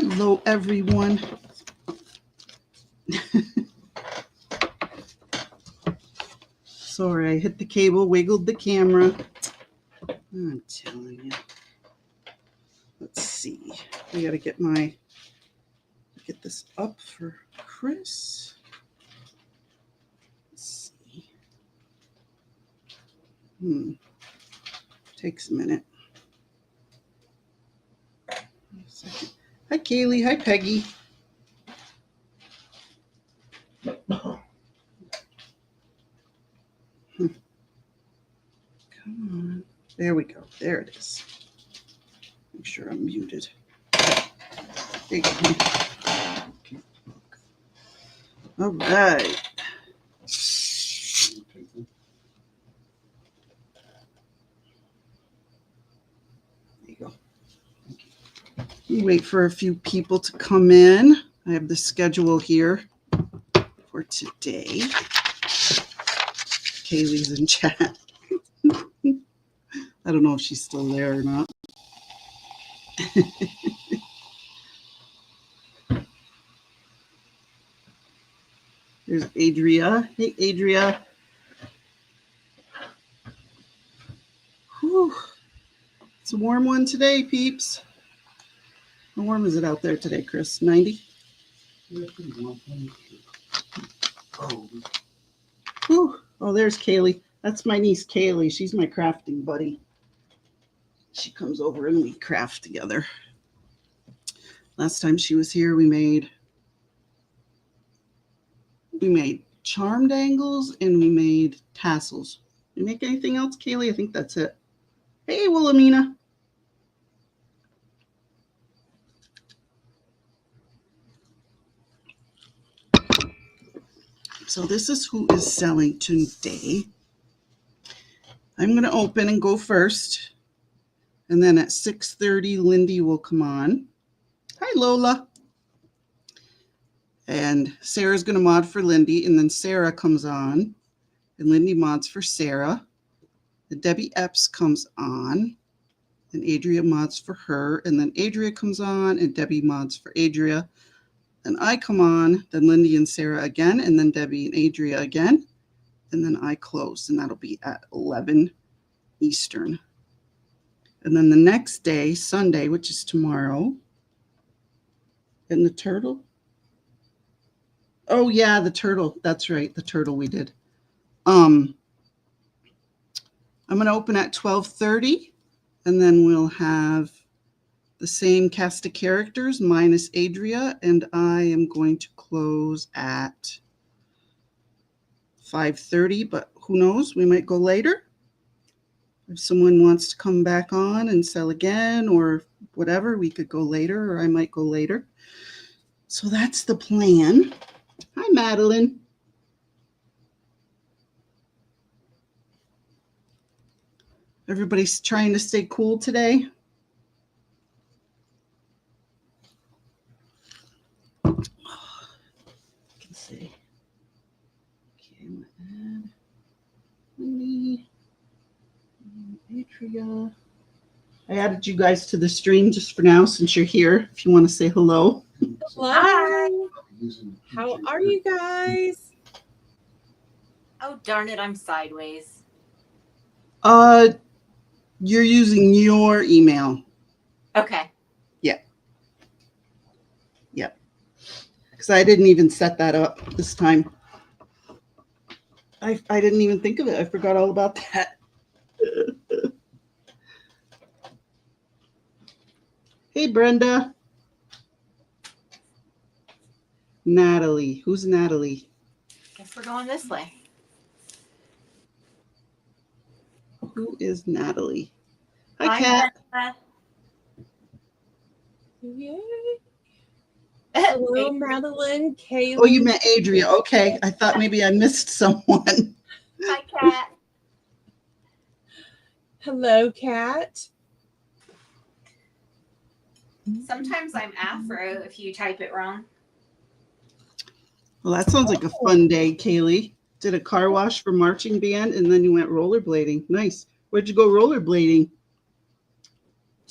Hello, everyone. Sorry, I hit the cable, wiggled the camera. I'm telling you. Let's see. I gotta get this up for Chris. Let's see. Takes a minute. Hi, Kaylee. Hi, Peggy. Come on. There we go. There it is. Make sure I'm muted. There you go. All right. There you go. We wait for a few people to come in. I have the schedule here for today. Kaylee's in chat. I don't know if she's still there or not. There's Adria. Hey, Adria. Whew. It's a warm one today, peeps. How warm is it out there today, Chris? 90? Whew. Oh, there's Kaylee. That's my niece, Kaylee. She's my crafting buddy. She comes over and we craft together. Last time she was here, we made charm dangles and we made tassels. You make anything else, Kaylee? I think that's it. Hey, Wilhelmina. So this is who is selling today. I'm going to open and go first. And then at 6:30, Lindy will come on. Hi, Lola. And Sarah's going to mod for Lindy. And then Sarah comes on. And Lindy mods for Sarah. The Debbie Epps comes on. And Adria mods for her. And then Adria comes on. And Debbie mods for Adria. Then I come on. Then Lindy and Sarah again. And then Debbie and Adria again. And then I close. And that'll be at 11 Eastern. And then the next day, Sunday, which is tomorrow. And the turtle. Oh, yeah, the turtle. That's right. The turtle we did. I'm going to open at 12:30. And then we'll have the same cast of characters minus Adria. And I am going to close at 5:30. But who knows? We might go later. If someone wants to come back on and sell again or whatever, we could go later, or I might go later. So that's the plan. Hi, Madeline. Everybody's trying to stay cool today. I can see. Okay, I'm going to add Lindy. Atria. I added you guys to the stream just for now since you're here. If you want to say hello. Hello. Hi. How are you guys? Oh, darn it. I'm sideways. You're using your email. Okay. Yeah. Yeah. Because I didn't even set that up this time. I didn't even think of it. I forgot all about that. Hey, Brenda. Natalie. Who's Natalie? Guess we're going this way. Who is Natalie? Hi, Kat. Yay. Hello, Madeline. Kaylee. Oh, you meant Adria. Okay. I thought maybe I missed someone. Hi, Kat. Hello, Kat. Sometimes I'm Afro if you type it wrong. Well, that sounds like a fun day, Kaylee. Did a car wash for marching band, and then you went rollerblading. Nice. Where'd you go rollerblading?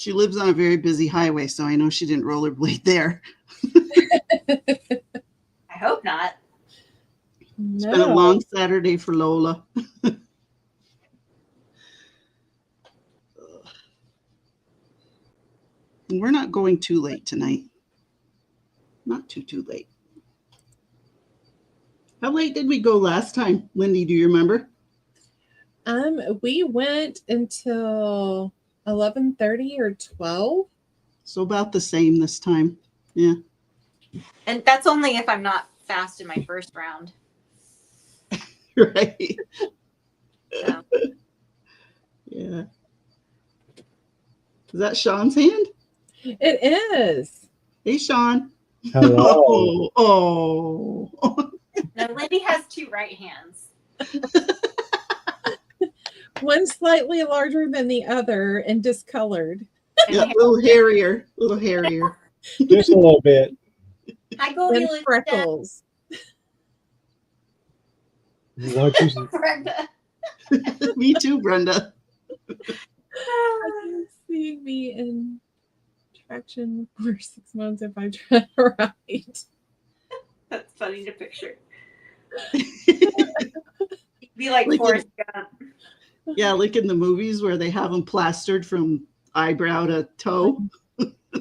She lives on a very busy highway, so I know she didn't rollerblade there. I hope not. It's been a long Saturday for Lola. And we're not going too late tonight. Not too late. How late did we go last time, Lindy? Do you remember? We went until 11:30 or 12. So about the same this time. Yeah. And that's only if I'm not fast in my first round. Right. So. Yeah. Is that Sean's hand? It is. Hey, Sean. Hello. Oh. No, Lindy has two right hands. One slightly larger than the other and discolored. Yeah, a little hairier. Just a little bit. Hi, And Goldilocks. freckles. What you Brenda. Me too, Brenda. I can see me in traction for 6 months if I try right. That's funny to picture. Be like Like Forrest Gump. Yeah, like in the movies where they have them plastered from eyebrow to toe.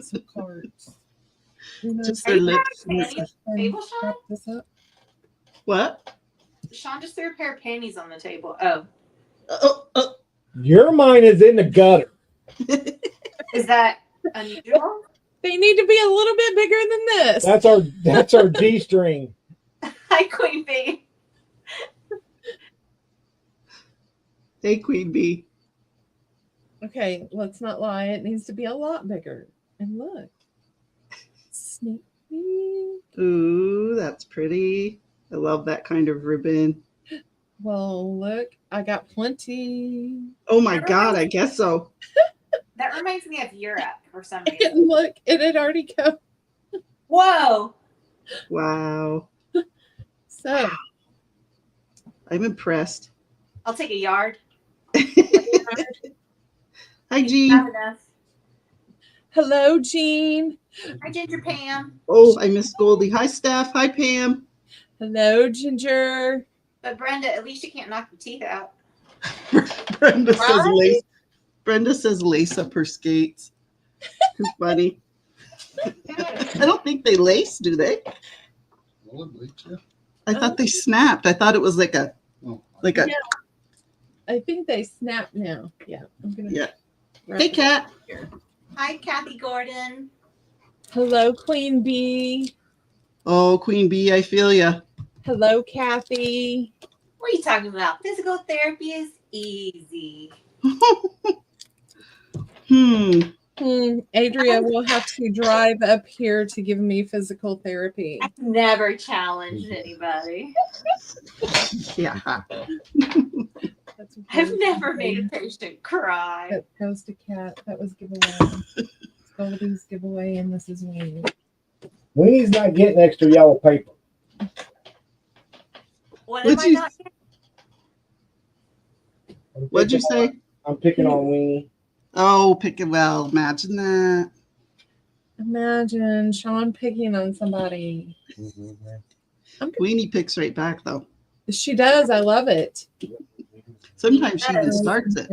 Some cards. Just Are their you lips. wearing panties on the table, Sean? This up. What? Sean just threw a pair of panties on the table. Oh, Oh. Your mind is in the gutter. is that unusual? They need to be a little bit bigger than this. That's our G string. Hi, Queen Bee. Hey, Queen Bee. Okay, let's not lie. It needs to be a lot bigger. And look. Sneak peek. Ooh, that's pretty. I love that kind of ribbon. Well, look, I got plenty. Oh my God, I guess so. That reminds me of Europe for some reason. And look, it had already come. Whoa. Wow. So, I'm impressed. I'll take a yard. Hi, Jean. Not enough. hello, Jean. Hi, Ginger Pam. Oh, I miss Goldie. Hi, Steph. Hi, Pam. Hello, Ginger. But Brenda, at least you can't knock the teeth out. Brenda says Right? lace. Brenda says lace up her skates. Too funny. I don't think they lace, do they? I thought they snapped. I thought it was like a Yeah. I think they snap now. Yeah. I'm gonna Yeah. wrap Hey, it Kat. here. Hi, Kathy Gordon. Hello, Queen Bee. Oh, Queen Bee, I feel ya. Hello, Kathy. What are you talking about? Physical therapy is easy. Adria will have to drive up here to give me physical therapy. I've never challenged anybody. Yeah. That's I've never made a patient cry. That goes to Cat. That was giveaway. Goldie's giveaway, and this is Weenie. Weenie's not getting extra yellow paper. What What'd am I you- not? What'd you say? I'm picking on Weenie. Oh, well, imagine that. Imagine Sean picking on somebody. Weenie picks right back, though. She does. I love it. Sometimes she even starts it.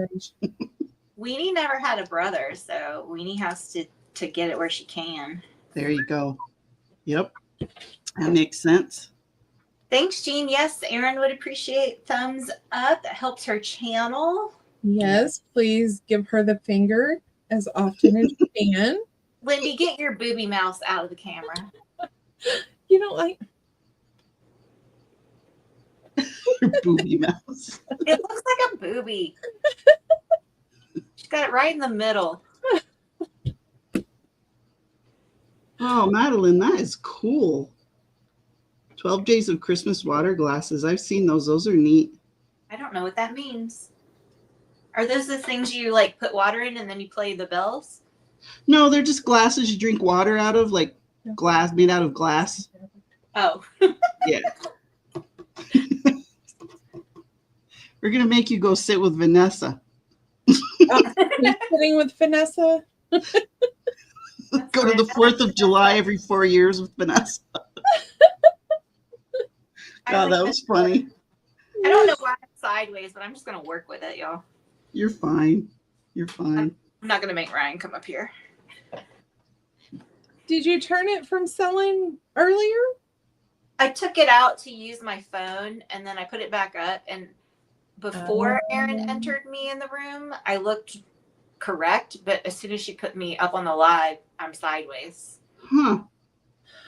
Weenie never had a brother, so Weenie has to get it where she can. There you go. Yep. That makes sense. Thanks, Jean. Yes, Erin would appreciate thumbs up. That helps her channel. Yes, please give her the finger as often as you can. Lindy, get your booby mouse out of the camera. You don't like. Booby mouse. It looks like a booby. She's got it right in the middle. Oh, Madeline, that is cool. 12 Days of Christmas water glasses. I've seen those. Those are neat. I don't know what that means. Are those the things you like put water in and then you play the bells? No, they're just glasses you drink water out of, like glass, made out of glass. Oh. Yeah. We're going to make you go sit with Vanessa. You sitting with Vanessa? Go to the 4th of July every 4 years with Vanessa. God, that was funny. I don't know why I'm sideways, but I'm just gonna work with it, y'all. You're fine. You're fine. I'm not gonna make Ryan come up here. Did you turn it from selling earlier? I took it out to use my phone, and then I put it back up. And before Erin entered me in the room, I looked correct, but as soon as she put me up on the live, I'm sideways. Huh.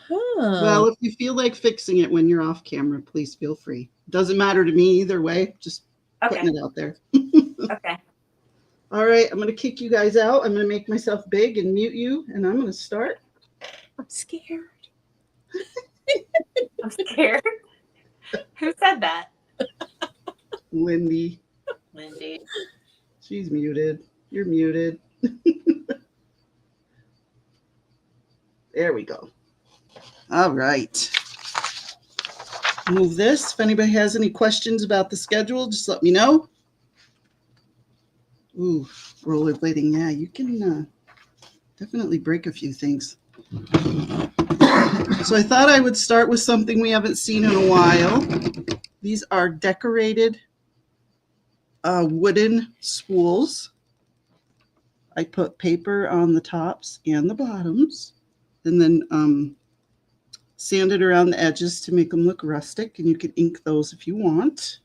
Huh. Well, if you feel like fixing it when you're off camera, please feel free. Doesn't matter to me either way. Just Okay. putting it out there. Okay. All right. I'm going to kick you guys out. I'm going to make myself big and mute you, and I'm going to start. I'm scared. I'm scared. Who said that? Lindy. Lindy. She's muted. You're muted. There we go. All right. Move this. If anybody has any questions about the schedule, just let me know. Ooh, rollerblading. Yeah, you can definitely break a few things. So I thought I would start with something we haven't seen in a while. These are decorated wooden spools. I put paper on the tops and the bottoms, and then sanded around the edges to make them look rustic, and you can ink those if you want.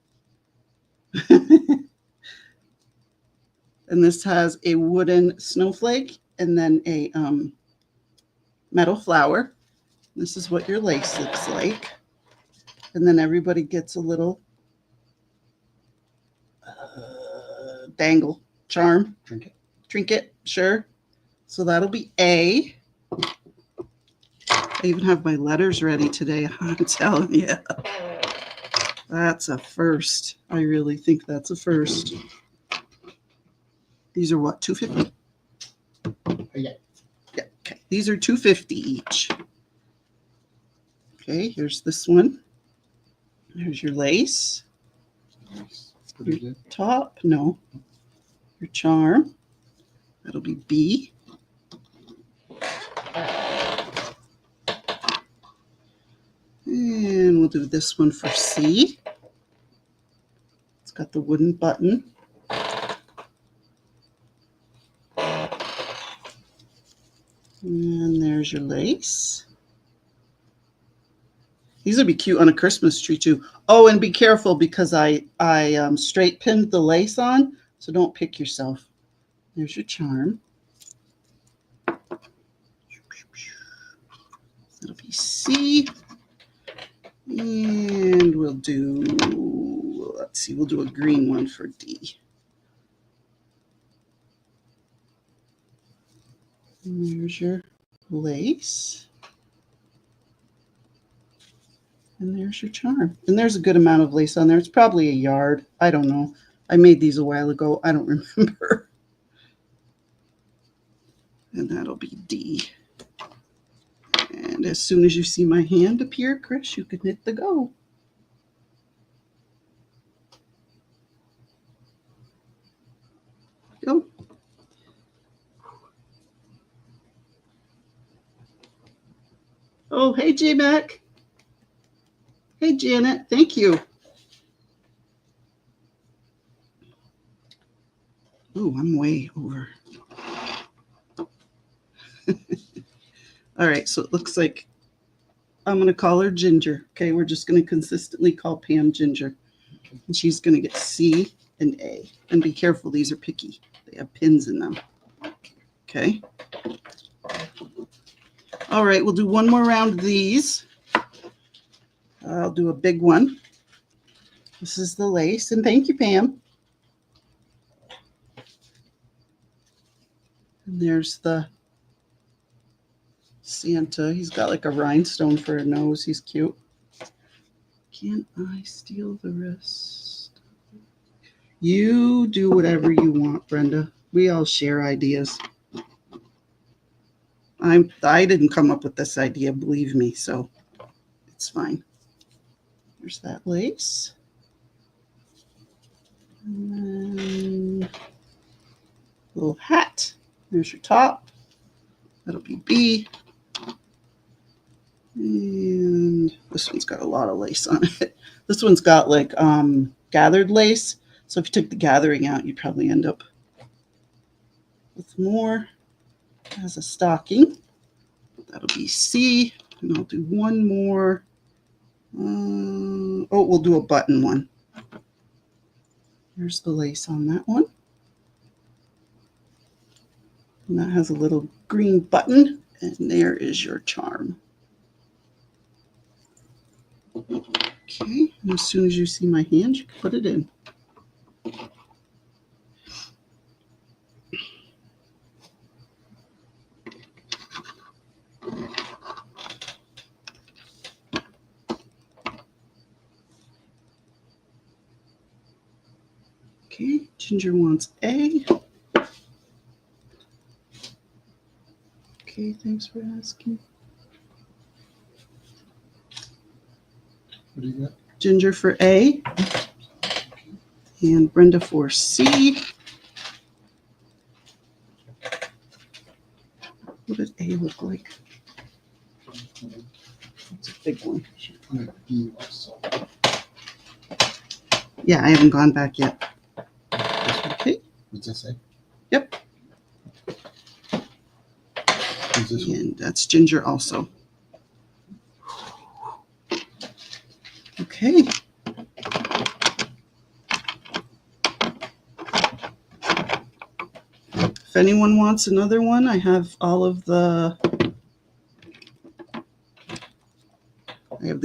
And this has a wooden snowflake and then a metal flower. This is what your lace looks like. And then everybody gets a little dangle, charm, trinket, sure. So that'll be A. I even have my letters ready today. I'm telling you. That's a first. I really think that's a first. These are what, $2.50? Yeah. Yeah, okay. These are $2.50 each. Okay, here's this one. There's your lace. Your top, no. Your charm. That'll be B. And we'll do this one for C. It's got the wooden button. And there's your lace. These would be cute on a Christmas tree too. Oh, and be careful because I straight pinned the lace on, so don't pick yourself. There's your charm. That'll be C. And we'll do, let's see, we'll do a green one for D. And there's your lace. And there's your charm. And there's a good amount of lace on there. It's probably a yard. I don't know. I made these a while ago. I don't remember. And that'll be D. And as soon as you see my hand appear, Chris, you can hit the go. Go. Oh, hey, J-Mac. Hey, Janet. Thank you. Oh, I'm way over. All right, so it looks like I'm going to call her Ginger. Okay, we're just going to consistently call Pam Ginger. And she's going to get C and A. And be careful, these are picky. They have pins in them. Okay. All right, we'll do one more round of these. I'll do a big one. This is the lace, and thank you, Pam. And there's the Santa. He's got like a rhinestone for a nose. He's cute. Can I steal the rest? You do whatever you want, Brenda. We all share ideas. I didn't come up with this idea, believe me, so it's fine. There's that lace. And then little hat. There's your top. That'll be B. And this one's got a lot of lace on it. This one's got like gathered lace. So if you took the gathering out, you'd probably end up with more as a stocking. That'll be C. And I'll do one more. We'll do a button one. Here's the lace on that one. And that has a little green button. And there is your charm. Okay, and as soon as you see my hand, you can put it in. Okay, Ginger wants A. Okay, thanks for asking. What do you got? Ginger for A. And Brenda for C. What does A look like? It's a big one. Should put a B also. Yeah, I haven't gone back yet. Okay. What's that say? Yep. Who's this one? And that's Ginger also. Okay. If anyone wants another one, I have all of the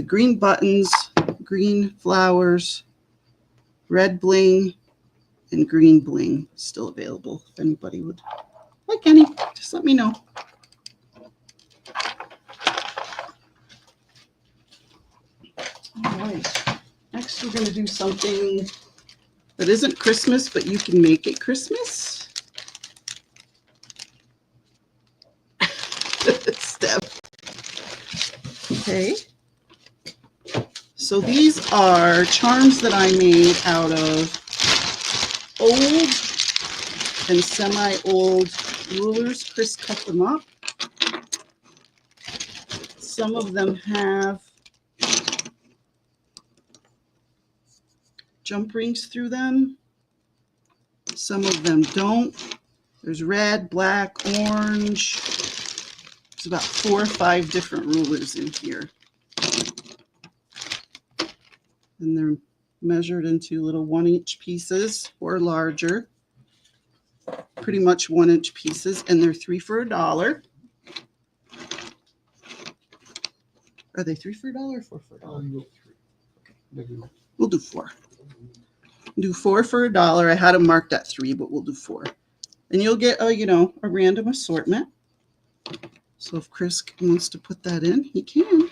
green buttons, green flowers, red bling, and green bling still available. If anybody would like any, just let me know. All right. Next, we're going to do something that isn't Christmas, but you can make it Christmas. Step. Okay. So these are charms that I made out of old and semi-old rulers. Chris cut them up. Some of them have jump rings through them. Some of them don't. There's red, black, orange. There's about 4 or 5 different rulers in here. And they're measured into little 1-inch pieces or larger. Pretty much 1-inch pieces, and they're 3 for $1. Are they 3 for $1 or 4 for $1? You go 3. Okay. Maybe not. We'll do 4. Do 4 for $1. I had them marked at 3, but we'll do 4. And you'll get a random assortment. So if Chris wants to put that in, he can.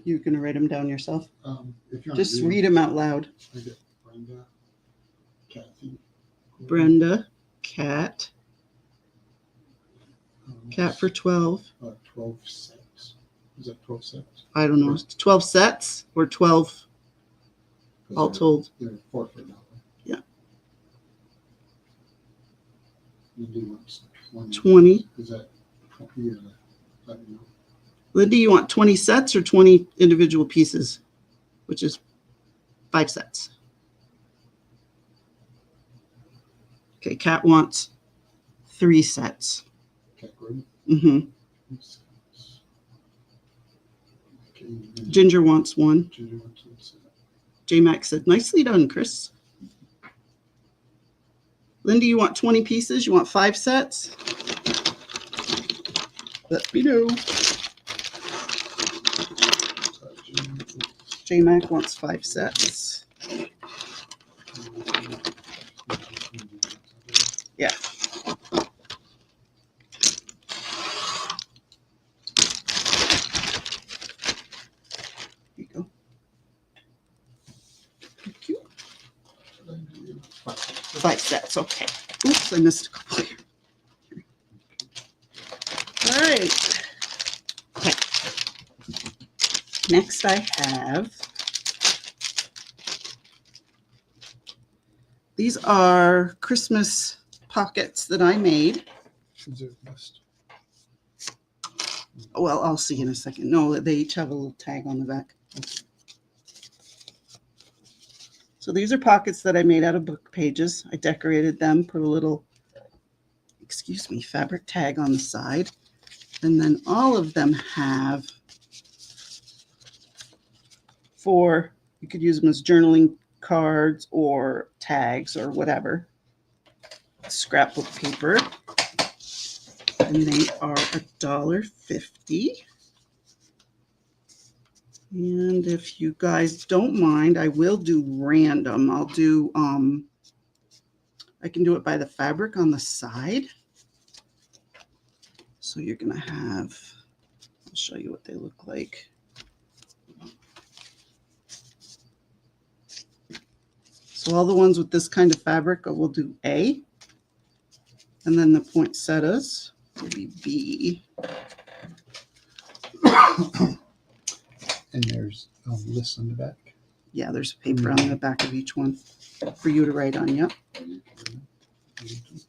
You're going to write them down yourself? If you're Just read them out loud. I get Brenda, Kathy. Brenda, Cat. Cat for 12. 12 sets. Is that 12 sets? I don't know. 12 sets or 12 all told? They're 4 for $1. Yeah. Lindy wants 20. 20. Is that 20? Let me know. Lindy, you want 20 sets or 20 individual pieces, which is 5 sets. Okay, Cat wants 3 sets. Cat Gordon? Mm-hmm. 3 sets. Okay. Ginger wants 1. Ginger wants 1 set. J-Mac said, nicely done, Chris. Lindy, you want 20 pieces? You want 5 sets? Let me know. J-Mac wants 5 sets. Yeah. Here you go. by sets. Okay. Oops, I missed a couple here. All right. Okay. Next I have, these are Christmas pockets that I made. Is there a list? Well, I'll see in a second. No, they each have a little tag on the back. So these are pockets that I made out of book pages. I decorated them, put a little, excuse me, fabric tag on the side. And then all of them have you could use them as journaling cards or tags or whatever. Scrapbook paper. And they are $1.50. And if you guys don't mind, I will do random. I'll do, I can do it by the fabric on the side. So you're going to have, I'll show you what they look like. So all the ones with this kind of fabric, we'll do A. And then the poinsettias will be B. And there's a list on the back. Yeah, there's paper on the back of each one for you to write on. Yep.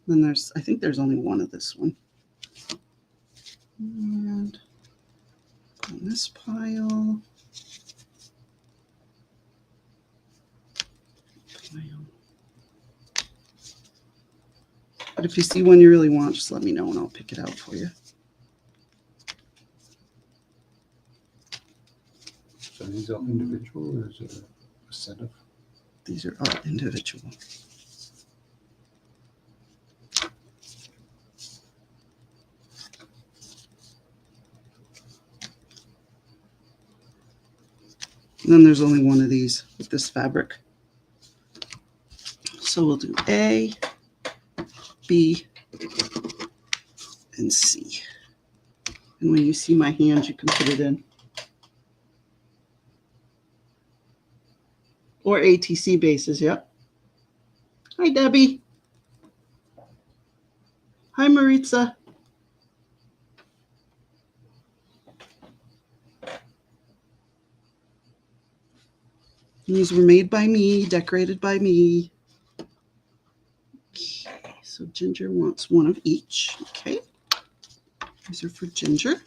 Then there's, I think there's only one of this one. And on this pile. But if you see one you really want, just let me know and I'll pick it out for you. So these are individual, or is it a set of? These are all individual. And then there's only one of these with this fabric. So we'll do A, B, and C. And when you see my hands, you can put it in. Or ATC bases, yep. Hi, Debbie. Hi, Maritza. These were made by me, decorated by me. Okay, so Ginger wants one of each. Okay, these are for Ginger.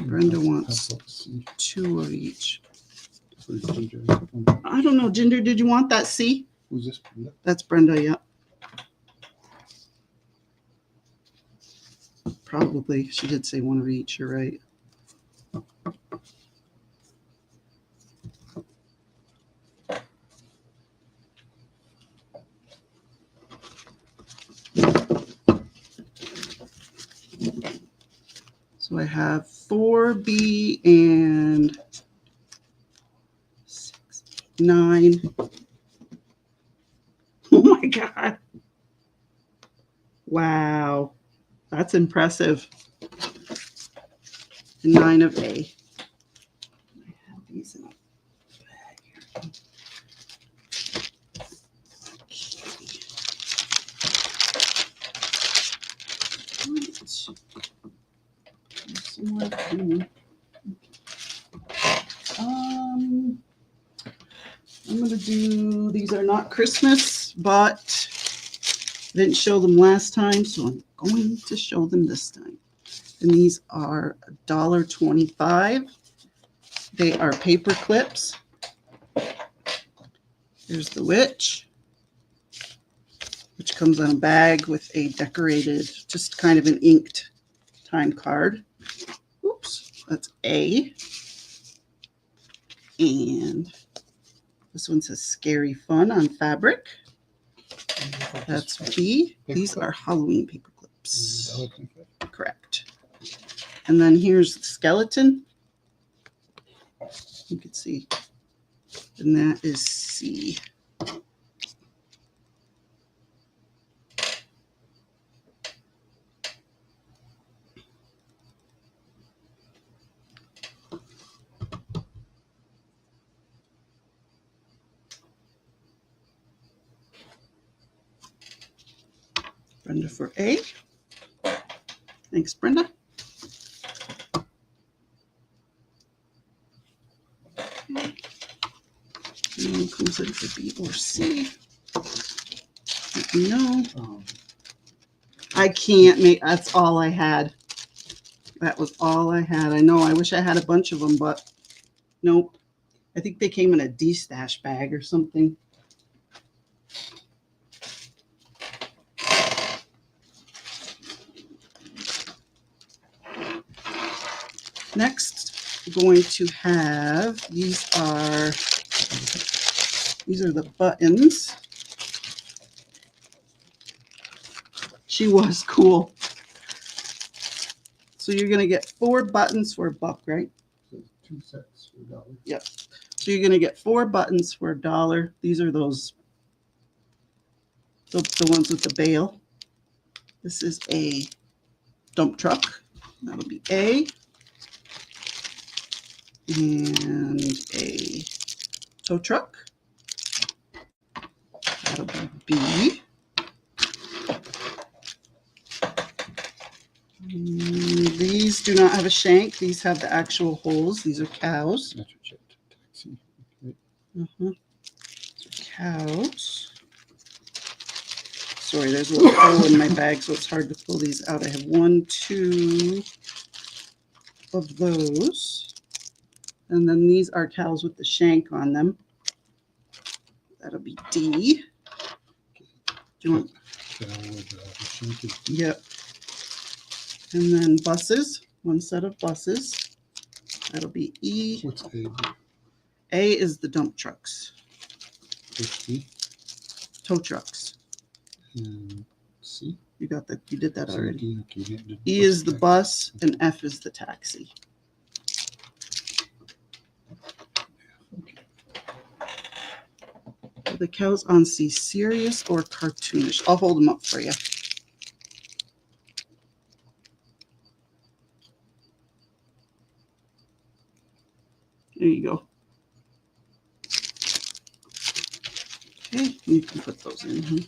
Brenda wants two of each. I don't know, Ginger, did you want that C? Who's this? Brenda? That's Brenda, yep. Probably. She did say one of each, you're right. So I have 4B and 6, 9. Oh my God. Wow. That's impressive. 9 of A. I have these in a bag here. I'm going to do, these are not Christmas, but I didn't show them last time, so I'm going to show them this time. And these are $1.25. They are paper clips. Here's the witch, which comes on a bag with a decorated, just kind of an inked time card. Oops, that's A. And this one says Scary Fun on fabric. That's B. These are Halloween paper clips. Correct. And then here's the skeleton. You can see. And that is C. Brenda for A. Thanks, Brenda. Okay. And comes in for B or C. Let me know. I can't make, that's all I had. That was all I had. I know, I wish I had a bunch of them, but nope. I think they came in a D-stash bag or something. Next, we're going to have, these are the buttons. She was cool. So you're going to get 4 buttons for $1, right? So 2 sets for $1. Yep. So you're going to get 4 buttons for $1. These are those, the ones with the bail. This is a dump truck. That'll be A. And a tow truck. That'll be B. These do not have a shank. These have the actual holes. These are cows. That's what you taxi. These Okay. are cows. Sorry, there's a little hole in my bag, so it's hard to pull these out. I have 1, 2 of those. And then these are cows with the shank on them. That'll be D. Do you want? Yep. And then buses, 1 set of buses. That'll be E. What's A? A is the dump trucks, What's B? tow trucks. And C? You got that? You did that So already. D, okay, yeah, the E bus is the taxi. bus and F is the taxi. Are the cows on C serious or cartoonish? I'll hold them up for you. There you go. Okay, you can put those in here.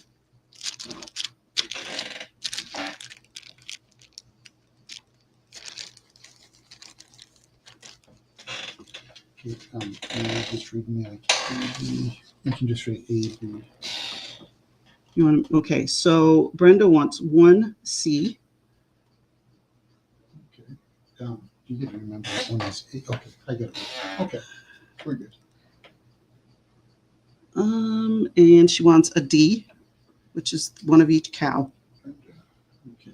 Okay, you just read me like A, you can just read A, B. You want to, okay, so Brenda wants 1C. Okay. You didn't remember that one is A. Okay, I got it. Okay, we're good. And she wants a D, which is one of each cow. Okay.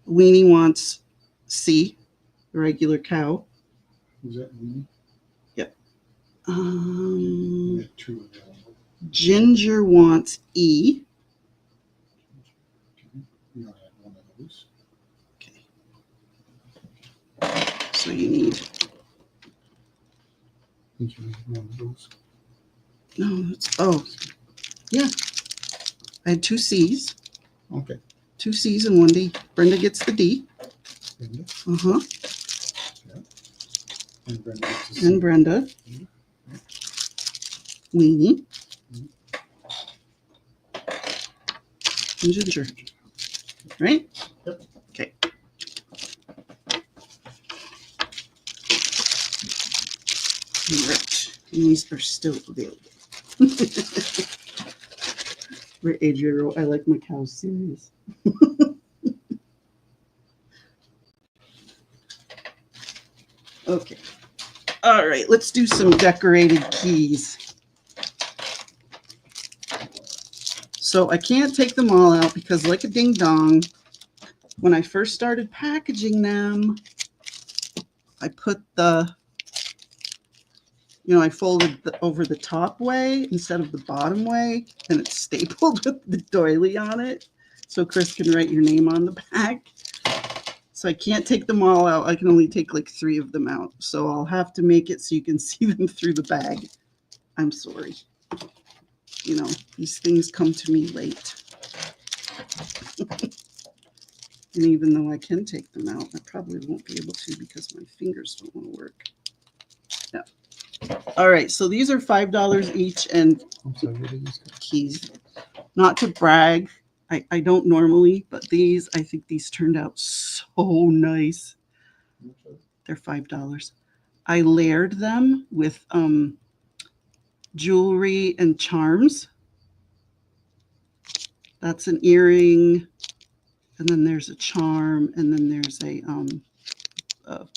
Weenie wants C, the regular cow. Is that me? We had 2 available. Ginger wants E. Okay. We only had 1 of those. Okay. So you need, Think you had 1 of those. no, it's, oh, yeah. I had 2 C's, Okay. 2 C's and 1 D. Brenda gets the D. Brenda. Uh-huh. And Brenda gets a C. And Brenda. Weenie. And Ginger. Right? Yep. Okay. Right. And these are still available. Right, Adrian, I like my cows serious. Okay. All right, let's do some decorated keys. So I can't take them all out because like a ding dong, when I first started packaging them, I put the, I folded over the top way instead of the bottom way, and it's stapled with the doily on it. So Chris can write your name on the back. So I can't take them all out. I can only take like 3 of them out. So I'll have to make it so you can see them through the bag. I'm sorry. These things come to me late. And even though I can take them out, I probably won't be able to because my fingers don't want to work. Yeah. All right. So these are $5 each, and I'm sorry, what are these? keys. Not to brag, I don't normally, but I think these turned out so nice. They're $5. I layered them with jewelry and charms. That's an earring, and then there's a charm, and then there's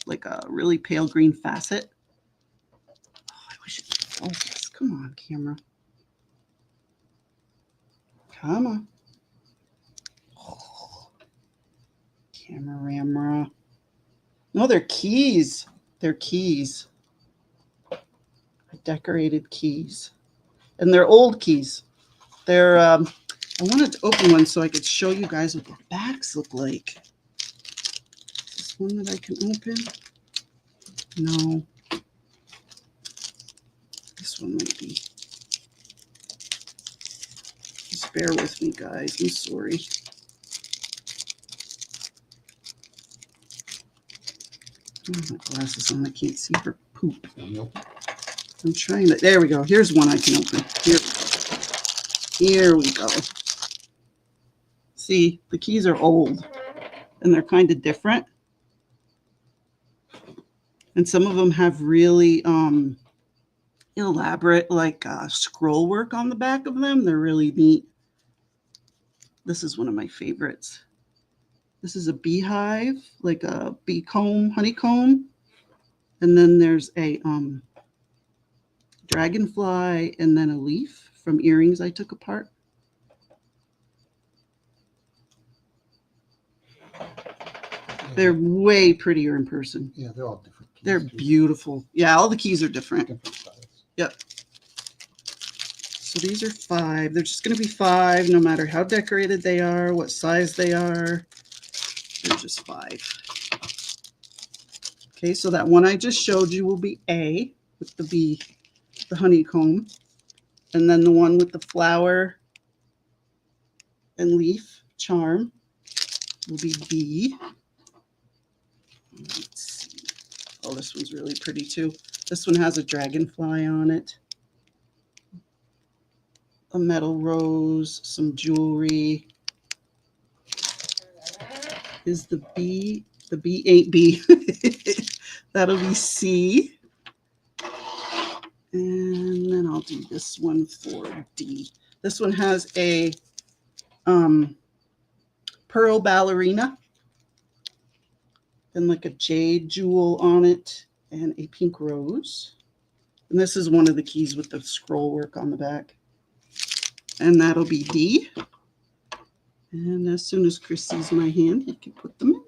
like a really pale green facet. Oh, I wish it could focus. Come on, camera. Come on. Oh. Camera. No, they're keys. They're keys. Decorated keys. And they're old keys. They're, I wanted to open one so I could show you guys what the backs look like. Is this one that I can open? No. This one might be. Just bear with me, guys. I'm sorry. I don't have my glasses on. I can't see her poop. I'm trying to. There we go. Here's one I can open. Here we go. See, the keys are old, and they're kind of different. And some of them have really elaborate, like scroll work on the back of them. They're really neat. This is one of my favorites. This is a beehive, like a bee comb, honeycomb. And then there's a dragonfly and then a leaf from earrings I took apart. They're way prettier in person. Yeah, they're all different. They're beautiful. Yeah, all the keys are different. Yep. So these are $5. They're just going to be $5 no matter how decorated they are, what size they are. They're just $5. Okay, so that one I just showed you will be A with the bee, the honeycomb. And then the one with the flower and leaf charm will be B. Let's see. Oh, this one's really pretty too. This one has a dragonfly on it. A metal rose, some jewelry. Is the B? The B ain't B. That'll be C. And then I'll do this one for D. This one has a pearl ballerina and like a jade jewel on it and a pink rose. And this is one of the keys with the scroll work on the back. And that'll be D. And as soon as Chris sees my hand, he can put them in.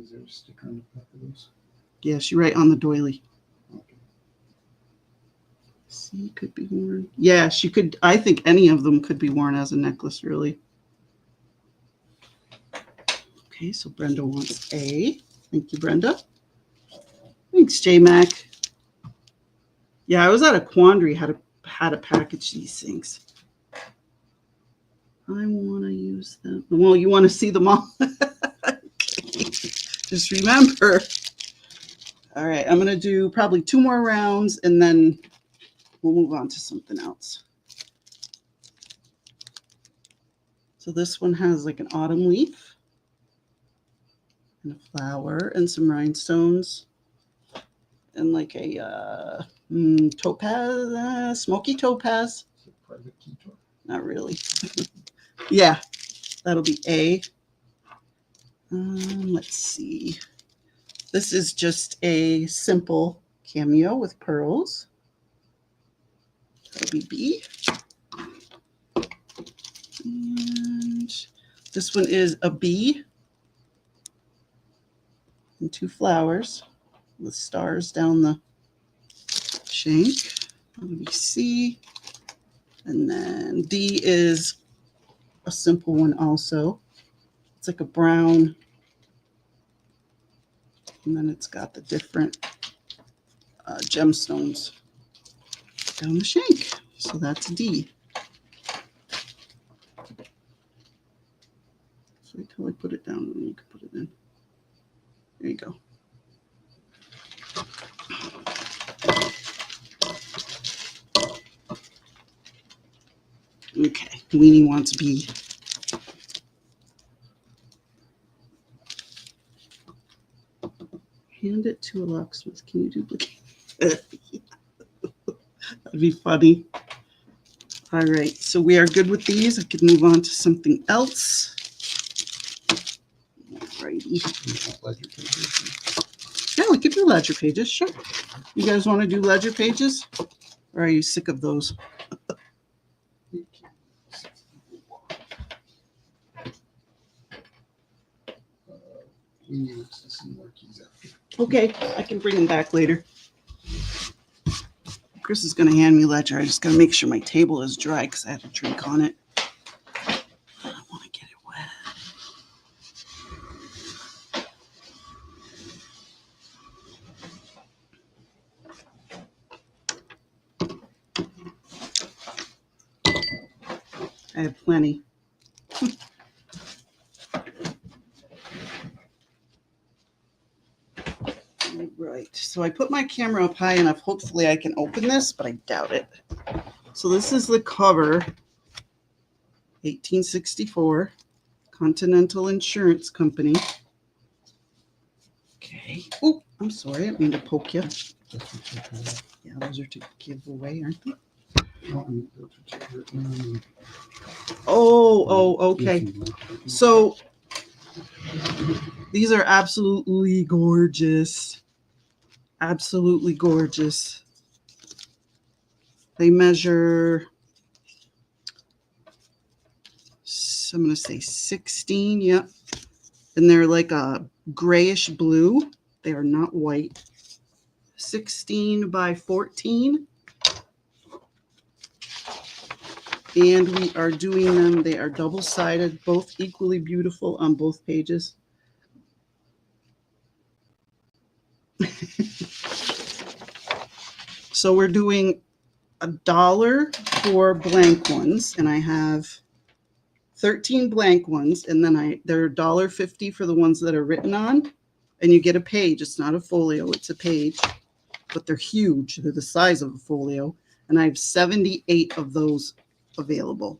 Is there a sticker on the back of those? Yeah, she right on the doily. Okay. See, could be worn. Yeah, she could. I think any of them could be worn as a necklace, really. Okay, so Brenda wants A. Thank you, Brenda. Thanks, J-Mac. Yeah, I was at a quandary how to package these things. I want to use them. Well, you want to see them all? Okay. Just remember. All right, I'm going to do probably 2 more rounds, and then we'll move on to something else. So this one has like an autumn leaf and a flower and some rhinestones and like a topaz, smoky topaz. Is it private key drawer? Not really. Yeah, that'll be A. Let's see. This is just a simple cameo with pearls. That'll be B. And this one is a bee and 2 flowers with stars down the shank. That'll be C. And then D is a simple one also. It's like a brown. And then it's got the different gemstones down the shank. So that's D. So wait till I put it down and then you can put it in. There you go. Okay, Weenie wants B. hand it to a locksmith. Can you duplicate? That'd be funny. All right, so we are good with these. I could move on to something else. Alrighty. Ledger pages. Yeah, we could do ledger pages, sure. You guys want to do ledger pages? Or are you sick of those? We need some more keys after. Okay, I can bring them back later. Chris is going to hand me ledger. I just got to make sure my table is dry because I had a drink on it. I don't want to get it wet. I have plenty. Right, so I put my camera up high enough. Hopefully I can open this, but I doubt it. So this is the cover, 1864, Continental Insurance Company. Okay. Oh, I'm sorry, I didn't mean to poke you. That's what you have. Yeah, those are to give away, aren't they? That's what you've written. Oh, okay. So these are absolutely gorgeous. Absolutely gorgeous. They measure, I'm going to say 16, yep. And they're like a grayish blue. They are not white. 16 by 14. And we are doing them, they are double-sided, both equally beautiful on both pages. So we're doing $1 for blank ones, and I have 13 blank ones, and then they're $1.50 for the ones that are written on, and you get a page. It's not a folio, it's a page, but they're huge. They're the size of a folio, and I have 78 of those available.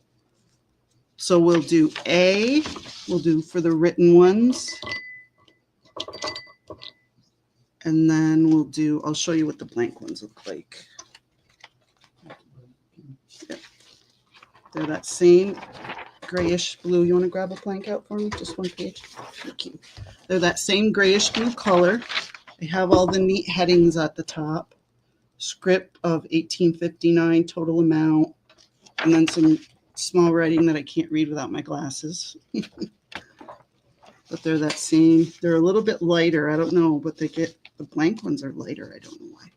So we'll do A, we'll do for the written ones, and then we'll do, I'll show you what the blank ones look like. Yep. They're that same grayish blue. You want to grab a blank out for me? Just one page. Thank you. They're that same grayish blue color. They have all the neat headings at the top. Script of 1859, total amount, and then some small writing that I can't read without my glasses. But they're that same. They're a little bit lighter. I don't know, but the blank ones are lighter. I don't know why.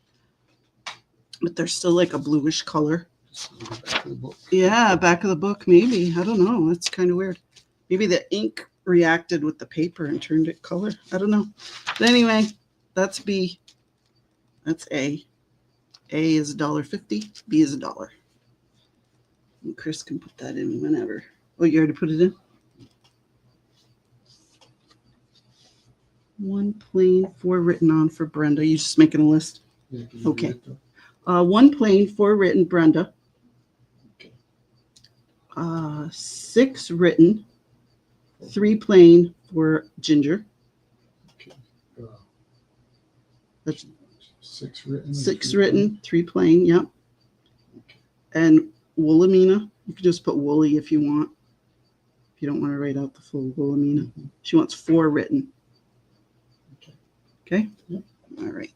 But they're still like a bluish color. Back of the book. Yeah, back of the book, maybe. I don't know. That's kind of weird. Maybe the ink reacted with the paper and turned it color. I don't know. But anyway, that's B. That's A. A is $1.50. B is $1. And Chris can put that in whenever. Oh, you already put it in? One plain, 4 written on for Brenda. You just making a list? Yeah, can you Okay. read it, though? 1 plain, 4 written, Brenda. Okay. 6 written, 3 plain for Ginger. Okay. That's 6 written. and 6 3 written, 3 plain, yep. Okay. And Wilhelmina, you can just put Wooly if you want. If you don't want to write out the full Wilhelmina. Mhm. She wants 4 written. Okay. Okay? Yep. All right.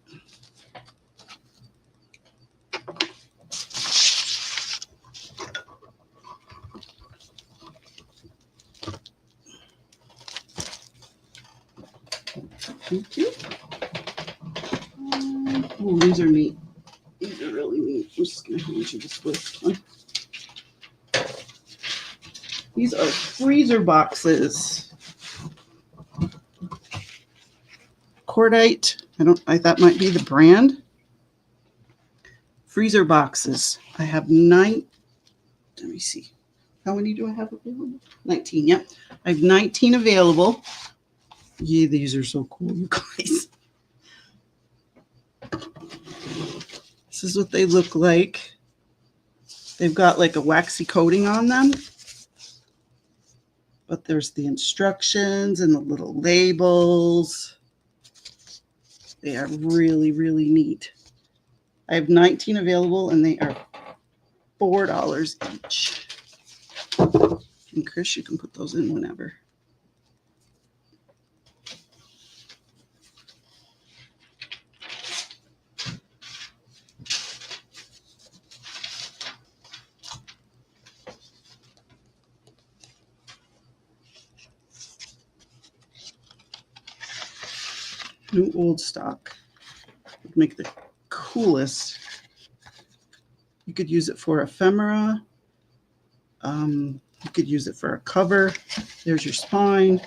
Thank you. Oh, these are neat. These are really neat. I'm just going to hand you this list one. These are freezer boxes. Cordite. That might be the brand. Freezer boxes. I have 9. Let me see. How many do I have available? 19. Yep. I have 19 available. Yeah, these are so cool, you guys. This is what they look like. They've got like a waxy coating on them. But there's the instructions and the little labels. They are really, really neat. I have 19 available and they are $4 each. And Chris, you can put those in whenever. New old stock would make the coolest. You could use it for ephemera. You could use it for a cover. There's your spine.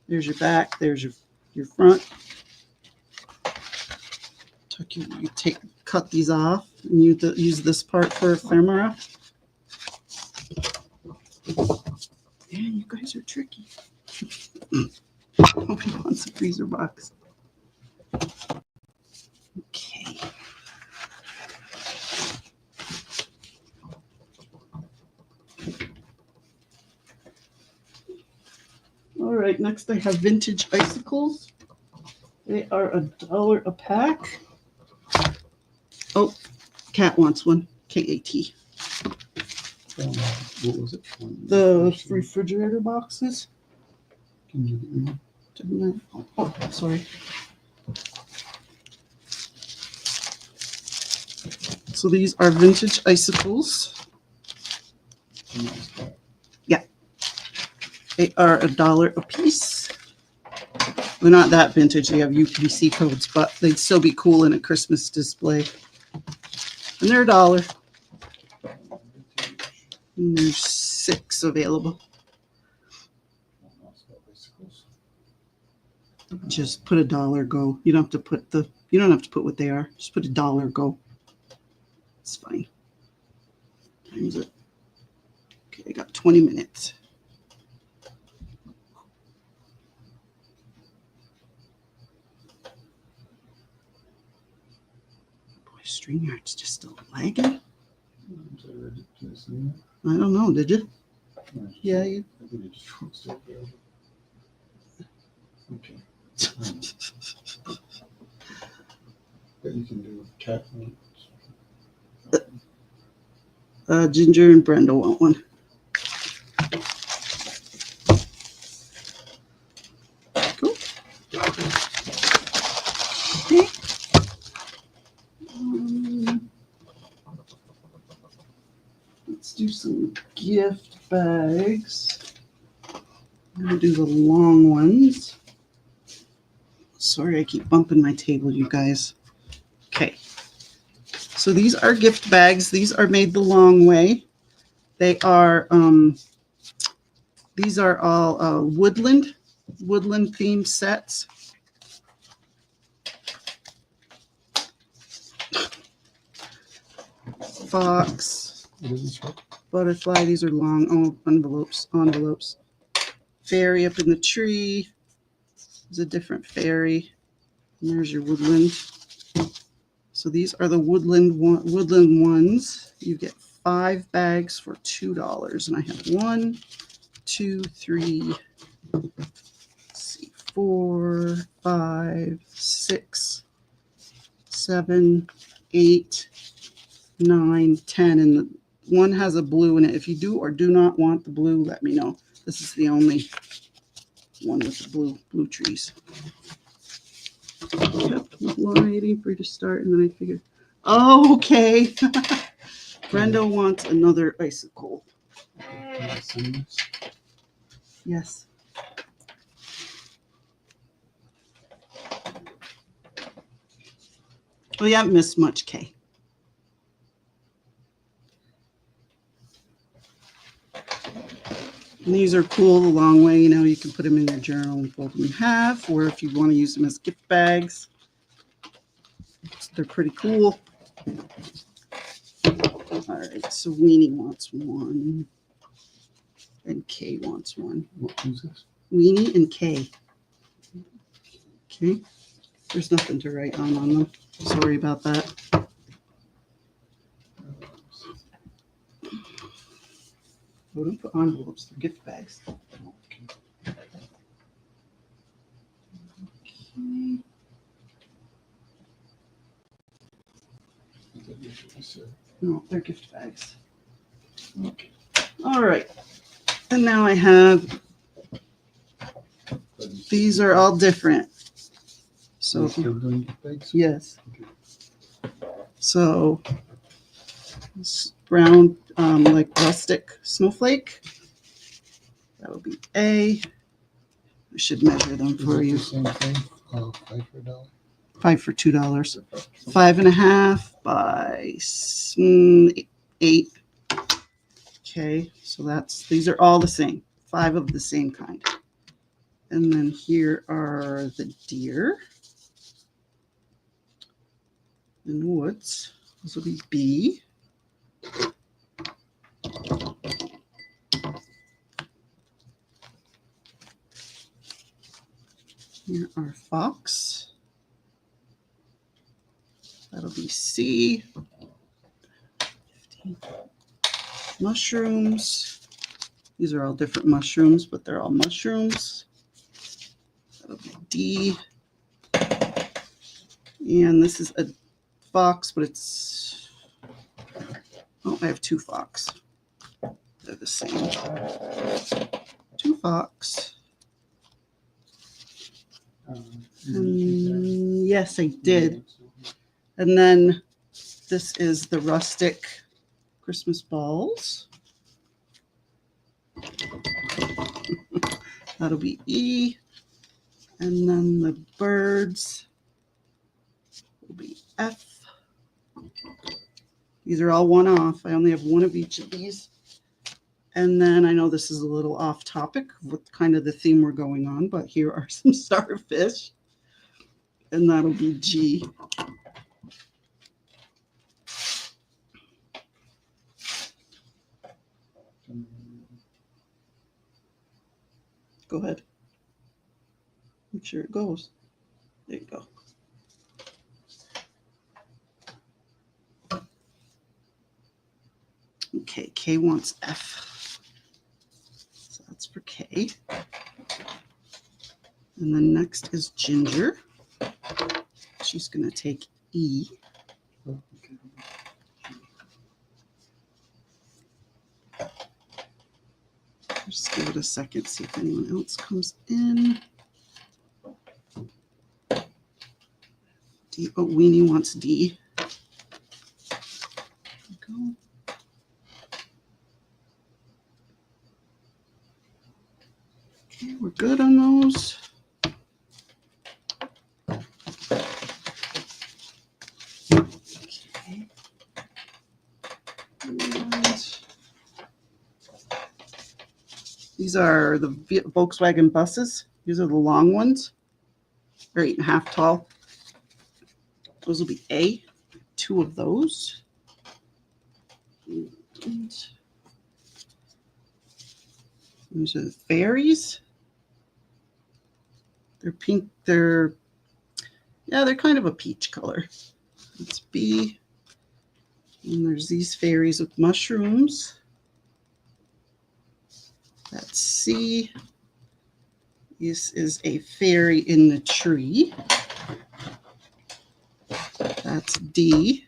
There's your back. There's your front. You cut these off and use this part for ephemera. Man, you guys are tricky. Nobody wants a freezer box. Okay. All right, next I have vintage icicles. They are $1 a pack. Oh, Kat wants one. KAT. What was it? The refrigerator boxes. Can you get me? Didn't I? Oh, sorry. So these are vintage icicles. They are $1 a piece. They're not that vintage. They have UPC codes, but they'd still be cool in a Christmas display. And they're $1. And there's 6 available. Just put $1 go. You don't have to put what they are. Just put $1 go. It's fine. Times it. Okay, I got 20 minutes. Boy, StreamYard's just still lagging. I don't know, did you? Yeah, you. Okay. But you can do cat ones. Ginger and Brenda want one. Cool. Okay. Let's do some gift bags. I'm going to do the long ones. Sorry, I keep bumping my table, you guys. Okay. So these are gift bags. These are made the long way. They are, these are all woodland themed sets. Fox, butterfly. These are long envelopes. Fairy up in the tree. There's a different fairy. And there's your woodland. So these are the woodland ones. You get 5 bags for $2. And I have 1, 2, 3, 4, 5, 6, 7, 8, 9, 10. And the one has a blue in it. If you do or do not want the blue, let me know. This is the only one with the blue trees. Kept waiting for you to start, and then I figured, oh, okay. Brenda wants another icicle. Yes. Well, you haven't missed much, Kay. And these are cool the long way. You know, you can put them in your journal and fold them in half, or if you want to use them as gift bags. They're pretty cool. All right, so Weenie wants one. And Kay wants one. Who's this? Weenie and Kay. Okay. There's nothing to write on them. Sorry about that. Oh, don't put envelopes. They're gift bags. Okay. No, they're gift bags. Okay. All right. And now I have, these are all different. So, So still doing gift bags? yes. Okay. So, this brown, like rustic snowflake. That would be A. I should measure them Is for it you. the same thing? 5 for $1? 5 for $2. 5.5 by 8. Okay, so these are all the same. 5 of the same kind. And then here are the deer in the woods. This will be B. Here are fox. That'll be C. 15. Mushrooms. These are all different mushrooms, but they're all mushrooms. That'll be D. And this is a fox, but it's, oh, I have 2 fox. They're the same. 2 fox. Yes, I did. And then this is the rustic Christmas balls. That'll be E. And then the birds will be F. These are all one off. I only have one of each of these. And then I know this is a little off topic with kind of the theme we're going on, but here are some starfish. And that'll be G. Go ahead. Make sure it goes. There you go. Okay, K wants F. So that's for K. And then next is Ginger. She's going to take E. Just give it a second, see if anyone else comes in. D. Oh, Weenie wants D. There we go. Okay, we're good on those. Okay. And these are the Volkswagen buses. These are the long ones. They're 8.5 tall. Those will be A. 2 of those. And these are the fairies. They're pink. They're kind of a peach color. That's B. And there's these fairies with mushrooms. That's C. This is a fairy in the tree. That's D.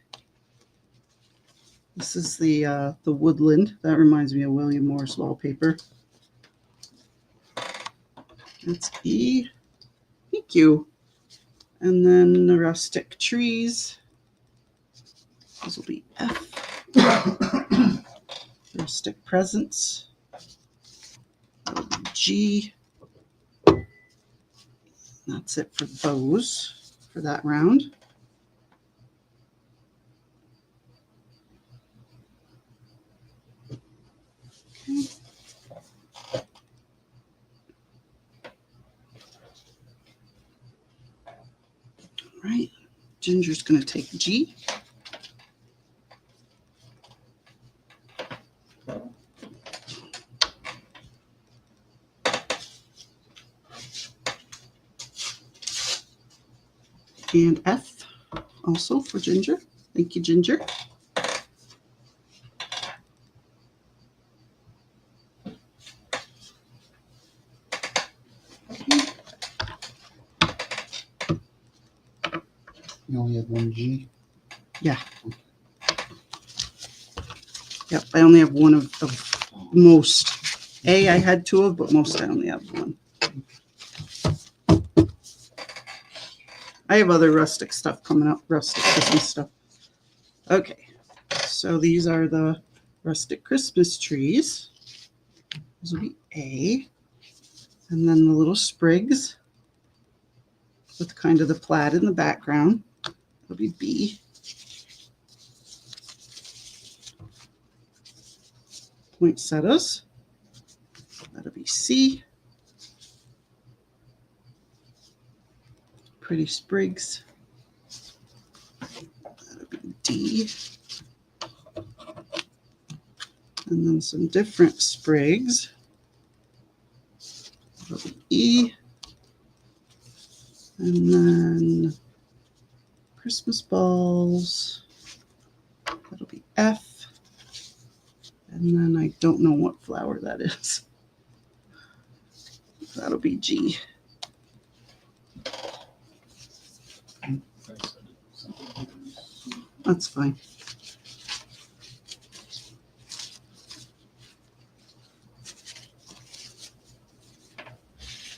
This is the woodland. That reminds me of William Morris wallpaper. That's E. Thank you. And then the rustic trees. This will be F. Rustic presents. That will be G. That's it for those, for that round. Okay. All right. Ginger's going to take G. And F also for Ginger. Thank you, Ginger. You only have one G? Yeah. Yep, I only have one of most. I had two of, but most I only have one. I have other rustic stuff coming up, rustic Christmas stuff. Okay, so these are the rustic Christmas trees. This will be A. And then the little sprigs with kind of the plaid in the background. That'll be B. Poinsettias. That'll be C. Pretty sprigs. That'll be D. And then some different sprigs. That'll be E. And then Christmas balls. That'll be F. And then I don't know what flower that is. That'll be G. That's fine.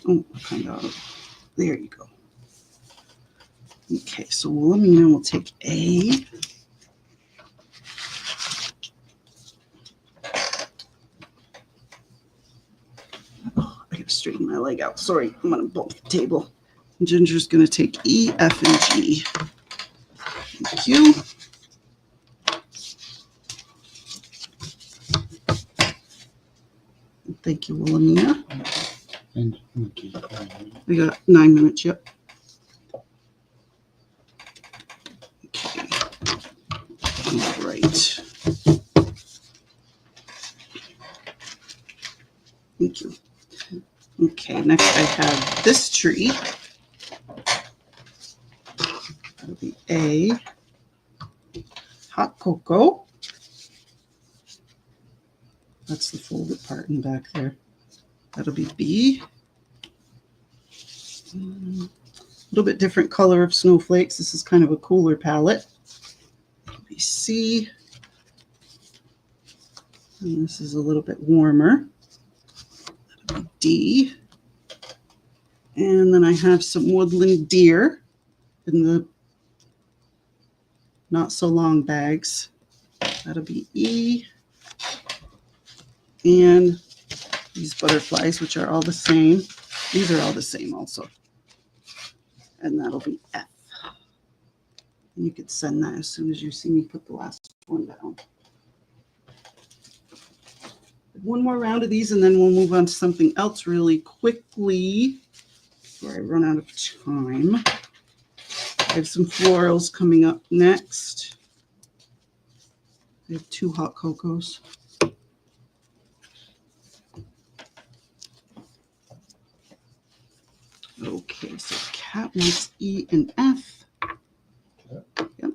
Oh, kind of. There you go. Okay, so Wilhelmina will take A. Oh, I gotta straighten my leg out. Sorry, I'm gonna bump the table. Ginger's gonna take E, F, and G. Thank you. Thank you, Wilhelmina. And okay. We got 9 minutes, yep. Okay. All right. Thank you. Okay, next I have this tree. That'll be A. Hot cocoa. That's the folded part in back there. That'll be B. A little bit different color of snowflakes. This is kind of a cooler palette. That'll be C. And this is a little bit warmer. That'll be D. And then I have some woodland deer in the not so long bags. That'll be E. And these butterflies, which are all the same. These are all the same also. And that'll be F. And you could send that as soon as you see me put the last one down. One more round of these and then we'll move on to something else really quickly before I run out of time. I have some florals coming up next. I have 2 hot cocos. Okay, so Cat wants E and F. Yep.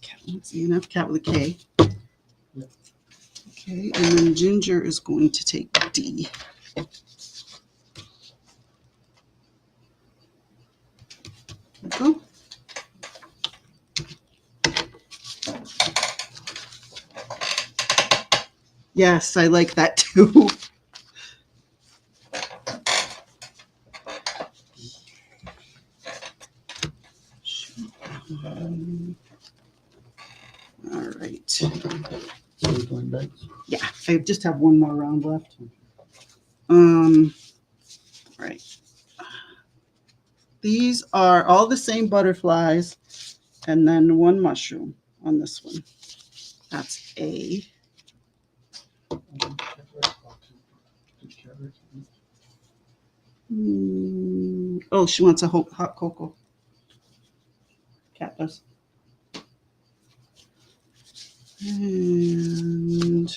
Cat wants E and F. Cat with a K. Yep. Okay, and then Ginger is going to take D. There we go. Yes, I like that too. All right. So we're going back. Yeah, I just have one more round left. Right. These are all the same butterflies and then 1 mushroom on this one. That's A. Oh, she wants a hot cocoa. Cat does. And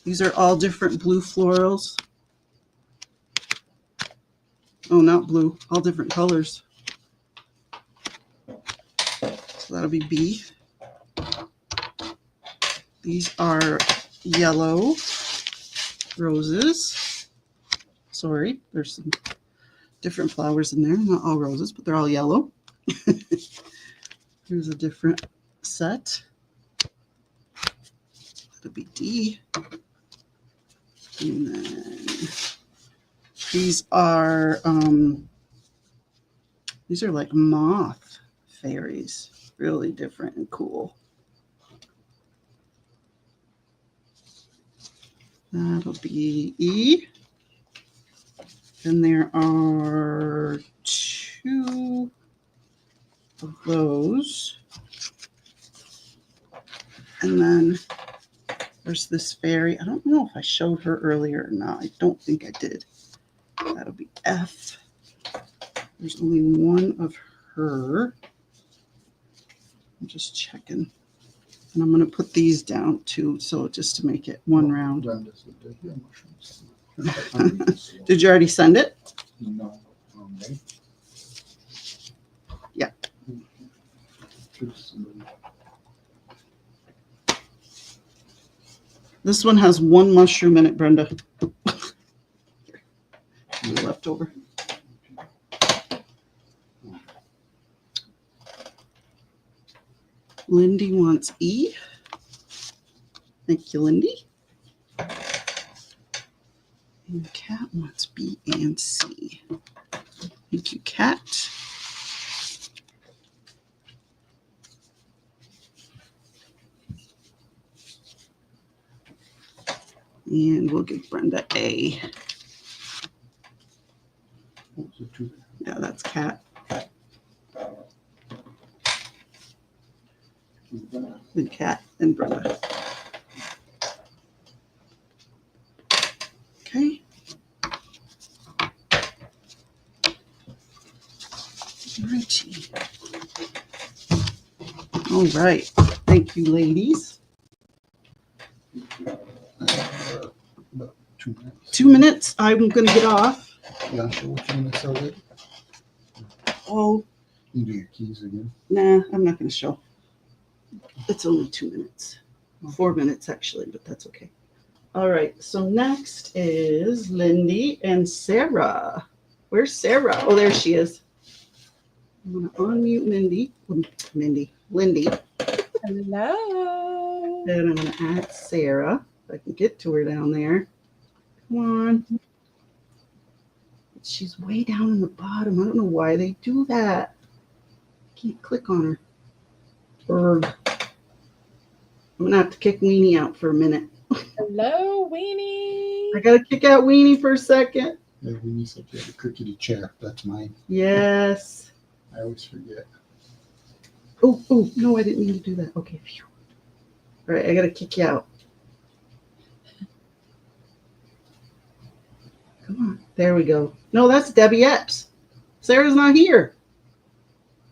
these are all different blue florals. Oh, not blue, all different colors. So that'll be B. These are yellow roses. Sorry, there's some different flowers in there. Not all roses, but they're all yellow. Here's a different set. That'll be D. And then these are like moth fairies. Really different and cool. That'll be E. And there are 2 of those. And then there's this fairy. I don't know if I showed her earlier or not. I don't think I did. That'll be F. There's only one of her. I'm just checking. And I'm going to put these down too, so just to make it one round. Did you already send it? No. Okay. Yeah. This one has 1 mushroom in it, Brenda. Left over. Lindy wants E. Thank you, Lindy. And Kat wants B and C. Thank you, Kat. And we'll give Brenda A. Yeah, that's Kat. And Kat and Brenda. Okay. Righty. All right. Thank you, ladies. About 2 minutes. 2 minutes. I'm going to get off. Yeah, so what you want to sell it? Oh, You do your keys again. nah, I'm not going to show. It's only 2 minutes. 4 minutes, actually, but that's okay. All right. So next is Lindy and Sarah. Where's Sarah? Oh, there she is. I'm going to unmute Lindy. Hello. Then I'm going to add Sarah. If I can get to her down there. Come on. She's way down in the bottom. I don't know why they do that. Can't click on her. Berg. I'm going to have to kick Weenie out for a minute. Hello, Weenie. I got to kick out Weenie for a second. Yeah, we need such a crickety chair. That's mine. Yes. I always forget. Oh, no, I didn't mean to do that. Okay. Phew. All right, I got to kick you out. Come on. There we go. No, that's Debbie Epps. Sarah's not here.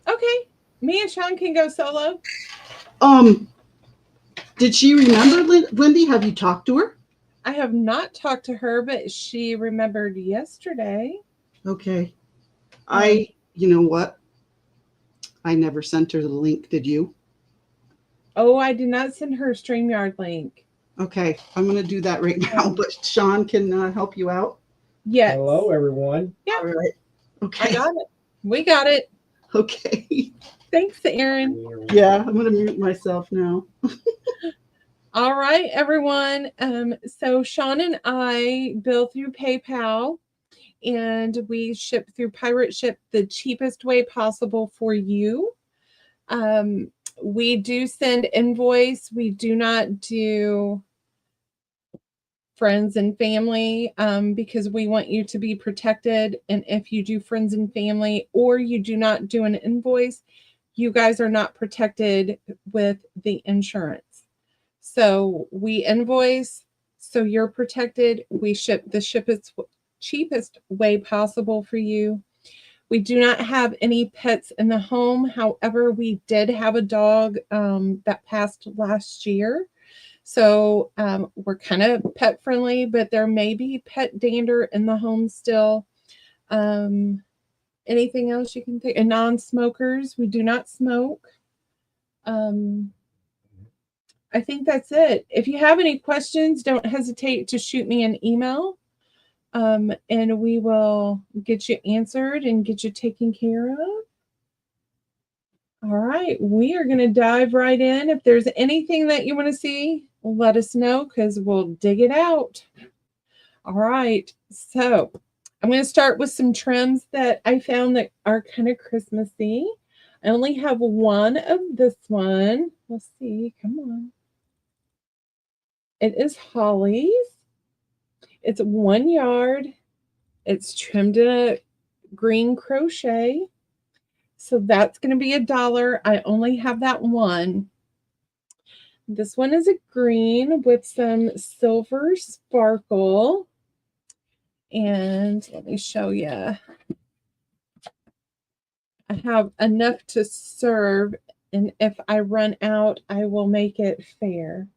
Okay. Me and Sean can go solo. Did she remember, Lindy? Have you talked to her? I have not talked to her, but she remembered yesterday. Okay. You know what? I never sent her the link. Did you? Oh, I did not send her a StreamYard link. Okay. I'm going to do that right now, but Sean can help you out. Yes. Hello, everyone. Yeah. All right. Okay. I got it. We got it. Okay. Thanks, Aaron. Yeah, I'm going to mute myself now. All right, everyone. So Sean and I bill through PayPal, and we ship through Pirate Ship the cheapest way possible for you. We do send invoice. We do not do friends and family because we want you to be protected. And if you do friends and family or you do not do an invoice, you guys are not protected with the insurance. So we invoice, so you're protected. We ship the cheapest way possible for you. We do not have any pets in the home. However, we did have a dog that passed last year. So we're kind of pet friendly, but there may be pet dander in the home still. Anything else you can think? And non-smokers, we do not smoke. I think that's it. If you have any questions, don't hesitate to shoot me an email. And we will get you answered and get you taken care of. All right, we are going to dive right in. If there's anything that you want to see, let us know because we'll dig it out. All right, so I'm going to start with some trims that I found that are kind of Christmassy. I only have one of this one. Let's see, come on. It is Holly's. It's 1 yard. It's trimmed in a green crochet. So that's going to be $1. I only have that one. This one is a green with some silver sparkle. And let me show you. I have enough to serve. And if I run out, I will make it fair.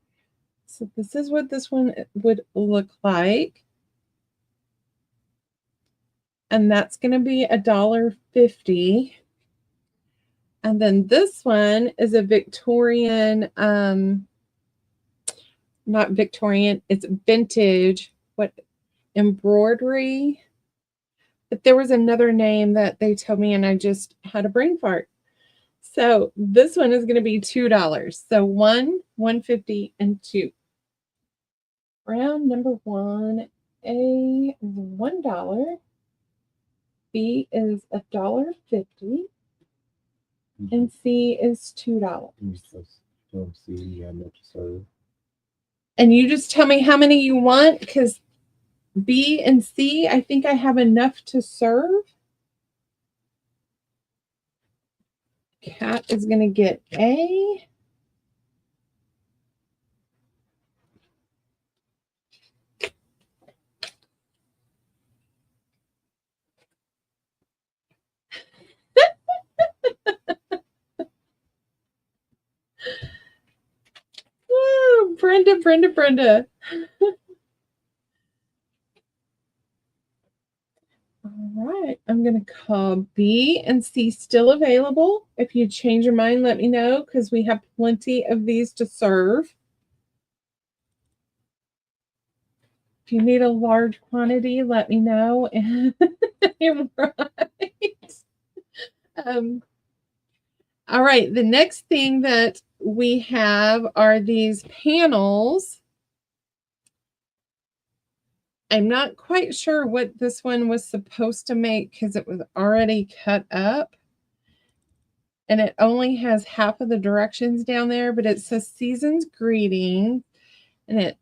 So this is what this one would look like. And that's going to be $1.50. And then this one is a Victorian, not Victorian, it's vintage, what, embroidery. But there was another name that they told me and I just had a brain fart. So this one is going to be $2. So one, $1.50, and two. Round number one, A is $1. B is $1.50. And C is $2. And you just tell me how many you want, because B and C, I think I have enough to serve. Cat is going to get A. Oh, Brenda. All right, I'm going to call B and C still available. If you change your mind, let me know because we have plenty of these to serve. If you need a large quantity, let me know. Right. All right, the next thing that we have are these panels. I'm not quite sure what this one was supposed to make because it was already cut up. And it only has half of the directions down there, but it says Season's Greeting. And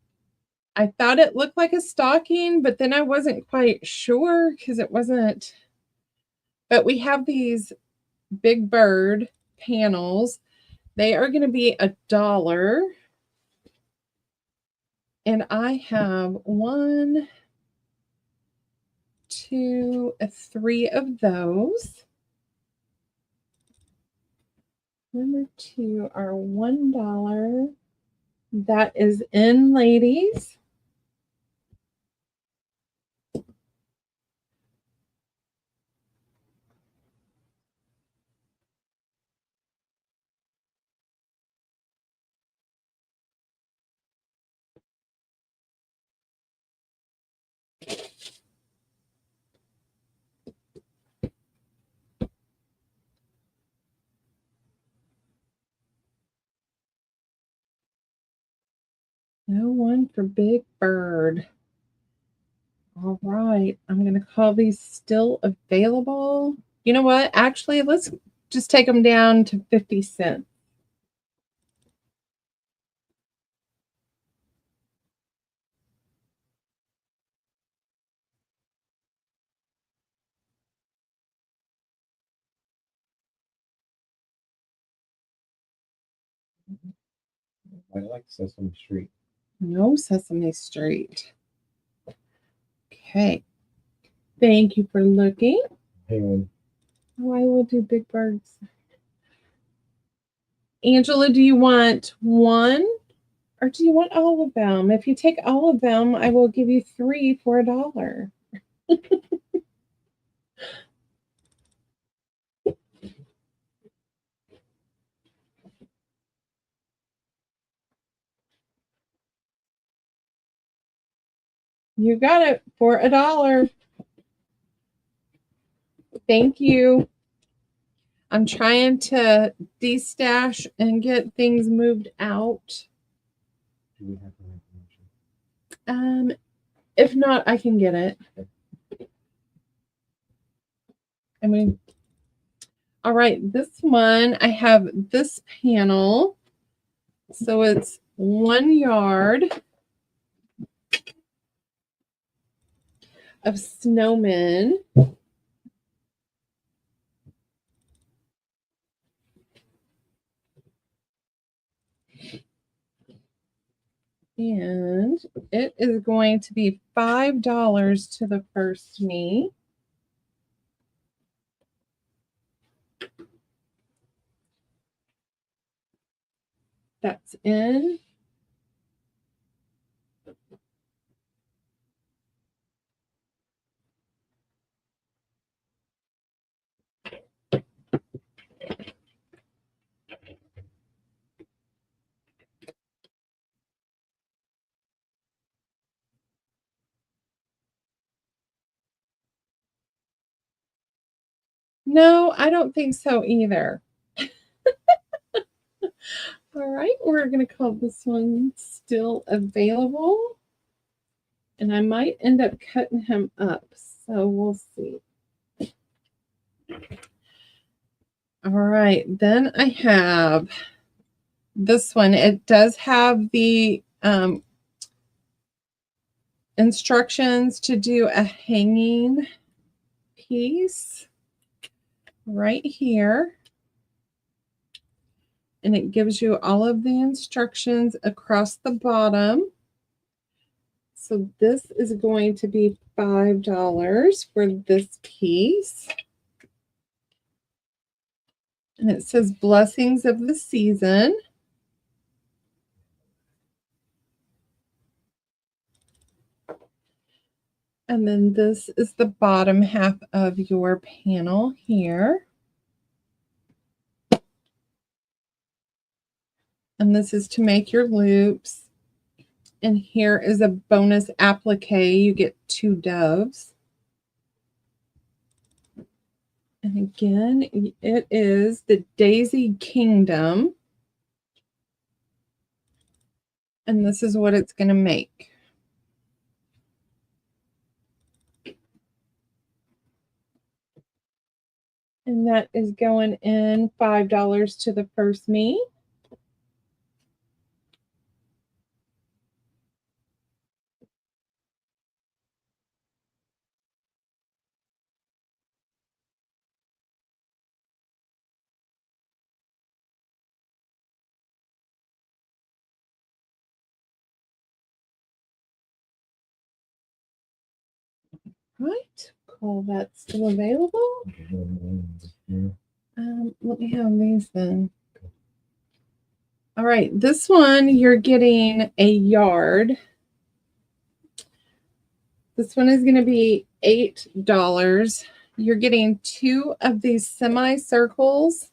I thought it looked like a stocking, but then I wasn't quite sure because it wasn't. But we have these Big Bird panels. They are going to be $1. And I have 1, 2, 3 of those. Number 2 are $1. That is in ladies. No one for Big Bird. All right. I'm going to call these still available. You know what? Actually, let's just take them down to 50 cents. I like Sesame Street. No Sesame Street. Okay. Thank you for looking. Hang on. Oh, I will do Big Birds. Angela, do you want one or do you want all of them? If you take all of them, I will give you 3 for $1. You got it for $1. Thank you. I'm trying to destash and get things moved out. Do we have the information? If not, I can get it. I mean, all right, this one, I have this panel. So it's 1 yard of snowmen. And it is going to be $5 to the first me. That's in. No, I don't think so either. All right, we're going to call this one still available. And I might end up cutting him up. So we'll see. All right, then I have this one. It does have the instructions to do a hanging piece right here. And it gives you all of the instructions across the bottom. So this is going to be $5 for this piece. And it says blessings of the season. And then this is the bottom half of your panel here. And this is to make your loops. And here is a bonus applique. You get 2 doves. And again, it is the Daisy Kingdom. And this is what it's going to make. And that is going in $5 to the first me. Right, call that still available. Let me have these then. All right, this one you're getting a yard. This one is going to be $8. You're getting 2 of these semicircles.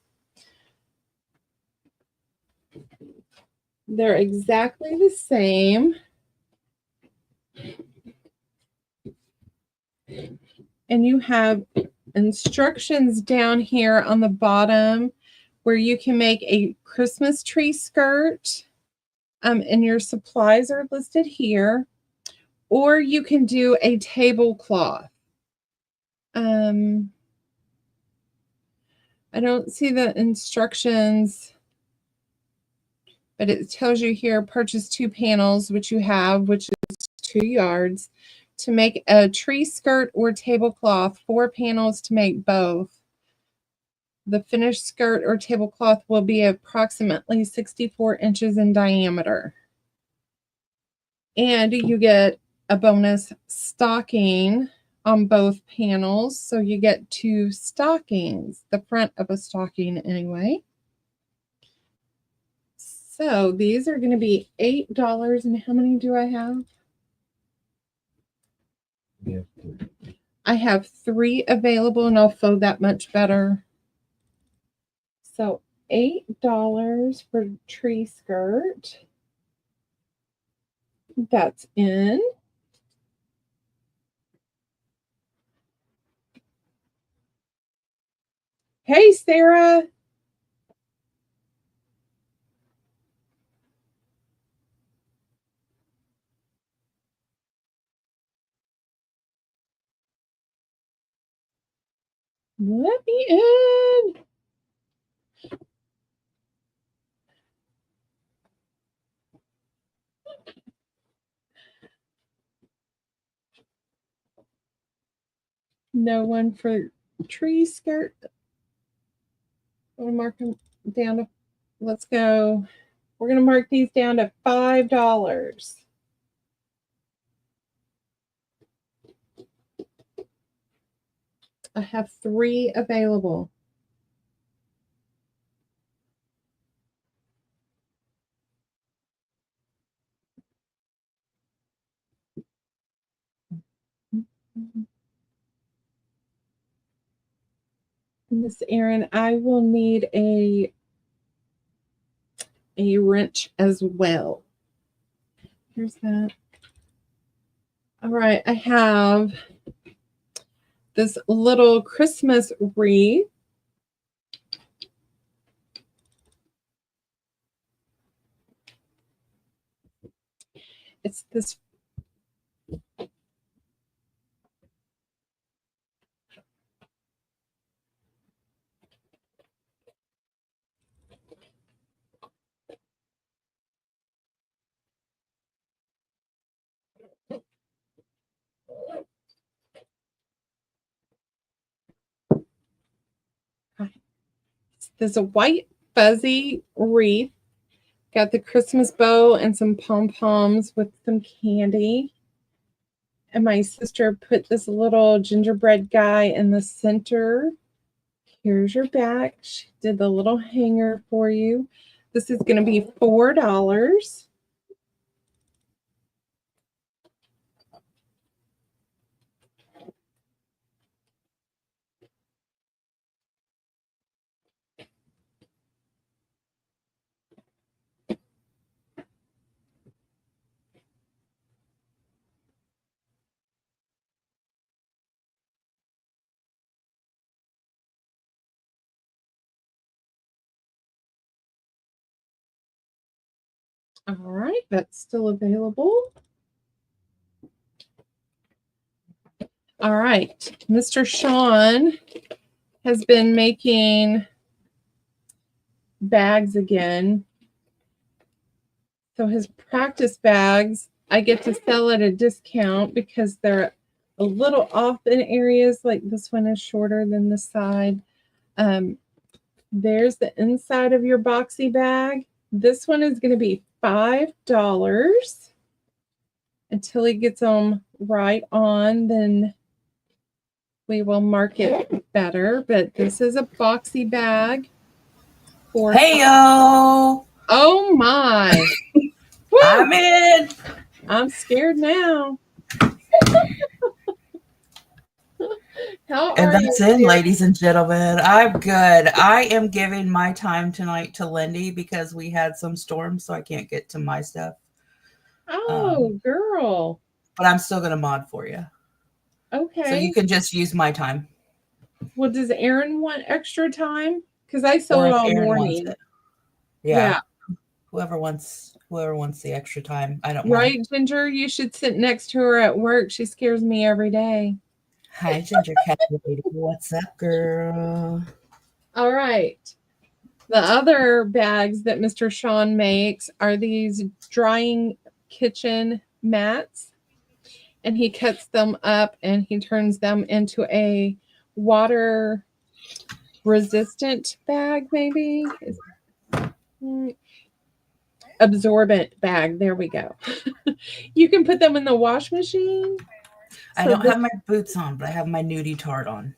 They're exactly the same. And you have instructions down here on the bottom where you can make a Christmas tree skirt. And your supplies are listed here. Or you can do a tablecloth. I don't see the instructions, but it tells you here, purchase 2 panels, which you have, which is 2 yards. To make a tree skirt or tablecloth, 4 panels to make both. The finished skirt or tablecloth will be approximately 64 inches in diameter. And you get a bonus stocking on both panels. So you get 2 stockings, the front of a stocking anyway. So these are going to be $8. And how many do I have? Yeah. I have 3 available, and I'll sew that much better. So $8 for tree skirt. That's in. Hey, Sarah. Let me in. No one for tree skirt. I'm gonna mark them down to, let's go. We're gonna mark these down to $5. I have 3 available. Miss Erin, I will need a wrench as well. Here's that. All right, I have this little Christmas wreath. It's this there's a white fuzzy wreath. Got the Christmas bow and some pom-poms with some candy. And my sister put this little gingerbread guy in the center. Here's your back. She did the little hanger for you. This is going to be $4. All right, that's still available. All right, Mr. Sean has been making bags again. So his practice bags, I get to sell at a discount because they're a little off in areas, like this one is shorter than the side. There's the inside of your boxy bag. This one is going to be $5 until he gets them right on. Then we will mark it better. But this is a boxy bag. Hey yo! Oh my! I'm in. I'm scared now. How And are that's you, it, dear? ladies and gentlemen. I'm good. I am giving my time tonight to Lindy because we had some storms, so I can't get to my stuff. Oh, girl. But I'm still gonna mod for you. Okay. So you can just use my time. Well, does Aaron want extra time? Because I Or sewed if all Aaron wants morning. it. Yeah. Whoever wants the extra time. I don't mind. Right, Ginger? You should sit next to her at work. She scares me every day. Hi, Ginger Cat Lady. What's up, girl? All right. The other bags that Mr. Sean makes are these drying kitchen mats. And he cuts them up and he turns them into a water resistant bag, maybe. Absorbent bag. There we go. You can put them in the wash machine. I don't have my boots on, but I have my nudie tart on.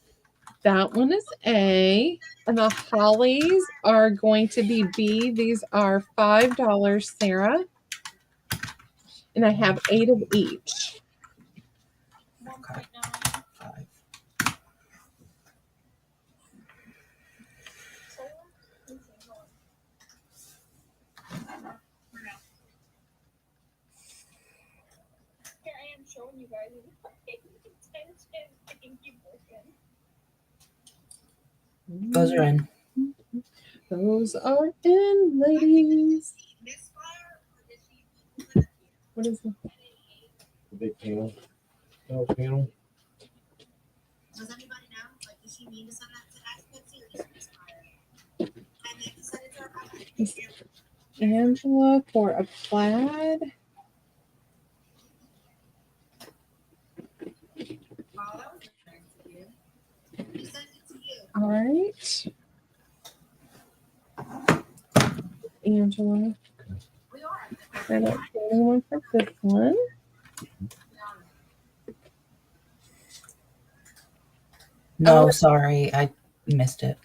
That one is A. And the hollies are going to be B. These are $5, Sarah. And I have 8 of each. Okay. 5. I am showing you guys. Those are in. Those are in, ladies. What is it? The big panel. No panel. Does anybody know? Like, does she need to send that to Icicles or just Misfire? I meant to send it to her. Miss Angela for a plaid. Oh, that was nice of you. She sent it to you. All right. Angela. We are. I don't see anyone for this one. No, Oh. sorry, I missed it.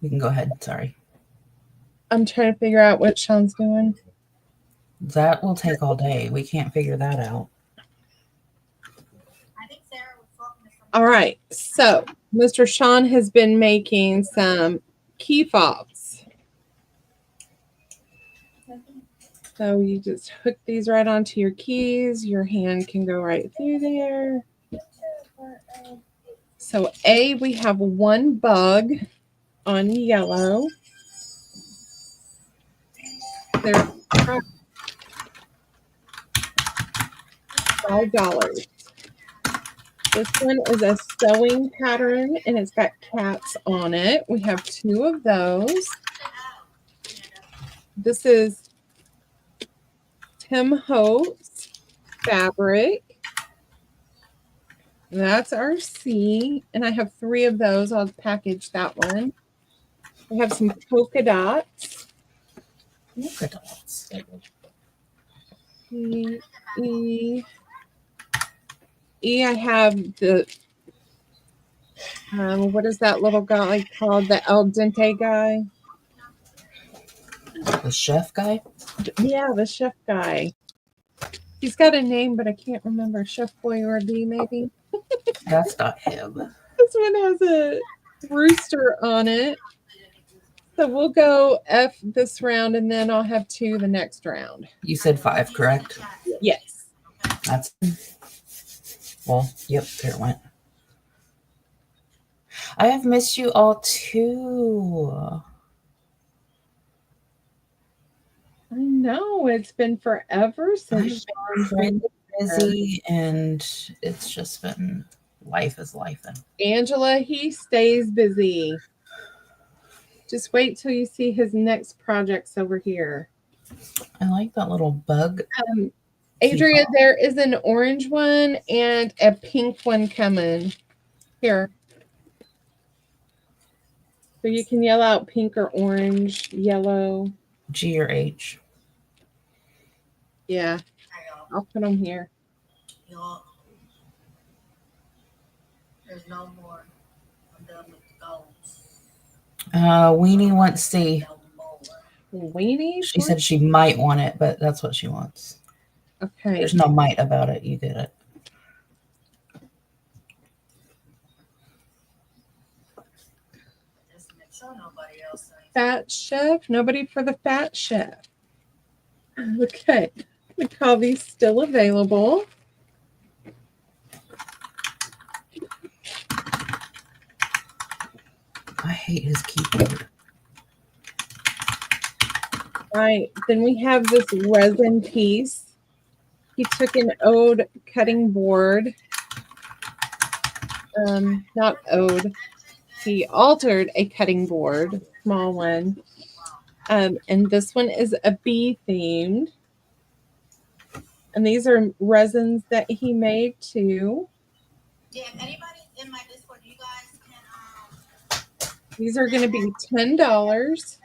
We can go ahead. Sorry. I'm trying to figure out what Sean's doing. That will take all day. We can't figure that out. I think Sarah was talking to somebody. All right. So Mr. Sean has been making some key fobs. So you just hook these right onto your keys. Your hand can go right through there. So A, we have one bug on yellow. They're $5. This one is a sewing pattern and it's got cats on it. We have 2 of those. This is Tim Holtz fabric. That's our C. And I have 3 of those. I'll package that one. We have some polka dots. Polka dots. E. I have the, what is that little guy called? The El Dente guy? The chef guy? Yeah, the chef guy. He's got a name, but I can't remember. Chef Boyardee, maybe? That's not him. This one has a rooster on it. So we'll go F this round, and then I'll have 2 the next round. You said 5, correct? Yes. That's well, yep, there it went. I have missed you all too. I know. It's been forever since Sean's Pretty been busy, and it's just been life is life. Angela, he stays busy. Just wait till you see his next projects over here. I like that little bug. Adria, there is an orange one and a pink one coming. Here. So you can yell out pink or orange, yellow. G or H. Yeah, I'll put them here. Y'all, there's no more. I'm done with the goals. Weenie wants C. No more. Weenie? She said she might want it, but that's what she wants. Okay. There's no might about it. You get it. Just to make sure nobody else says. Fat chef. Nobody for the fat chef. Okay. We call these still available. I hate his keyboard. Right. Then we have this resin piece. He took an ode cutting board. Not ode. He altered a cutting board, small one. And this one is a bee themed. And these are resins that he made too. Yeah, if anybody in my Discord, you guys can These are going to be $10.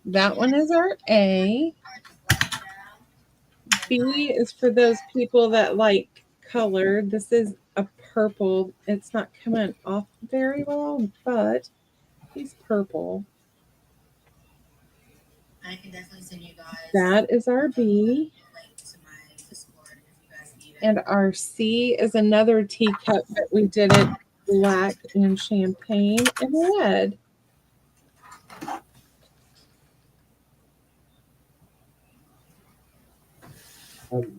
That one is our A. B is for those people that like color. This is a purple. It's not coming off very well, but he's purple. I can definitely send you guys That is our B. a link to my Discord if you guys need it. And our C is another teacup, but we did it black and champagne and red.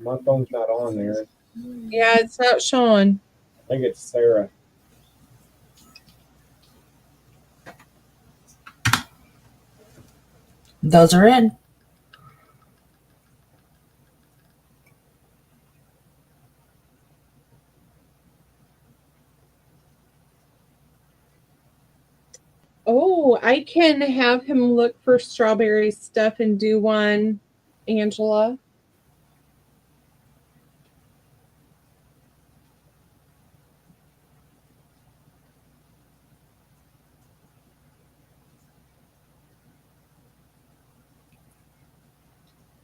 My phone's not on there. Yeah, it's not Sean. think it's Sarah. Those are in. Oh, I can have him look for strawberry stuff and do one, Angela.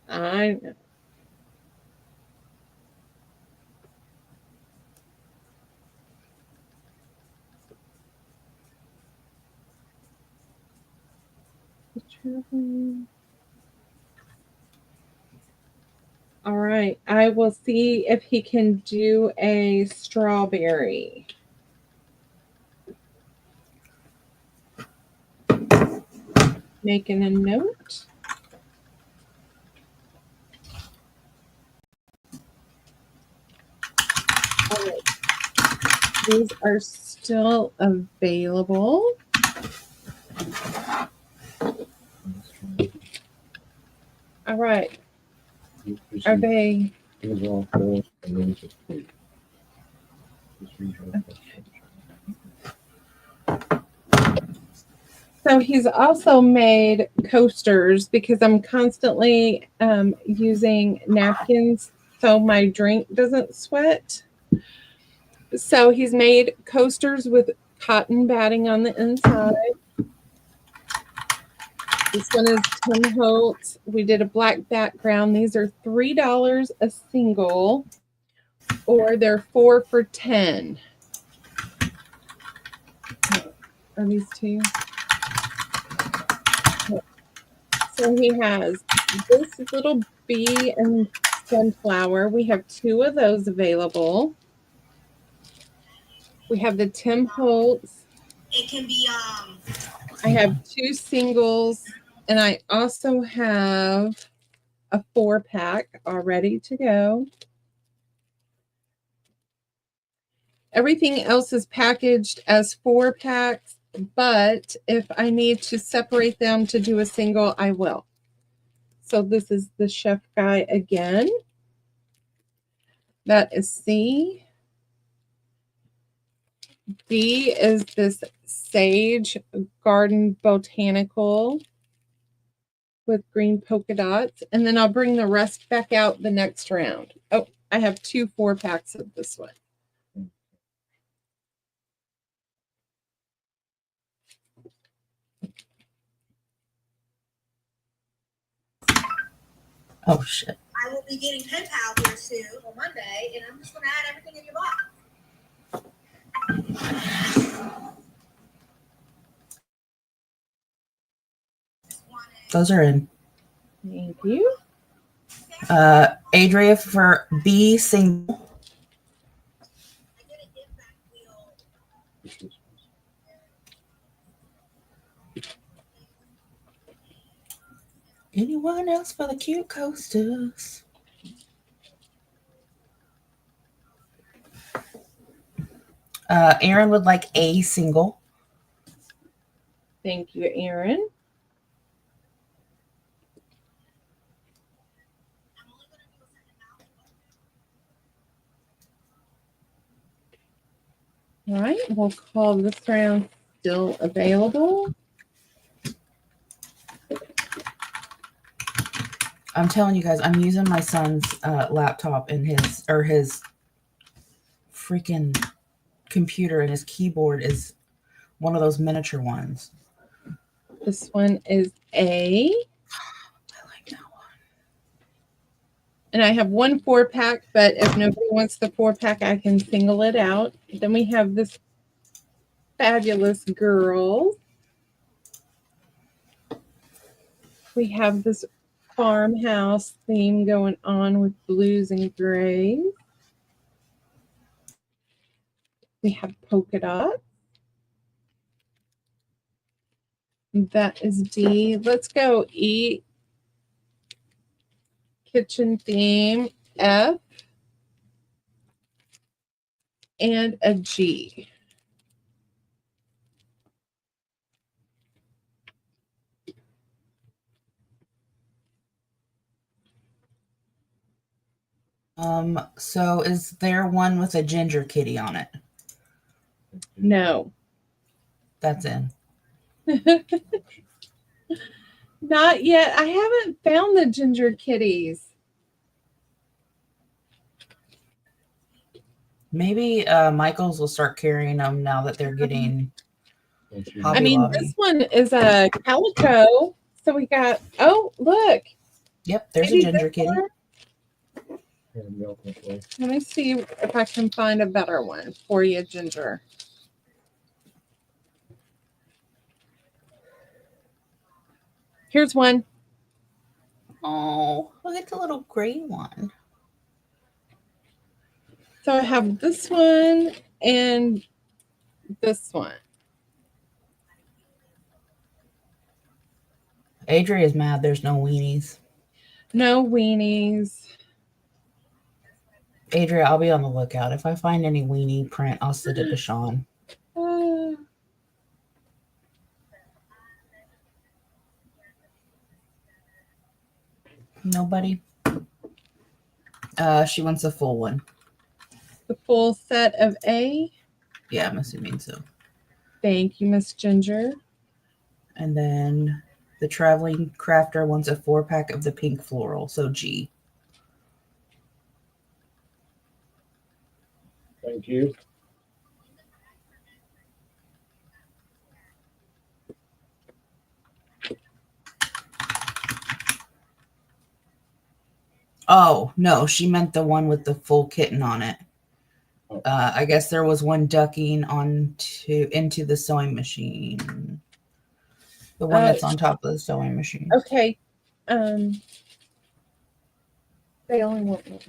I know. All right, I will see if he can do a strawberry. Making a note. All right. These are still available. All right. Are they? These are all full, and then just read her. So he's also made coasters because I'm constantly using napkins so my drink doesn't sweat. So he's made coasters with cotton batting on the inside. This one is Tim Holtz. We did a black background. These are $3 a single, or they're 4 for $10. Are these two? So he has this little bee and sunflower. We have 2 of those available. We have the Tim Holtz. It can be I have 2 singles, and I also have a 4-pack all ready to go. Everything else is packaged as 4-packs, but if I need to separate them to do a single, I will. So this is the chef guy again. That is C. D is this Sage Garden Botanical with green polka dots. And then I'll bring the rest back out the next round. Oh, I have 2 4-packs of this one. Oh shit. I will be getting pen pal here soon on Monday, and I'm just going to add everything in your box. Those are in. Thank you. Adria for B single. I get a gift back wheel. Anyone else for the cute coasters? Aaron would like a single. Thank you, Aaron. All right, we'll call this round still available. I'm telling you guys, I'm using my son's laptop and his freaking computer, and his keyboard is one of those miniature ones. This one is A. I like that one. And I have 1 4-pack, but if nobody wants the 4-pack, I can single it out. Then we have this fabulous girl. We have this farmhouse theme going on with blues and grays. We have polka dots. That is D. Let's go E. Kitchen theme, F. and a G. So is there one with a ginger kitty on it? No. That's in. Not yet. I haven't found the ginger kitties. Maybe Michaels will start carrying them now that they're getting Don't you- Hobby I mean, Lobby. this one is a calico. So we got, oh, look. Yep, there's a Maybe ginger this kitty. one? Here, milk this way. Let me see if I can find a better one for you, Ginger. Here's one. Oh, look at the little gray one. So I have this one and this one. Adria's mad there's no weenies. No weenies. Adria, I'll be on the lookout. If I find any weenie print, I'll send it to Sean. Nobody? She wants a full one. The full set of A. Yeah, I'm assuming so. Thank you, Miss Ginger. And then the traveling crafter wants a 4-pack of the pink floral, so G. Thank you. Oh, no, she meant the one with the full kitten on it. Oh. I guess there was one ducking into the sewing machine. The one that's on top of the sewing machine. Okay. They only want one.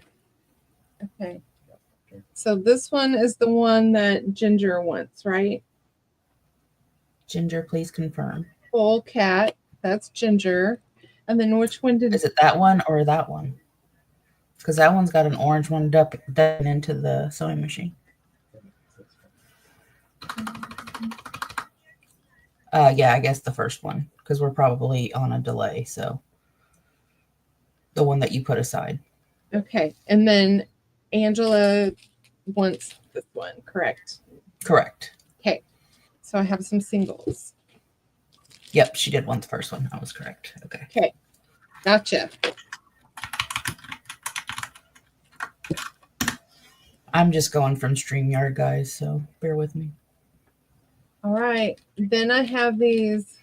Okay. So this one is the one that Ginger wants, right? Ginger, please confirm. Full cat. That's Ginger. And then which one did Is it that one or that one? Because that one's got an orange one ducking into the sewing machine. Yeah, I guess the first one, because we're probably on a delay. So the one that you put aside. Okay. And then Angela wants this one, correct? Correct. Okay. So I have some singles. Yep, she did want the first one. I was correct. Okay. Okay. Gotcha. I'm just going from StreamYard, guys, so bear with me. All right. Then I have these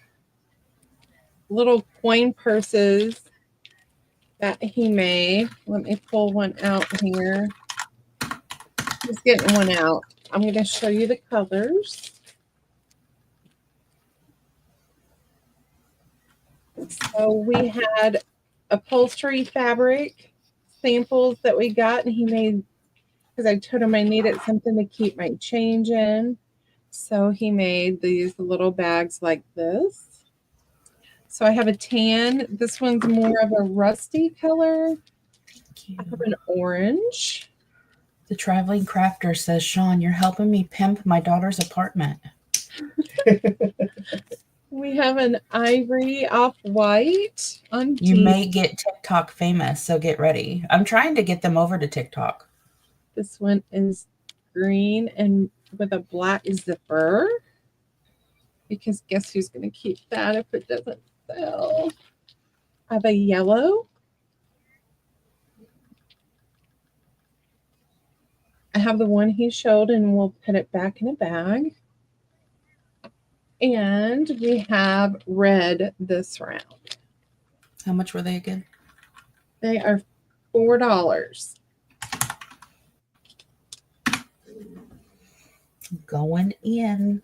little coin purses that he made. Let me pull one out here. He's getting one out. I'm going to show you the colors. So we had upholstery fabric samples that we got, and he made, because I told him I needed something to keep my change in. So he made these little bags like this. So I have a tan. This one's more of a rusty color. I have an orange. The traveling crafter says, Sean, you're helping me pimp my daughter's apartment. We have an ivory off-white on You G. may get TikTok famous, so get ready. I'm trying to get them over to TikTok. This one is green and with a black zipper. Because guess who's going to keep that if it doesn't sell? I have a yellow. I have the one he showed, and we'll put it back in a bag. And we have red this round. How much were they again? They are $4. Going in.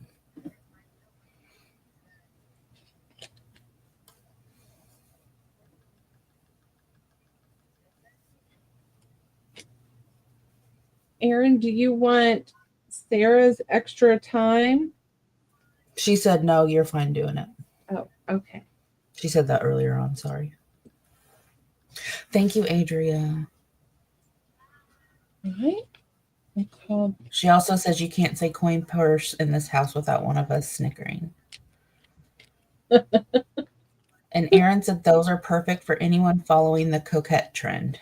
Erin, do you want Sarah's extra time? She said, no, you're fine doing it. Oh, okay. She said that earlier on. Sorry. Thank you, Adria. All right. called. She also says you can't say coin purse in this house without one of us snickering. And Aaron said those are perfect for anyone following the coquette trend.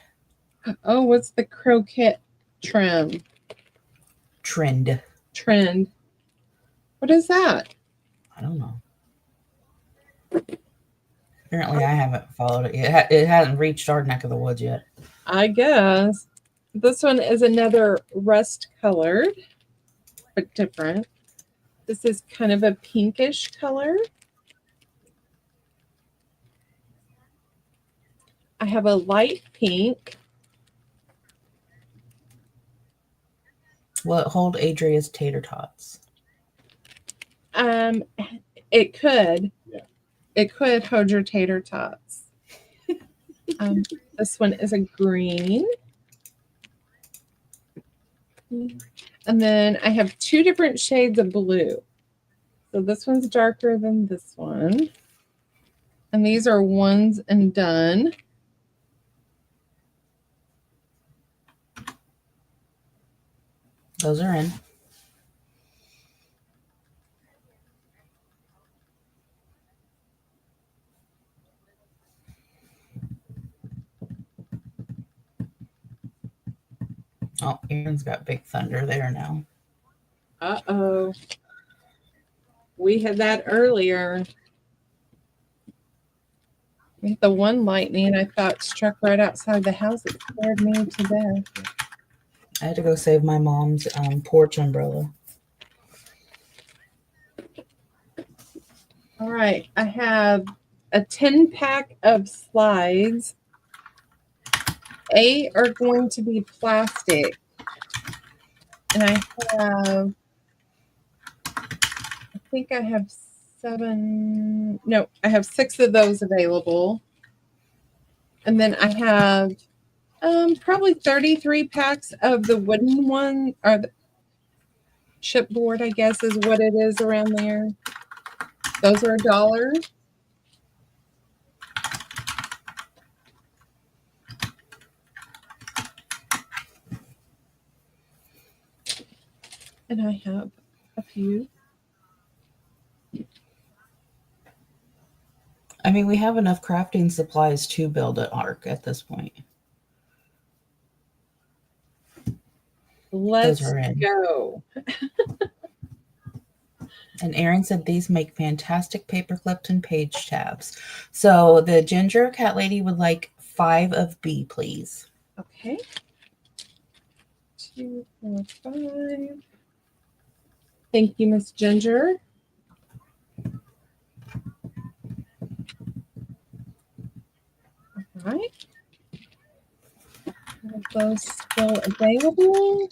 Oh, what's the croquette trend? Trend. What is that? I don't know. Apparently, I haven't followed it yet. It hasn't reached our neck of the woods yet. I guess. This one is another rust colored, but different. This is kind of a pinkish color. I have a light pink. Will it hold Adria's tater tots? It could. Yeah. It could hold your tater tots. This one is a green. And then I have two different shades of blue. So this one's darker than this one. And these are ones and done. Those are in. Oh, Aaron's got Big Thunder there now. Uh-oh. We had that earlier. The one lightning I thought struck right outside the house. It scared me to death. I had to go save my mom's porch umbrella. All right. I have a 10-pack of slides. 8 are going to be plastic. And I think I have 7. No, I have 6 of those available. And then I have probably 33 packs of the wooden one, or the chipboard, I guess is what it is around there. Those are $1. And I have a few. I mean, we have enough crafting supplies to build an ark at this point. Let's Those are in. go. And Aaron said these make fantastic paper clipped and page tabs. So the ginger cat lady would like 5 of B, please. Okay. 2, 4, 5. Thank you, Miss Ginger. All right. Are those still available?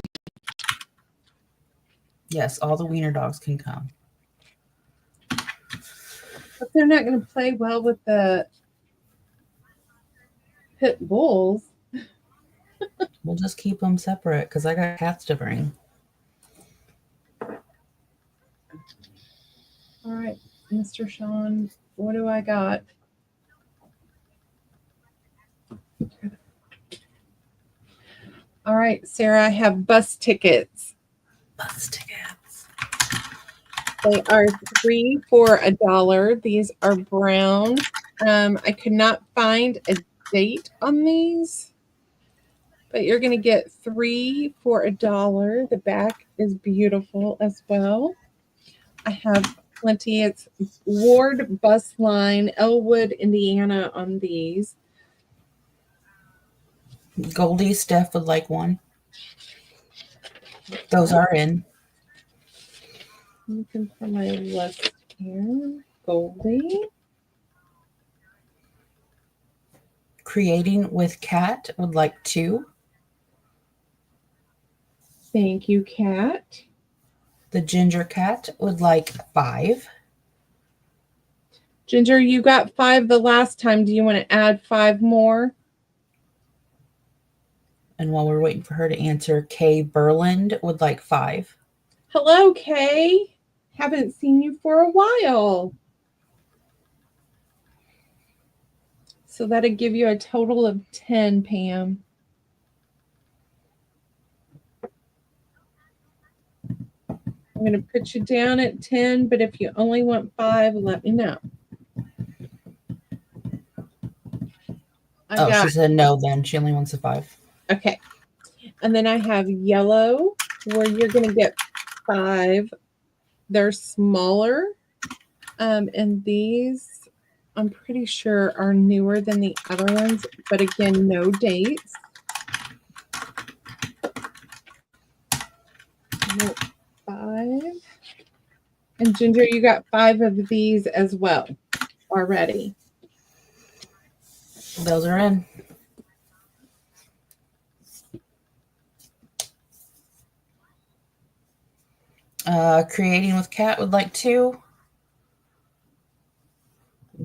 Yes, all the wiener dogs can come. But they're not going to play well with the pit bulls. We'll just keep them separate because I got cats to bring. All right, Mr. Sean, what do I got? All right, Sarah, I have bus tickets. Bus tickets. They are 3 for $1. These are brown. I could not find a date on these, but you're going to get 3 for $1. The back is beautiful as well. I have plenty. It's Ward Bus Line, Elwood, Indiana on these. Goldie, Steph would like 1. Those are in. Looking for my list here. Goldie. Creating with Cat would like 2. Thank you, Kat. The ginger cat would like 5. Ginger, you got 5 the last time. Do you want to add 5 more? And while we're waiting for her to answer, Kay Berland would like 5. Hello, Kay. Haven't seen you for a while. So that'll give you a total of 10, Pam. I'm going to put you down at 10, but if you only want 5, let me know. I got, she said no then. She only wants a 5. okay. And then I have yellow where you're going to get 5. They're smaller. And these, I'm pretty sure, are newer than the other ones, but again, no dates. No, 5. And Ginger, you got 5 of these as well already. Those are in. Creating with Cat would like 2.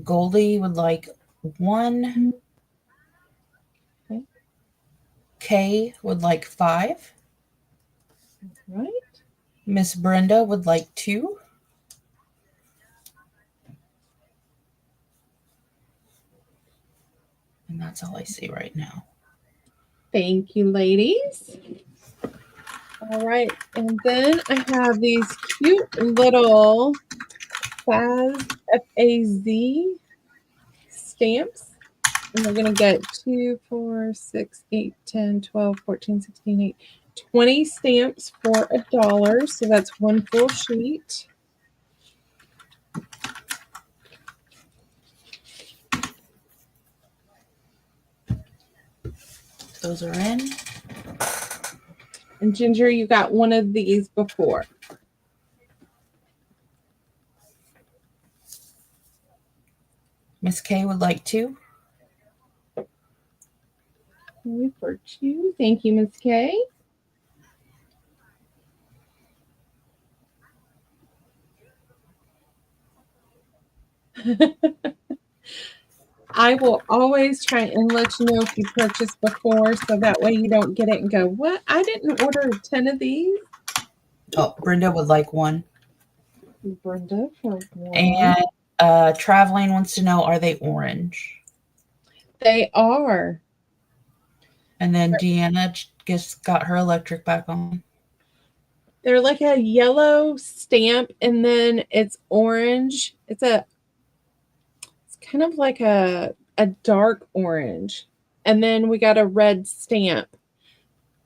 Goldie would like 1. Okay. Kay would like 5. Right. Miss Brenda would like 2. And that's all I see right now. Thank you, ladies. All right. And then I have these cute little FAZ stamps. And we're going to get 2, 4, 6, 8, 10, 12, 14, 16, 8, 20 stamps for $1. So that's 1 full sheet. Those are in. And Ginger, you got one of these before. Miss Kay would like 2. For 2. Thank you, Miss Kay. I will always try and let you know if you purchased before, so that way you don't get it and go, what? I didn't order 10 of these. Oh, Brenda would like 1. Brenda for 1. And Traveling wants to know, are they orange? They are. And then Deanna just got her electric back on. They're like a yellow stamp, and then it's orange. It's kind of like a dark orange. And then we got a red stamp.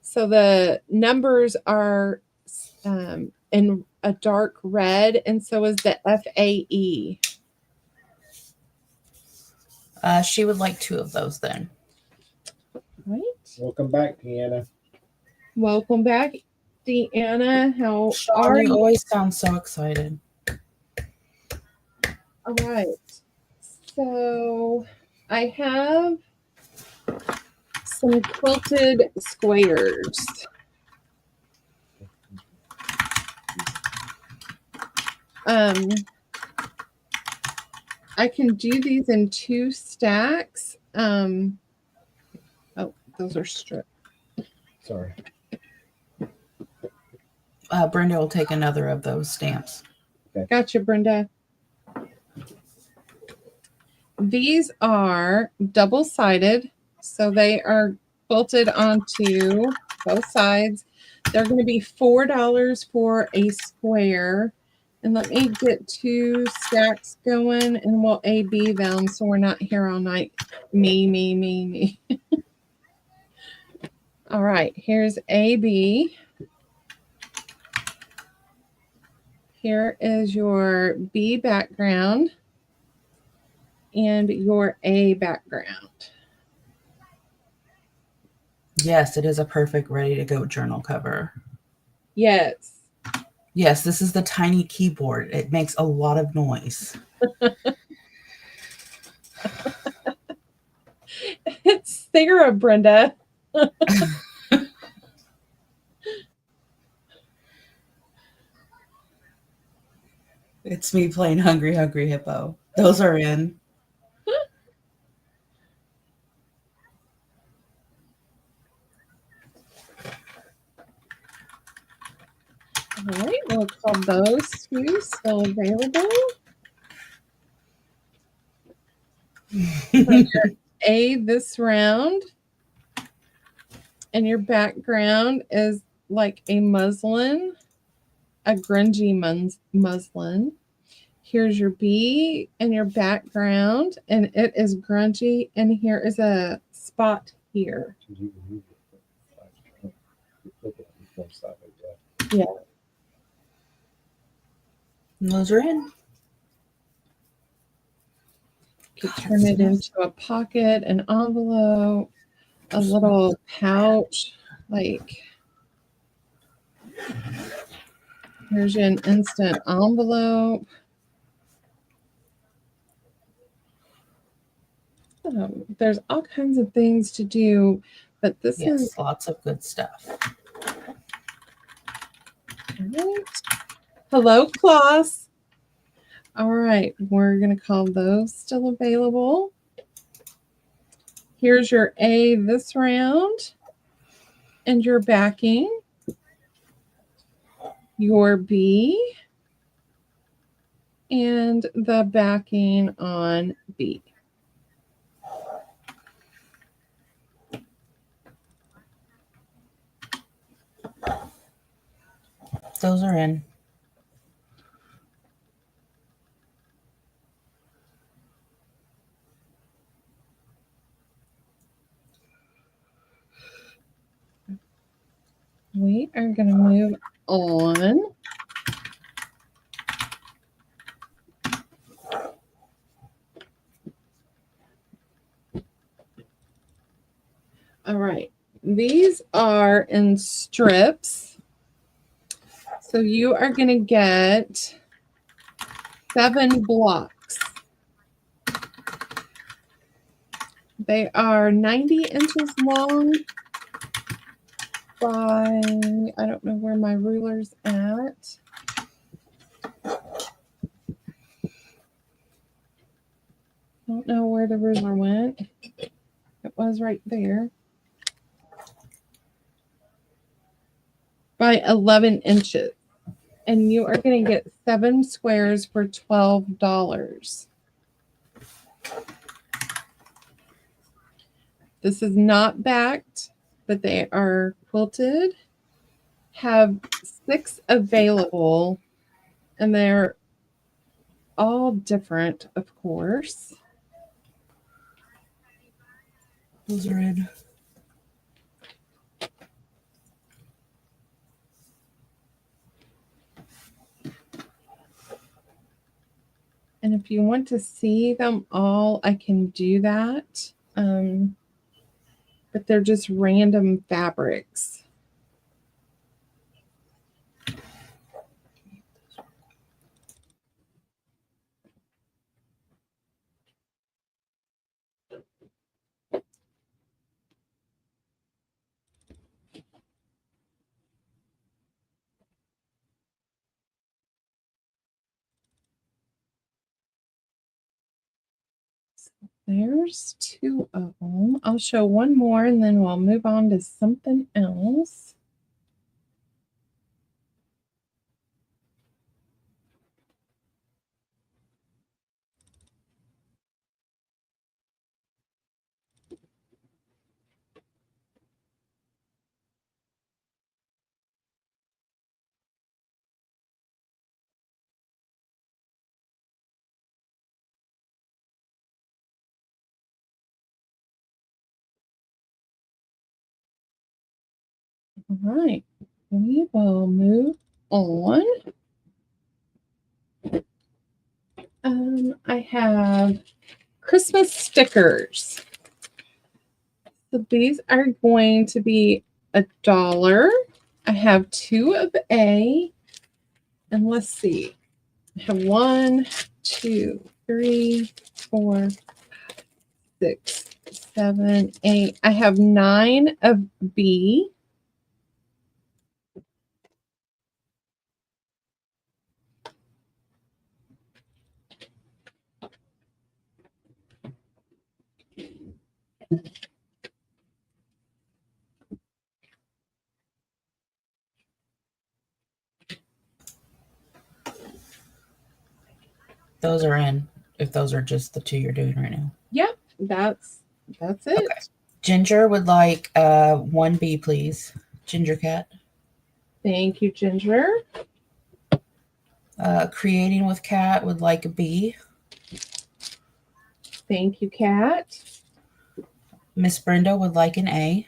So the numbers are in a dark red, and so is the FAE. She would like 2 of those then. Right. Welcome back, Deanna. Welcome back, Deanna. How Sean, are you you? always sound so excited. All right. So I have some quilted squares. I can do these in 2 stacks. Oh, those are stripped. Sorry. Brenda will take another of those stamps. Gotcha, Brenda. These are double-sided, so they are quilted onto both sides. They're going to be $4 for a square. And let me get 2 stacks going, and we'll A-B them so we're not here all night. Me. All right, here's A-B. Here is your B background and your A background. Yes, it is a perfect ready to go journal cover. Yes. Yes, this is the tiny keyboard. It makes a lot of noise. It's Sarah, Brenda. It's me playing Hungry Hungry Hippo. Those are in. All right, we'll call those 2 still available. A this round, and your background is like a muslin a grungy muslin. Here's your bee and your background, and it is grungy. And here is a spot here. You can move it. Look at one side like that. Yeah. And those are in. You could turn it into a pocket, an envelope, a little pouch. Like, here's an instant envelope. There's all kinds of things to do, but this Yes, is lots of good stuff. right. Hello, Klaus. All right, we're going to call those still available. Here's your A this round and your backing. Your B and the backing on B. Those are in. We are going to move on. All right. These are in strips. So you are going to get 7 blocks. They are 90 inches long by, I don't know where my ruler's at. Don't know where the ruler went. It was right there. By 11 inches. And you are going to get 7 squares for $12. This is not backed, but they are quilted. Have 6 available, and they're all different, of course. Those are in. And if you want to see them all, I can do that. But they're just random fabrics. There's 2 of them. I'll show one more and then we'll move on to something else. All right, we will move on. I have Christmas stickers. So these are going to be $1. I have 2 of A, and let's see. I have 1, 2, 3, 4, 5, 6, 7, 8. I have 9 of B. Those are in. If those are just the 2 you're doing right now. Yep, that's it. Okay. Ginger would like 1B, please. Ginger cat. Thank you, Ginger. Creating with Cat would like a B. Thank you, Kat. Miss Brenda would like an A.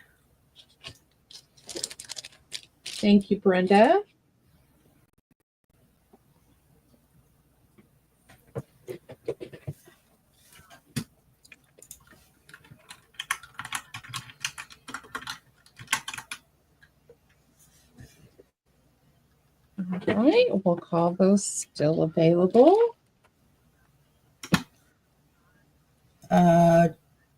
Thank you, Brenda. All right, we'll call those still available.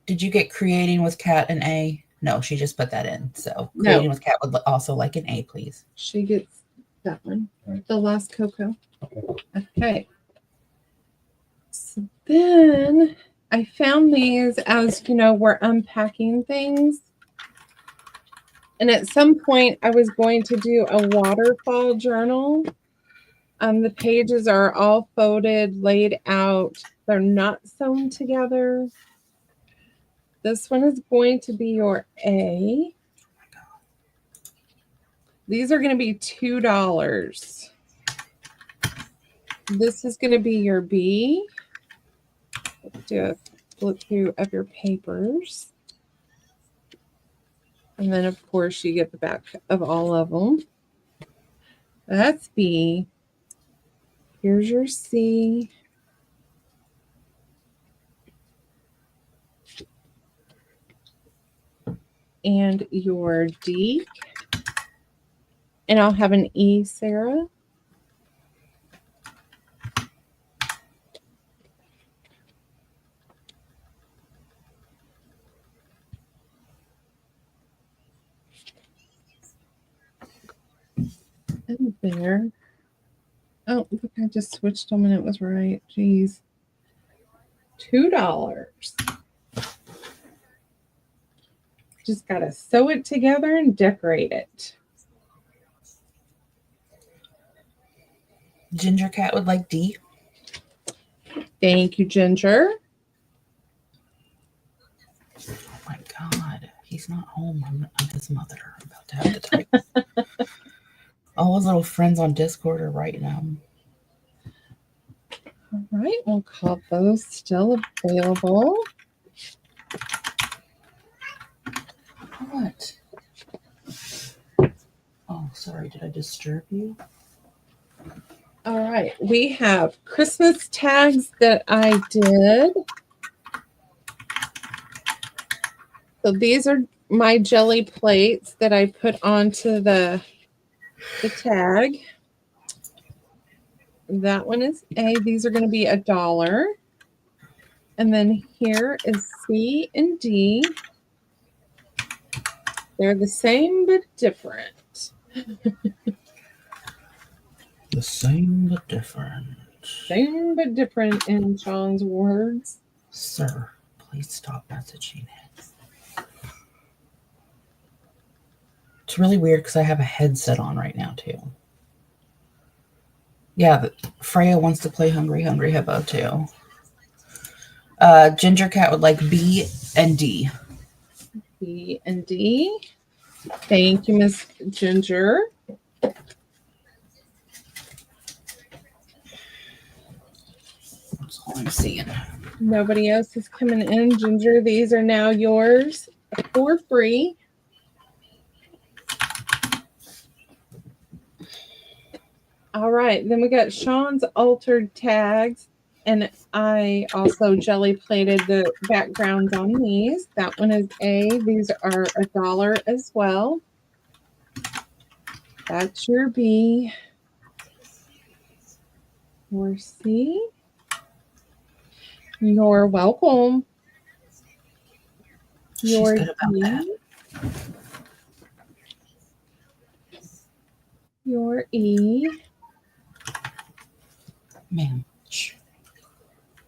Did you get creating with Cat an A? No, she just put that in. So No. creating with Cat would also like an A, please. She gets that one. Right. The last Cocoa. Okay. Okay. So then I found these as, we're unpacking things. And at some point I was going to do a waterfall journal. The pages are all folded, laid out. They're not sewn together. This one is going to be your A. These are going to be $2. This is going to be your B. Let's do a flip through of your papers. And then, of course, you get the back of all of them. That's B. Here's your C. And your D. And I'll have an E, Sarah. And there. Oh, look, I just switched them and it was right. Jeez. $2. Just got to sew it together and decorate it. Ginger Cat would like D. Thank you, Ginger. Oh my God. He's not home. I'm his mother. I'm about to have to type. All his little friends on Discord are writing him. All right, we'll call those still available. What? Oh, sorry. Did I disturb you? All right, we have Christmas tags that I did. So these are my jelly plates that I put onto the tag. That one is A. These are going to be $1. And then here is C and D. They're the same but different. The same but different. Same but different in Sean's words. Sir, please stop messaging him. It's really weird because I have a headset on right now, too. Yeah, Freya wants to play Hungry Hungry Hippo, too. Ginger Cat would like B and D. B and D. Thank you, Miss Ginger. That's all I'm seeing. Nobody else is coming in. Ginger, these are now yours for free. All right, then we got Sean's altered tags, and I also jelly plated the backgrounds on these. That one is A. These are $1 as well. That's your B. Your C. You're welcome. She's Your good about that. D. Your E. Man. Shh.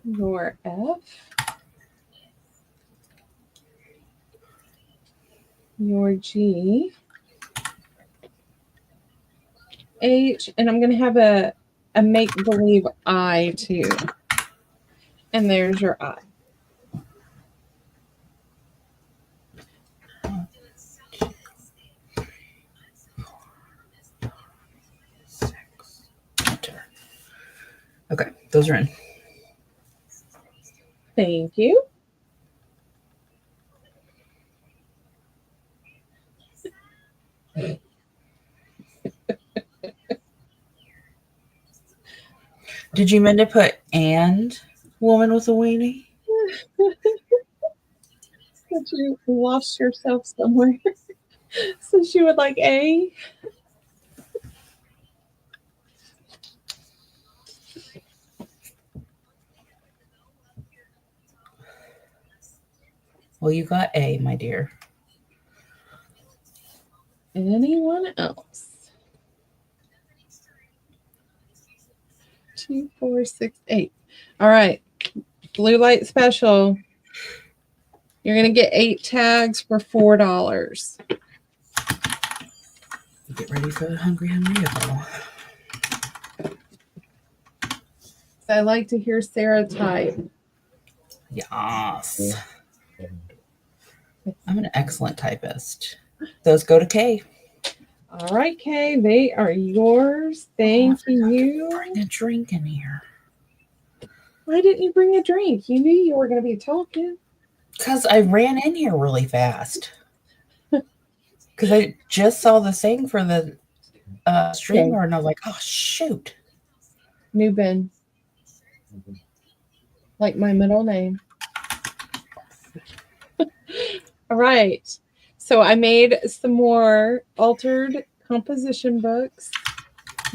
Your F. Your G. H. And I'm going to have a make-believe I too. And there's your I. Enter. Those are in. Thank you. Did you mean to put and woman with a weenie? That you lost yourself somewhere. So she would like A. Well, you got A, my dear. Anyone else? 2, 4, 6, 8. All right. Blue light special. You're going to get 8 tags for $4. Get ready for the hungry hippo. I like to hear Sarah type. Yes. I'm an excellent typist. Those go to Kay. All right, Kay, they are yours. Thank you. Bring a drink in here. Why didn't you bring a drink? You knew you were going to be talking. Because I ran in here really fast. Because I just saw the thing for the streamer, and I was like, oh, shoot. New bin. Like my middle name. All right. So I made some more altered composition books.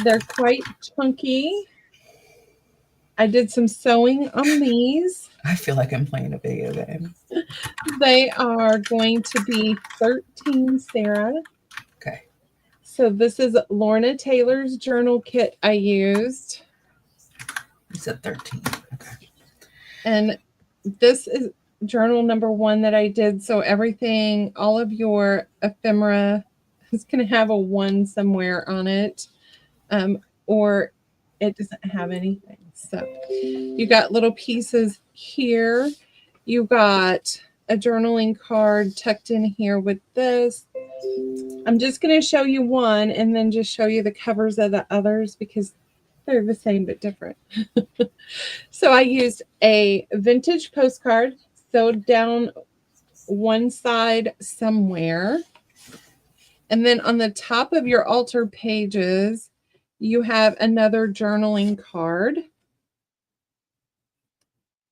They're quite chunky. I did some sewing on these. I feel like I'm playing a video game. They are going to be 13, Sarah. Okay. So this is Lorna Taylor's journal kit I used. You said 13. Okay. And this is journal number 1 that I did. So everything, all of your ephemera is going to have a 1 somewhere on it. Or it doesn't have anything. So you got little pieces here. You got a journaling card tucked in here with this. I'm just going to show you one and then just show you the covers of the others because they're the same but different. So I used a vintage postcard sewed down one side somewhere. And then on the top of your altar pages, you have another journaling card.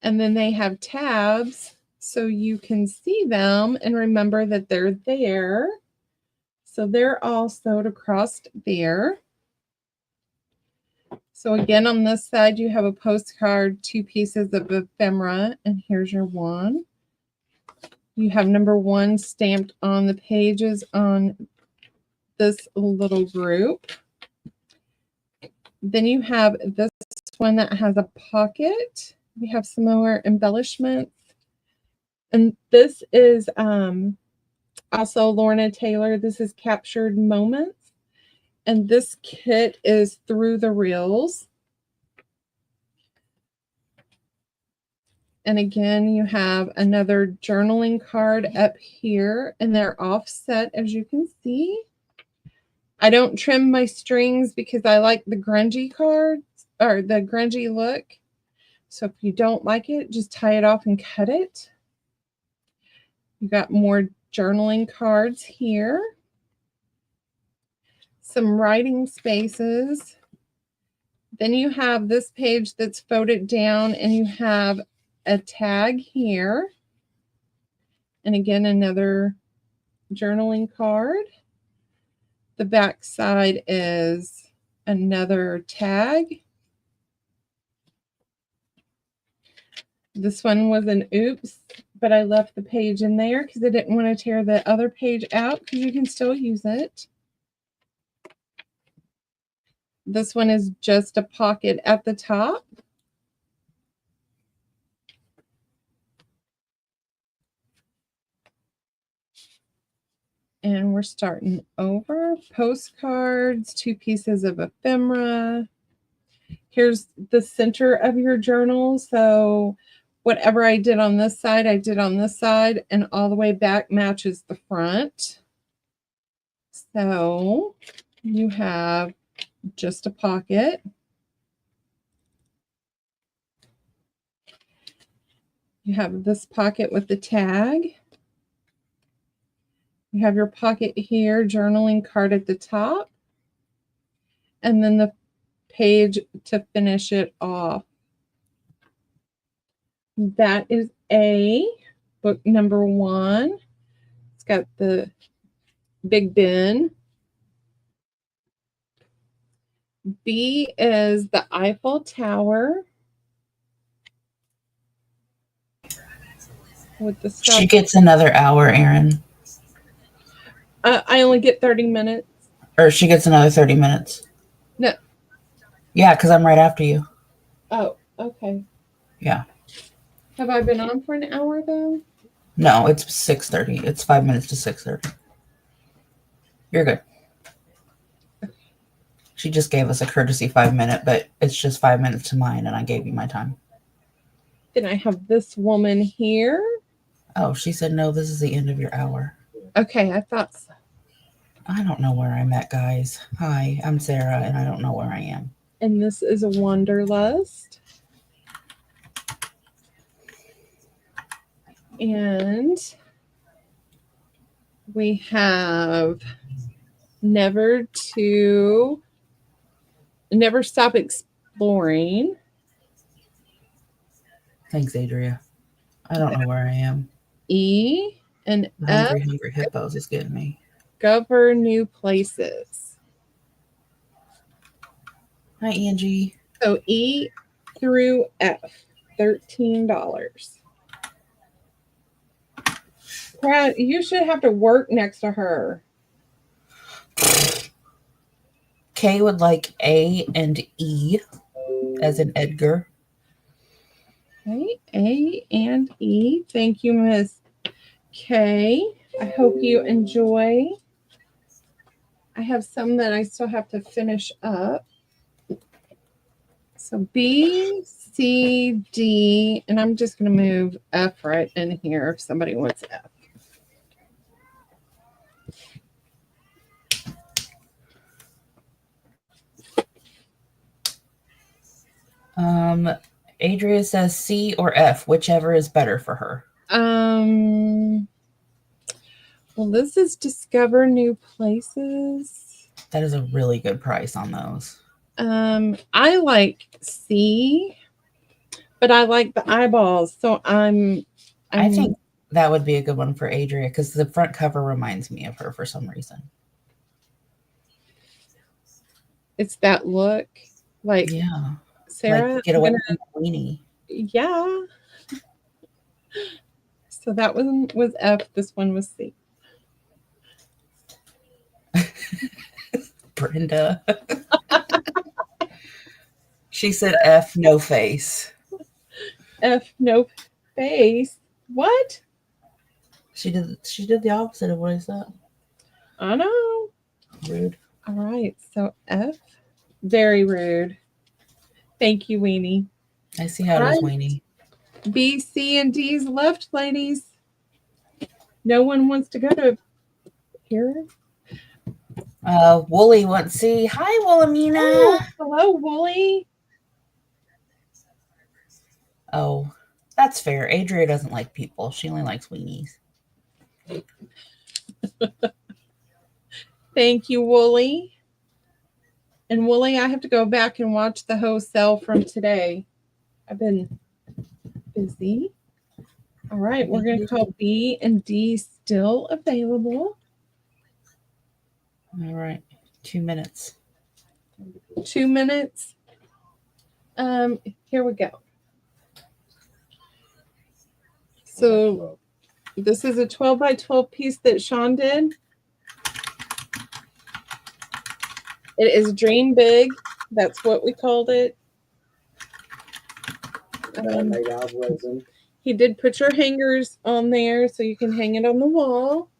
And then they have tabs so you can see them and remember that they're there. So they're all sewed across there. So again, on this side, you have a postcard, 2 pieces of ephemera, and here's your one. You have number 1 stamped on the pages on this little group. Then you have this one that has a pocket. We have some more embellishments. And this is also Lorna Taylor. This is Captured Moments. And this kit is Through the Reels. And again, you have another journaling card up here, and they're offset, as you can see. I don't trim my strings because I like the grungy cards or the grungy look. So if you don't like it, just tie it off and cut it. You got more journaling cards here. Some writing spaces. Then you have this page that's folded down and you have a tag here. And again, another journaling card. The back side is another tag. This one was an oops, but I left the page in there because I didn't want to tear the other page out because you can still use it. This one is just a pocket at the top. And we're starting over. Postcards, 2 pieces of ephemera. Here's the center of your journal. So whatever I did on this side, I did on this side, and all the way back matches the front. So you have just a pocket. You have this pocket with the tag. You have your pocket here, journaling card at the top, and then the page to finish it off. That is A, book number 1. It's got the Big Ben. B is the Eiffel Tower with the stuff. She gets another hour, Erin. I only get 30 minutes. Or she gets another 30 minutes. No. Yeah, because I'm right after you. Oh, okay. Yeah. Have I been on for an hour though? No, it's 6:30. It's 5 minutes to 6:30. You're good. She just gave us a courtesy 5-minute, but it's just 5 minutes to mine, and I gave you my time. Then I have this woman here. Oh, she said, no, this is the end of your hour. Okay, I thought so. I don't know where I'm at, guys. Hi, I'm Sarah, and I don't know where I am. And this is a Wanderlust. And we have Never Stop Exploring. Thanks, Adria. I don't know where I am. E and The F, hungry hippos is getting me. Discover New Places. Hi, Angie. So E through F, $13. Brad, you should have to work next to her. Kay would like A and E, as in Edgar. Okay, A and E. Thank you, Miss K. I hope you enjoy. I have some that I still have to finish up. So B, C, D, and I'm just going to move F right in here if somebody wants F. Adria says C or F, whichever is better for her. Well, this is Discover New Places. That is a really good price on those. I like C, but I like the eyeballs, so I think that would be a good one for Adria because the front cover reminds me of her for some reason. it's that look, like Yeah. Sarah. Like, get away from the weenie. Yeah. So that one was F. This one was C. Brenda. She said F, no face. F, no face. What? She did the opposite of what I said. I know. Rude. All right. So F, very rude. Thank you, Weenie. I see how it is, Weenie. B, C, and D's left, ladies. No one wants to go to here. Wooly wants to see. Hi, Wilhelmina. Oh, hello, Wooly. Oh, that's fair. Adria doesn't like people. She only likes weenies. Thank you, Wooly. And Wooly, I have to go back and watch the whole sale from today. I've been busy. All right, we're going to call B and D still available. All right, 2 minutes. 2 minutes. Here we go. So this is a 12 by 12 piece that Sean did. It is Dream Big. That's what we called it. He did put your hangers on there so you can hang it on the wall.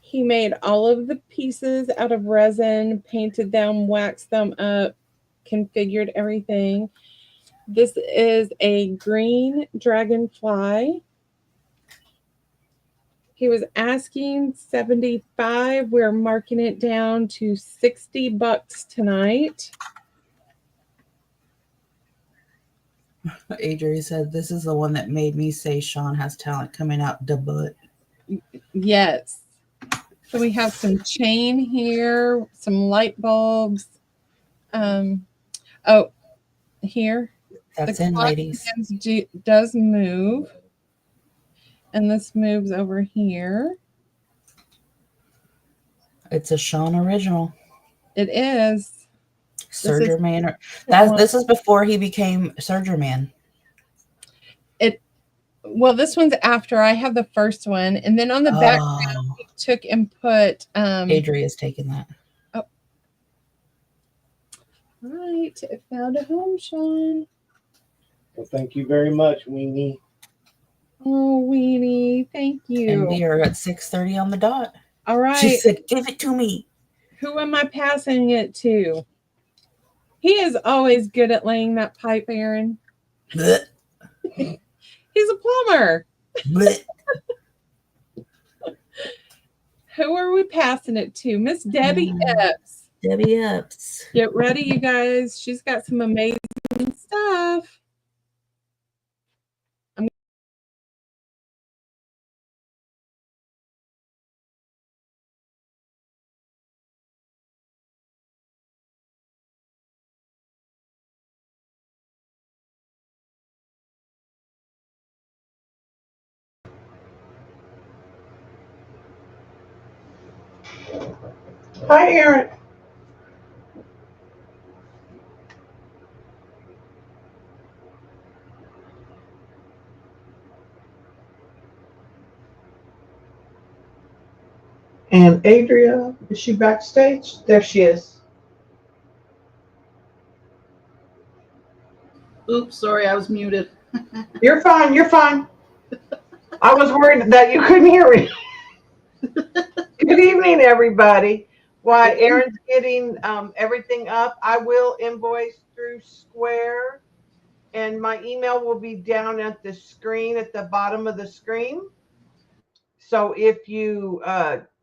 He made all of the pieces out of resin, painted them, waxed them up, configured everything. This is a green dragonfly. He was asking $75. We're marking it down to $60 tonight. Adria said, "This is the one that made me say Sean has talent coming out the butt." Yes. So we have some chain here, some light bulbs. Oh, here. That's The in, clock ladies. does move. And this moves over here. It's a Sean original. It is. Surger Man. This is before he became Surger Man. Well, this one's after. I have the first one. And then on the background, we took and put Adria's taken that. Oh. Right. It found a home, Sean. Well, thank you very much, Weenie. Oh, Weenie. Thank you. And we are at 6:30 on the dot. All right. She said, "Give it to me." Who am I passing it to? He is always good at laying that pipe, Aaron. Blech. He's a plumber. Blech. Who are we passing it to? Miss Debbie Epps. Debbie Epps. Get ready, you guys. She's got some amazing stuff. Hi, Aaron. And Adria, is she backstage? There she is. Oops, sorry, I was muted. You're fine. You're fine. I was worried that you couldn't hear me. Good evening, everybody. While Aaron's getting everything up, I will invoice through Square, and my email will be down at the screen, at the bottom of the screen. So if you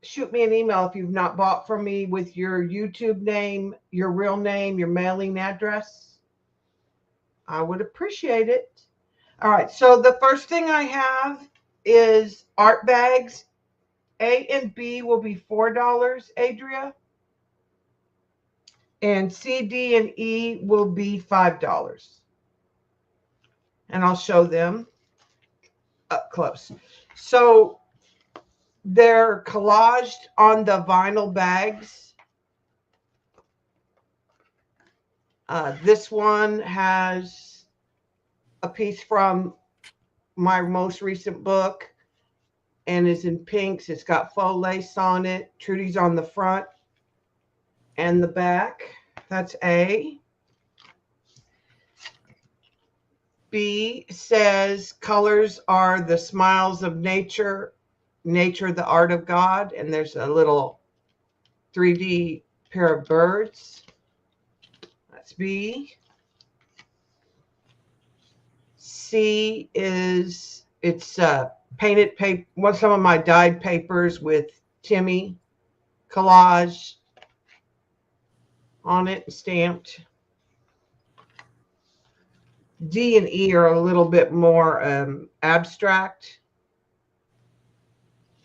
shoot me an email if you've not bought from me with your YouTube name, your real name, your mailing address, I would appreciate it. All right, so the first thing I have is art bags. A and B will be $4, Adria. And C, D, and E will be $5. And I'll show them up close. So they're collaged on the vinyl bags. This one has a piece from my most recent book and is in pinks. It's got faux lace on it. Trudy's on the front and the back. That's A. B says colors are the smiles of nature, nature the art of God, and there's a little 3D pair of birds. That's B. C is it's painted paper. Some of my dyed papers with Timmy collage on it, stamped. D and E are a little bit more abstract.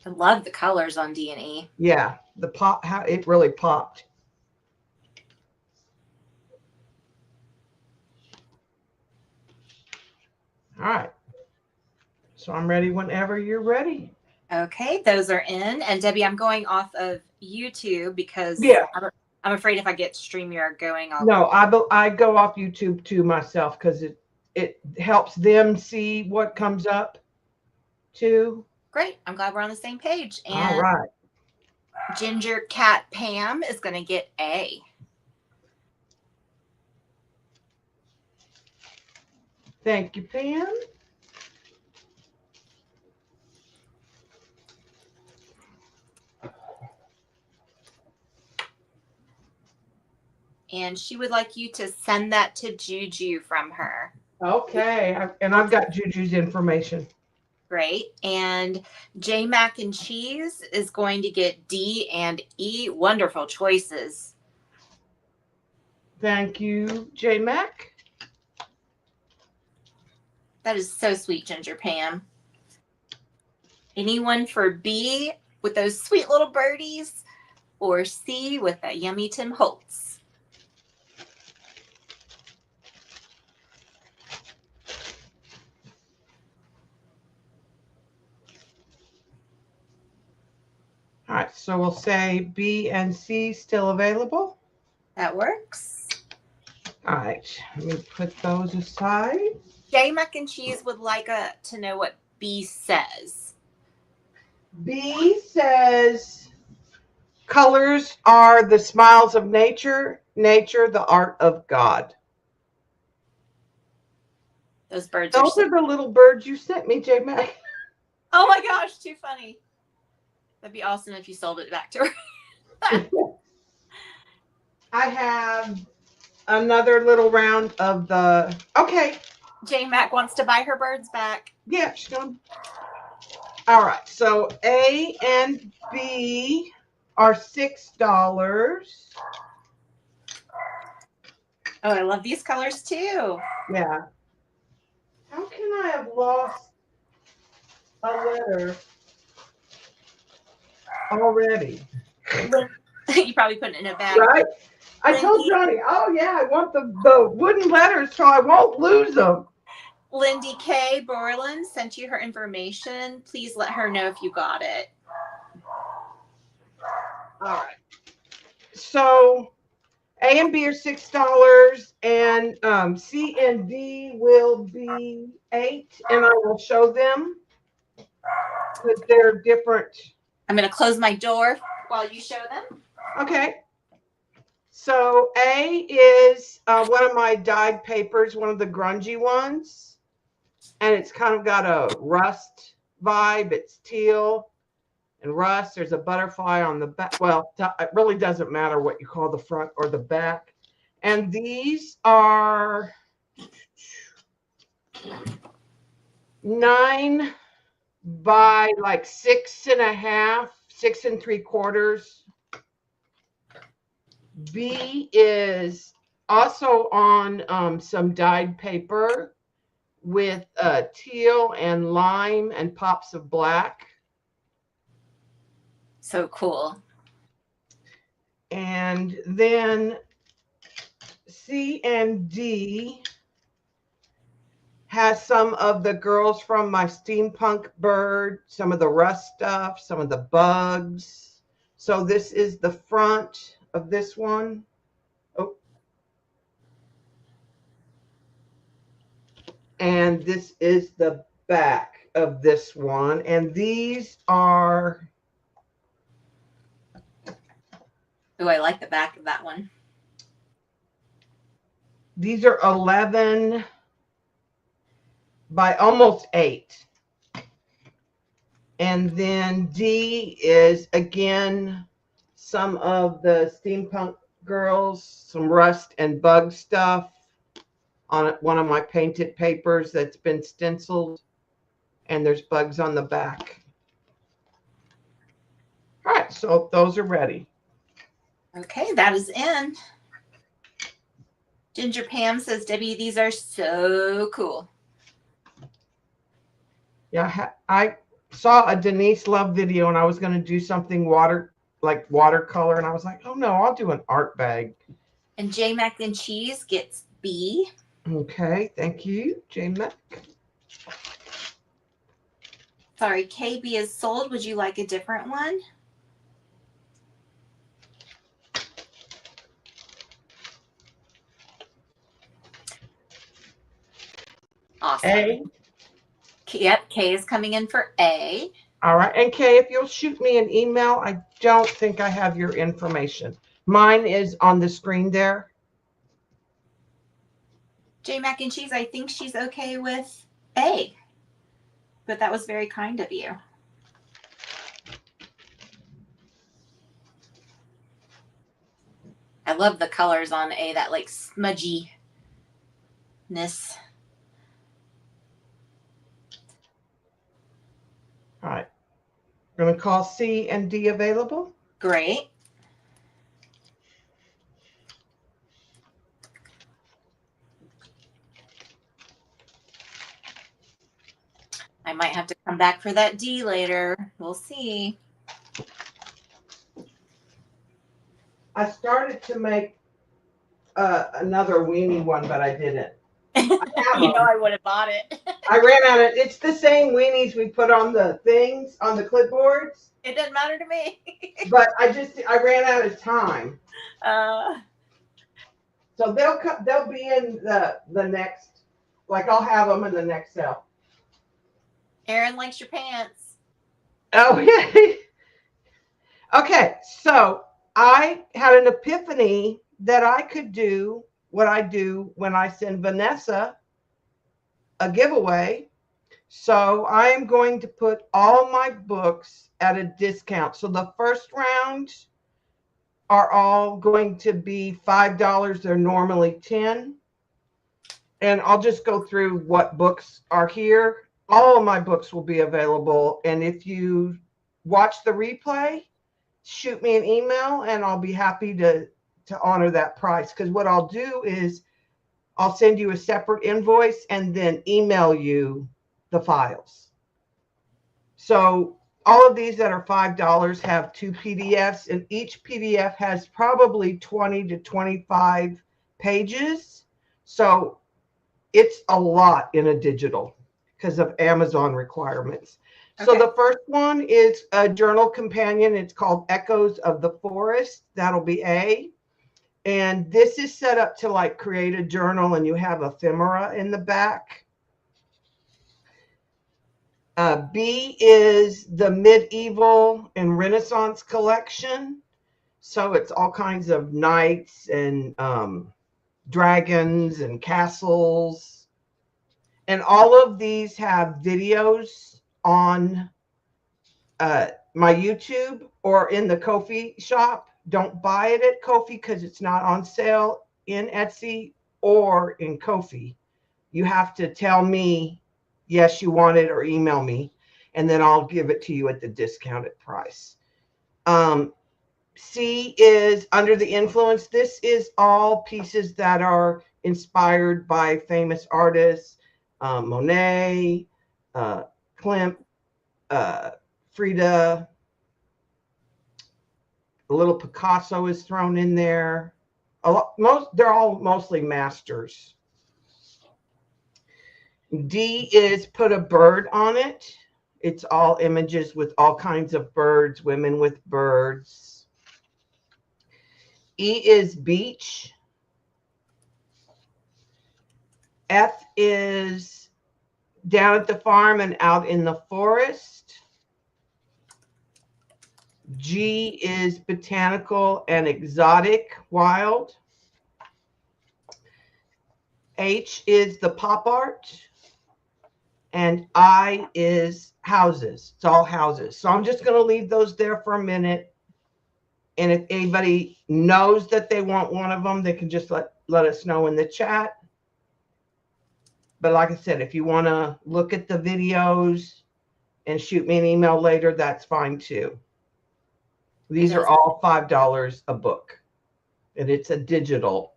I love the colors on D and E. Yeah, the pop, how it really popped. All right. So I'm ready whenever you're ready. Okay, those are in. And Debbie, I'm going off of YouTube because I'm afraid if I get StreamYard going, I go off YouTube too myself because it helps them see what comes up too. Great. I'm glad we're on the same page. And all right. Ginger Cat Pam is going to get A. Thank you, Pam. And she would like you to send that to Juju from her. Okay. I've got Juju's information. Great. And J Mac and Cheese is going to get D and E. Wonderful choices. Thank you, J Mac. That is so sweet, Ginger Pam. Anyone for B with those sweet little birdies, or C with that yummy Tim Holtz? All right, so we'll say B and C still available. That works. All right, let me put those aside. J Mac and Cheese would like to know what B says. B says, colors are the smiles of nature, nature the art of God. Those birds Those are are the little birds you sent me, J Mac. Oh my gosh, too funny. That'd be awesome if you sold it back to her. I have another little round of the, okay, J Mac wants to buy her birds back. yeah, she's going. All right, so A and B are $6. Oh, I love these colors too. Yeah. How can I have lost a letter already? You probably put it in a bag. Right? I told Johnny, oh yeah, I want the wooden letters so I won't lose them. Lindy K. Borland sent you her information. Please let her know if you got it. All right. So A and B are $6, and C and D will be $8, and I will show them because they're different. I'm going to close my door while you show them. Okay. So A is one of my dyed papers, one of the grungy ones, and it's kind of got a rust vibe. It's teal and rust. There's a butterfly on the back. Well, it really doesn't matter what you call the front or the back. And these are 9 by like 6.5, 6 3/4. B is also on some dyed paper with teal and lime and pops of black. So cool. And then C and D has some of the girls from my steampunk bird, some of the rust stuff, some of the bugs. So this is the front of this one. Oh. And this is the back of this one. And these are, Oh, I like the back of that one. these are 11 by almost 8. And then D is, again, some of the steampunk girls, some rust and bug stuff on one of my painted papers that's been stenciled. And there's bugs on the back. All right, so those are ready. Okay, that is in. Ginger Pam says, Debbie, these are so cool. Yeah, I saw a Denise Love video and I was going to do something watercolor. And I was like, oh no, I'll do an art bag. And J Mac and Cheese gets B. Okay, thank you, J Mac. Sorry, KB is sold. Would you like a different one? Awesome. A. Yep, K is coming in for A. All right, and Kay, if you'll shoot me an email, I don't think I have your information. Mine is on the screen there. J Mac and Cheese, I think she's okay with A. But that was very kind of you. I love the colors on A, that like smudginess. All right. We're going to call C and D available. Great. back for that D later. We'll see. I started to make another weenie one, but I didn't. I would have bought it. I ran out of. It's the same weenies we put on the things on the clipboards, It doesn't matter to me. but I ran out of time. So they'll be in the next. Like I'll have them in the next sale. Erin likes your pants. Oh yeah. Okay, so I had an epiphany that I could do what I do when I send Vanessa a giveaway. So I am going to put all my books at a discount. So the first round are all going to be $5. They're normally $10. And I'll just go through what books are here. All of my books will be available. And if you watch the replay, shoot me an email and I'll be happy to honor that price. Because what I'll do is I'll send you a separate invoice and then email you the files. So all of these that are $5 have 2 PDFs, and each PDF has probably 20 to 25 pages. So it's a lot in a digital because of Amazon requirements. So the first one is a journal companion. It's called Echoes of the Forest. That'll be A. And this is set up to like create a journal, and you have ephemera in the back. B is the medieval and Renaissance collection. So it's all kinds of knights and dragons and castles. And all of these have videos on my YouTube or in the Ko-fi shop. Don't buy it at Ko-fi because it's not on sale in Etsy or in Ko-fi. You have to tell me, yes, you want it, or email me, and then I'll give it to you at the discounted price. C is Under the Influence. This is all pieces that are inspired by famous artists, Monet, Klimt, Frida. A little Picasso is thrown in there. They're all mostly masters. D is Put a Bird on It. It's all images with all kinds of birds, women with birds. E is Beach. F is Down at the Farm and Out in the Forest. G is Botanical and Exotic Wild. H is the Pop Art. And I is Houses. It's all houses. So I'm just going to leave those there for a minute. And if anybody knows that they want one of them, they can just let us know in the chat. But like I said, if you want to look at the videos and shoot me an email later, that's fine too. These are all $5 a book, and it's a digital.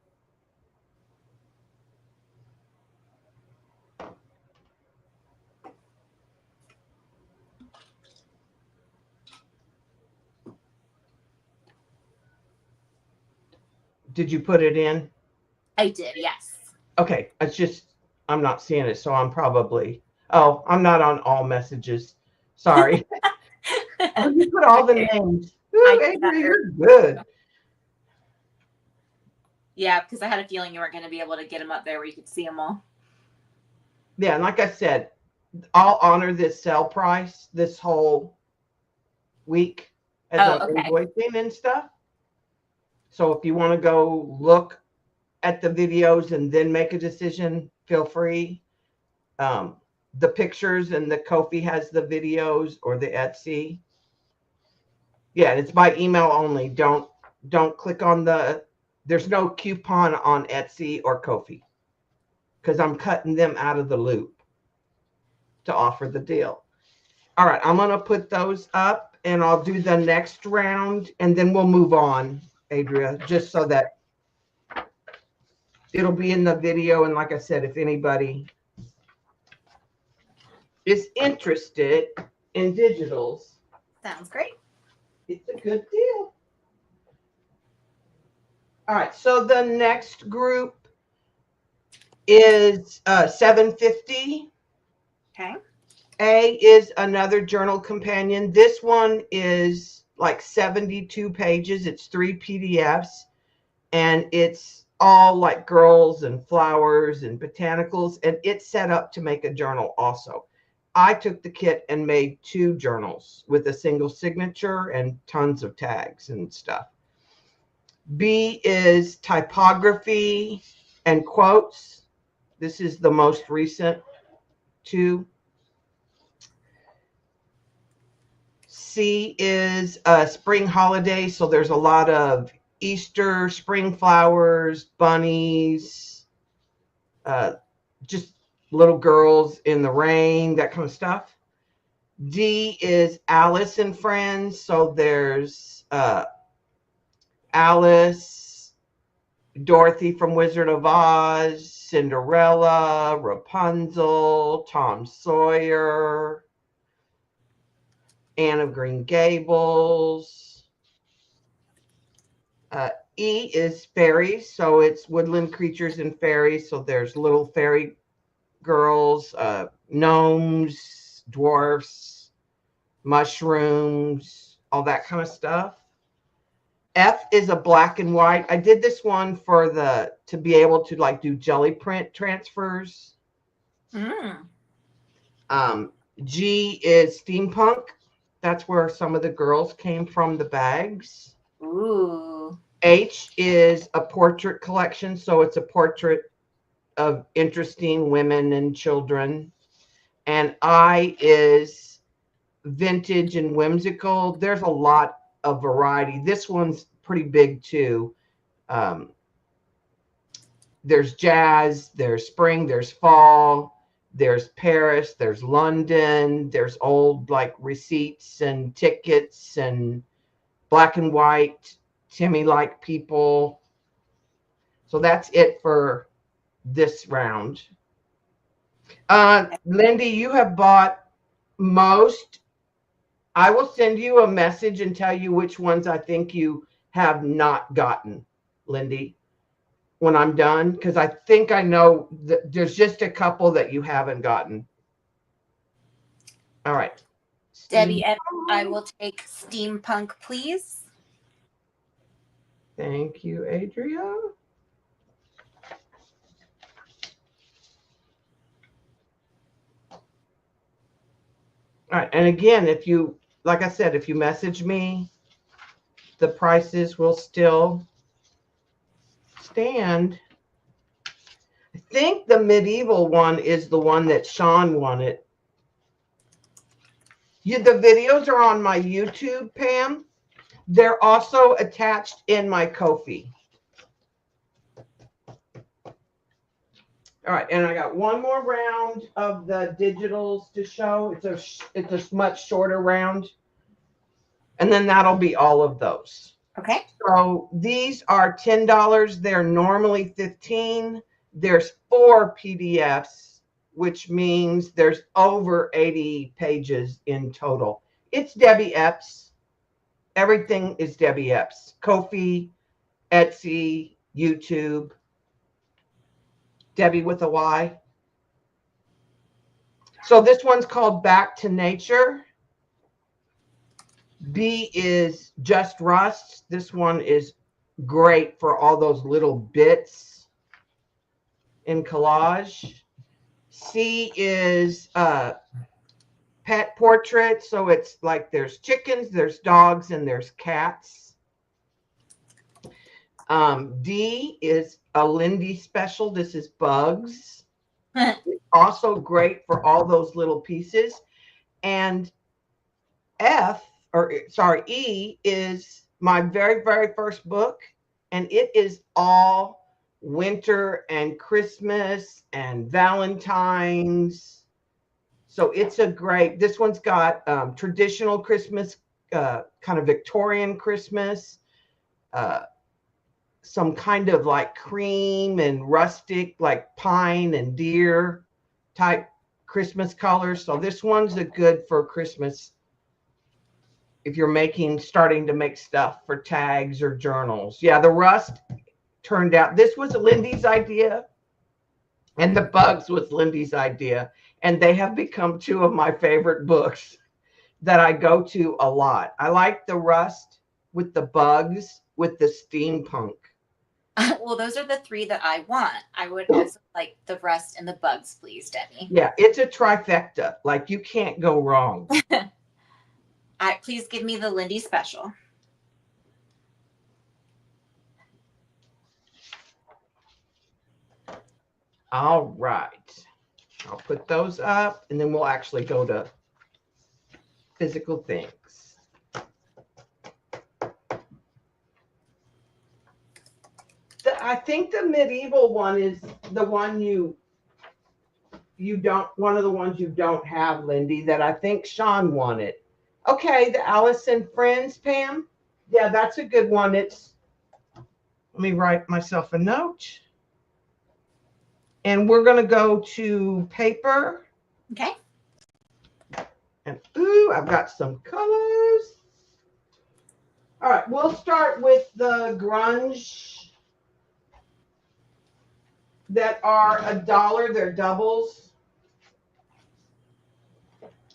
Did you put it in? I did, yes. Okay, it's just, I'm not seeing it, so I'm probably, I'm not on all messages. Sorry. Oh, you put all the names. Ooh, Avery, you're good. Yeah, because I had a feeling you weren't going to be able to get them up there where you could see them all. Yeah, and like I said, I'll honor this sale price this whole week as I'm invoicing and stuff. So if you want to go look at the videos and then make a decision, feel free. The pictures and the Ko-fi has the videos, or the Etsy. Yeah, it's by email only. Don't click on there's no coupon on Etsy or Ko-fi because I'm cutting them out of the loop to offer the deal. All right, I'm going to put those up and I'll do the next round and then we'll move on, Adria, just so that it'll be in the video. And like I said, if anybody is interested in digitals, Sounds great. it's a good deal. All right, so the next group is 750. Okay. A is another journal companion. This one is like 72 pages. It's 3 PDFs, and it's all like girls and flowers and botanicals, and it's set up to make a journal also. I took the kit and made 2 journals with a single signature and tons of tags and stuff. B is typography and quotes. This is the most recent 2. C is a spring holiday, so there's a lot of Easter, spring flowers, bunnies, just little girls in the rain, that kind of stuff. D is Alice and Friends, so there's Alice, Dorothy from Wizard of Oz, Cinderella, Rapunzel, Tom Sawyer, Anne of Green Gables. E is fairies, so it's woodland creatures and fairies. So there's little fairy girls, gnomes, dwarfs, mushrooms, all that kind of stuff. F is a black and white. I did this one to be able to like do jelly print transfers. G is steampunk. That's where some of the girls came from, the bags. Ooh. H is a portrait collection, so it's a portrait of interesting women and children. And I is vintage and whimsical. There's a lot of variety. This one's pretty big too. There's jazz, there's spring, there's fall, there's Paris, there's London, there's old like receipts and tickets and black and white, Timmy-like people. So that's it for this round. Lindy, you have bought most. I will send you a message and tell you which ones I think you have not gotten, Lindy, when I'm done, because I think I know that there's just a couple that you haven't gotten. All right. Debbie, I will take steampunk, please. Thank you, Adria. All right, and again, if you, like I said, if you message me, the prices will still stand. I think the medieval one is the one that Sean wanted. The videos are on my YouTube, Pam. They're also attached in my Ko-fi. All right, and I got one more round of the digitals to show. It's a much shorter round, and then that'll be all of those. Okay. So these are $10. They're normally $15. There's 4 PDFs, which means there's over 80 pages in total. It's Debbie Epps. Everything is Debbie Epps. Ko-fi, Etsy, YouTube. Debbie with a Y. So this one's called Back to Nature. B is Just Rust. This one is great for all those little bits in collage. C is pet portrait. So it's like there's chickens, there's dogs, and there's cats. D is a Lindy special. This is bugs. Also great for all those little pieces. And E is my very, very first book. And it is all winter and Christmas and Valentine's. So it's this one's got traditional Christmas, kind of Victorian Christmas, some kind of like cream and rustic, like pine and deer type Christmas colors. So this one's a good for Christmas if you're starting to make stuff for tags or journals. Yeah, the rust turned out, this was Lindy's idea, and the bugs was Lindy's idea. And they have become two of my favorite books that I go to a lot. I like the rust with the bugs with the steampunk. Well, those are the three that I want. I would also like the rust and the bugs, please, Debbie. Yeah, it's a trifecta. Like, you can't go wrong. Please give me the Lindy special. All right. I'll put those up, and then we'll actually go to physical things. I think the medieval one is the one you don't, one of the ones you don't have, Lindy, that I think Sean wanted. Okay, the Alice and Friends, Pam. Yeah, that's a good one. Let me write myself a note. And we're going to go to paper. Okay. And ooh, I've got some colors. All right, we'll start with the grunge that are $1. They're doubles.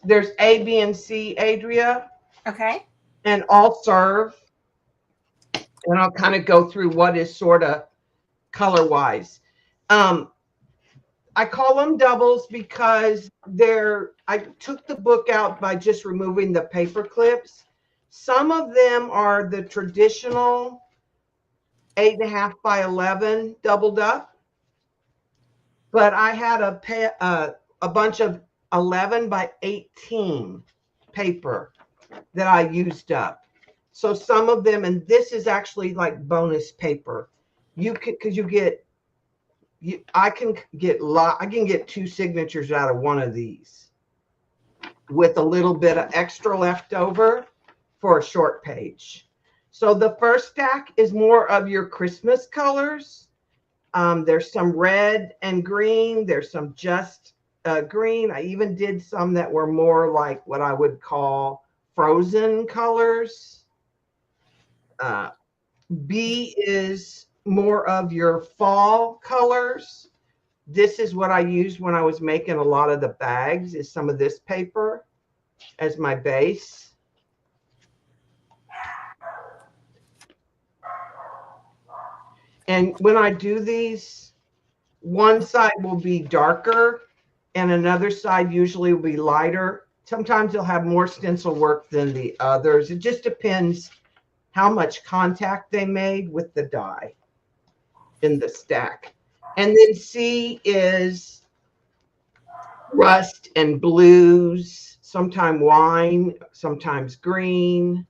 There's A, B, and C, Adria. Okay. And all serve. And I'll kind of go through what is sort of color-wise. I call them doubles because I took the book out by just removing the paper clips. Some of them are the traditional 8.5 by 11 doubled up. But I had a bunch of 11 by 18 paper that I used up. So some of them, and this is actually like bonus paper. You can, because I can get 2 signatures out of one of these with a little bit of extra left over for a short page. So the first stack is more of your Christmas colors. There's some red and green. There's some just green. I even did some that were more like what I would call frozen colors. B is more of your fall colors. This is what I used when I was making a lot of the bags, is some of this paper as my base. And when I do these, one side will be darker and another side usually will be lighter. Sometimes they'll have more stencil work than the others. It just depends how much contact they made with the die in the stack. And then C is rust and blues, sometimes wine, sometimes green.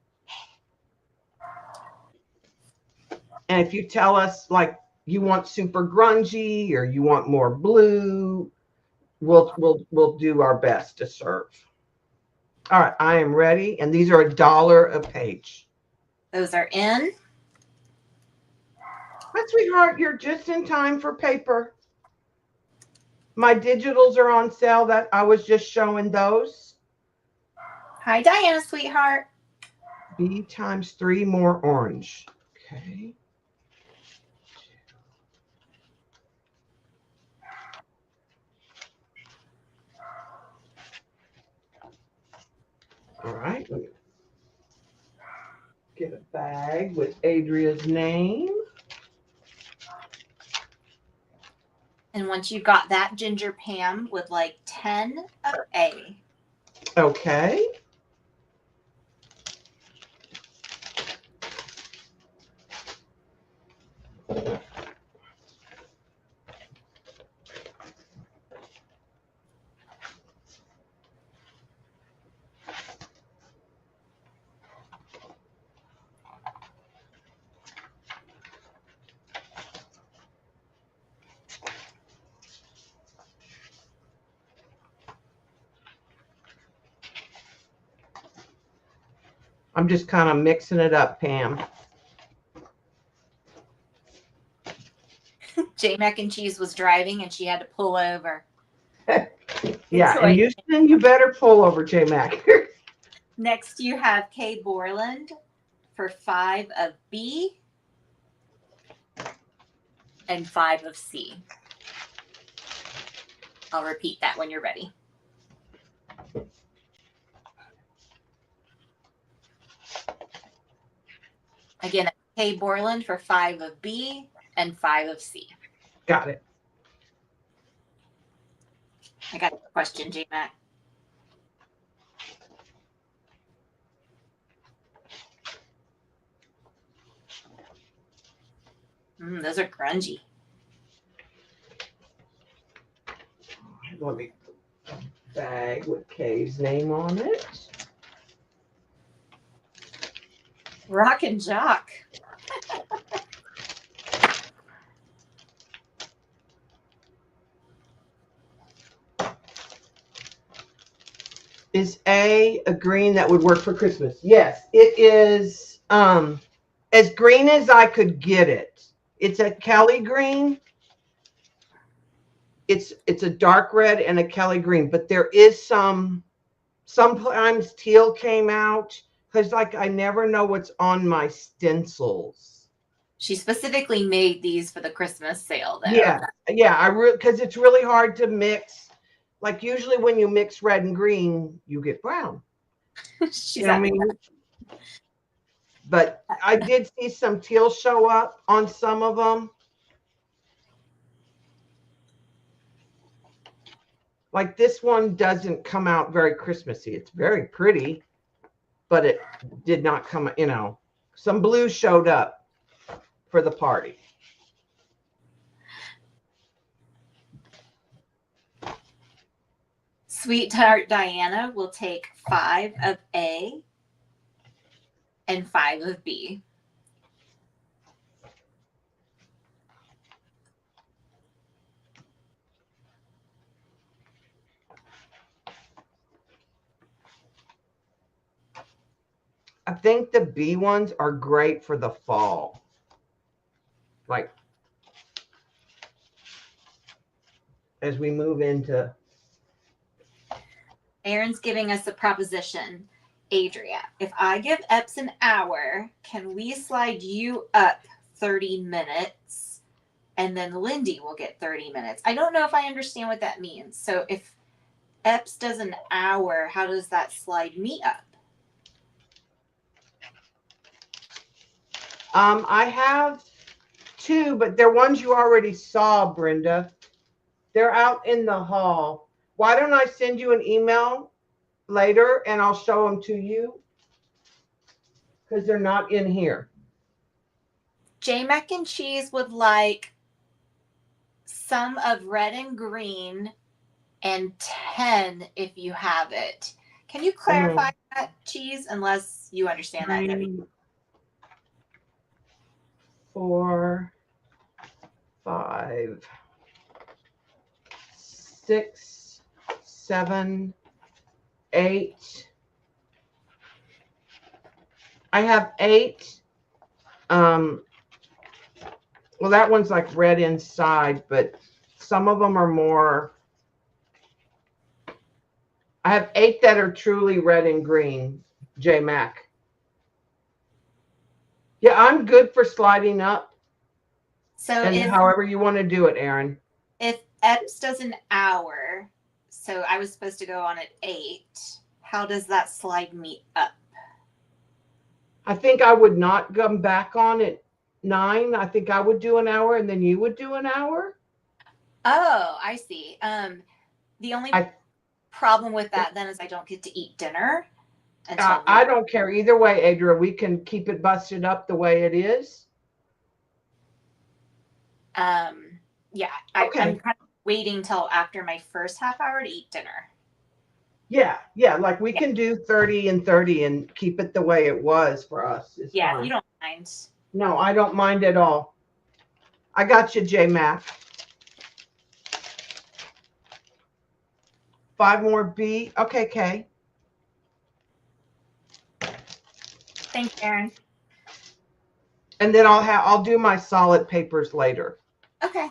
And if you tell us like you want super grungy or you want more blue, we'll do our best to serve. All right, I am ready. And these are $1 a page. Those are in. Hi, sweetheart, you're just in time for paper. My digitals are on sale. That I was just showing those. Hi, Diana, sweetheart. B times 3 more orange. Okay. All right. Let me get a bag with Adria's name. And once you got that, Ginger Pam would like 10 of A. Okay. I'm just kind of mixing it up, Pam. J Mac and Cheese was driving and she had to pull over. Yeah, choice. and Houston, you better pull over J Mac. Next, you have Kay Borland for 5 of B and 5 of C. I'll repeat that when you're ready. Again, Kay Borland for 5 of B and 5 of C. Got it. I got a question, J Mac. Those are grungy. Let me bag with Kay's name on it. Rock and jock. Is a green that would work for Christmas? Yes, it is as green as I could get it. It's a Kelly green. It's a dark red and a Kelly green, but there is sometimes teal came out because like I never know what's on my stencils. She specifically made these for the Christmas sale, though. Yeah, because it's really hard to mix. Like usually when you mix red and green, you get brown. She's You know what I mean? But I did see some teal show up on some of them. Like this one doesn't come out very Christmassy. It's very pretty, but it did not come, some blue showed up for the party. Sweetheart Diana will take 5 of A and 5 of B. I think the B ones are great for the fall. Like as we move into. Aaron's giving us a proposition. Adria, if I give Epps an hour, can we slide you up 30 minutes and then Lindy will get 30 minutes? I don't know if I understand what that means. So if Epps does an hour, how does that slide me up? I have 2, but they're ones you already saw, Brenda. They're out in the hall. Why don't I send you an email later and I'll show them to you? Because they're not in here. J Mac and Cheese would like some of red and green and 10 if you have it. Can you clarify that, Cheese, unless you understand that, Debbie? 4, 5, 6, 7, 8. I have 8. Well, that one's like red inside, but some of them are more. I have 8 that are truly red and green, J Mac. Yeah, I'm good for sliding up. So And however you want to do it, Aaron. If Epps does an hour, so I was supposed to go on at 8, how does that slide me up? I think I would not come back on at 9. I think I would do an hour and then you would do an hour. Oh, I see. The only problem with that then is I don't get to eat dinner. I don't care either way, Adria. We can keep it busted up the way it is. Yeah, I'm kind of waiting till after my first half hour to eat dinner. Yeah, like we can do 30 and 30 and keep it the way it was for us. It's fine. You don't mind. No, I don't mind at all. I got you, J Mac. 5 more B. Okay, Kay. Thanks, Aaron. And then I'll do my solid papers later. Okay.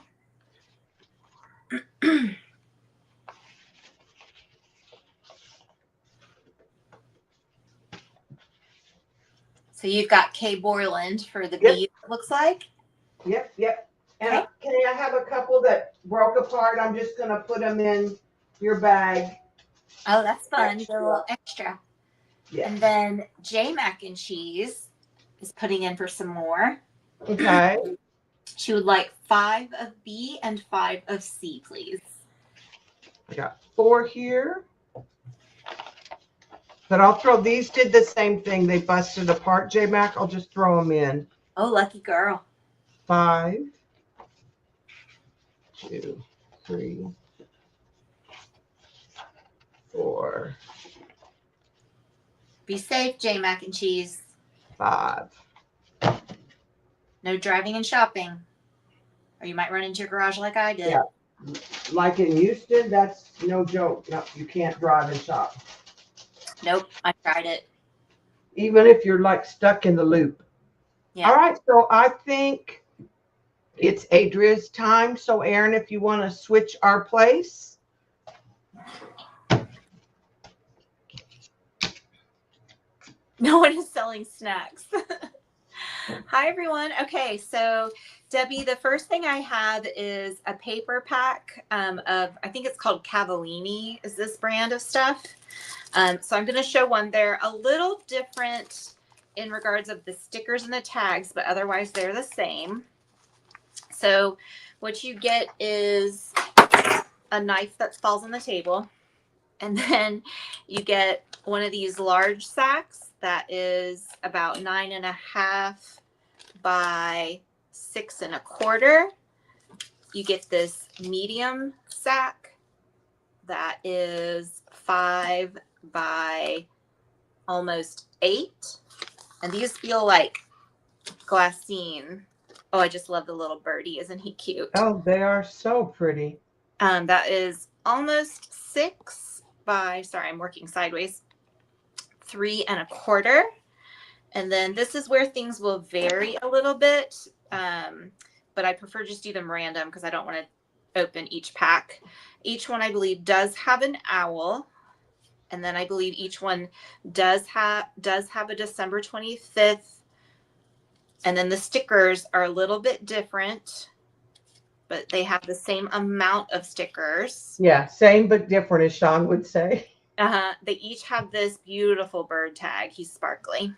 So you've got Kay Borland for the Yep. beads, it looks like. Yep, yep. And Okay. Kenny, I have a couple that broke apart. I'm just gonna put them in your bag. Oh, that's fun. Extra. A little extra. Yeah. And then J Mac and Cheese is putting in for some more. Okay. She would like 5 of B and 5 of C, please. I got 4 here. But I'll throw, these did the same thing. They busted apart, J Mac. I'll just throw them in. Oh, lucky girl. 5, 2, 3, 4, Be safe, J Mac and Cheese. 5. No driving and shopping, or you might run into your garage like I did. Yeah. Like in Houston, that's no joke. No, you can't drive and shop. Nope, I tried it. Even if you're like stuck in the loop. Yeah. All right, so I think it's Adria's time. So Aaron, if you want to switch our place. No one is selling snacks. Hi, everyone. Okay, so Debbie, the first thing I have is a paper pack of, I think it's called Cavallini, is this brand of stuff. So I'm going to show one. They're a little different in regards of the stickers and the tags, but otherwise they're the same. So what you get is a knife that falls on the table. And then you get one of these large sacks that is about 9.5 by 6 1/4. You get this medium sack that is 5 by almost 8. And these feel like glassine. Oh, I just love the little birdie. Isn't he cute? Oh, they are so pretty. That is almost 6 by, sorry, I'm working sideways, 3 1/4. And then this is where things will vary a little bit. But I prefer just do them random because I don't want to open each pack. Each one, I believe, does have an owl. And then I believe each one does have a December 25th. And then the stickers are a little bit different, but they have the same amount of stickers. Yeah, same but different, as Sean would say. They each have this beautiful bird tag. He's sparkly.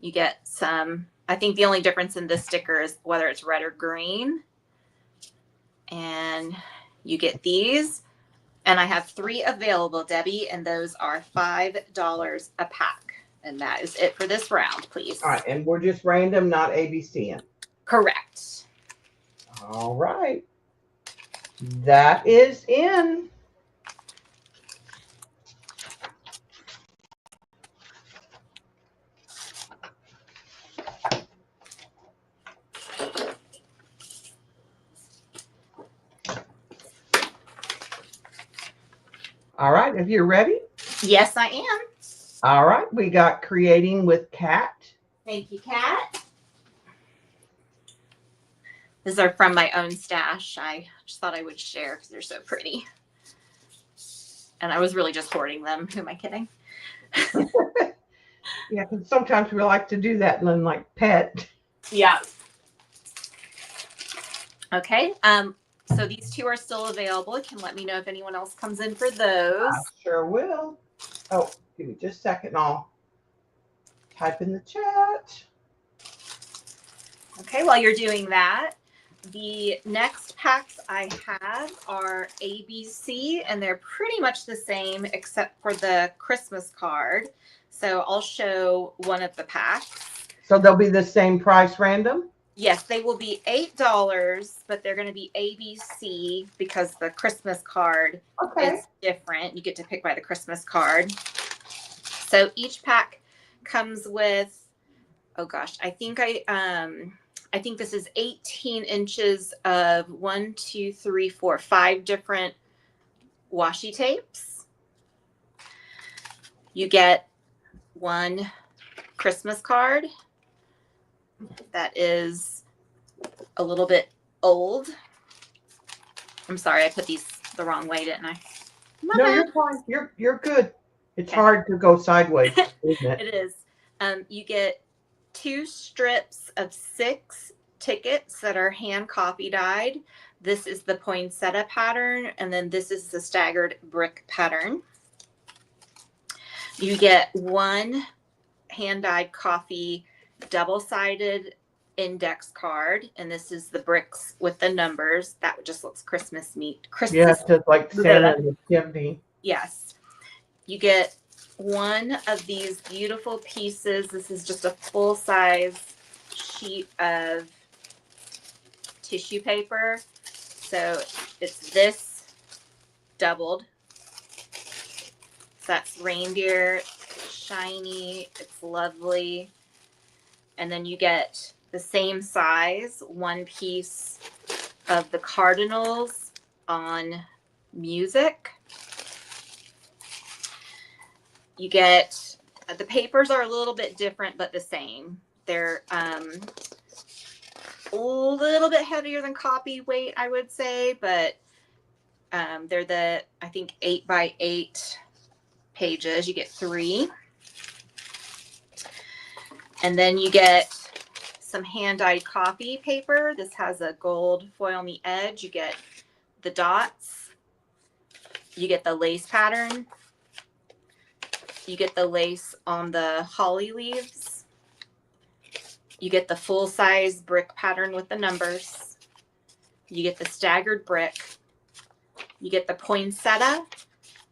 You get some, I think the only difference in this sticker is whether it's red or green. And you get these. And I have 3 available, Debbie, and those are $5 a pack. And that is it for this round, please. All right, and we're just random, not ABCing. Correct. All right. That is in. All right, if you're ready. Yes, I am. All right, we got creating with Cat. Thank you, Kat. These are from my own stash. I just thought I would share because they're so pretty. And I was really just hoarding them. Who am I kidding? Yeah, because sometimes we like to do that and then like pet. Yeah. Okay. So these 2 are still available. You can let me know if anyone else comes in for those. I sure will. Oh, give me just a second. I'll type in the chat. Okay, while you're doing that, the next packs I have are ABC, and they're pretty much the same except for the Christmas card. So I'll show one of the packs. So they'll be the same price random? Yes, they will be $8, but they're going to be ABC because the Christmas card is different. You get to pick by the Christmas card. So each pack comes with, oh gosh, I think this is 18 inches of 1, 2, 3, 4, 5 different washi tapes. You get one Christmas card that is a little bit old. I'm sorry, I put these the wrong way, didn't I? No, you're fine. You're good. It's hard to go sideways, isn't it? It is. You get 2 strips of 6 tickets that are hand copy dyed. This is the poinsettia pattern, and then this is the staggered brick pattern. You get 1 hand dyed coffee double-sided index card, and this is the bricks with the numbers. That just looks Christmas neat. Yeah, just like Santa and the chimney. Yes. You get 1 of these beautiful pieces. This is just a full-size sheet of tissue paper. So it's this doubled. So that's reindeer, shiny, it's lovely. And then you get the same size, 1 piece of the cardinals on music. You get, the papers are a little bit different, but the same. They're a little bit heavier than copy weight, I would say, but they're the, I think, 8x8 pages. You get 3. And then you get some hand-dyed coffee paper. This has a gold foil on the edge. You get the dots. You get the lace pattern. You get the lace on the holly leaves. You get the full-size brick pattern with the numbers. You get the staggered brick. You get the poinsettia.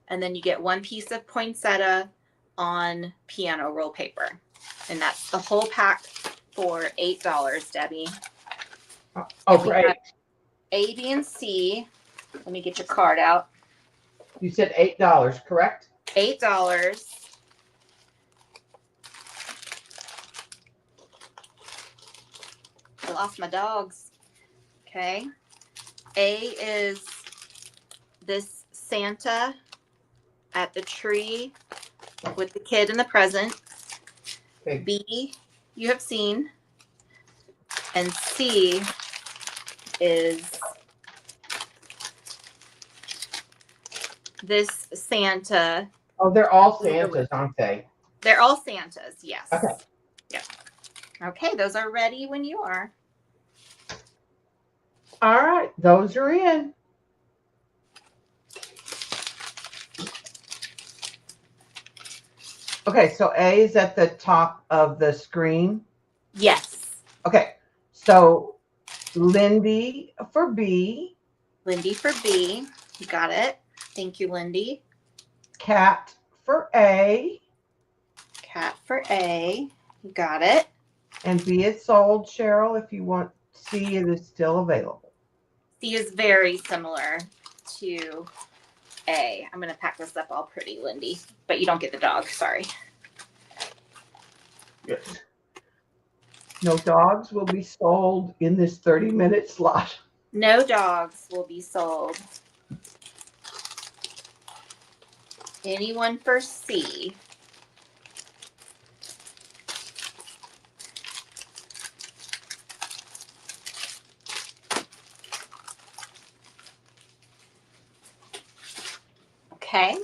And then you get 1 piece of poinsettia on piano roll paper. And that's the whole pack for $8, Debbie. Oh, great. A, B, and C. Let me get your card out. You said $8, correct? $8. I lost my dogs. Okay. A is this Santa at the tree with the kid and the present. Okay. B, you have seen. And C is this Santa. Oh, they're all Santas, aren't they? They're all Santas, yes. Okay. Yep. Okay, those are ready when you are. All right, those are in. Okay, so A is at the top of the screen. Yes. Okay, so Lindy for B, Lindy for B. You got it. Thank you, Lindy. Cat for A, Cat for A. You got it. and B is sold, Cheryl. If you want C, it is still available. C is very similar to A. I'm going to pack this up all pretty, Lindy, but you don't get the dog. Sorry. Yes. No dogs will be sold in this 30-minute slot. No dogs will be sold. Anyone for C? Okay,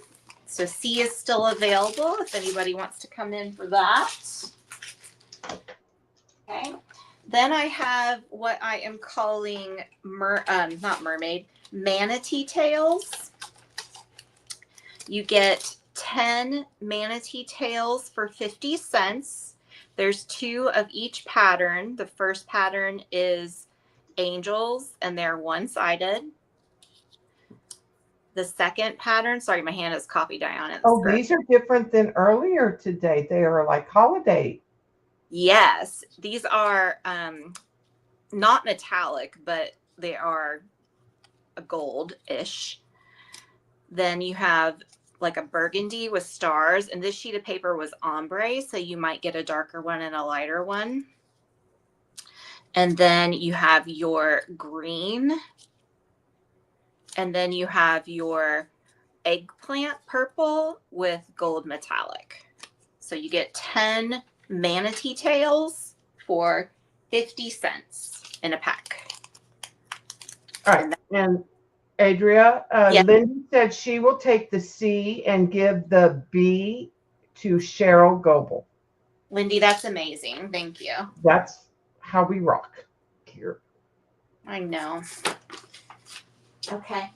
so C is still available if anybody wants to come in for that. Okay, then I have what I am calling not mermaid, manatee tails. You get 10 manatee tails for 50 cents. There's 2 of each pattern. The first pattern is angels, and they're one-sided. The second pattern, sorry, my hand has coffee dye on it. Oh, these are different than earlier today. They are like holiday. Yes, these are not metallic, but they are a gold-ish. Then you have like a burgundy with stars, and this sheet of paper was ombre, so you might get a darker one and a lighter one. And then you have your green, and then you have your eggplant purple with gold metallic. So you get 10 manatee tails for 50 cents in a pack. All right, and Adria, Yes. Lindy said she will take the C and give the B to Cheryl Goebel. Lindy, that's amazing. Thank you. That's how we rock here. I know. Okay.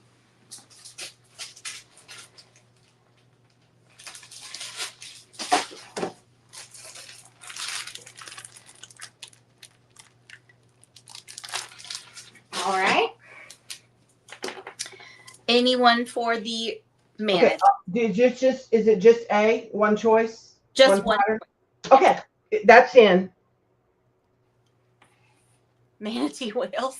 All right. Anyone for the manatee? Okay. Is it just A? One choice? Just one. pattern? Okay. That's in. Manatee whales.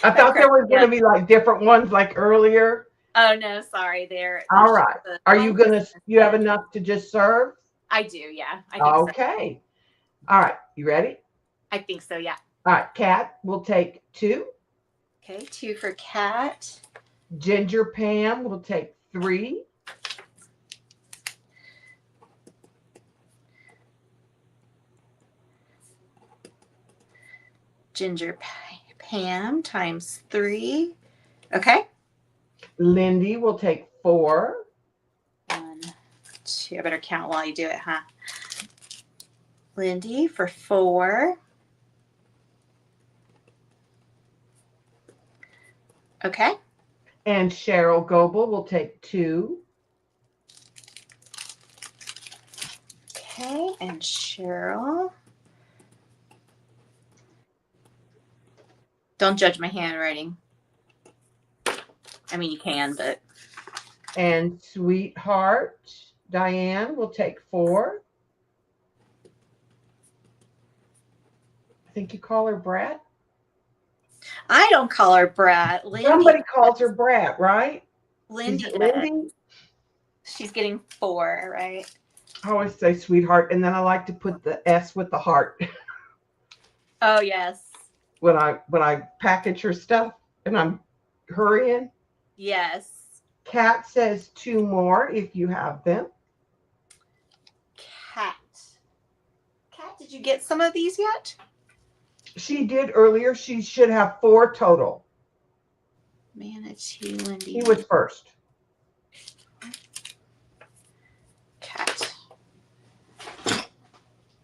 I thought there was going to be like different ones like earlier. Oh no, sorry. They're All right. Are you you have enough to just serve? I do, yeah. I think so. Okay. All right. You ready? I think so, yeah. All right. Cat will take 2. Okay, 2 for Cat. Ginger Pam will take 3. Ginger Pam times 3. Okay. Lindy will take 4. 1, 2. I better count while you do it, huh? Lindy for 4. Okay. And Cheryl Goebel will take 2. Okay, and Cheryl. Don't judge my handwriting. I mean, you can, but. And Sweetheart Diane will take 4. I think you call her Brat. I don't call her Brat. Lindy. Somebody calls her Brat, right? Lindy. Is it Lindy? She's getting 4, right? I always say Sweetheart, and then I like to put the S with the heart Oh yes. when I package her stuff and I'm hurrying. Yes. Cat says 2 more if you have them. Cat. Cat, did you get some of these yet? She did earlier. She should have 4 total. Manatee, Lindy. She was first. Cat.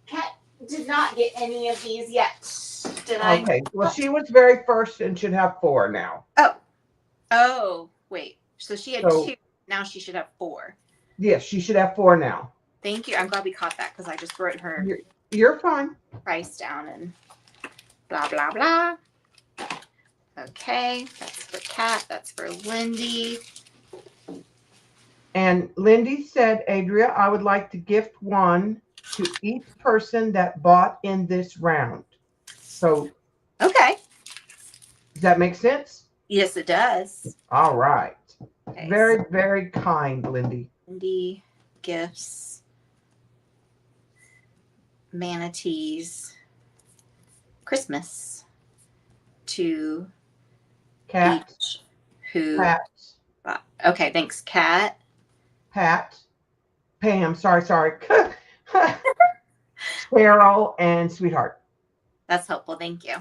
Cat did not get any of these yet. Did I? Okay. Well, she was very first and should have 4 now. Oh, wait. So she had 2. Now she should have 4. Yes, she should have 4 now. Thank you. I'm glad we caught that because I just wrote her You're fine. price down and blah, blah, blah. Okay. That's for Cat. That's for Lindy. And Lindy said, Adria, I would like to gift 1 to each person that bought in this round. So Okay. does that make sense? Yes, it does. All right. Okay, Very, so very kind, Lindy. Lindy gifts manatees Christmas to Cat, each who. Pat, Okay, thanks, Cat. Pat, Pam, sorry. Cheryl and Sweetheart. That's helpful. Thank you.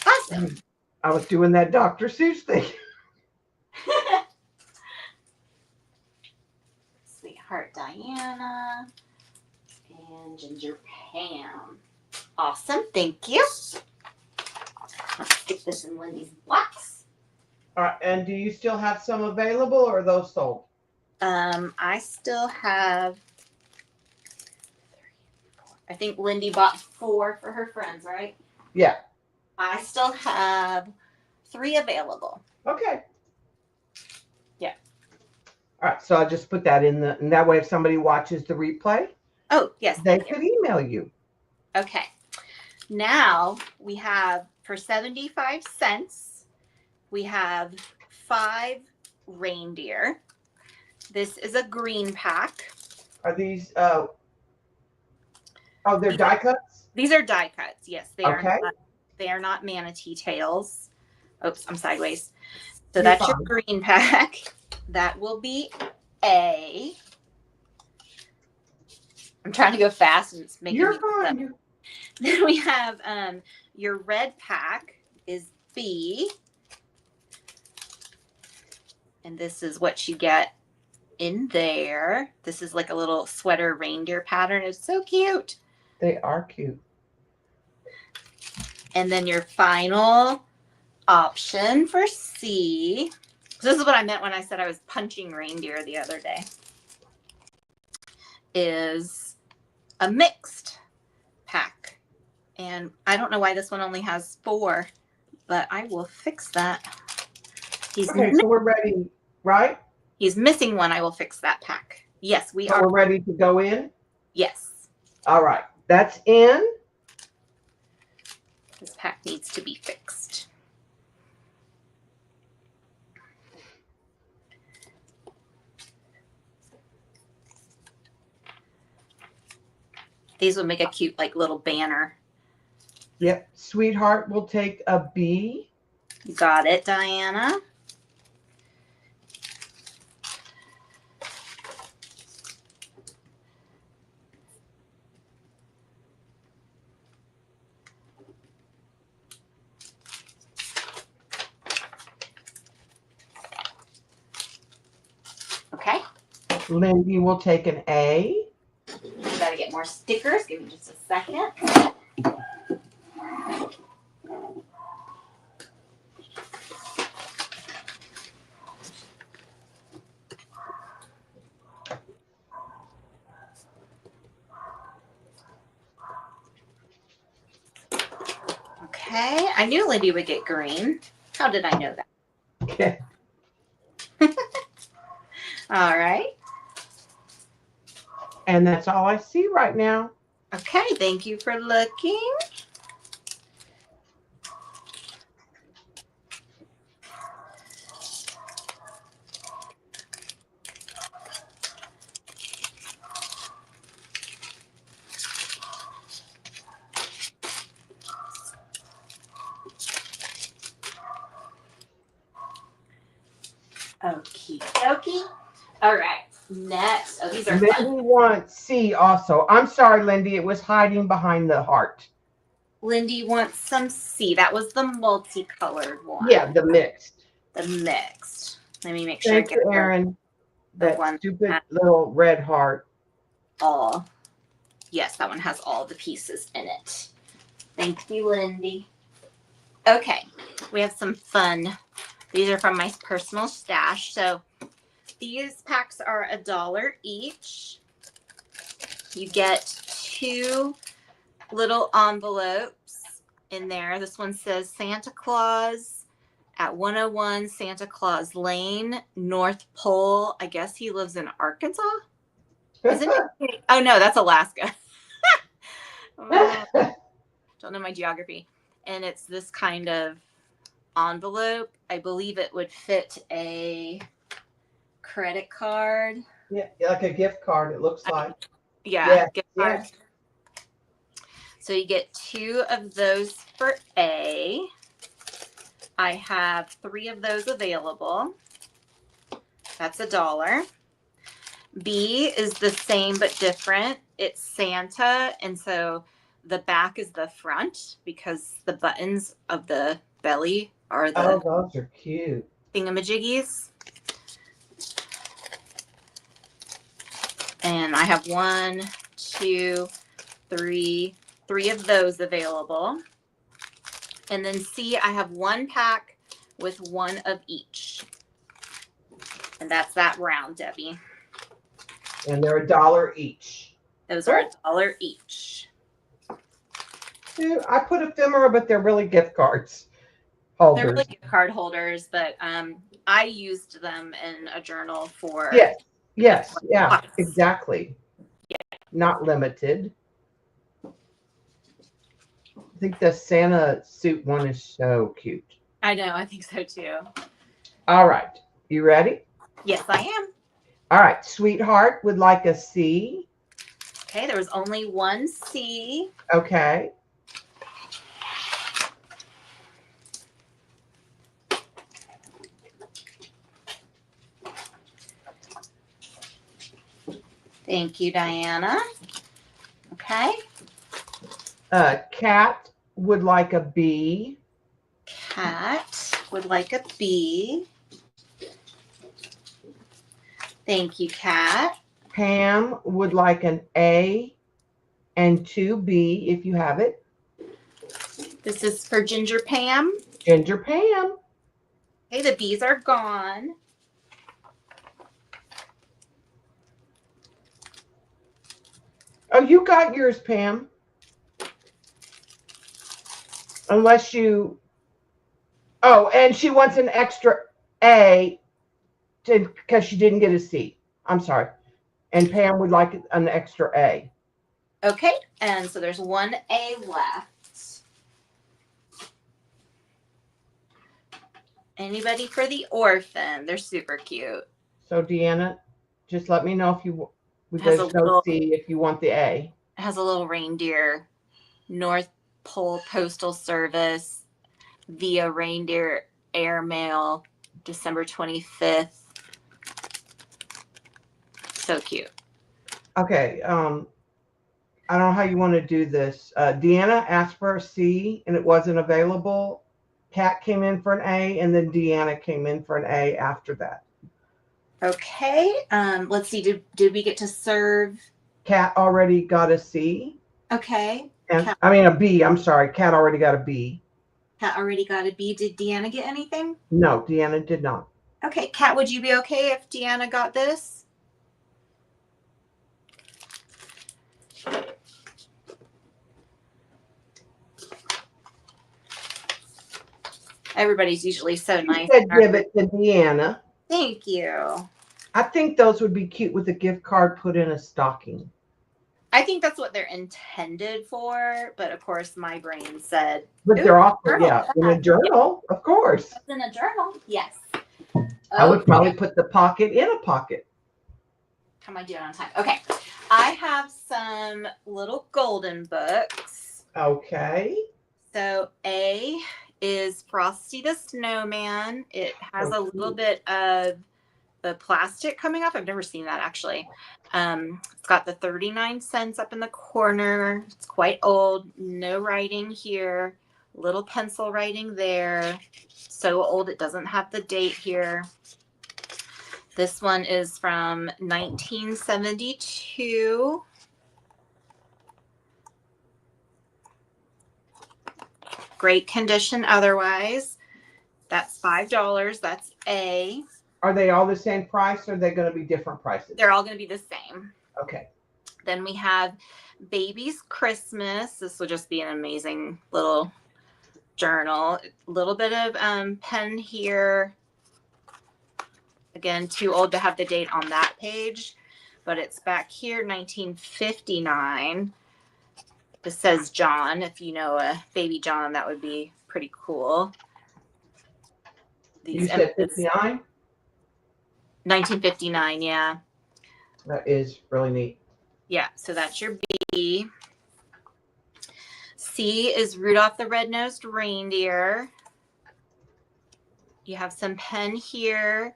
Awesome. I was doing that Dr. Seuss thing. Sweetheart Diana and Ginger Pam. Awesome. Thank you. Let's get this in Lindy's box. All right. And do you still have some available or are those sold? I still have 3, 4. I think Lindy bought 4 for her friends, right? Yeah. I still have 3 available. Okay. Yeah. All right. So I'll just put that in and that way if somebody watches the replay, Oh, yes. they Thank you. could email you. Okay. Now we have for 75 cents, we have 5 reindeer. This is a green pack. Are these, they're die cuts? These are die cuts. Yes, they Okay. are. They are not manatee tails. Oops, I'm sideways. So You're that's fine. your green pack. That will be A. I'm trying to go fast and it's making You're me fine. Then we have your red pack is B. And this is what you get in there. This is like a little sweater reindeer pattern. It's so cute. They are cute. And then your final option for C. This is what I meant when I said I was punching reindeer the other day. Is a mixed pack. And I don't know why this one only has 4, but I will fix that. Okay, so we're ready, right? He's missing one. I will fix that pack. Yes, we So are. we're ready to go in? Yes. All right, that's in. This pack needs to be fixed. These would make a cute, like, little banner. Yep. Sweetheart will take a B. You got it, Diana. Okay. Lindy will take an A. Gotta get more stickers. Give me just a second. Okay. I knew Lindy would get green. How did I know that? Okay. All right. And that's all I see right now. Okay. Thank you for looking. Okie dokie. All right. Next. Oh, these are fun. Lindy wants C also. I'm sorry, Lindy. It was hiding behind the heart. Lindy wants some C. That was the multicolored one. Yeah, the mixed. The mixed. Let me make sure Thank I get you, Aaron. the That one stupid that- little red heart. all. Yes, that one has all the pieces in it. Thank you, Lindy. Okay, we have some fun. These are from my personal stash. So these packs are $1 each. You get 2 little envelopes in there. This one says Santa Claus at 101 Santa Claus Lane, North Pole. I guess he lives in Arkansas. Isn't it? Oh no, that's Alaska. Oh, don't know my geography. And it's this kind of envelope. I believe it would fit a credit card. Yeah, like a gift card, it looks like. Yeah, gift yeah. card. So you get 2 of those for A. I have 3 of those available. That's $1. B is the same but different. It's Santa, and so the back is the front because the buttons of the belly are the Oh, those are cute. thingamajiggies. And I have 1, 2, 3 of those available. And then C, I have 1 pack with 1 of each. And that's that round, Debbie. And they're $1 each. Those are $1 each. Dude, I put ephemera, but they're really gift cards. Holders. They're really gift card holders, but I used them in a journal for Yes, yeah, exactly. Yeah. Not limited. I think the Santa suit one is so cute. I know, I think so too. All right, you ready? Yes, I am. All right, Sweetheart would like a C. Okay, there was only 1 C. Okay. Thank you, Diana. Okay. Cat would like a B. Cat would like a B. Thank you, Kat. Pam would like an A and 2B if you have it. This is for Ginger Pam. Ginger Pam. Okay, the B's are gone. Oh, you got yours, Pam. Unless you. Oh, and she wants an extra A because she didn't get a C. I'm sorry. And Pam would like an extra A. Okay, and so there's one A left. Anybody for the orphan? They're super cute. So Deanna, just let me know if you we Has go a little- C if you want the A. It has a little reindeer. North Pole Postal Service via reindeer airmail, December 25th. So cute. Okay. I don't know how you want to do this. Deanna asked for a C and it wasn't available. Kat came in for an A, and then Deanna came in for an A after that. Okay. Let's see. Did we get to serve? Kat already got a C. Okay. And Kat, I mean a B. I'm sorry. Kat already got a B. Kat already got a B. Did Deanna get anything? No, Deanna did not. Okay. Kat, would you be okay if Deanna got this? Everybody's usually so nice. Said give it to Deanna. Thank you. I think those would be cute with a gift card put in a stocking. I think that's what they're intended for, but of course my brain said, But ooh, they're also, journal. yeah, in a journal, of course. It's in a journal. Yes. I would probably Okay. put the pocket in a pocket. How am I doing on time? Okay. I have some little golden books. Okay. So A is Frosty the Snowman. It has a little bit of the plastic coming off. I've never seen that actually. It's got the 39 cents up in the corner. It's quite old. No writing here. Little pencil writing there. So old it doesn't have the date here. This one is from 1972. Great condition otherwise. That's $5. That's A. Are they all the same price or are they going to be different prices? They're all going to be the same. Okay. Then we have Baby's Christmas. This will just be an amazing little journal. A little bit of pen here. Again, too old to have the date on that page, but it's back here, 1959. This says John. If you know a baby John, that would be pretty cool. You said 59? 1959, yeah. That is really neat. Yeah, so that's your B. C is Rudolph the Red-Nosed Reindeer. You have some pen here.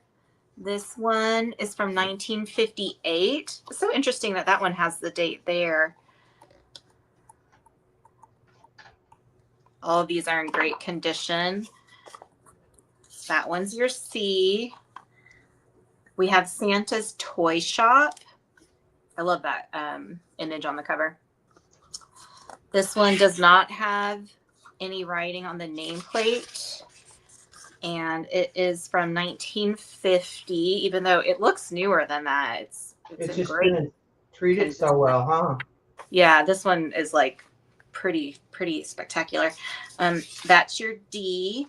This one is from 1958. It's so interesting that that one has the date there. All of these are in great condition. That one's your C. We have Santa's Toy Shop. I love that image on the cover. This one does not have any writing on the nameplate. And it is from 1950, even though it looks newer than that. It's It's just great. been treated so well, huh? Yeah, this one is like pretty spectacular. That's your D.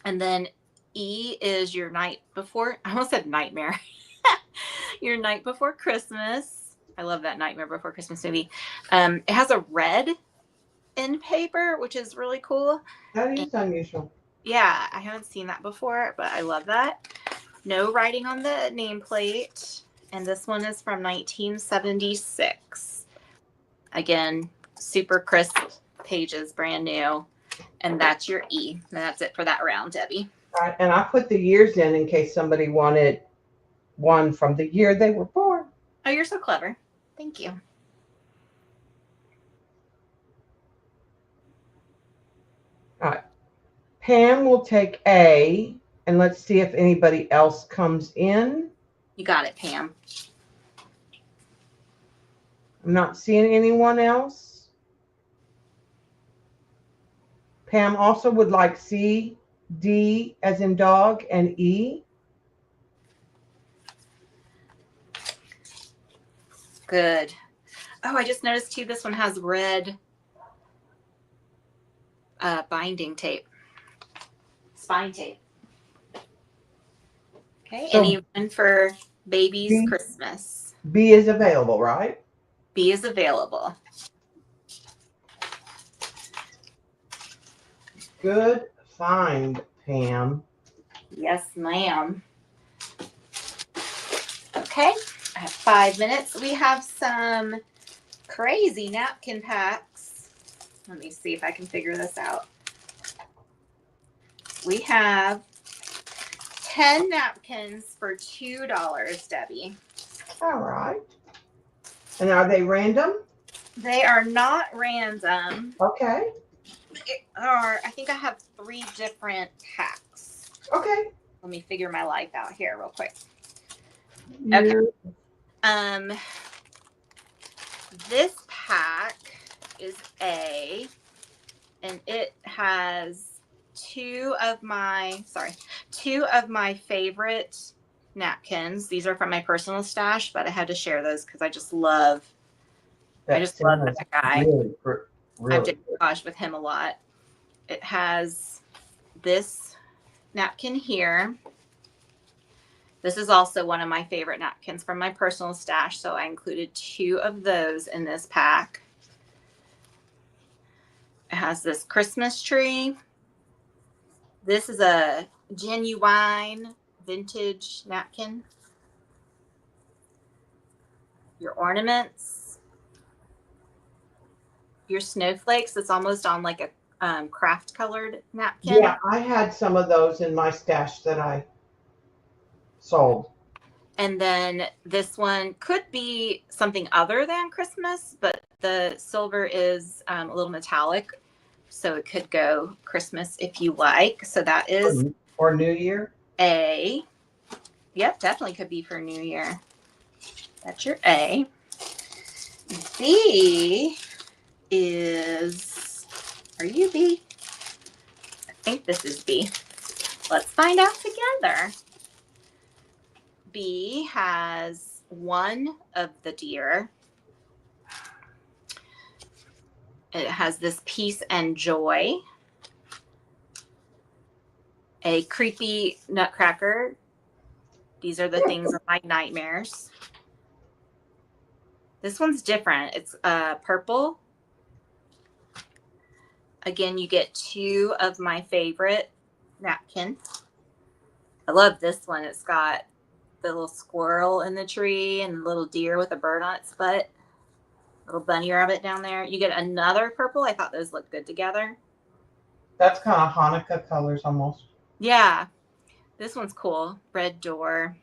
And then E is your night before. I almost said nightmare. Your Night Before Christmas. I love that Nightmare Before Christmas movie. It has a red end paper, which is really cool. That is unusual. Yeah, I haven't seen that before, but I love that. No writing on the nameplate. And this one is from 1976. Again, super crisp pages, brand new. And that's your E. And that's it for that round, Debbie. All right, and I put the years in case somebody wanted one from the year they were born. Oh, you're so clever. Thank you. All right. Pam will take A, and let's see if anybody else comes in. You got it, Pam. I'm not seeing anyone else. Pam also would like C, D as in dog, and E. Good. Oh, I just noticed too, this one has red binding tape. Spine tape. Okay, So- anyone for baby's B? Christmas? B is available, right? B is available. Good find, Pam. Yes, ma'am. Okay, I have 5 minutes. We have some crazy napkin packs. Let me see if I can figure this out. We have 10 napkins for $2, Debbie. All right. And are they random? They are not random. Okay. I think I have 3 different packs. Okay. Let me figure my life out here real quick. Okay. This pack is A, and it has two of my favorite napkins. These are from my personal stash, but I had to share those because I just love that guy. I've done gosh with him a lot. It has this napkin here. This is also one of my favorite napkins from my personal stash, so I included 2 of those in this pack. It has this Christmas tree. This is a genuine vintage napkin. Your ornaments. Your snowflakes. It's almost on like a craft colored napkin. Yeah, I had some of those in my stash that I sold. And then this one could be something other than Christmas, but the silver is a little metallic, so it could go Christmas if you like. So that is or New Year. A. Yep, definitely could be for New Year. That's your A. B is, are you B? I think this is B. Let's find out together. B has one of the deer. It has this peace and joy. A creepy nutcracker. These are the things of my nightmares. This one's different. It's purple. Again, you get 2 of my favorite napkins. I love this one. It's got the little squirrel in the tree and the little deer with a bird on its butt. Little bunny rabbit down there. You get another purple. I thought those looked good together. That's kind of Hanukkah colors almost. Yeah. This one's cool. Red door.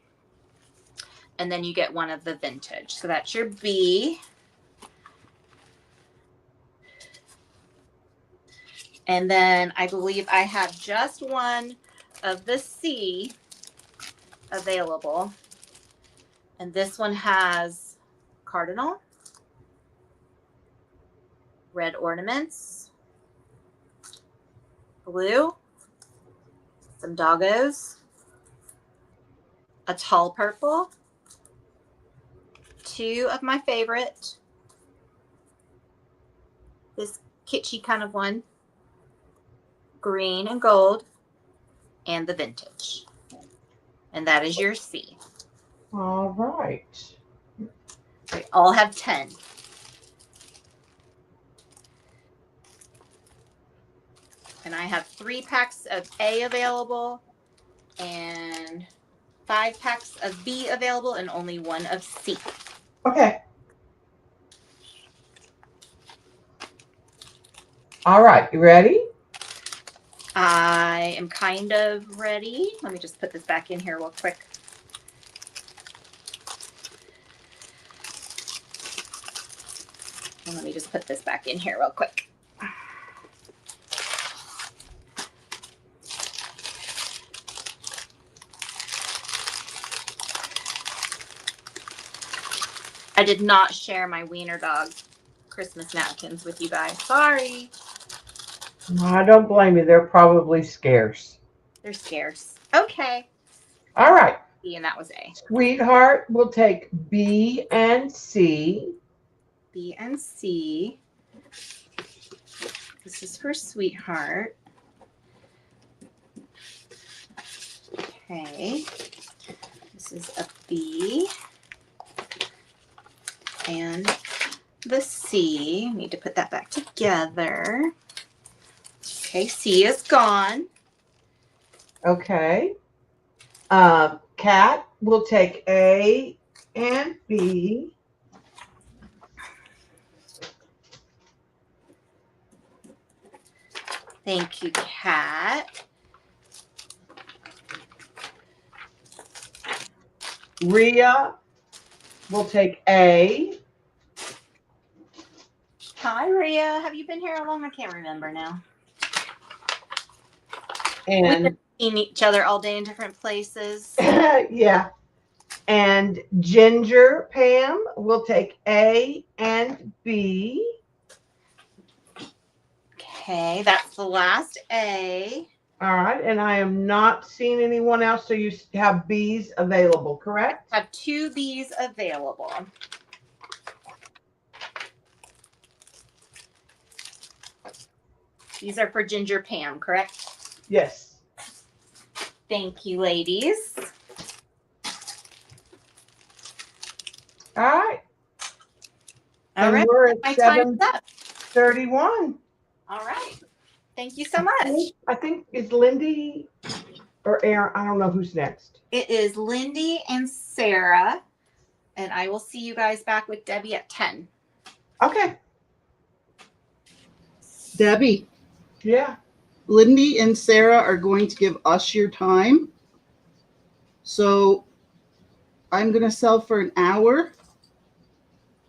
And then you get one of the vintage. So that's your B. And then I believe I have just one of the C available. And this one has cardinal, red ornaments, blue, some doggos, a tall purple, 2 of my favorite, this kitschy kind of one, green and gold, and the vintage. And that is your C. All right. We all have 10. And I have 3 packs of A available and 5 packs of B available and only 1 of C. Okay. All right. You ready? I am kind of ready. Let me just put this back in here real quick. And let me just put this back in here real quick. I did not share my wiener dog Christmas napkins with you guys. Sorry. I don't blame you. They're probably scarce. They're scarce. Okay. All right. B and that was A. Sweetheart will take B and C. B and C. This is for sweetheart. Okay. This is a B. And the C. Need to put that back together. Okay, C is gone. Okay. Cat will take A and B. Thank you, Kat. Rhea will take A. Hi, Rhea. Have you been here how long? I can't remember now. We've And been seeing each other all day in different places. yeah. And Ginger Pam will take A and B. Okay, that's the last A. All right. And I am not seeing anyone else. So you have B's available, correct? I have 2 B's available. These are for Ginger Pam, correct? Yes. Thank you, ladies. All right. All And right, we're my at time's up. 7:31. All right. Thank you so much. I think it's Lindy or Aaron. I don't know who's next. It is Lindy and Sarah, and I will see you guys back with Debbie at 10. Okay. Debbie, Yeah. Lindy and Sarah are going to give us your time. So I'm going to sell for an hour,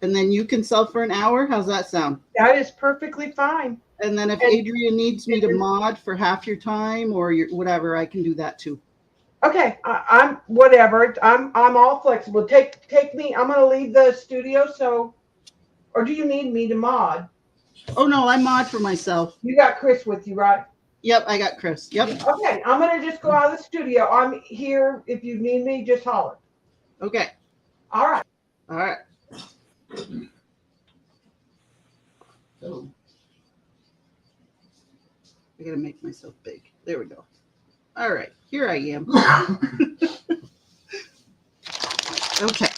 and then you can sell for an hour. How's that sound? That is perfectly fine. And then if And- Adrian needs me to mod for half your time or your whatever, I can do that too. Okay. I'm whatever. I'm all flexible. Take me. I'm gonna leave the studio. So, or do you need me to mod? Oh no, I mod for myself. You got Chris with you, right? Yep, I got Chris. Yep. Okay. I'm gonna just go out of the studio. I'm here. If you need me, just holler. Okay. All right. All right. So I gotta make myself big. There we go. All right, here I am. Okay.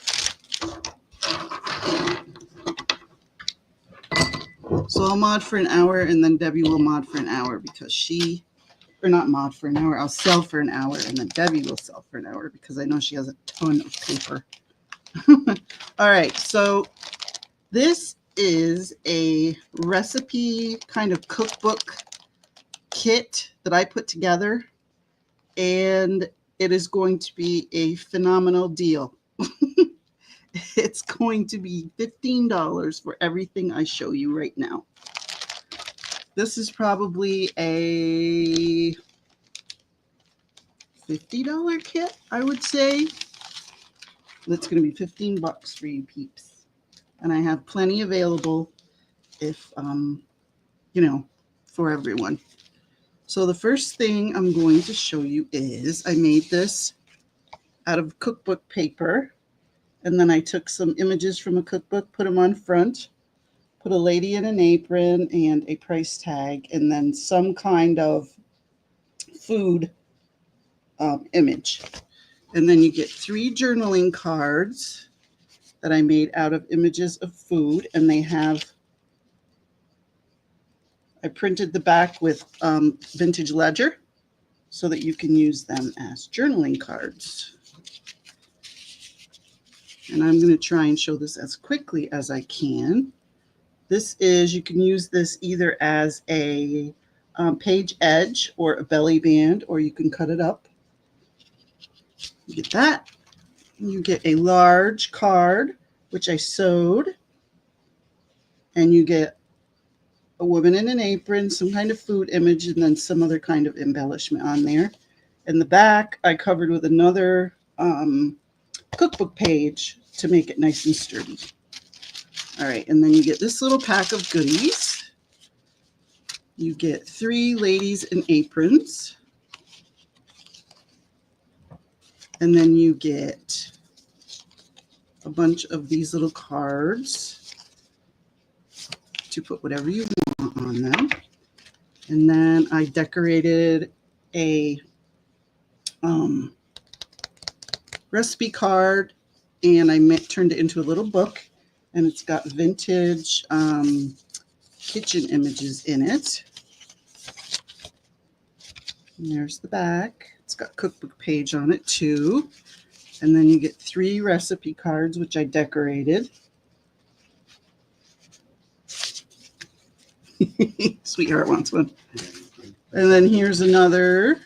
So I'll mod for an hour and then Debbie will mod for an hour because or not mod for an hour, I'll sell for an hour and then Debbie will sell for an hour because I know she has a ton of paper. All right, so this is a recipe kind of cookbook kit that I put together, and it is going to be a phenomenal deal. It's going to be $15 for everything I show you right now. This is probably a $50 kit, I would say. That's going to be 15 bucks for you peeps. And I have plenty available if, for everyone. So the first thing I'm going to show you is I made this out of cookbook paper. And then I took some images from a cookbook, put them on front, put a lady in an apron and a price tag, and then some kind of food image. And then you get 3 journaling cards that I made out of images of food. And I printed the back with vintage ledger so that you can use them as journaling cards. And I'm going to try and show this as quickly as I can. You can use this either as a page edge or a belly band, or you can cut it up. You get that. You get a large card, which I sewed. And you get a woman in an apron, some kind of food image, and then some other kind of embellishment on there. In the back, I covered with another cookbook page to make it nice and sturdy. All right, and then you get this little pack of goodies. You get 3 ladies in aprons. And then you get a bunch of these little cards to put whatever you want on them. And then I decorated a recipe card, and I turned it into a little book, and it's got vintage kitchen images in it. And there's the back. It's got cookbook page on it too. And then you get 3 recipe cards, which I decorated. Sweetheart wants one. And then here's another.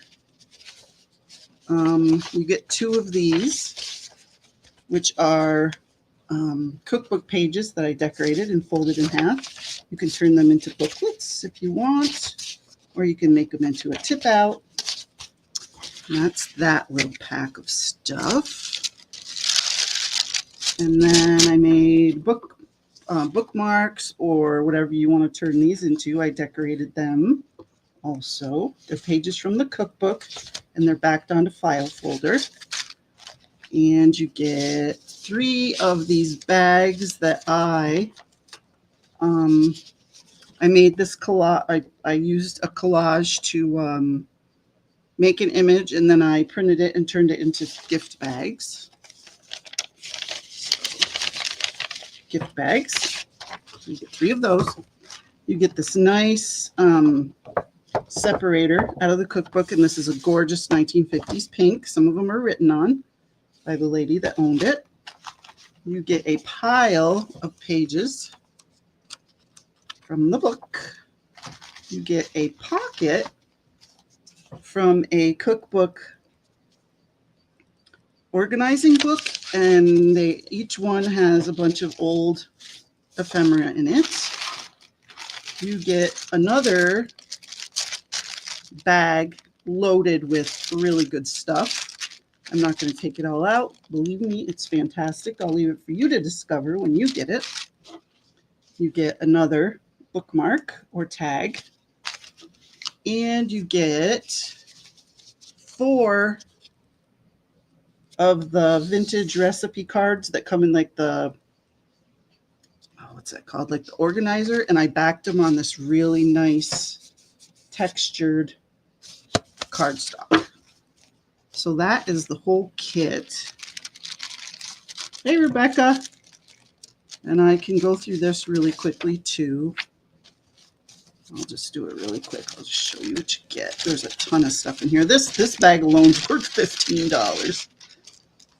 You get 2 of these, which are cookbook pages that I decorated and folded in half. You can turn them into booklets if you want, or you can make them into a tip out. And that's that little pack of stuff. And then I made bookmarks or whatever you want to turn these into. I decorated them also. They're pages from the cookbook, and they're backed onto file folder. And you get 3 of these bags that I made this collage. I used a collage to make an image, and then I printed it and turned it into gift bags. Gift bags. So you get 3 of those. You get this nice separator out of the cookbook, and this is a gorgeous 1950s pink. Some of them are written on by the lady that owned it. You get a pile of pages from the book. You get a pocket from a cookbook organizing book, and each one has a bunch of old ephemera in it. You get another bag loaded with really good stuff. I'm not going to take it all out. Believe me, it's fantastic. I'll leave it for you to discover when you get it. You get another bookmark or tag. And you get 4 of the vintage recipe cards that come in like the, what's that called? Like the organizer. And I backed them on this really nice textured cardstock. So that is the whole kit. Hey, Rebecca. And I can go through this really quickly too. I'll just do it really quick. I'll just show you what you get. There's a ton of stuff in here. This bag alone is worth $15.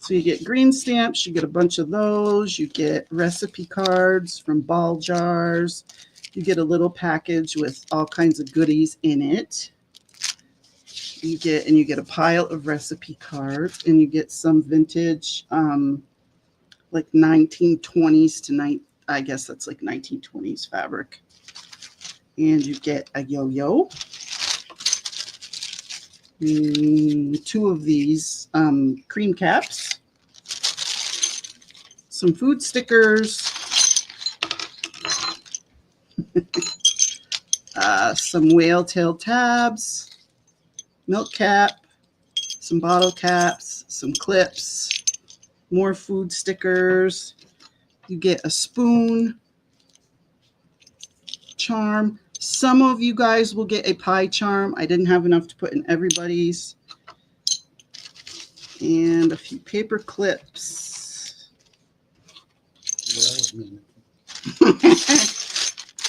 So you get green stamps. You get a bunch of those. You get recipe cards from ball jars. You get a little package with all kinds of goodies in it. You get a pile of recipe cards, and you get some vintage, like 1920s to I guess that's like 1920s fabric. And you get a yo-yo. 2 of these cream caps. Some food stickers. Some whale tail tabs. Milk cap. Some bottle caps. Some clips. More food stickers. You get a spoon. Charm. Some of you guys will get a pie charm. I didn't have enough to put in everybody's. And a few paper clips.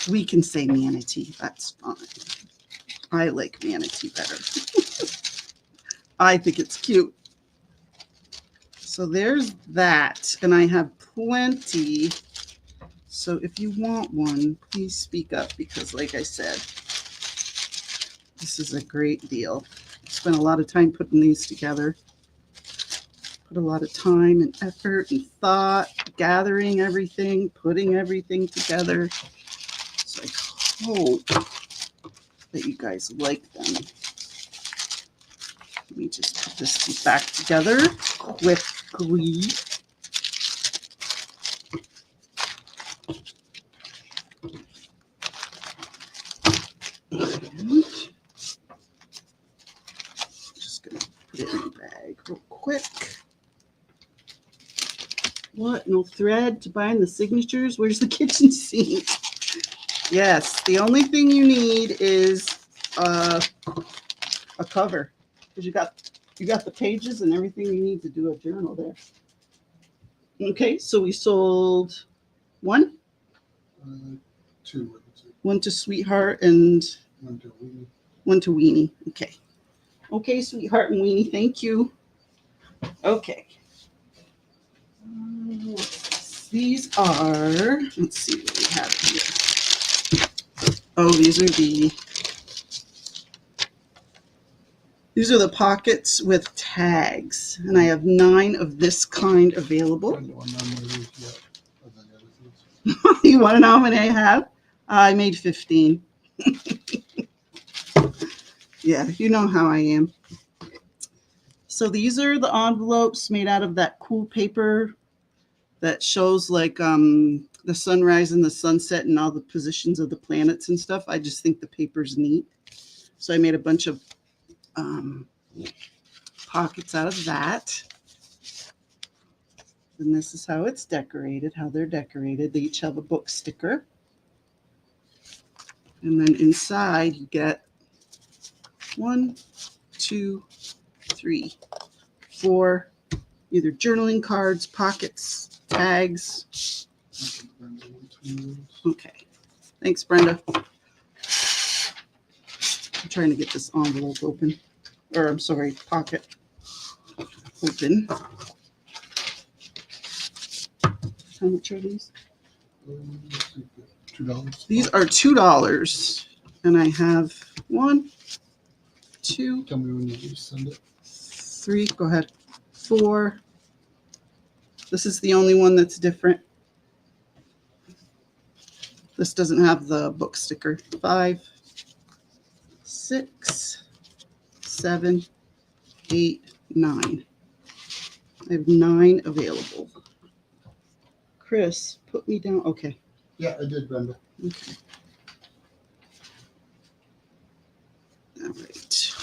We can say manatee. That's fine. I like manatee better. I think it's cute. So there's that. And I have plenty. So if you want one, please speak up, because like I said, this is a great deal. I spent a lot of time putting these together. Put a lot of time and effort and thought, gathering everything, putting everything together. So I hope that you guys like them. Let me just put this back together quickly. quick. What? No thread to bind the signatures? Where's the kitchen sink? Yes, the only thing you need is a cover, because you got the pages and everything you need to do a journal there. Okay, so we sold one. Two. I would say. One to Sweetheart and One to Weenie. one to Weenie. Okay. Okay, Sweetheart and Weenie, thank you. Okay. These are, let's see what we have here. Oh, these are the pockets with tags, and I have 9 of this kind available. Brenda, one nominated yet of the other things. You want to know how many I have? I made 15. Yeah, you know how I am. So these are the envelopes made out of that cool paper that shows like the sunrise and the sunset and all the positions of the planets and stuff. I just think the paper's neat. So I made a bunch of pockets out of that. And this is how it's decorated, how they're decorated. They each have a book sticker. And then inside you get 1, 2, 3, 4 either journaling cards, pockets, tags. Okay. Thanks, Brenda. I'm trying to get this envelope open. Or I'm sorry, pocket open. How much are these? $2. These are $2. And I have 1, 2, Tell me when you send it. 3, go ahead, 4. This is the only one that's different. This doesn't have the book sticker. 5, 6, 7, 8, 9. I have 9 available. Chris, put me down. Okay. Yeah, I did, Brenda. Okay. All right.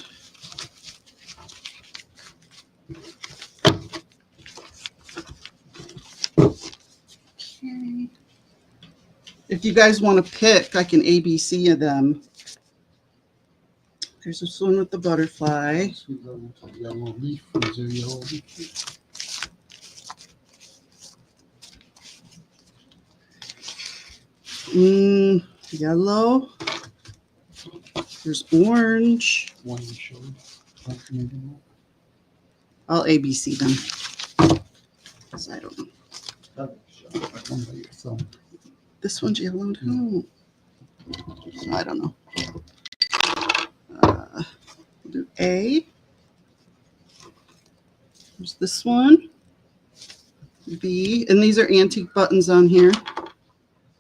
Okay. If you guys want to pick, I can ABC of them. There's this one with the butterfly. Sweet little yellow leaf. Is there a yellow leaf? Yellow. There's orange. One you showed. Maybe not. I'll ABC them. 'Cause I don't know. That one by your thumb. This one's yellow too. I don't know. We'll do A. There's this one. B. And these are antique buttons on here.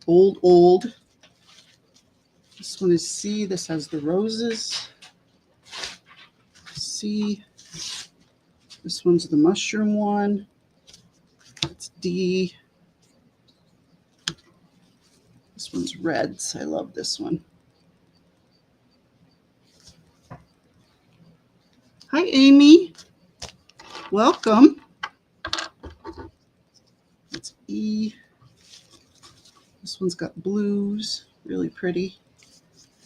Old. This one is C. This has the roses. C. This one's the mushroom one. That's D. This one's reds. I love this one. Hi, Amy. Welcome. That's E. This one's got blues. Really pretty.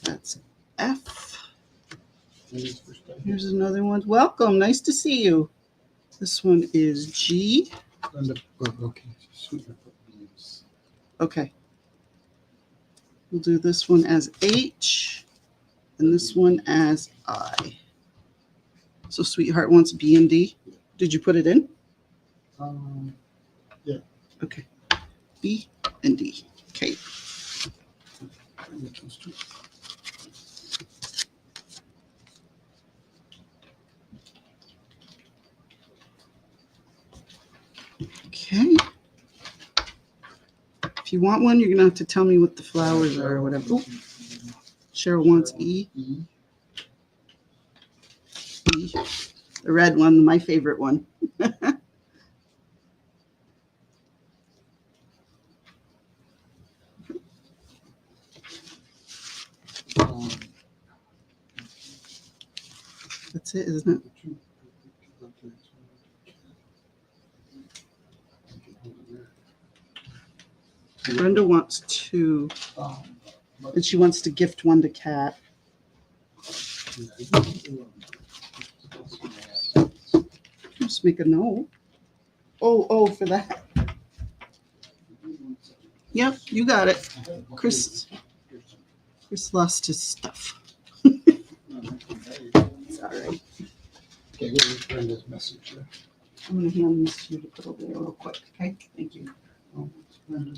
That's F. Here's another one. Welcome. Nice to see you. This one is G. Okay. Sweet. Okay. We'll do this one as H and this one as I. So Sweetheart wants B and D. Did you put it in? Yeah. Okay. B and D. Okay. Okay. If you want one, you're going to have to tell me what the flowers are or whatever. Oh, Cheryl wants E. E. The red one, my favorite one. That's it, isn't it? Brenda wants 2, But, and she wants to gift one to Kat. Just make a note. Oh, for that. Yep, you got it. Chris lost his stuff. It's all right. Okay, what is Brenda's message here? I'm going to hand this to you to put over there real quick, okay? Thank you. Oh, Brenda,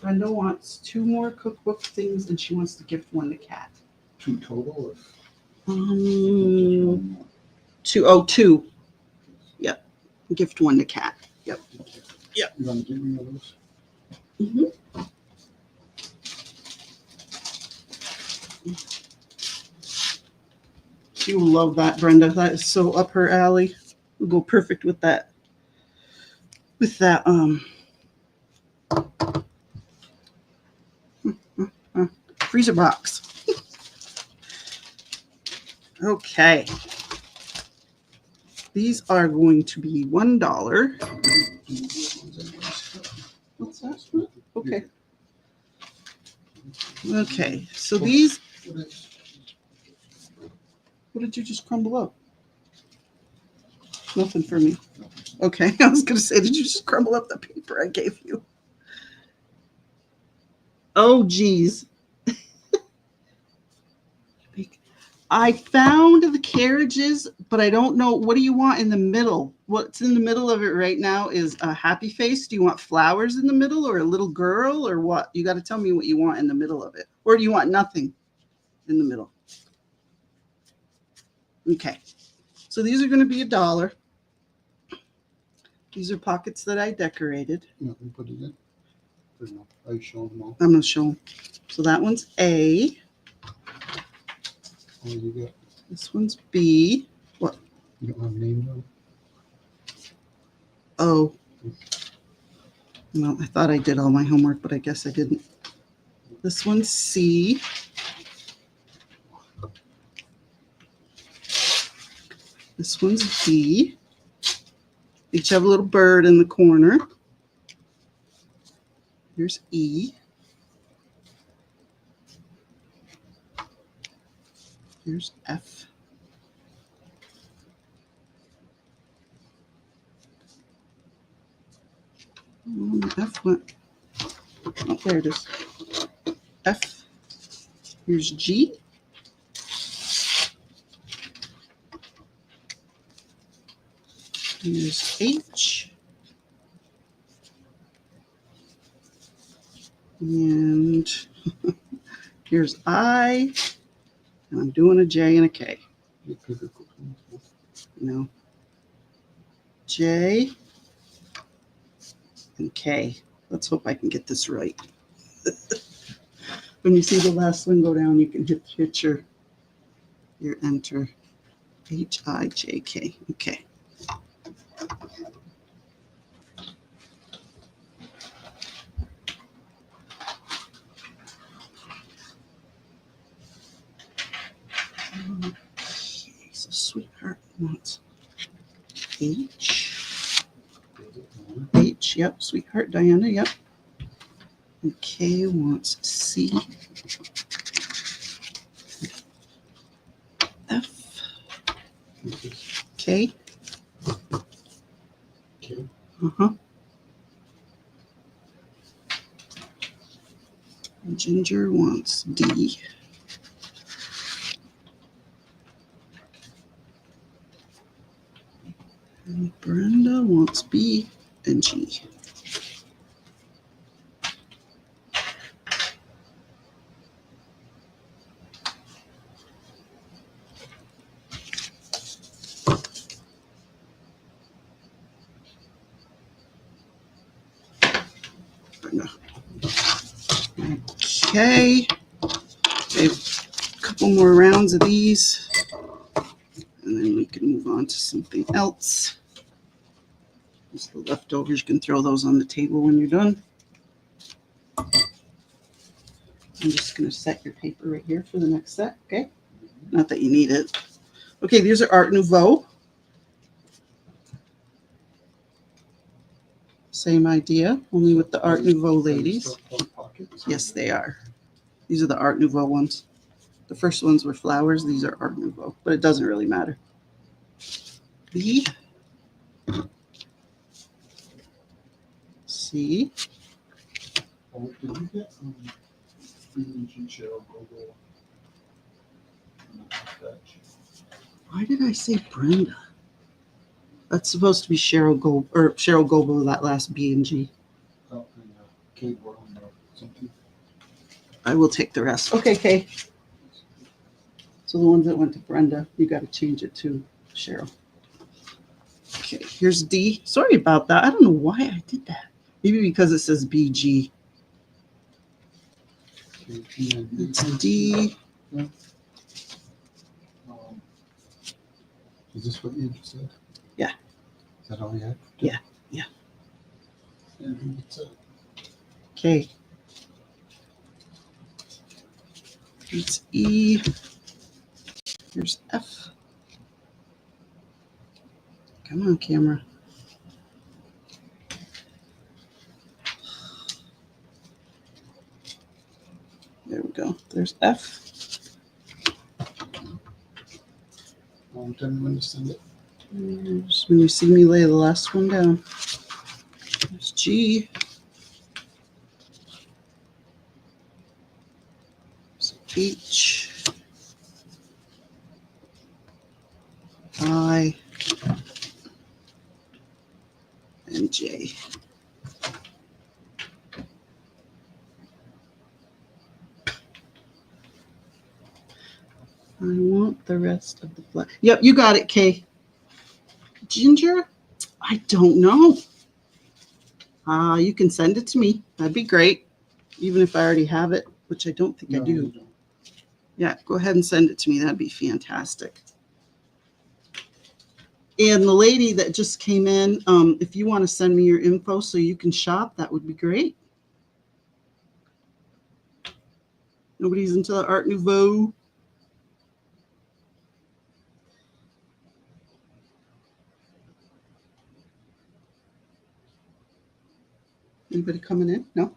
Brenda wants 2 more cookbook things, and she wants to gift one to Kat. 2 total or? 2. Yep. Gift one to Kat. Yep. Yep. You want to give me one of those? Mm-hmm. She will love that, Brenda. That is so up her alley. It'll go perfect with that. Freezer box. Okay. These are going to be $1. What's that? Okay. Okay. So these, what did you just crumble up? Nothing for me. Okay. I was going to say, did you just crumble up the paper I gave you? Oh, geez. I found the carriages, but I don't know. What do you want in the middle? What's in the middle of it right now is a happy face. Do you want flowers in the middle or a little girl or what? You got to tell me what you want in the middle of it. Or do you want nothing in the middle? Okay. So these are going to be $1. These are pockets that I decorated. No, we put it in. Or no? Are you showing them all? I'm going to show them. So that one's A. Oh, you got, This one's B. you don't have names on O. Well, I thought I did all my homework, but I guess I didn't. This one's C. This one's D. Each have a little bird in the corner. Here's E. Here's F. F went. Oh, there it is. F. Here's G. Here's H. And here's I. And I'm doing a J and a K. it? No. J and K. Let's hope I can get this right. When you see the last one go down, you can hit your enter. H-I-J-K. Okay. Okay, so sweetheart wants H. H, yep. Sweetheart Diana, yep. And K wants C. F. K. Okay. Uh-huh. And Ginger wants D. And Brenda wants B and G. Brenda. Okay. A couple more rounds of these, and then we can move on to something else. Just the leftovers, you can throw those on the table when you're done. I'm just going to set your paper right here for the next set, okay? Not that you need it. Okay, these are Art Nouveau. Same idea, only with the Art Nouveau ladies. Still called pockets? Yes, they are. These are the Art Nouveau ones. The first ones were flowers. These are Art Nouveau, but it doesn't really matter. B, C, Oh, did you get B&G Cheryl Gogo? why did I say Brenda? That's supposed to be Cheryl Gobo, that last B and G. Oh, and Kate Worland or something. I will take the rest. Okay, Kay. So the ones that went to Brenda, you got to change it to Cheryl. Okay, here's D. Sorry about that. I don't know why I did that. Maybe because it says BG. Okay, and then It's D. Um, is this what you just said? Yeah. Is that all you had? Yeah, yeah. And it's Okay. It's E. Here's F. Come on, camera. There we go. There's F. tell me when to send it. Here's when you see me lay the last one down. There's G. There's H. I. And J. I want the rest of the flag. Yep, you got it, Kay. Ginger? I don't know. You can send it to me. That'd be great. Even if I already have it, which I don't think I No, do. you don't. Yeah, go ahead and send it to me. That'd be fantastic. And the lady that just came in, if you want to send me your info so you can shop, that would be great. Nobody's into the Art Nouveau. Anybody coming in? No?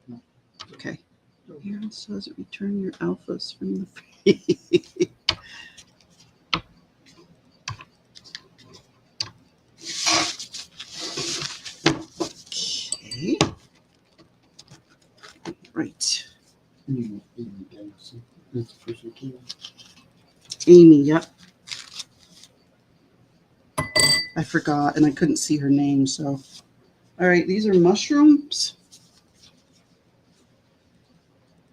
No. Okay. Here it says return your alphas from the free. Okay. Right. You can see. That's the first week. Amy, yep. I forgot and I couldn't see her name, so. All right, these are mushrooms.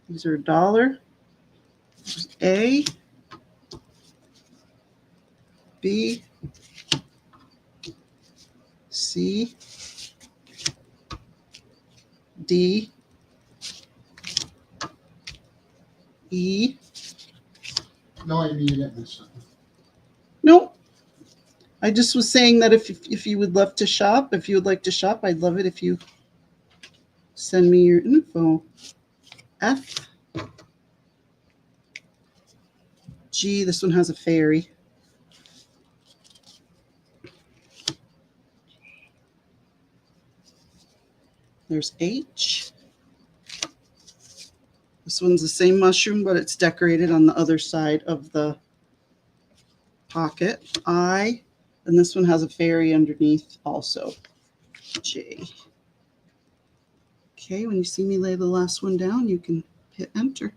These are $1. There's A, B, C, D, E. No, I mean you didn't miss something. Nope. I just was saying that if you would love to shop, if you would like to shop, I'd love it if you send me your info. F, G, this one has a fairy. There's H. This one's the same mushroom, but it's decorated on the other side of the pocket. I, and this one has a fairy underneath also. J. Okay, when you see me lay the last one down, you can hit enter.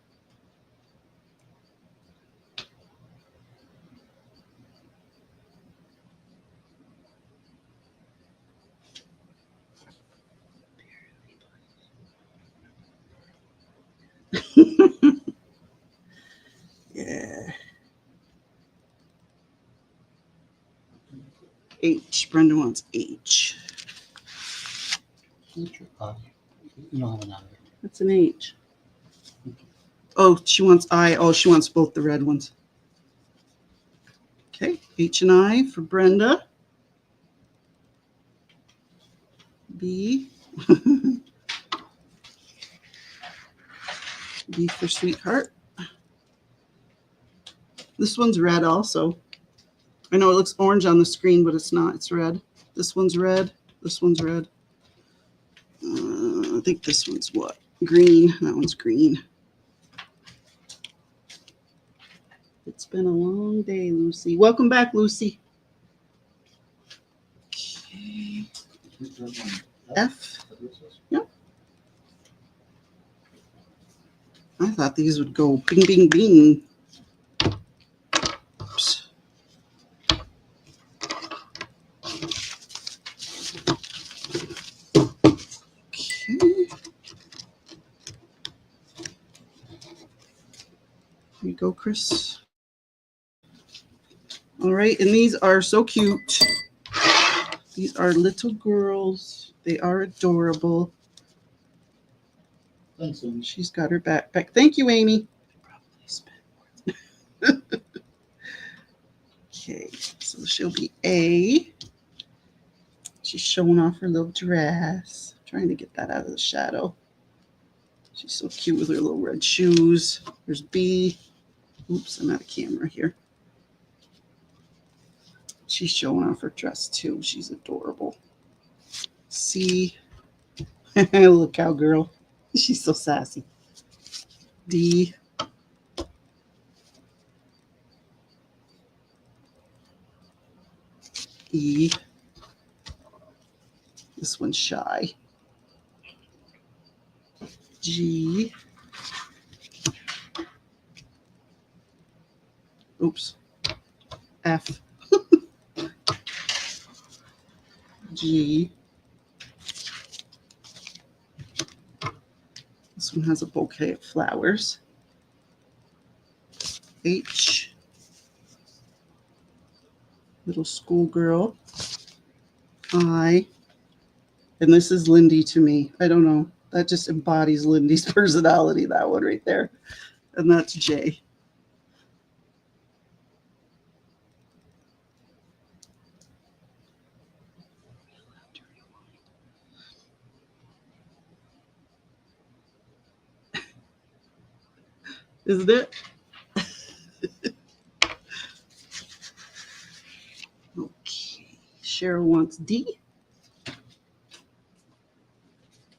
Yeah. H. Brenda wants H. You don't have an eye. That's an H. Oh, she wants I. Oh, she wants both the red ones. Okay, H and I for Brenda. B. B for sweetheart. This one's red also. I know it looks orange on the screen, but it's not. It's red. This one's red. This one's red. I think this one's what? Green. That one's green. It's been a long day, Lucy. Welcome back, Lucy. Okay. F. Yep. I thought these would go bing, bing, bing. Oops. Okay. Here you go, Chris. All right, and these are so cute. These are little girls. They are adorable. Thanks, Amy. She's got her backpack. Thank you, Amy. Okay, so she'll be A. She's showing off her little dress. Trying to get that out of the shadow. She's so cute with her little red shoes. There's B. Oops, I'm out of camera here. She's showing off her dress too. She's adorable. C. Little cowgirl. She's so sassy. D. E. This one's shy. G. Oops. F. G. This one has a bouquet of flowers. H. Little schoolgirl. I. And this is Lindy to me. I don't know. That just embodies Lindy's personality, that one right there. And that's J. Isn't it? Okay. Cheryl wants D.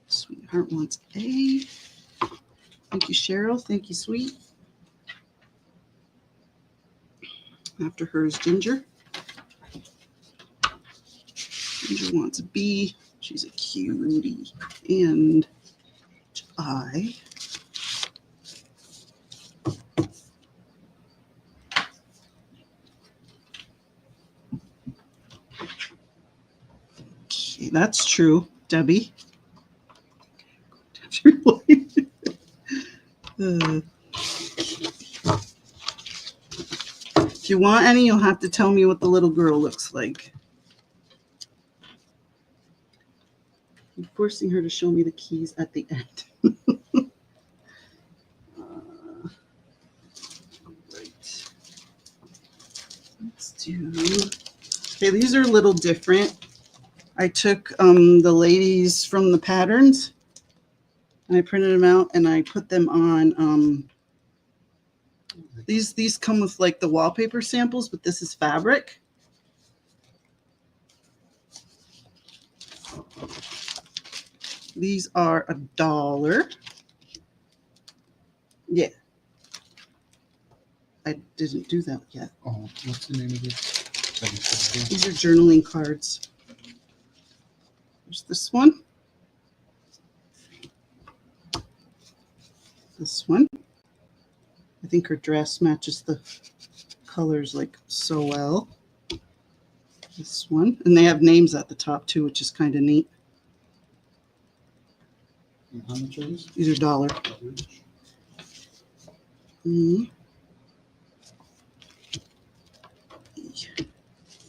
Sweetheart wants A. Thank you, Cheryl. Thank you, sweet. After her is Ginger. Ginger wants a B. She's a cutie. And I. Okay, that's true, Debbie. If you want any, you'll have to tell me what the little girl looks like. I'm forcing her to show me the keys at the end. Right. Let's do. Okay, these are a little different. I took the ladies from the patterns and I printed them out and I put them on. These come with like the wallpaper samples, but this is fabric. These are $1. Yeah. I didn't do that yet. Oh, what's the name of this? These are journaling cards. There's this one. This one. I think her dress matches the colors like so well. This one. And they have names at the top too, which is kind of neat. And how much are these? These are $1. Mm-hmm.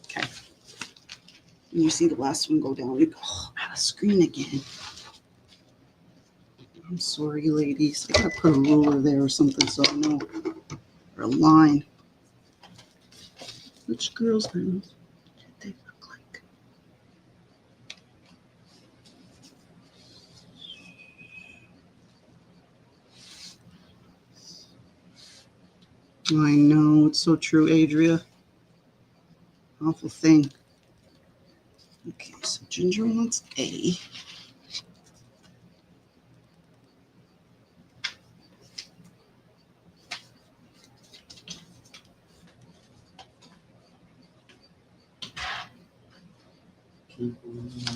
Okay. And you see the last one go down. You go, oh, out of screen again. I'm sorry, ladies. I gotta put a ruler there or something so I know. Or a line. Which girls did they look like? I know, it's so true, Adria. Awful thing. Okay, so Ginger wants A.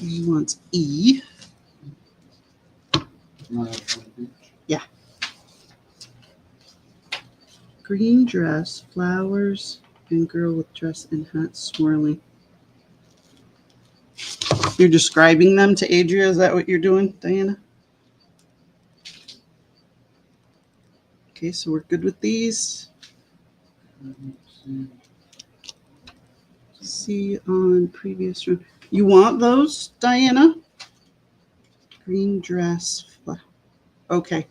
He wants E. Yeah. Green dress, flowers, and girl with dress and hat swirling. You're describing them to Adria? Is that what you're doing, Diana? Okay, so we're good with these. See on previous room. You want those, Diana? Green dress. Okay.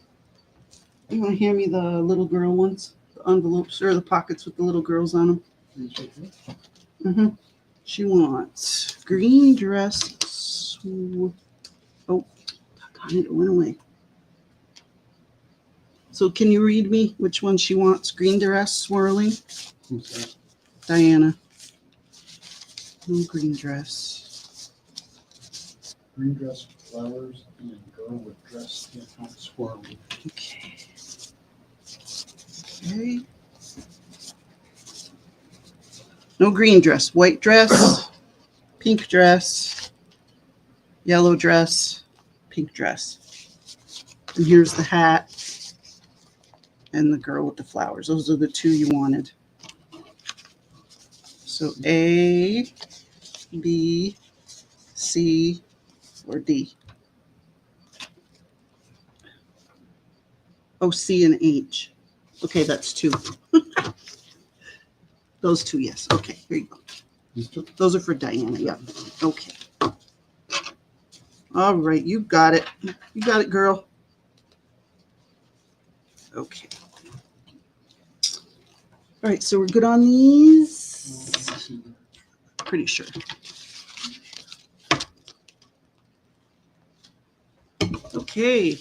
You want to hand me the little girl ones? The envelopes or the pockets with the little girls on them? Mm-hmm. She wants green dress. Oh, it went away. So can you read me which one she wants? Green dress swirling? Who's that? Diana. No green dress. Green dress, flowers, and girl with dress and hat swirling. Okay. Okay. No green dress. White dress, pink dress, yellow dress, pink dress. And here's the hat and the girl with the flowers. Those are the two you wanted. So A, B, C, or D. Oh, C and H. Okay, that's two. Those two, yes. Okay, here you go. These two? Those are for Diana. Yeah. Okay. All right, you got it. You got it, girl. Okay. All right, so we're good on these. Pretty sure. Okay,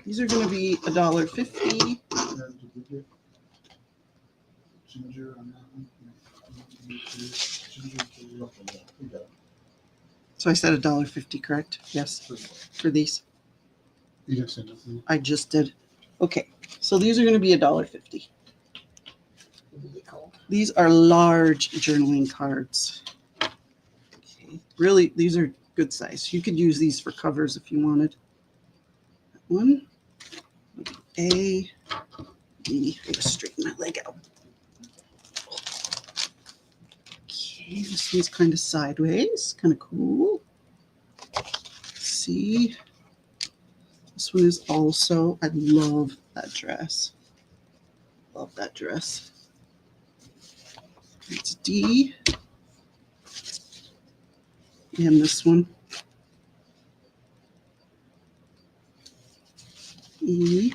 these are going to be $1.50. Ginger on that one. So I said $1.50, correct? Yes, for these. You didn't say nothing. I just did. Okay, so these are going to be $1.50. These are large journaling cards. Okay. Really, these are good size. You could use these for covers if you wanted. That one, A, B. I gotta straighten my leg out. Okay, this one's kind of sideways, kind of cool. C. This one is also, I love that dress. Love that dress. It's D. And this one. E.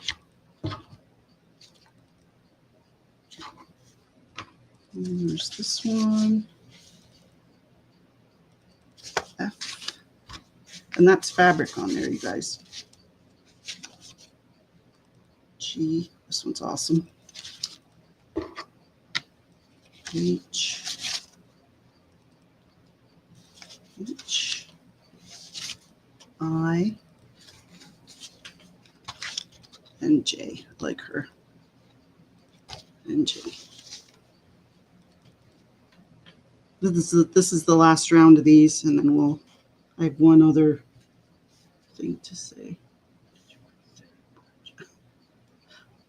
And there's this one. F. And that's fabric on there, you guys. G. This one's awesome. H. H. I. And J, like her. And J. This is the last round of these, and then I have one other thing to say.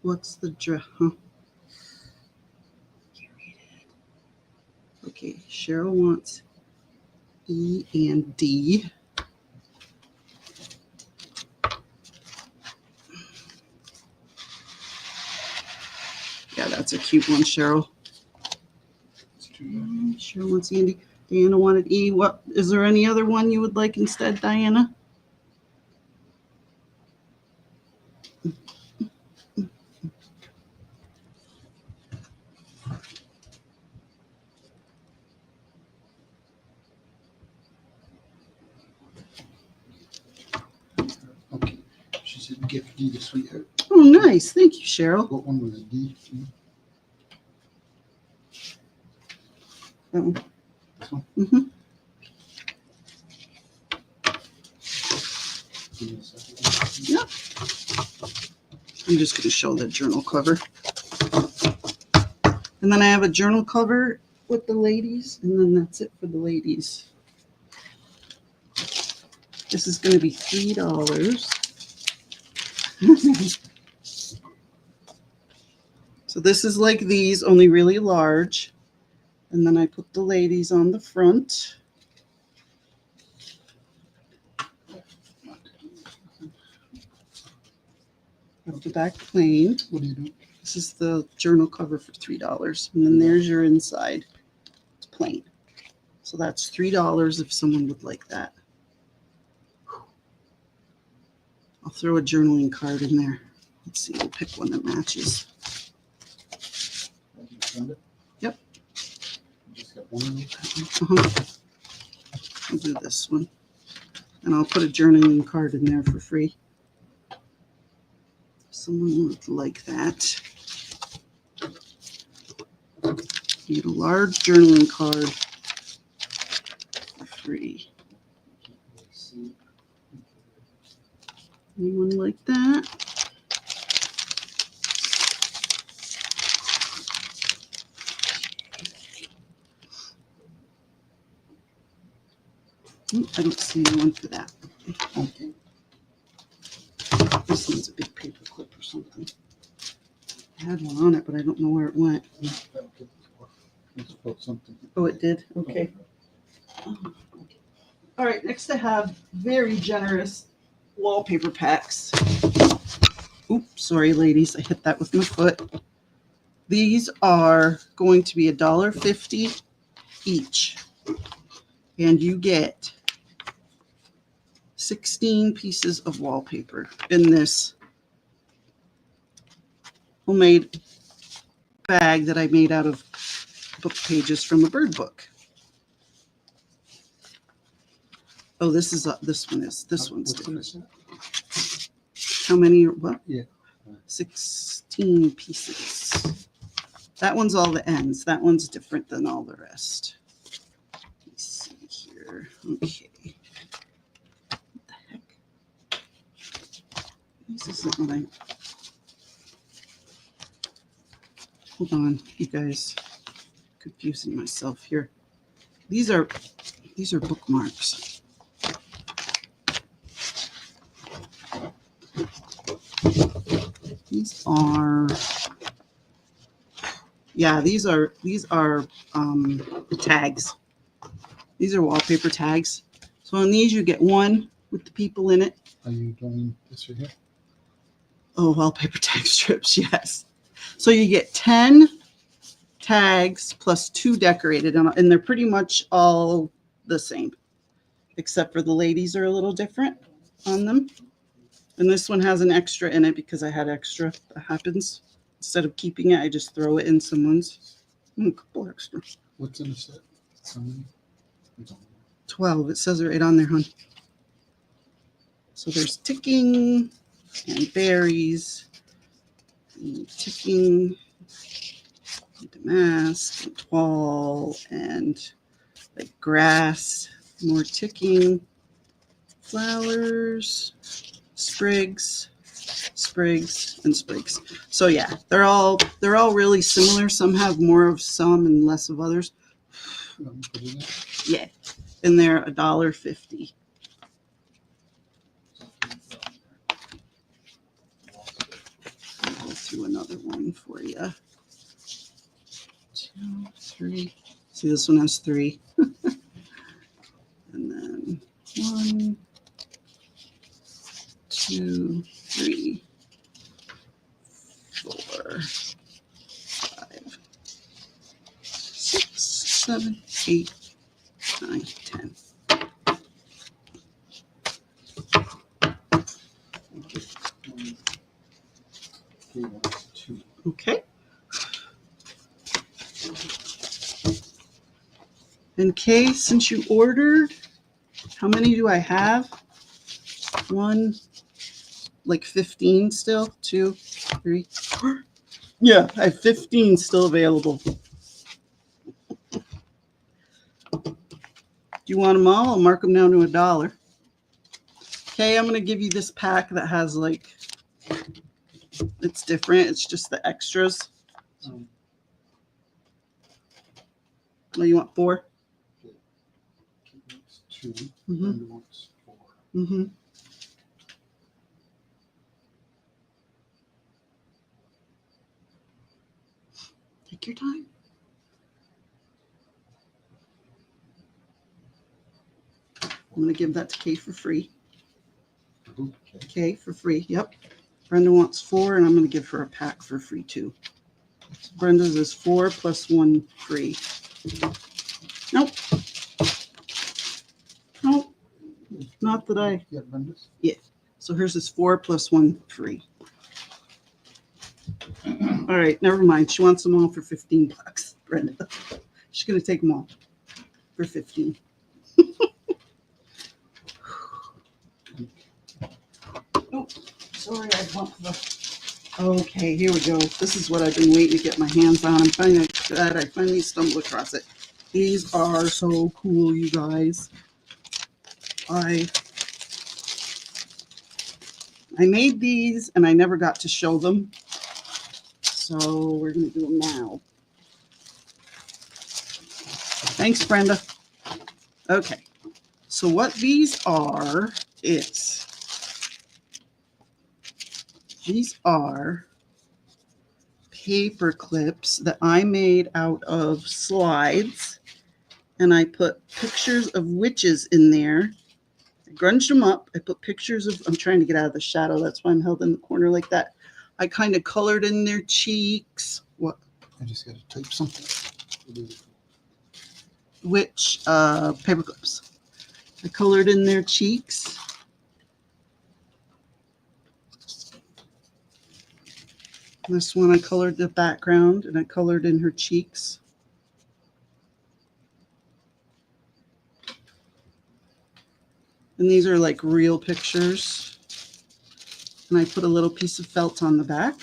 What's the dress? Huh? Okay, Cheryl wants E and D. Yeah, that's a cute one, Cheryl. Cheryl wants E and D. Diana wanted E. What is there any other one you would like instead, Diana? Okay. She said gift D to sweetheart. Oh, nice. Thank you, Cheryl. What one was a D? That one. this one? Mhm. Give me a second. Yeah. I'm just going to show the journal cover. And then I have a journal cover with the ladies, and then that's it for the ladies. This is going to be $3. So this is like these, only really large. And then I put the ladies on the front. Have the back plain. What are you doing? This is the journal cover for $3. And then there's your inside. It's plain. So that's $3 if someone would like that. I'll throw a journaling card in there. Let's see, we'll pick one that matches. Did you send it? Yep. You just got one of these? I'll do this one. And I'll put a journaling card in there for free. If someone would like that. You get a large journaling card for free. Anyone like that? I don't see anyone for that. Okay. This one's a big paper clip or something. I had one on it, but I don't know where it went. That'll get this one. Let's put something. Oh, it did? Okay. All right, next I have very generous wallpaper packs. Oops, sorry, ladies. I hit that with my foot. These are going to be $1.50 each. And you get 16 pieces of wallpaper in this homemade bag that I made out of book pages from a bird book. Oh, this is this one's What's in different. this? How many? What? Yeah. 16 pieces. That one's all the ends. That one's different than all the rest. Let's see here. Okay. What the heck? This isn't what I. Hold on, you guys. Confusing myself here. These are bookmarks. These are, yeah, these are tags. These are wallpaper tags. So on these you get one with the people in it. Are you doing this right here? Oh, wallpaper tag strips, yes. So you get 10 tags plus 2 decorated, and they're pretty much all the same, except for the ladies are a little different on them. And this one has an extra in it because I had extra. That happens. Instead of keeping it, I just throw it in someone's. A couple extra. What's in the set? How many? 12. It says it right on there, hon. So there's ticking and berries, and ticking, and damask, and toile, and like grass, more ticking, flowers, sprigs, and sprigs. So yeah, they're all really similar. Some have more of some and less of others. Put it in. Yeah, and they're $1.50. I'll go through another one for you. 2, 3. See, this one has 3. And then 1, 2, 3, 4, 5, 6, 7, 8, 9, 10. Okay. And Kay, since you ordered, how many do I have? 1, like 15 still? 2, 3, 4. Yeah, I have 15 still available. Do you want them all? I'll mark them down to $1. Okay, I'm going to give you this pack that has like, it's different. It's just the extras. Um, Oh, you want 4? Kate wants 2. Mm-hmm. Brenda wants 4. Mm-hmm. Take your time. I'm going to give that to Kay for free. Okay. Okay, for free. Yep. Brenda wants 4, and I'm going to give her a pack for free too. Brenda's is 4 plus 1 free. Nope. Nope. Not that I. Yeah, Brenda's. So hers is 4 plus 1 free. All right, never mind. She wants them all for $15, Brenda. She's going to take them all for 15. Oh, sorry, I bumped the. Okay, here we go. This is what I've been waiting to get my hands on. I'm finally glad I finally stumbled across it. These are so cool, you guys. I made these and I never got to show them. So we're going to do them now. Thanks, Brenda. Okay. So what these are, these are paper clips that I made out of slides, and I put pictures of witches in there. I grunged them up. I put pictures of, I'm trying to get out of the shadow. That's why I'm held in the corner like that. I kind of colored in their cheeks. What? I just got to type something. Which paper clips. I colored in their cheeks. This one I colored the background and I colored in her cheeks. And these are like real pictures. And I put a little piece of felt on the back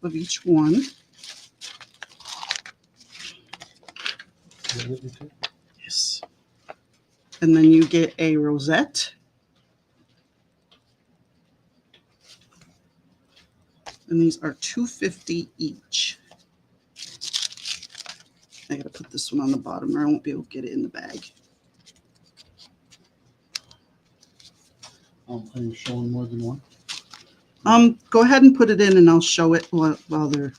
of each one. Yes. And then you get a rosette. And these are $2.50 each. I gotta put this one on the bottom or I won't be able to get it in the bag. Are you showing more than one? Go ahead and put it in and I'll show it while they're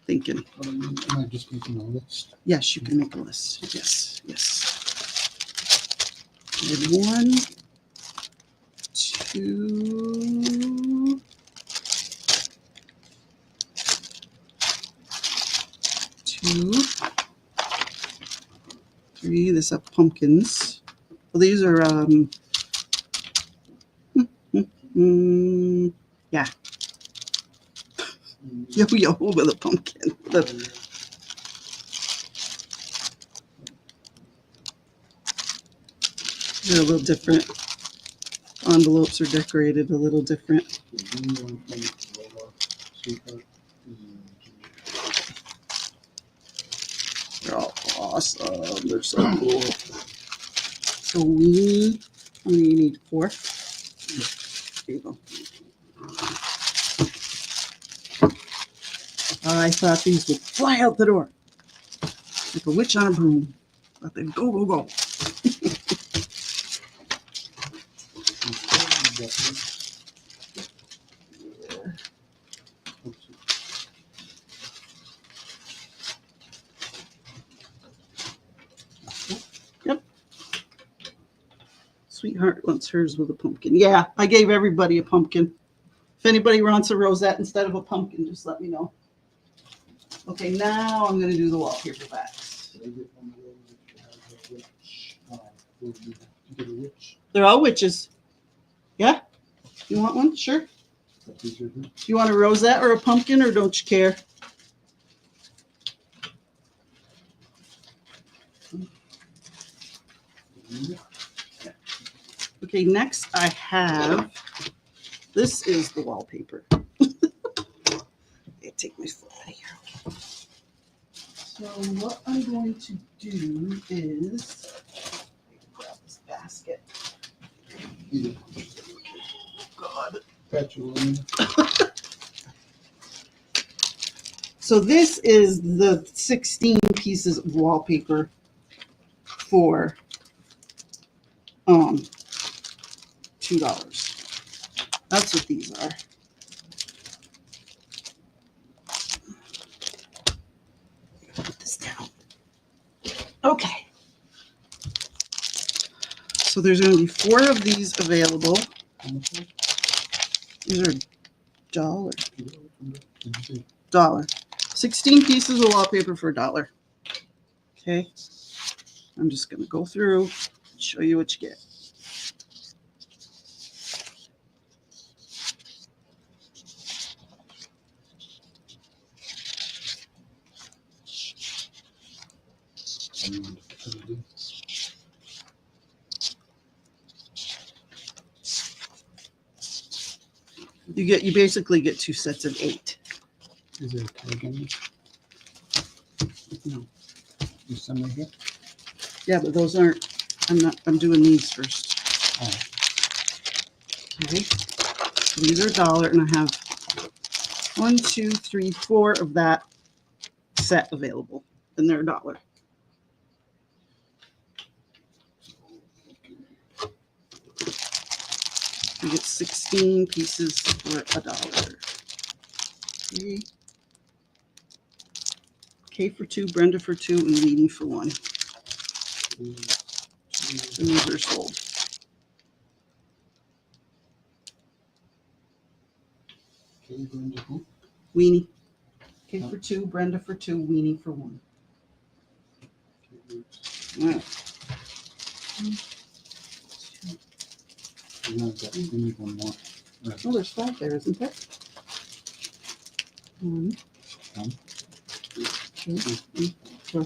thinking. Am I just making a list? Yes, you can make a list. Yes, yes. I did 1, 2, 2, 3. This up pumpkins. Well, these are yeah, yo-yo with a pumpkin. They're a little different. Envelopes are decorated a little different. They're all awesome. They're so cool. So how many you need? 4? Here you go. I thought these would fly out the door like a witch on a broom. But they go, go, go. Yep. Sweetheart wants hers with a pumpkin. Yeah, I gave everybody a pumpkin. If anybody wants a rosette instead of a pumpkin, just let me know. Okay, now I'm going to do the wallpaper backs. They're all witches. Yeah? You want one? Sure. You want a rosette or a pumpkin, or don't you care? Okay, next I have, this is the wallpaper. Take my foot out of here. Okay. So what I'm going to do is Yeah. God. Got you, Lynn. So this is the 16 pieces of wallpaper for $2. That's what these are. Put this down. Okay. So there's going to be 4 of these available. How much was it? These are $1. Did you say? $1. 16 pieces of wallpaper for $1. Okay. I'm just going to go through and show you what you get. I don't know what to do. You basically get 2 sets of 8. Is there a tag on this? No. There's some right here? Yeah, but those aren't. I'm doing these first. Oh, Okay. So these are $1, and I have 1, 2, 3, 4 of that set available, and they're $1. You get 16 pieces for $1. Okay. Kay for 2, Brenda for 2, and Weenie for 1. And these are sold. okay, Brenda, who? Weenie. Kay for 2, Brenda for 2, Weenie for 1. Okay, All right. we need one more. Oh, there's 5 there, isn't there? 1, One. 2, 3, 4.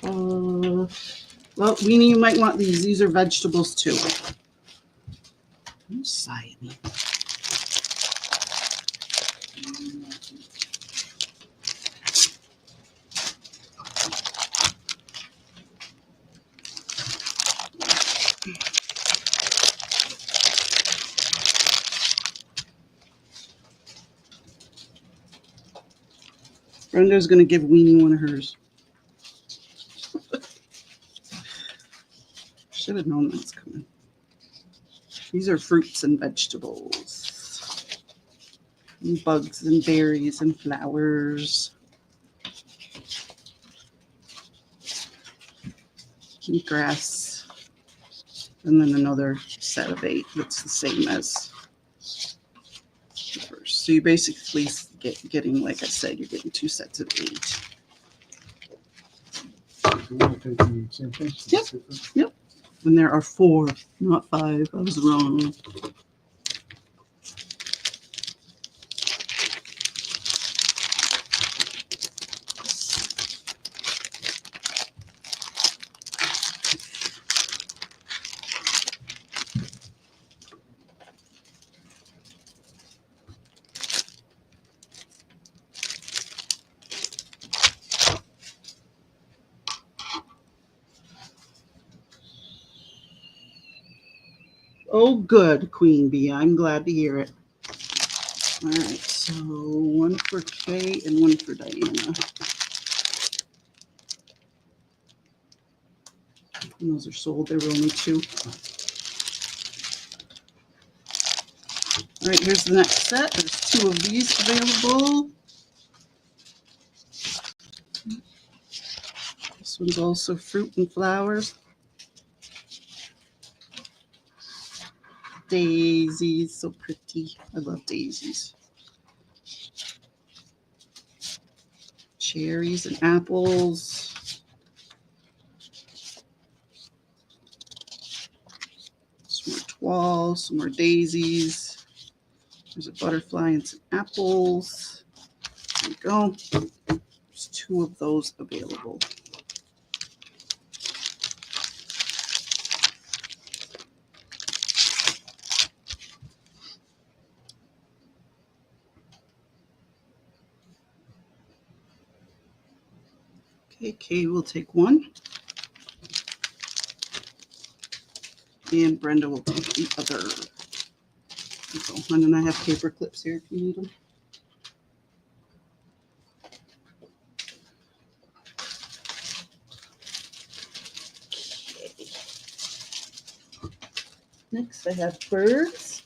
Well, Weenie, you might want these. These are vegetables too. Don't sigh at me. Brenda's going to give Weenie one of hers. Should have known that's coming. These are fruits and vegetables. And bugs and berries and flowers. And grass. And then another set of 8 that's the same as the first. So you basically getting, like I said, you're getting 2 sets of 8. Do we want to take the same place? Yep. And there are 4, not 5. I was wrong. Oh, good, Queen Bee. I'm glad to hear it. All right, so 1 for Kay and 1 for Diana. And those are sold. There were only 2. All right, here's the next set. There's 2 of these available. This one's also fruit and flowers. Daisies, so pretty. I love daisies. Cherries and apples. Some more toiles, some more daisies. There's a butterfly and some apples. There you go. There's 2 of those available. Okay, Kay will take 1. And Brenda will take the other. So, and then I have paper clips here if you need them. Okay. Next, I have birds.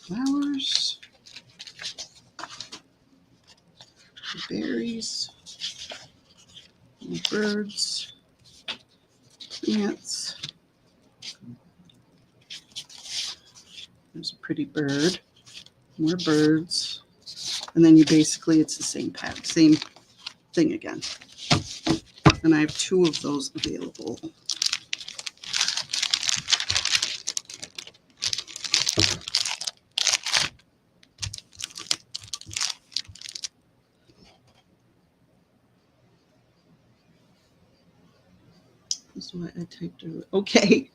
Flowers. Berries. Birds. Plants. There's a pretty bird. More birds. And then you basically, it's the same pack, same thing again. And I have 2 of those available. That's why I typed it. Okay.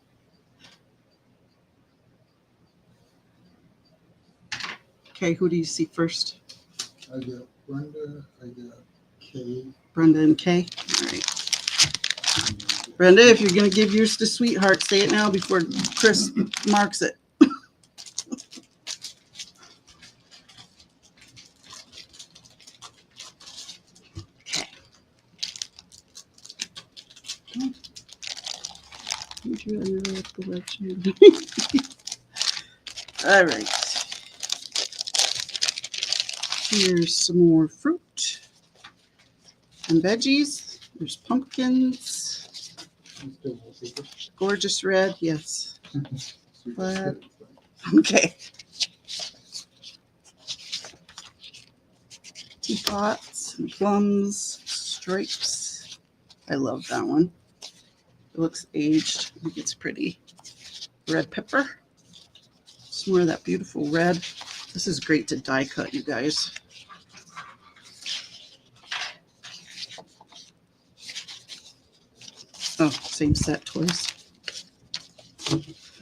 Okay, who do you see first? I got Brenda, I got Kay. Brenda and Kay. All right. Brenda, if you're going to give yours to Sweetheart, say it now before Chris marks it. Okay. All right. Here's some more fruit and veggies. There's pumpkins. Gorgeous red, yes. Black. Okay. Teapots and plums, stripes. I love that one. It looks aged. I think it's pretty. Red pepper. Some more of that beautiful red. This is great to die cut, you guys. Oh, same set twice.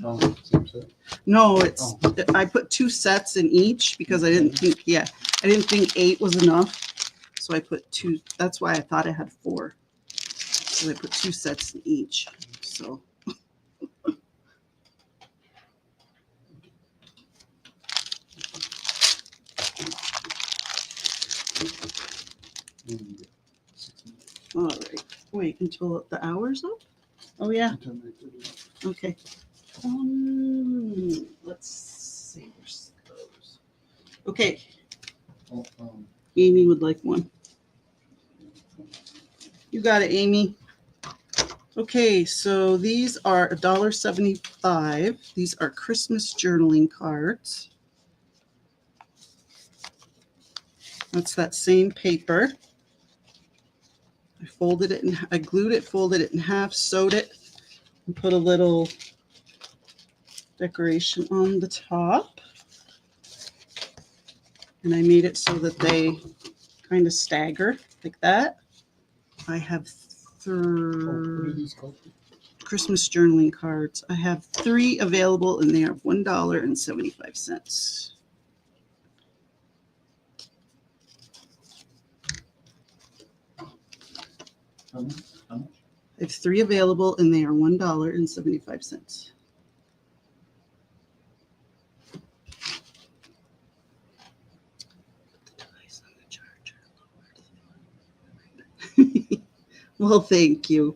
Oh, same set. No, it's Oh. I put 2 sets in each because I didn't think I didn't think 8 was enough. So I put 2. That's why I thought I had 4. So I put 2 sets in each. So all right. Wait until the hour's up. Oh yeah. Okay. Let's see. Where's those? Okay. Oh, Amy would like one. You got it, Amy. Okay, so these are $1.75. These are Christmas journaling cards. That's that same paper. I folded it and I glued it, folded it in half, sewed it, and put a little decoration on the top. And I made it so that they kind of stagger like that. I have what are these called? Christmas journaling cards. I have 3 available and they are $1.75. How much? I have 3 available and they are $1.75. Well, thank you.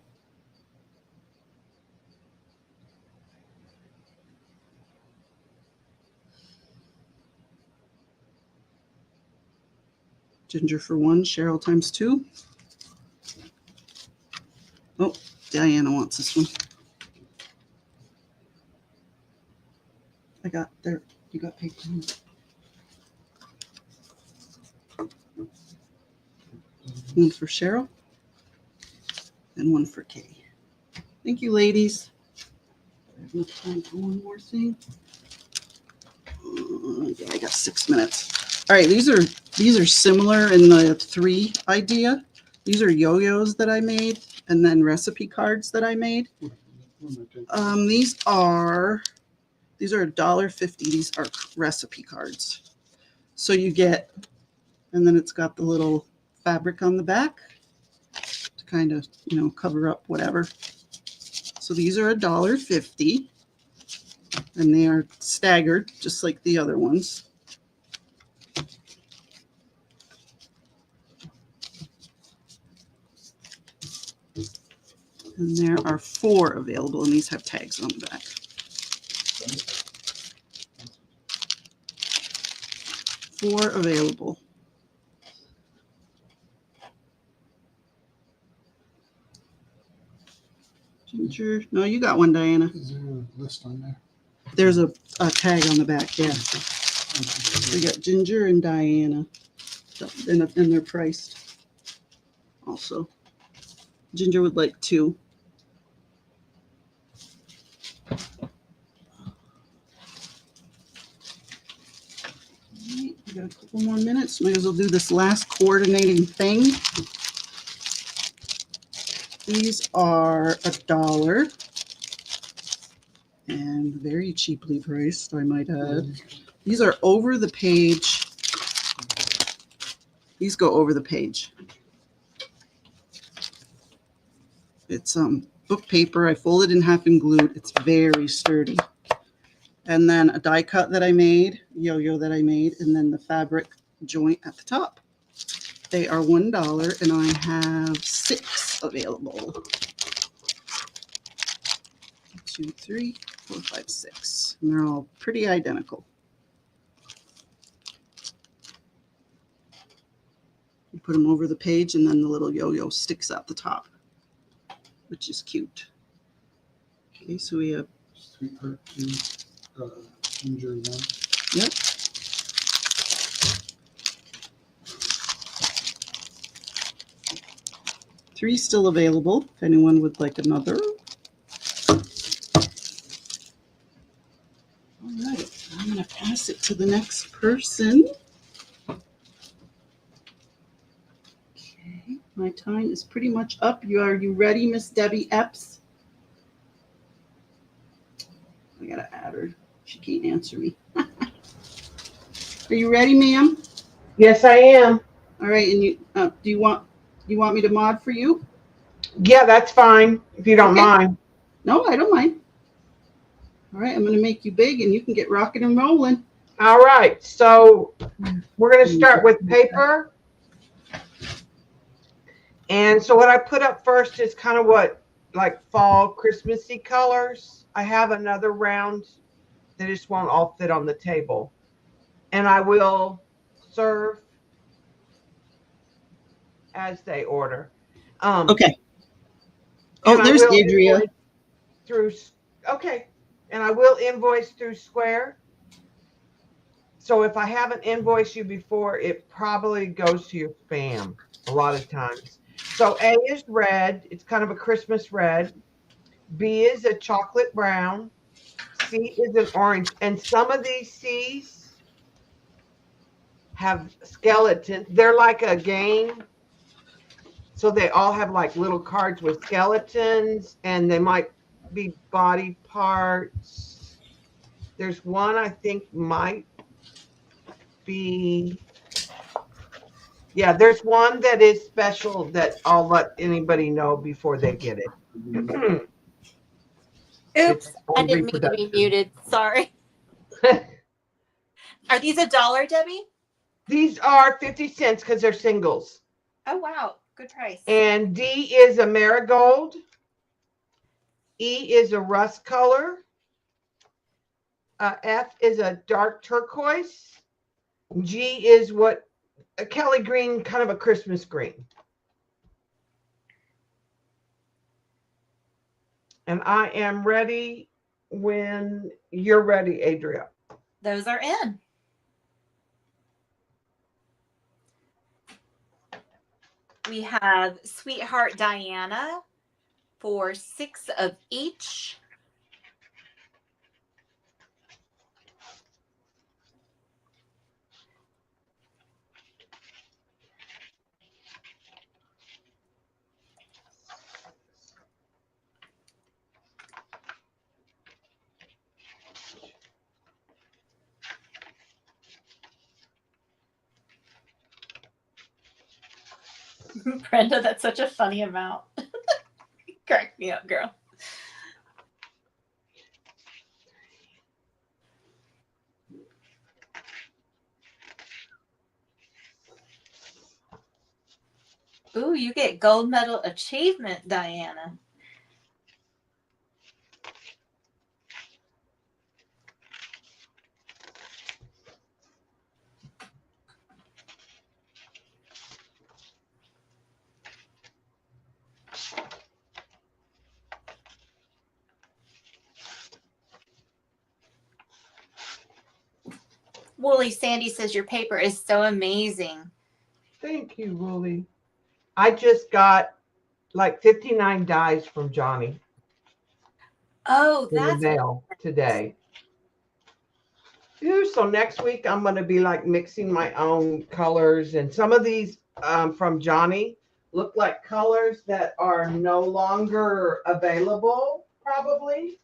Ginger for 1, Cheryl times 2. Oh, Diana wants this one. I got there. You got paper. One for Cheryl and one for Kay. Thank you, ladies. I have enough time for one more thing. Yeah, I got 6 minutes. All right, these are similar in the 3 idea. These are yo-yos that I made, and then recipe cards that I made. These are $1.50. These are recipe cards. So you get, and then it's got the little fabric on the back to kind of, cover up whatever. So these are $1.50, and they are staggered just like the other ones. And there are 4 available, and these have tags on the back. 4 available. Ginger. No, you got one, Diana. Is there a list on there? There's a tag on the back, yeah. We got Ginger and Diana, and they're priced also. Ginger would like 2. Right, we got a couple more minutes. Might as well do this last coordinating thing. These are $1 and very cheaply priced, I might add. These are over the page. These go over the page. It's book paper. I folded in half and glued. It's very sturdy. And then a die cut that I made, yo-yo that I made, and then the fabric joint at the top. They are $1, and I have 6 available. 1, 2, 3, 4, 5, 6. And they're all pretty identical. You put them over the page, and then the little yo-yo sticks at the top, which is cute. Okay, so we have Sweetheart 2, Ginger 1. Yep. Three still available if anyone would like another. All right, I'm going to pass it to the next person. Okay, my time is pretty much up. Are you ready, Miss Debbie Epps? I got to add her. She can't answer me. Are you ready, ma'am? Yes, I am. All right, and you do you want me to mod for you? Yeah, that's fine if you don't Okay. mind. No, I don't mind. All right, I'm going to make you big, and you can get rocking and rolling. All right, so we're going to start with paper. And so what I put up first is kind of like fall Christmassy colors. I have another round that just won't all fit on the table. And I will serve as they order. Okay. And Oh, there's I will Adria. invoice okay. And I will invoice through Square. So if I haven't invoiced you before, it probably goes to your spam a lot of times. So A is red. It's kind of a Christmas red. B is a chocolate brown. C is an orange. And some of these C's have skeletons. They're like a game. So they all have like little cards with skeletons, and they might be body parts. There's one I think might be, yeah, there's one that is special that I'll let anybody know before they get it. Oops, I on didn't mean to be reproduction. muted. Sorry. Are these $1, Debbie? These are 50 cents because they're singles. Oh, wow. Good price. And D is a marigold. E is a rust color. F is a dark turquoise. G is what a Kelly green, kind of a Christmas green. And I am ready when you're ready, Adria. Those are in. We have Sweetheart Diana for 6 of each. Brenda, that's such a funny amount. Crack me up, girl. Ooh, you get gold medal achievement, Diana. Wooly Sandy says your paper is so amazing. Thank you, Wooly. I just got like 59 dies from Johnny Oh, in the that's mail today. Phew, so next week I'm going to be like mixing my own colors, and some of these from Johnny look like colors that are no longer available, probably.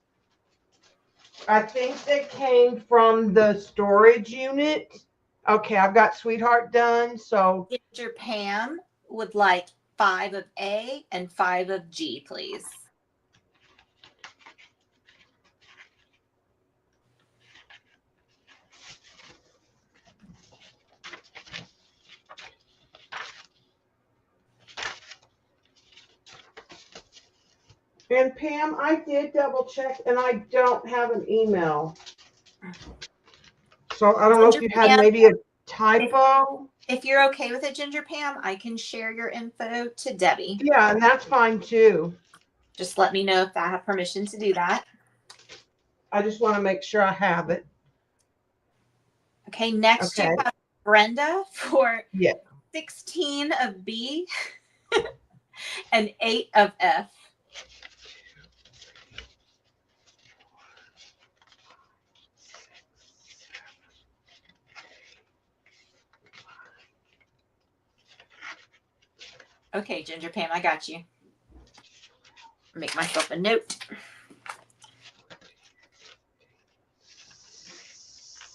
I think they came from the storage unit. Okay, I've got Sweetheart done. So Ginger Pam would like 5 of A and 5 of G, please. and Pam, I did double check and I don't have an email. So I don't know if Ginger you had Pam, maybe a typo. if you're okay with it, Ginger Pam, I can share your info to Debbie. Yeah, and that's fine too. Just let me know if I have permission to do that. I just want to make sure I have it. Okay, next Okay. you have Brenda for Yeah. 16 of B and 8 of F. Okay, Ginger Pam, I got you. Make myself a note.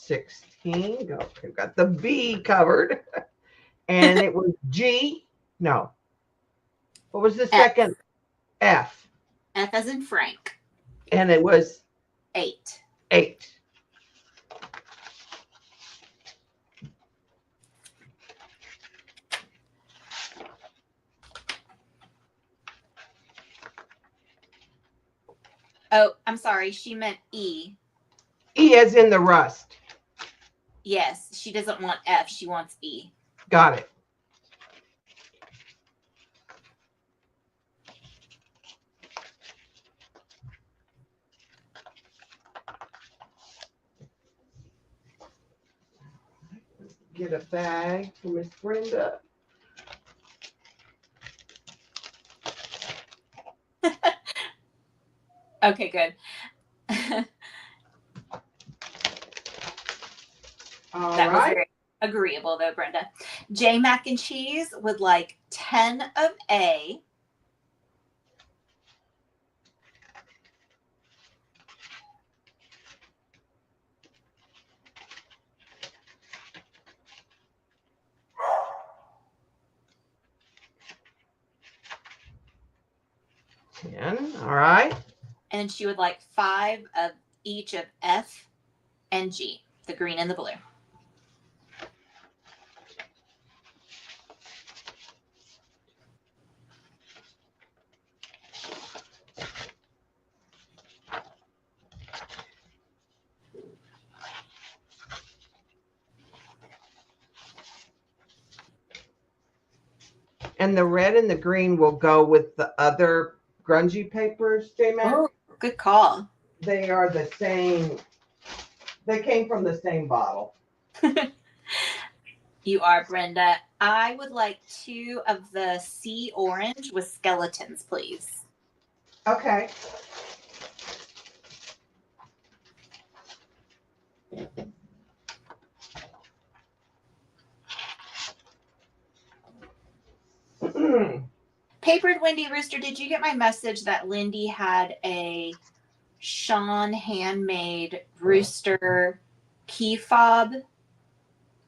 16. Okay, got the B covered. And it was G. No. What was the second? F. F as in Frank. And it was 8. 8. Oh, I'm sorry. She meant E. E as in the rust. Yes, she doesn't want F. She wants E. Got it. Get a bag for Miss Brenda. Okay, good. All That was right. very agreeable, though, Brenda. J Mac and Cheese would like 10 of A. All right. And she would like 5 of each of F and G, the green and the blue. And the red and the green will go with the other grungy papers, J-Mac. Oh, good call. They are the same. They came from the same bottle. You are, Brenda. I would like 2 of the sea orange with skeletons, please. Okay. Papered Wendy Rooster, did you get my message that Lindy had a Sean handmade rooster key fob?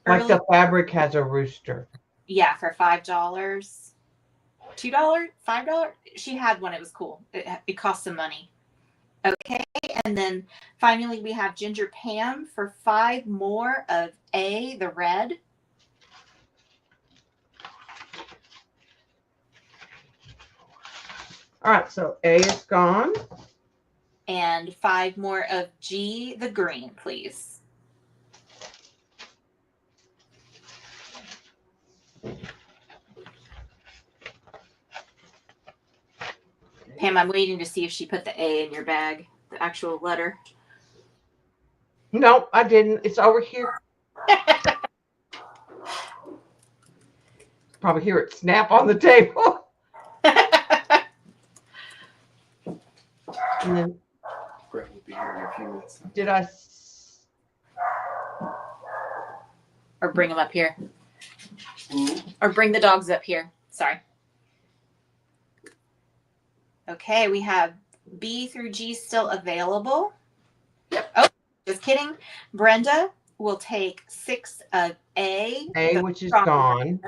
Like earlier? the fabric has a rooster. Yeah, for $5. $2, $5. She had one. It was cool. It cost some money. Okay, and then finally we have Ginger Pam for 5 more of A, the red. All right, so A is gone. And 5 more of G, the green, please. Pam, I'm waiting to see if she put the A in your bag, the actual letter. No, I didn't. It's over here. Probably hear it snap on the table. And then Brett will be here in a few minutes. did I? Or bring them up here. Or bring the dogs up here. Sorry. Okay, we have B through G still available. Yep. Oh, just kidding. Brenda will take 6 of A. A, the which is strawberry, gone.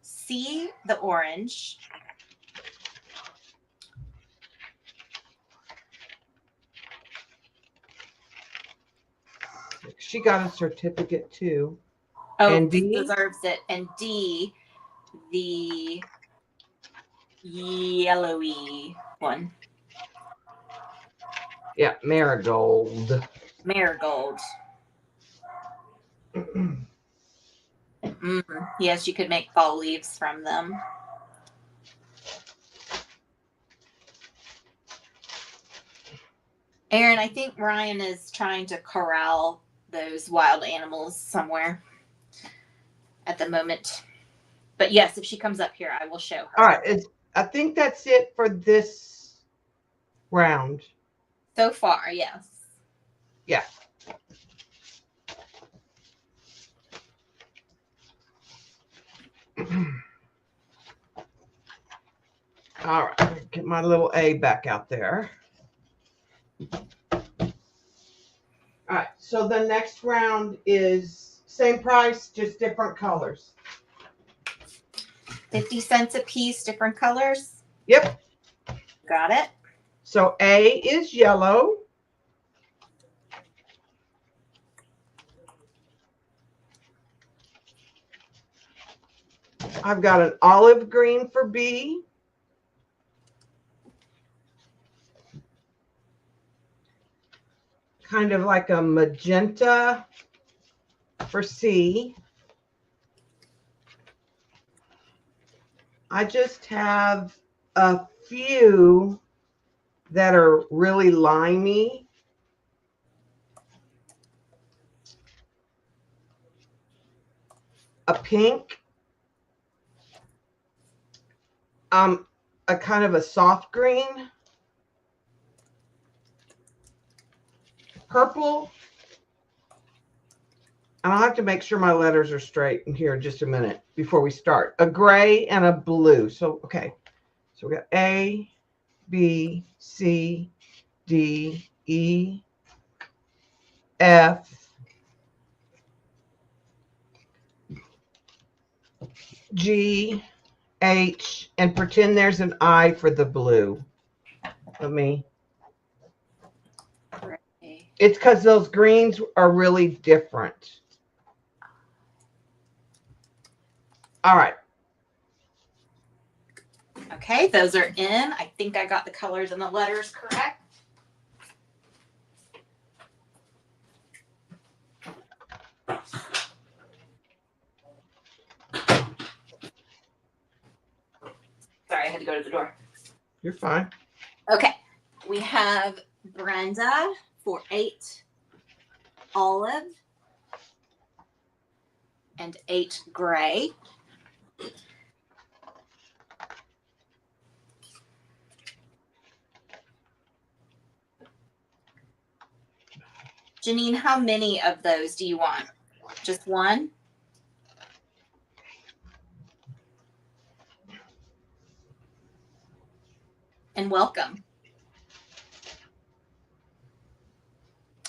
C, the orange. She got a certificate too. Oh, And D? deserves it. And D, the yellowy one. Yeah, marigold. Marigold. Yes, you could make fall leaves from them. Aaron, I think Ryan is trying to corral those wild animals somewhere at the moment. But yes, if she comes up here, I will show her. All right, I think that's it for this round. So far, yes. Yeah. All right, get my little A back out there. All right, so the next round is same price, just different colors. 50 cents a piece, different colors. Yep. Got it. So A is yellow. I've got an olive green for B. Kind of like a magenta for C. I just have a few that are really limey. A pink. A kind of a soft green. Purple. And I'll have to make sure my letters are straight in here in just a minute before we start. A gray and a blue. So, okay. So we got A, B, C, D, E, F, G, H, and pretend there's an I for the blue. Let me. It's because those greens are really different. All right. Okay, those are in. I think I got the colors and the letters correct. Sorry, I had to go to the door. You're fine. Okay, we have Brenda for 8 olive and 8 gray. Janine, how many of those do you want? Just one? And welcome.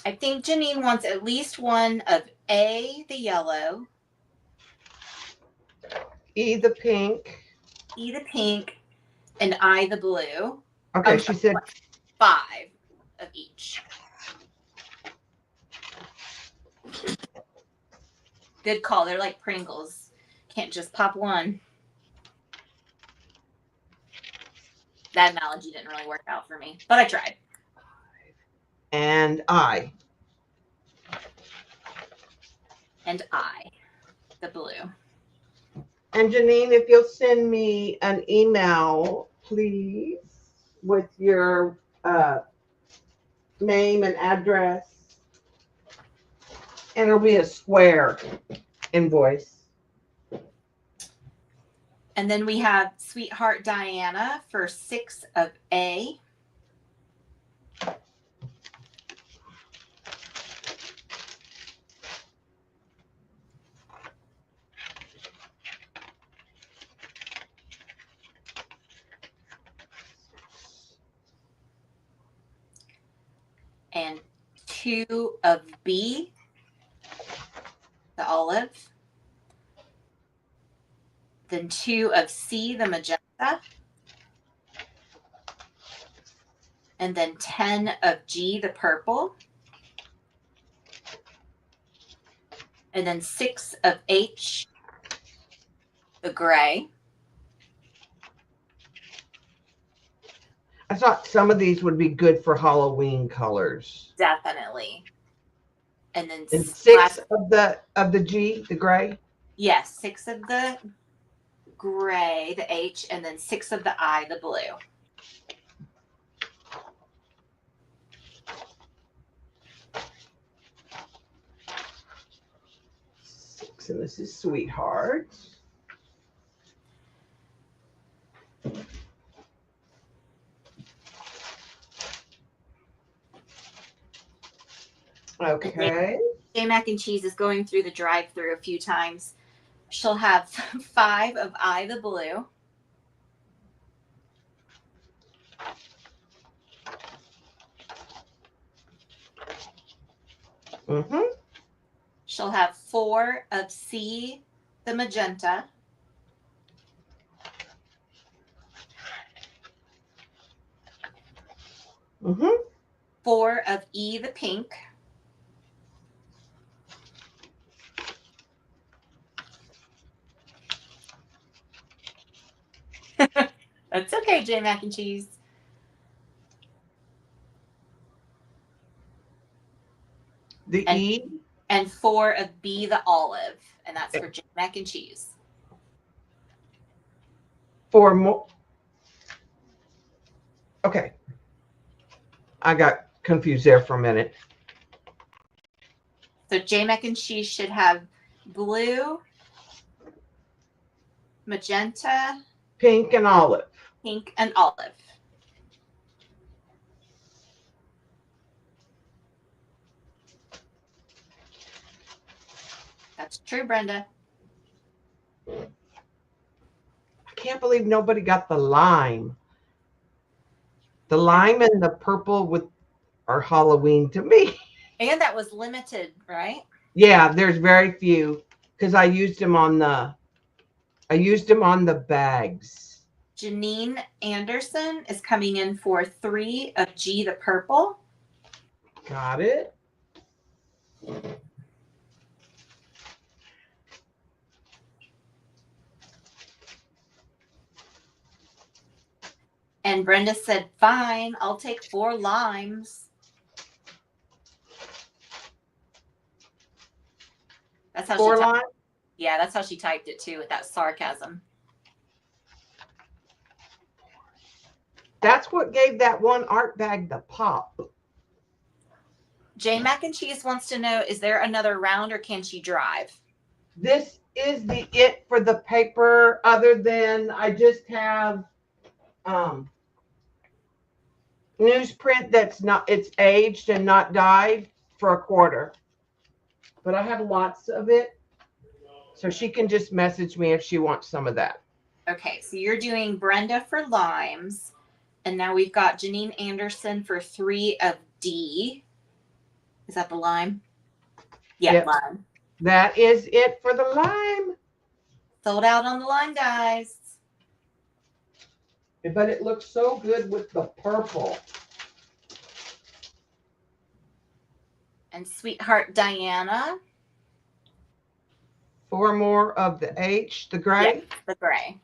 I think Janine wants at least one of A, the yellow, E, the pink, E, the pink, and I the blue. Okay, she said 5 of each. Good call. They're like Pringles. Can't just pop one. That analogy didn't really work out for me, but I tried. and I. And I, the blue. And Janine, if you'll send me an email, please, with your name and address. And it'll be a square invoice. And then we have Sweetheart Diana for 6 of A. And 2 of B, the olive. Then 2 of C, the magenta. And then 10 of G, the purple. And then 6 of H, the gray. I thought some of these would be good for Halloween colors. Definitely. And then And 6 of the G, the gray. yes, 6 of the gray, the H, and then 6 of the I, the blue. And this is Sweetheart. Okay. J Mac and Cheese is going through the drive-through a few times. She'll have 5 of I, the blue. Mm-hmm. She'll have 4 of C, the magenta. Mm-hmm. 4 of E, the pink. That's okay, J Mac and Cheese. The And, E. And 4 of B, the olive. And that's for J Mac and Cheese. 4 more. Okay. I got confused there for a minute. So J Mac and Cheese should have blue, magenta, Pink and olive. pink, and olive. That's true, Brenda. I can't believe nobody got the lime. The lime and the purple are Halloween to me. And that was limited, right? Yeah, there's very few because I used them on the bags. Janine Anderson is coming in for 3 of G, the purple. Got it. And Brenda said, fine, I'll take 4 limes. That's how 4 she lime. Yeah, that's how she typed it too, with that sarcasm. That's what gave that one art bag the pop. J Mac and Cheese wants to know, is there another round or can she drive? This is it for the paper, other than I just have newsprint it's aged and not dyed for a quarter. But I have lots of it. So she can just message me if she wants some of that. Okay, so you're doing Brenda for limes. And now we've got Janine Anderson for 3 of D. Is that the lime? Yeah, Yep. lime. That is it for the lime. Sold out on the lime, guys. but it looks so good with the purple. And Sweetheart Diana. 4 more of the H, the gray. Yes, the gray.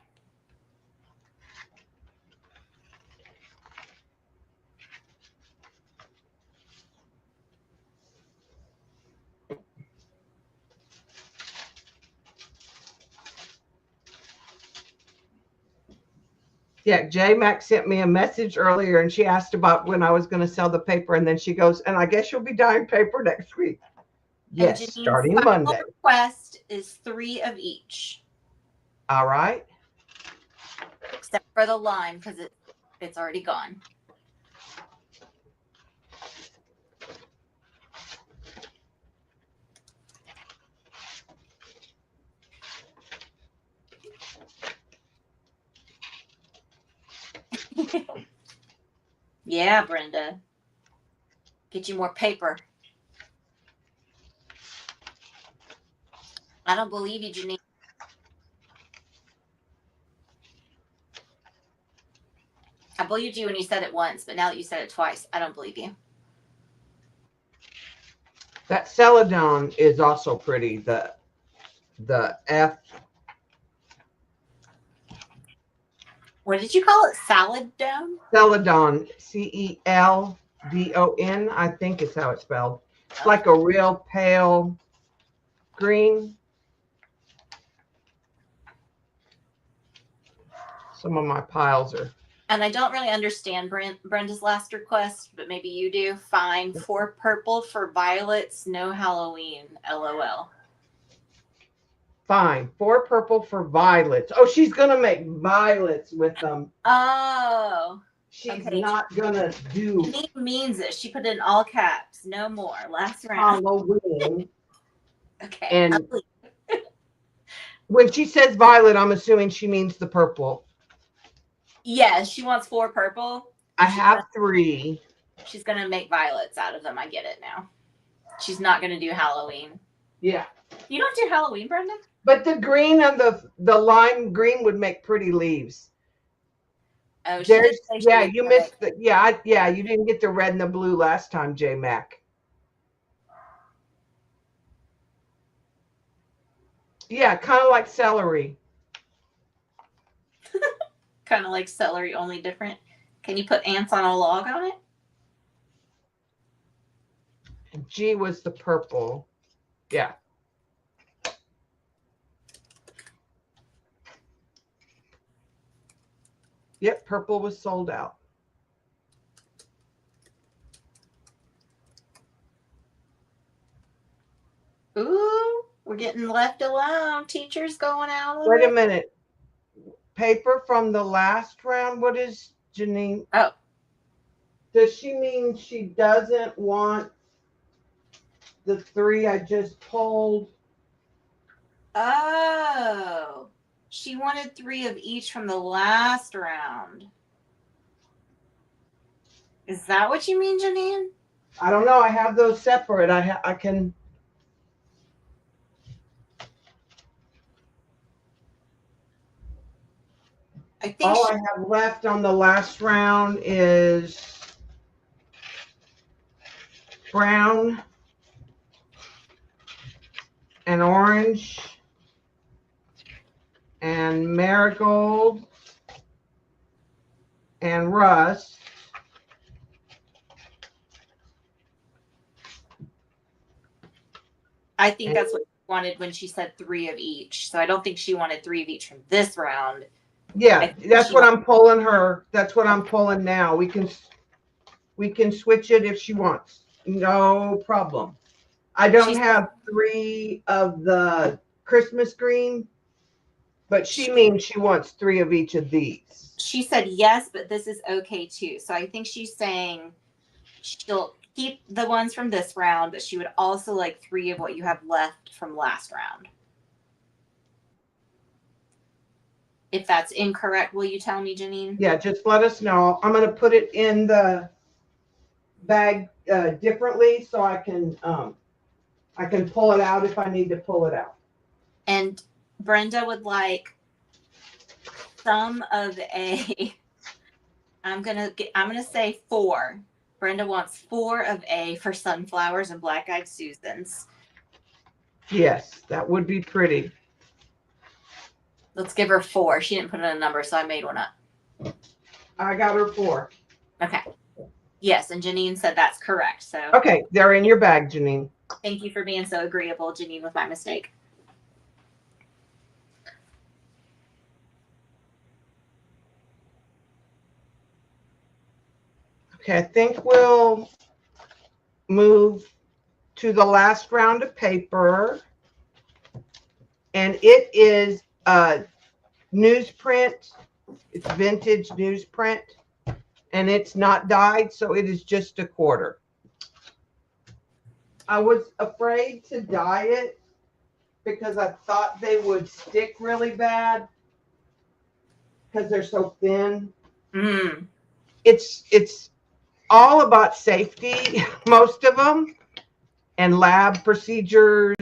Yeah, J Mac sent me a message earlier and she asked about when I was going to sell the paper. And then she goes, and I guess you'll be dyeing paper next week. Yes, And Janine's starting final Monday. request is 3 of each, All right. except for the lime because it's already gone. Yeah, Brenda. Get you more paper. I don't believe you, Janine. I believed you when you said it once, but now that you said it twice, I don't believe you. That celadon is also pretty. The F. What did you call it? Salad dome? Celadon, Celdon, I think is how it's spelled. It's like a real pale green. Some of my piles are. And I don't really understand Brenda's last request, but maybe you do. Fine. 4 purple for violets. No Halloween. LOL. Fine. 4 purple for violets. Oh, she's going to make violets with them. Oh. She's Okay. not going to do Janine means it. She put it in all caps. No more. Last round. Halloween. Okay. And I believe- when she says violet, I'm assuming she means the purple. Yes, she wants 4 purple. I have 3. She's going to make violets out of them. I get it now. She's not going to do Halloween. Yeah. You don't do Halloween, Brenda? But the green and the lime green would make pretty leaves. Oh, she did There's say she yeah, was you gonna missed the yeah, you didn't get the red and the blue last time, J Mac. Yeah, kind of like celery. kind of like celery, only different. Can you put ants on a log on it? G was the purple. Yeah. Yep, purple was sold out. Ooh, we're getting left alone. Teacher's going out. Wait a minute. Paper from the last round. What is Janine? Oh. Does she mean she doesn't want the 3 I just pulled? Oh. She wanted 3 of each from the last round. Is that what you mean, Janine? I don't know. I have those separate. I can. I think All I have left on the last round is brown and orange and marigold and rust. I think that's what she wanted when she said 3 of each. So I don't think she wanted 3 of each from this round. Yeah, that's what I'm pulling her. That's what I'm pulling now. We can switch it if she wants. No problem. I don't have 3 of the Christmas green, but she means she wants 3 of each of these. She said yes, but this is okay too. So I think she's saying she'll keep the ones from this round, but she would also like 3 of what you have left from last round. If that's incorrect, will you tell me, Janine? Yeah, just let us know. I'm going to put it in the bag differently so I can pull it out if I need to pull it out. And Brenda would like some of a I'm gonna say 4. Brenda wants 4 of A for sunflowers and black-eyed Susans. Yes, that would be pretty. Let's give her 4. She didn't put in a number, so I made one up. I got her 4. Okay. Yes, and Janine said that's correct. So Okay, they're in your bag, Janine. thank you for being so agreeable, Janine, with my mistake. Okay, I think we'll move to the last round of paper. And it is newsprint. It's vintage newsprint. And it's not dyed, so it is just a quarter. I was afraid to dye it because I thought they would stick really bad because they're so thin. Mm. It's all about safety, most of them, and lab procedures,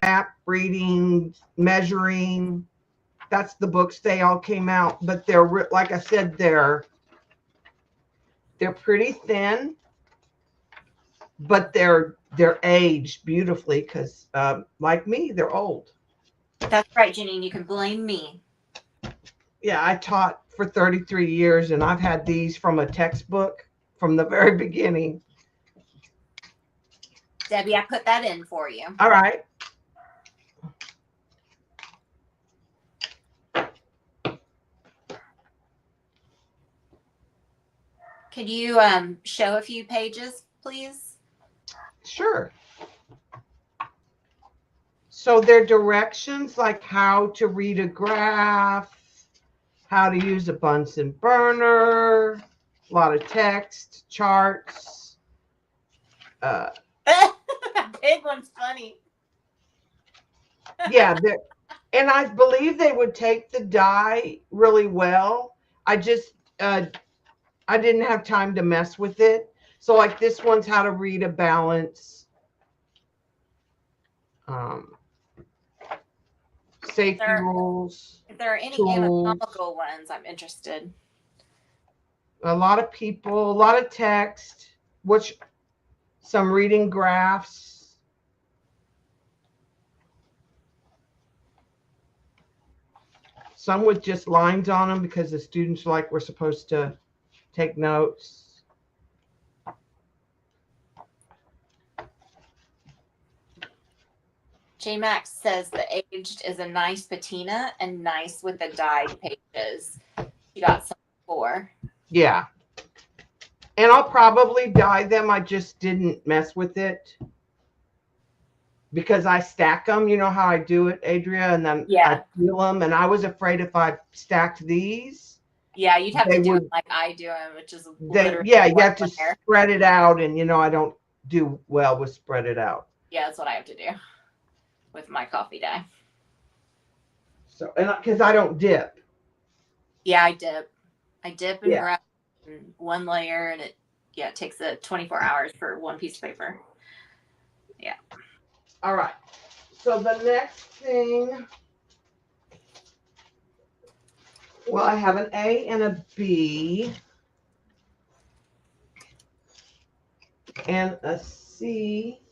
map reading, measuring. That's the books they all came out, but they're, like I said, they're pretty thin, but they're aged beautifully because, like me, they're old. That's right, Janine. You can blame me. Yeah, I taught for 33 years, and I've had these from a textbook from the very beginning. Debbie, I put that in for you. All right. Could you show a few pages, please? Sure. So they're directions like how to read a graph, how to use a Bunsen burner, a lot of text, charts. That big one's funny. Yeah, and I believe they would take the dye really well. I just I didn't have time to mess with it. So like this one's how to read a balance. Safety rules. If there are any tools. anatomical ones, I'm interested. A lot of people, a lot of text, some reading graphs. Some with just lines on them because the students we're supposed to take notes. J Max says the aged is a nice patina and nice with the dyed pages. You got some 4. Yeah. And I'll probably dye them. I just didn't mess with it because I stack them. You know how I do it, Adria? And then I peel them. And I was afraid if I stacked these. Yeah, you'd have to do it like I do them, which is literally. Yeah, you have to spread it out. And, I don't do well with spread it out. Yeah, that's what I have to do with my coffee dye. So, and because I don't dip. Yeah, I dip and grab one layer, and it takes 24 hours for one piece of paper. Yeah. All right. So the next thing, well, I have an A and a B and a C.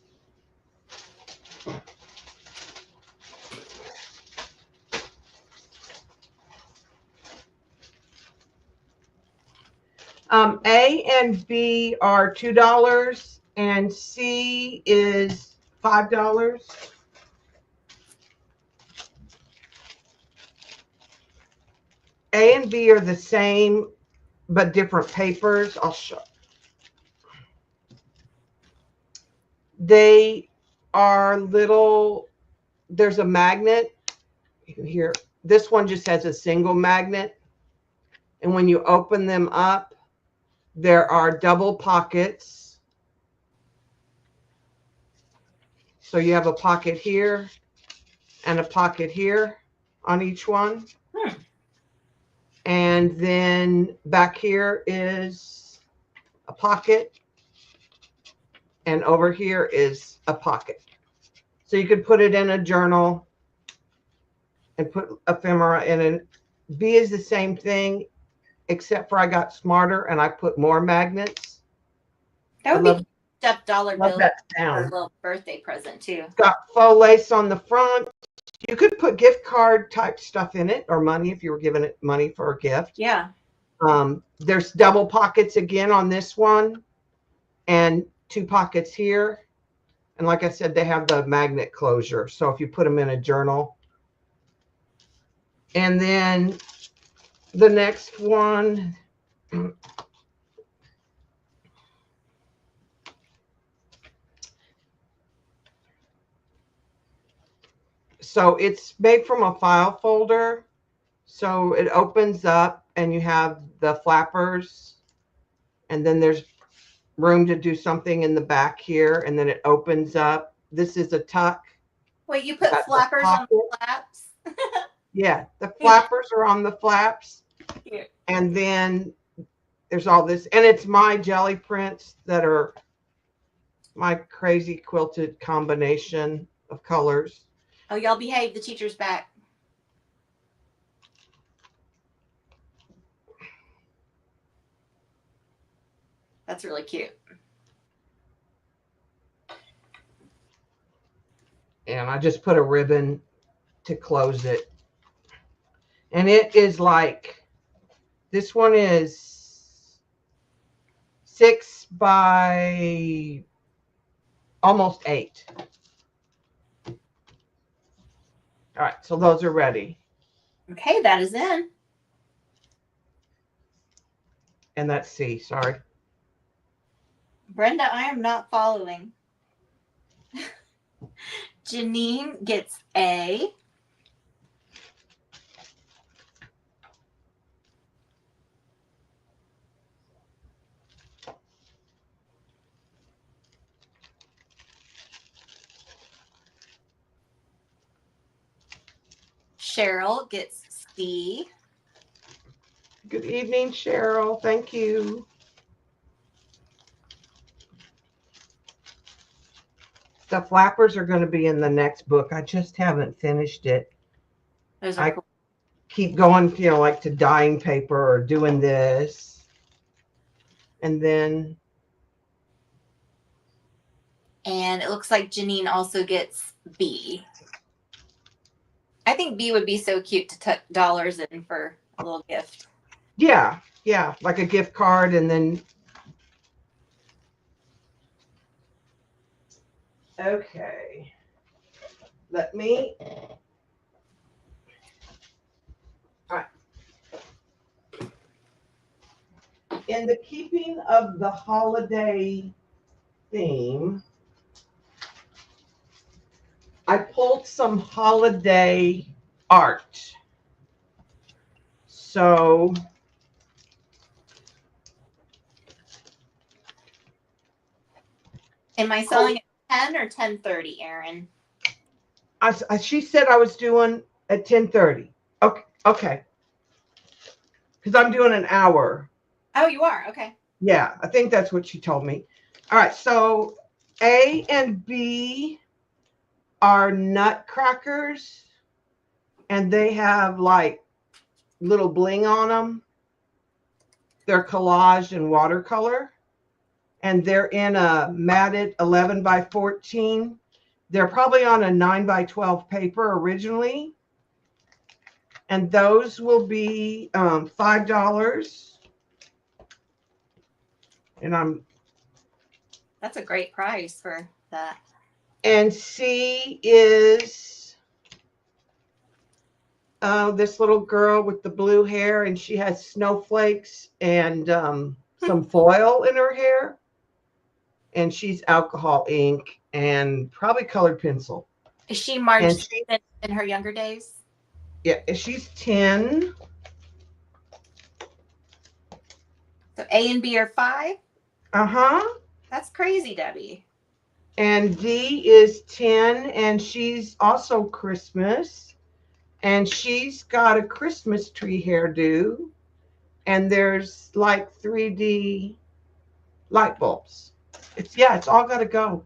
A and B are $2 and C is $5. A and B are the same but different papers. I'll show. They are little, there's a magnet here. This one just has a single magnet. And when you open them up, there are double pockets. So you have a pocket here and a pocket here on each one. And then back here is a pocket. And over here is a pocket. So you could put it in a journal and put ephemera in it. B is the same thing. except for I got smarter and I put more magnets. That would love- be stuffed dollar Love bill that for a sound. little birthday present too. Got faux lace on the front. You could put gift card type stuff in it, or money if you were giving it money for a gift. Yeah. There's double pockets again on this one, and 2 pockets here. And like I said, they have the magnet closure. So if you put them in a journal. And then the next one. So it's made from a file folder. So it opens up and you have the flappers. And then there's room to do something in the back here. And then it opens up. This is a tuck. Wait, you put Got the flappers on the pocket. flaps? Yeah, the flappers are on the flaps. Cute. And then there's all this. And it's my jelly prints that are my crazy quilted combination of colors. Oh, y'all behave. The teacher's back. That's really cute. And I just put a ribbon to close it. And it is like, this one is 6 by almost 8. All right, so those are ready. Okay, that is in. And that's C, sorry. Brenda, I am not following. Janine gets A. Cheryl gets C. Good evening, Cheryl. Thank you. The flappers are going to be in the next book. I just haven't finished it. Those are I cool. keep going, like to dyeing paper or doing this. And then And it looks like Janine also gets B. I think B would be so cute to tuck dollars in for a little gift. yeah, like a gift card. And then okay, let me. All right. In the keeping of the holiday theme, I pulled some holiday art. So Am I selling at 10 or 10:30, Erin? she said I was doing at 10:30. Okay. Because I'm doing an hour. Oh, you are? Okay. Yeah, I think that's what she told me. All right, so A and B are nutcrackers, and they have like little bling on them. They're collaged in watercolor, and they're in a matted 11 by 14. They're probably on a 9 by 12 paper originally. And those will be $5. And That's a great price for that. and C is this little girl with the blue hair, and she has snowflakes and some foil in her hair. And she's alcohol ink and probably colored pencil. Is she And Marge she, in her younger days? yeah, she's 10. So A and B are 5? Uh-huh. That's crazy, Debbie. And D is 10, and she's also Christmas. And she's got a Christmas tree hairdo. And there's like 3D light bulbs. It's all got to go.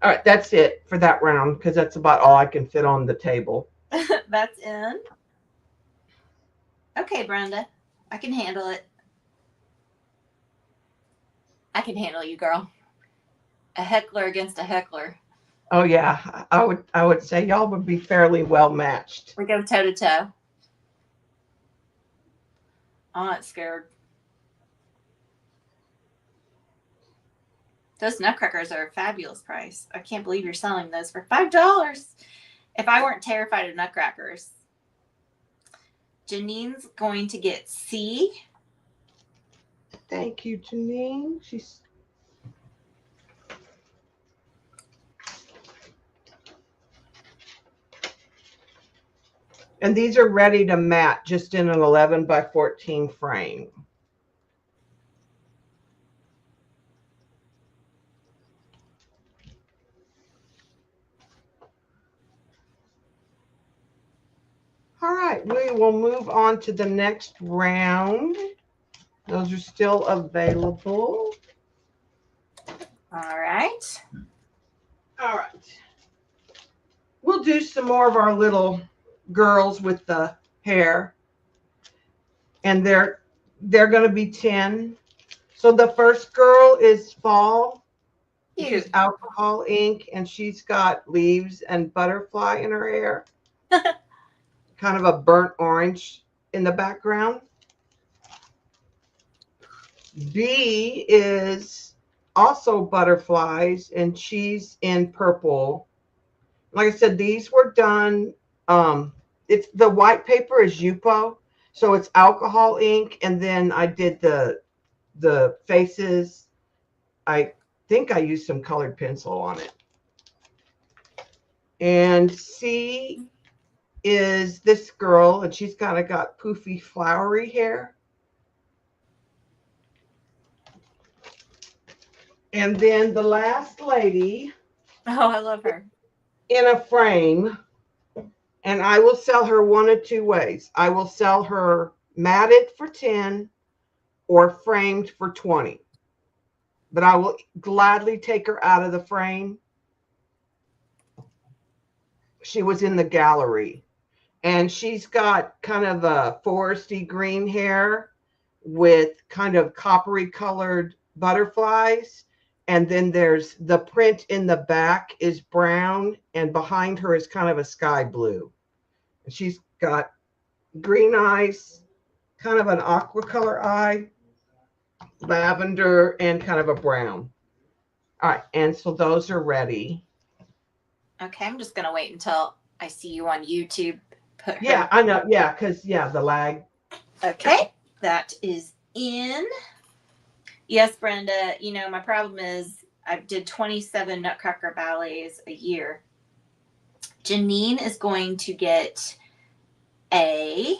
All right, that's it for that round because that's about all I can fit on the table. That's in. Okay, Brenda. I can handle it. I can handle you, girl. A heckler against a heckler. Oh yeah, I would say y'all would be fairly well matched. We go toe to toe. I'm not scared. Those nutcrackers are a fabulous price. I can't believe you're selling those for $5. If I weren't terrified of nutcrackers. Janine's going to get C. Thank you, Janine. And these are ready to mat just in an 11 by 14 frame. All right, we will move on to the next round. Those are still available. All right. All right. We'll do some more of our little girls with the hair. And they're going to be 10. So the first girl is Fall. She's alcohol ink, and she's got leaves and butterfly in her hair. Kind of a burnt orange in the background. B is also butterflies, and she's in purple. Like I said, these were done. It's the white paper is Yupo, so it's alcohol ink, and then I did the faces. I think I used some colored pencil on it. And C is this girl, and she's kind of got poofy, flowery hair. And then the last lady. Oh, I love her. In a frame, and I will sell her one of two ways. I will sell her matted for 10 or framed for 20. But I will gladly take her out of the frame. She was in the gallery, and she's got kind of a foresty green hair with kind of coppery colored butterflies. And then there's the print in the back is brown, and behind her is kind of a sky blue. And she's got green eyes, kind of an aqua color eye, lavender, and kind of a brown. All right, and so those are ready. Okay, I'm just going to wait until I see you on YouTube. Put her. Yeah, I know. Yeah, because, yeah, the lag. Okay, that is in. Yes, Brenda, you know, my problem is I did 27 Nutcracker ballets a year. Janine is going to get A.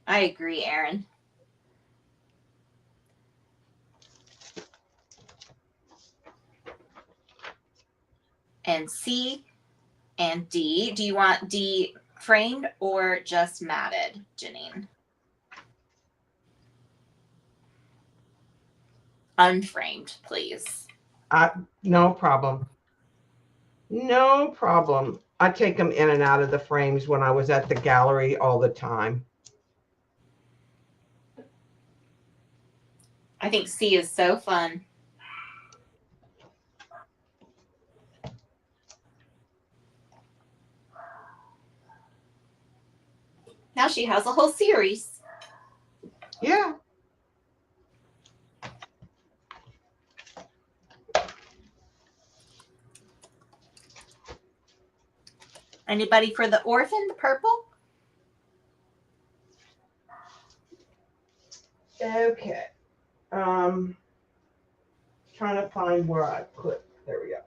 I agree, Aaron. And C and D. Do you want D framed or just matted, Janine? Unframed, please. No problem. No problem. I take them in and out of the frames when I was at the gallery all the time. I think C is so fun. Now she has a whole series. Yeah. Anybody for the orphan, purple? Okay. Trying to find where I put. There we go.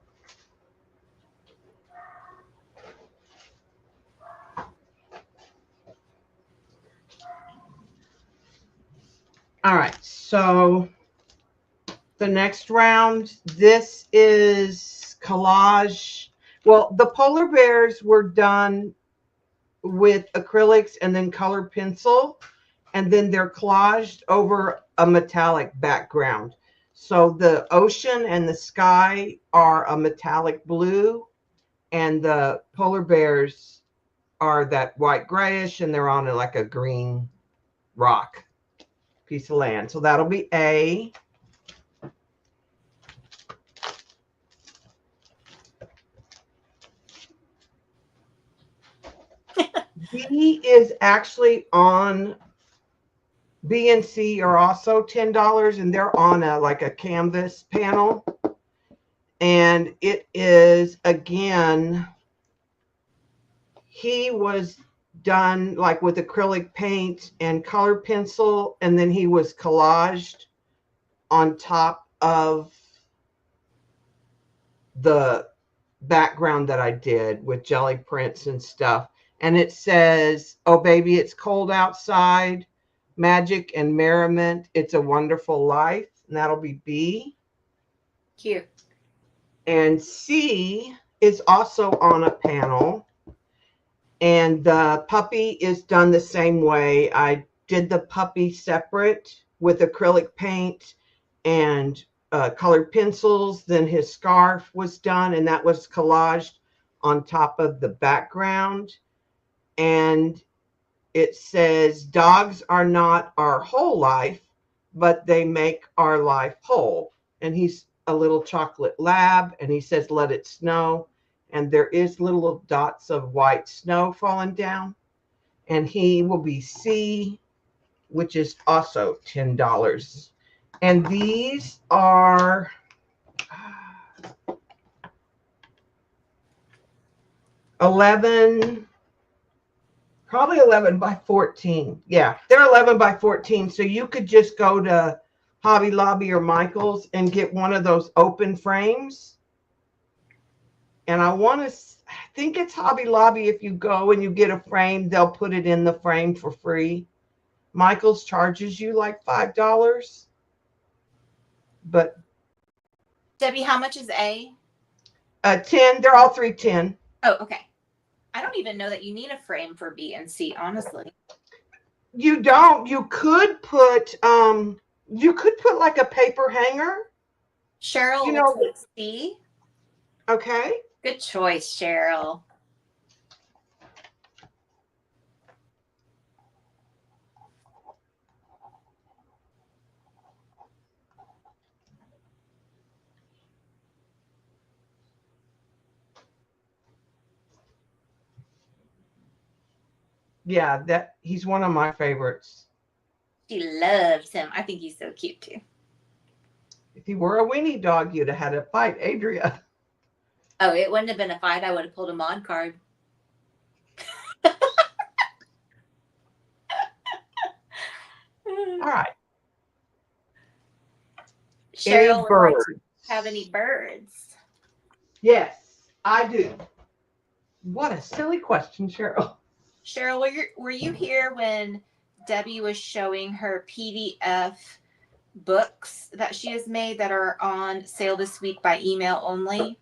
All right. So the next round, this is collage. Well, the polar bears were done with acrylics and then colored pencil, and then they're collaged over a metallic background. So the ocean and the sky are a metallic blue, and the polar bears are that white grayish, and they're on like a green rock piece of land. So that'll be A. B is actually on, B and C are also $10, and they're on like a canvas panel. And it is, again, he was done like with acrylic paint and color pencil, and then he was collaged on top of the background that I did with jelly prints and stuff. And it says, "Oh baby, it's cold outside, magic and merriment, it's a wonderful life." And that'll be B. Cute. And C is also on a panel, and the puppy is done the same way. I did the puppy separate with acrylic paint and colored pencils. Then his scarf was done, and that was collaged on top of the background. And it says, "Dogs are not our whole life, but they make our life whole." And he's a little chocolate lab, and he says, "Let it snow." And there is little dots of white snow falling down. And he will be C, which is also $10. And these are probably 11 by 14. Yeah, they're 11 by 14. So you could just go to Hobby Lobby or Michael's and get one of those open frames. And I think it's Hobby Lobby. If you go and you get a frame, they'll put it in the frame for free. Michael's charges you like $5. But Debbie, how much is A? 10, they're all 310. Oh, okay. I don't even know that you need a frame for B and C, honestly. You don't. You could put like a paper hanger. Cheryl You will know- take C. Okay. Good choice, Cheryl. Yeah, he's one of my favorites. She loves him. I think he's so cute too. If he were a weenie dog, you'd have had a fight, Adria. Oh, it wouldn't have been a fight. I would have pulled a mod card. All right. Cheryl would like bird. to have any birds. Yes, I do. What a silly question, Cheryl. Cheryl, were you here when Debbie was showing her PDF books that she has made that are on sale this week by email only?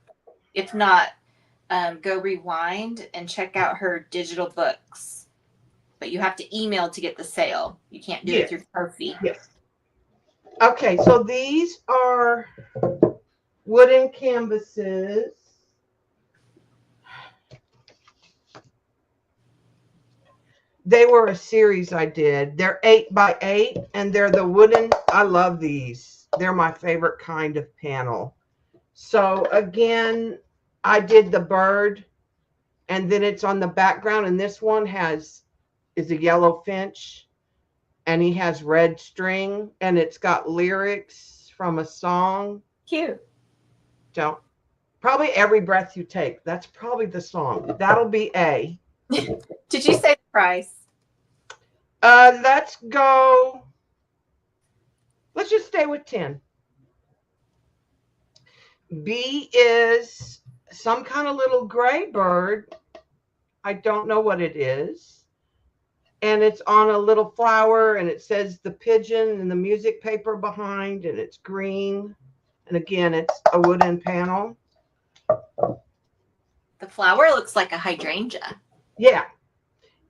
If not, go rewind and check out her digital books. But you have to email to get the sale. You can't do it through Ko-fi. Yes. Okay, so these are wooden canvases. They were a series I did. They're 8 by 8, and they're the wooden. I love these. They're my favorite kind of panel. So again, I did the bird, and then it's on the background, and this one is a yellow finch, and he has red string, and it's got lyrics from a song. Cute. Probably Every Breath You Take. That's probably the song. That'll be A. Did you say the price? Let's go. Let's just stay with 10. B is some kind of little gray bird. I don't know what it is. And it's on a little flower, and it says the pigeon and the music paper behind, and it's green. And again, it's a wooden panel. The flower looks like a hydrangea. Yeah.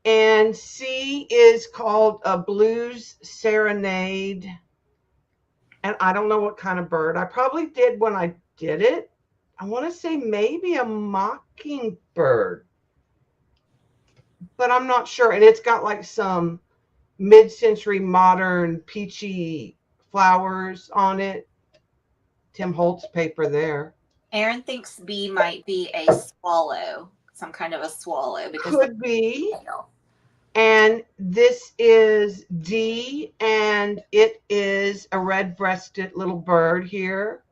And C is called a blues serenade. And I don't know what kind of bird. I probably did when I did it. I want to say maybe a mockingbird, but I'm not sure. And it's got like some mid-century modern peachy flowers on it. Tim Holtz paper there. Aaron thinks B might be a swallow, some kind of a swallow, because Could be. tail. And this is D, and it is a red-breasted little bird here.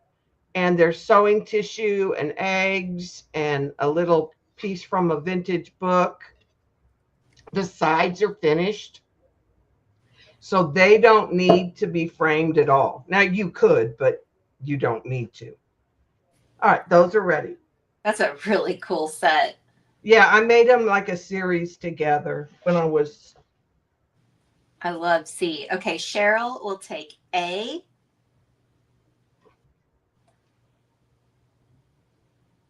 And there's sewing tissue and eggs and a little piece from a vintage book. The sides are finished, so they don't need to be framed at all. Now you could, but you don't need to. All right, those are ready. That's a really cool set. Yeah, I made them like a series together when I was. I love C. Okay, Cheryl will take A.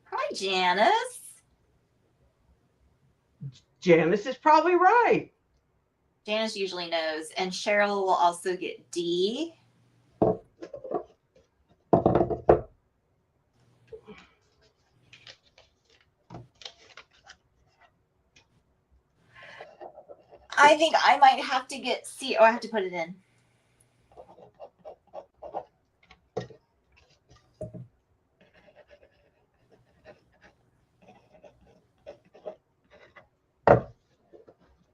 Hi, Janice. Janice is probably right. Janice usually knows. And Cheryl will also get D. I think I might have to get C. Oh, I have to put it in.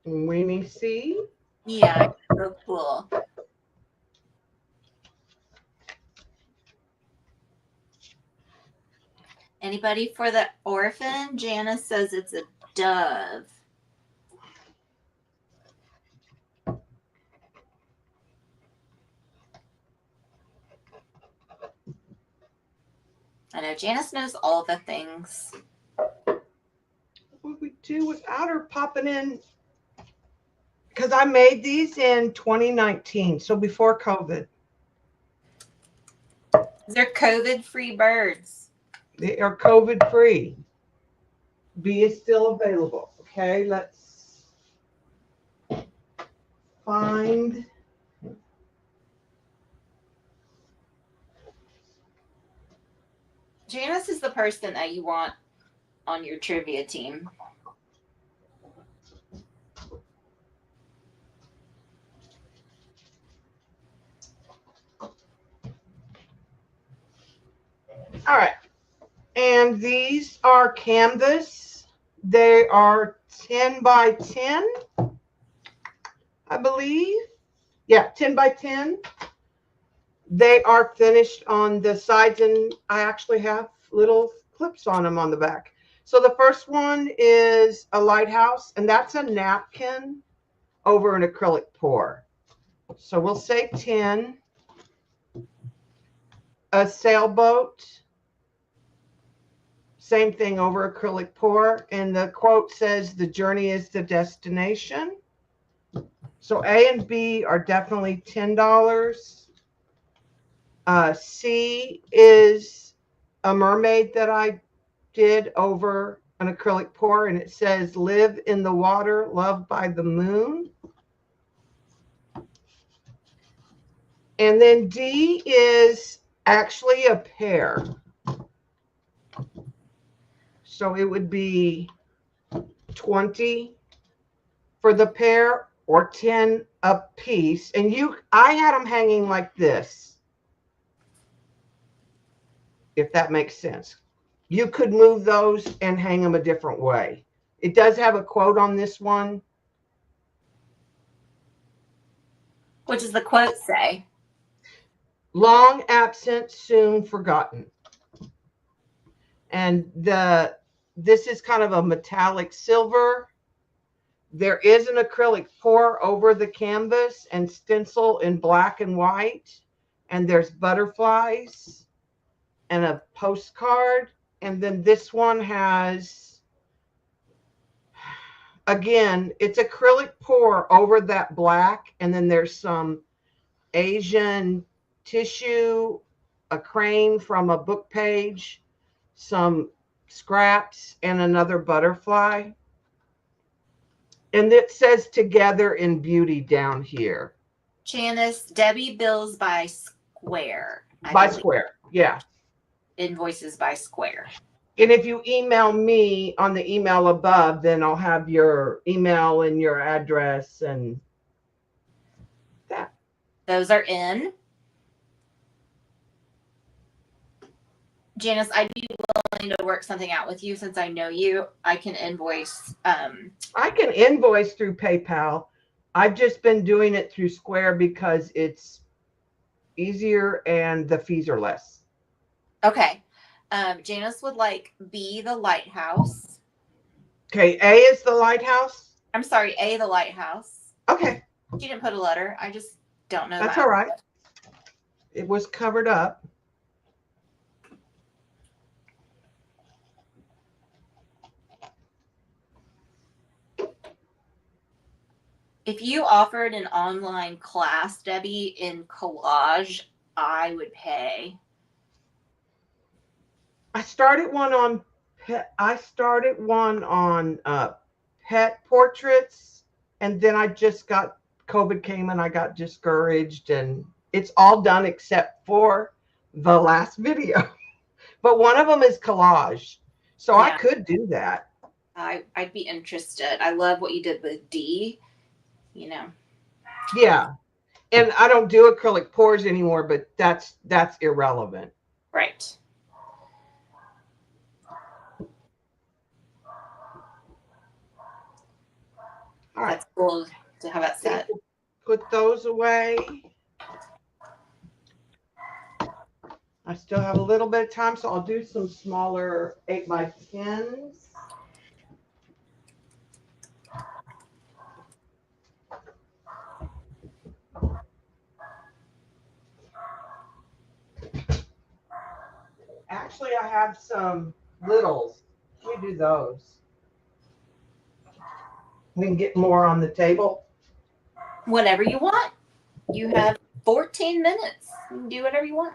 Weenie C. Yeah, so cool. Anybody for the orphan? Janice says it's a dove. I know Janice knows all the things. What would we do without her popping in? Because I made these in 2019, so before COVID. They're COVID-free birds. They are COVID free. B is still available. Okay, let's find. Janice is the person that you want on your trivia team. All right. And these are canvas. They are 10 by 10, I believe. Yeah, 10 by 10. They are finished on the sides, and I actually have little clips on them on the back. So the first one is a lighthouse, and that's a napkin over an acrylic pour. So we'll say 10. A sailboat. Same thing over acrylic pour. And the quote says, "The journey is the destination." So A and B are definitely $10. C is a mermaid that I did over an acrylic pour, and it says, "Live in the water, loved by the moon." And then D is actually a pear. So it would be 20 for the pair or 10 a piece. And I had them hanging like this, if that makes sense. You could move those and hang them a different way. It does have a quote on this one. What does the quote say? Long absent, soon forgotten. And this is kind of a metallic silver. There is an acrylic pour over the canvas and stencil in black and white. And there's butterflies and a postcard. And then this one has, again, it's acrylic pour over that black. And then there's some Asian tissue, a crane from a book page, some scraps, and another butterfly. And it says "Together in Beauty" down here. Janice, Debbie bills by square. By square, yeah. invoices by square. And if you email me on the email above, then I'll have your email and your address and that. Those are in. Janice, I'd be willing to work something out with you since I know you. I can invoice. I can invoice through PayPal. I've just been doing it through Square because it's easier and the fees are less. Okay. Janice would like B, the lighthouse. Okay, A is the lighthouse. I'm sorry, A, the lighthouse. Okay, She didn't put a letter. I just don't know. that's that. all right. It was covered up. If you offered an online class, Debbie, in collage, I would pay. I started one on pet portraits, and then I just got COVID came and I got discouraged, and it's all done except for the last video. But one of them is collage, so I Yeah. could do that. I'd be interested. I love what you did with D. You know. Yeah, and I don't do acrylic pours anymore, but that's irrelevant. Right. All right, That's cool to have that set. put those away. I still have a little bit of time, so I'll do some smaller 8x10s. Actually, I have some littles. We do those. We can get more on the table. Whatever you want. You have 14 minutes. You can do whatever you want.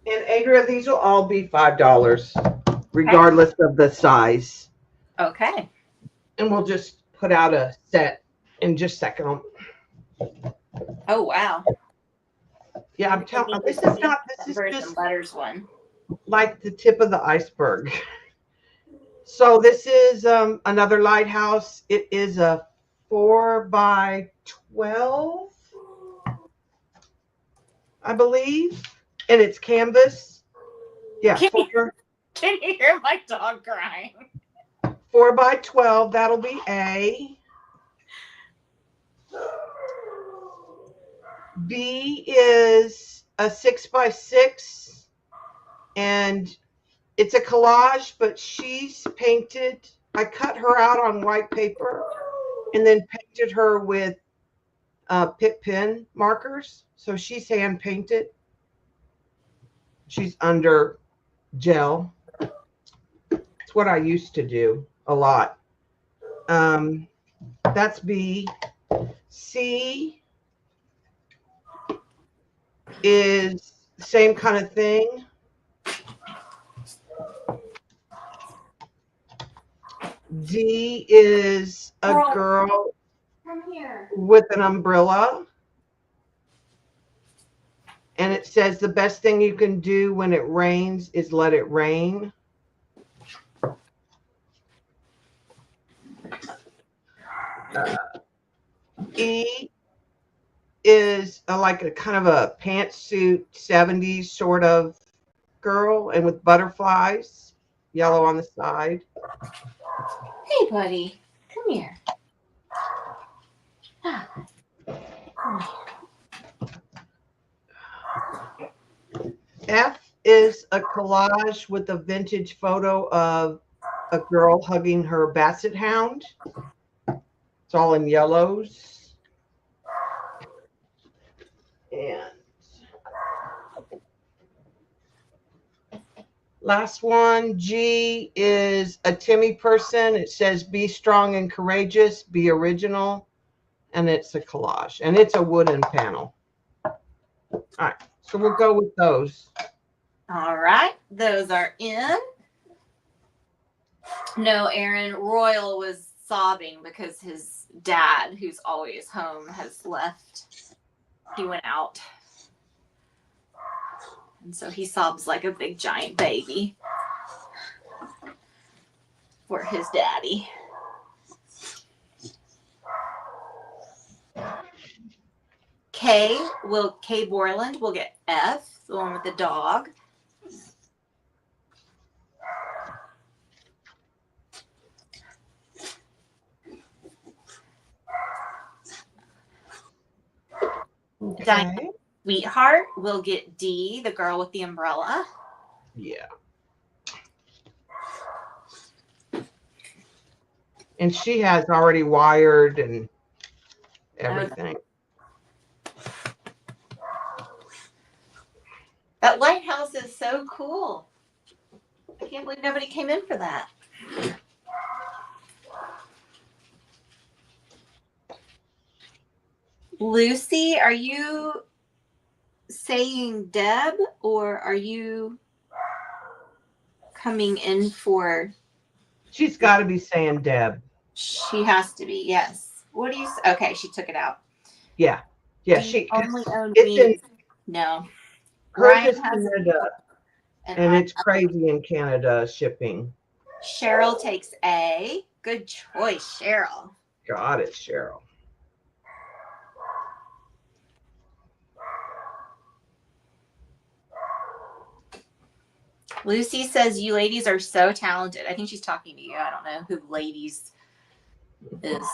And Adria, these will all be $5, regardless of the size. Okay. And we'll just put out a set in just a second. Oh, wow. Yeah, I'm telling you, this is Numbers just and letters one. like the tip of the iceberg. So this is another lighthouse. It is a 4x12, I believe, and it's canvas. Yeah, Can you hear my dog crying? 4x12. That'll be A. B is a 6x6, and it's a collage, but she's painted. I cut her out on white paper and then painted her with Pit pen markers. So she's hand painted. She's under gel. It's what I used to do a lot. That's B. C is the same kind of thing. D is a girl Come here. with an umbrella. And it says the best thing you can do when it rains is let it rain. E is like a kind of a pantsuit 70s sort of girl, and with butterflies, yellow on the side. Hey, buddy. Come here. Ah. F is a collage with a vintage photo of a girl hugging her basset hound. It's all in yellows. And last one, G, is a Timmy person. It says be strong and courageous, be original. And it's a collage. And it's a wooden panel. All right, so we'll go with those. All right, those are in. No, Aaron, Royal was sobbing because his dad, who's always home, has left. He went out. And so he sobs like a big giant baby for his daddy. Kay Borland will get F, the one with the dog. Diana Okay. Sweetheart will get D, the girl with the umbrella. Yeah. And she has already wired and everything. That lighthouse is so cool. I can't believe nobody came in for that. Lucy, are you saying Deb or are you coming in for? She's got to be saying Deb. She has to be, yes. What do you? Okay, she took it out. Yeah. Yeah. Do you only own It's in me. No. hers Ryan is has Canada, and I it's crazy in Canada shipping. Cheryl takes A. Good choice, Cheryl. Got it, Cheryl. Lucy says you ladies are so talented. I think she's talking to you. I don't know who ladies is.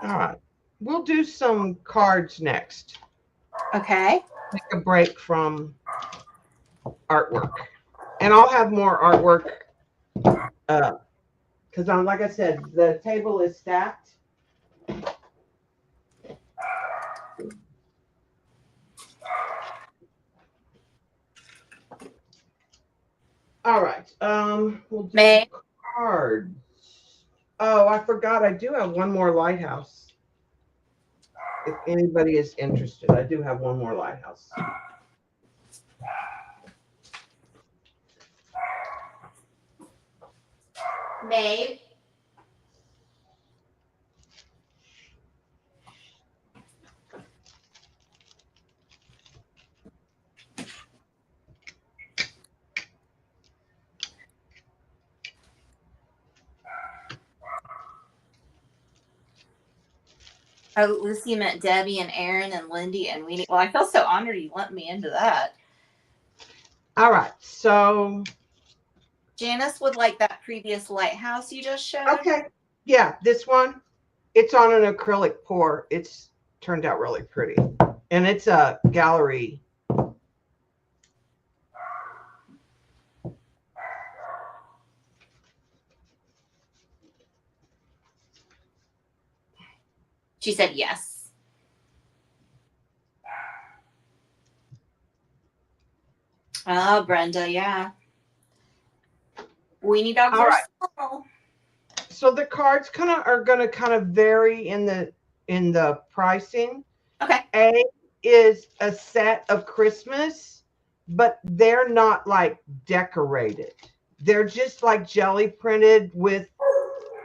All right. We'll do some cards next. Okay. Take a break from artwork. And I'll have more artwork because like I said, the table is stacked. All right. We'll do May. cards. Oh, I forgot. I do have one more lighthouse. If anybody is interested, I do have one more lighthouse. May. Oh, Lucy meant Debbie and Aaron and Lindy and Weenie. Well, I feel so honored you let me into that. All right. So. Janice would like that previous lighthouse you just showed. Okay. Yeah, this one. It's on an acrylic pour. It's turned out really pretty. And it's a gallery. She said yes. Oh, Brenda, yeah. Weenie dogs All are right. small. So the cards are going to kind of vary in the pricing. Okay. A is a set of Christmas, but they're not like decorated. They're just like jelly printed with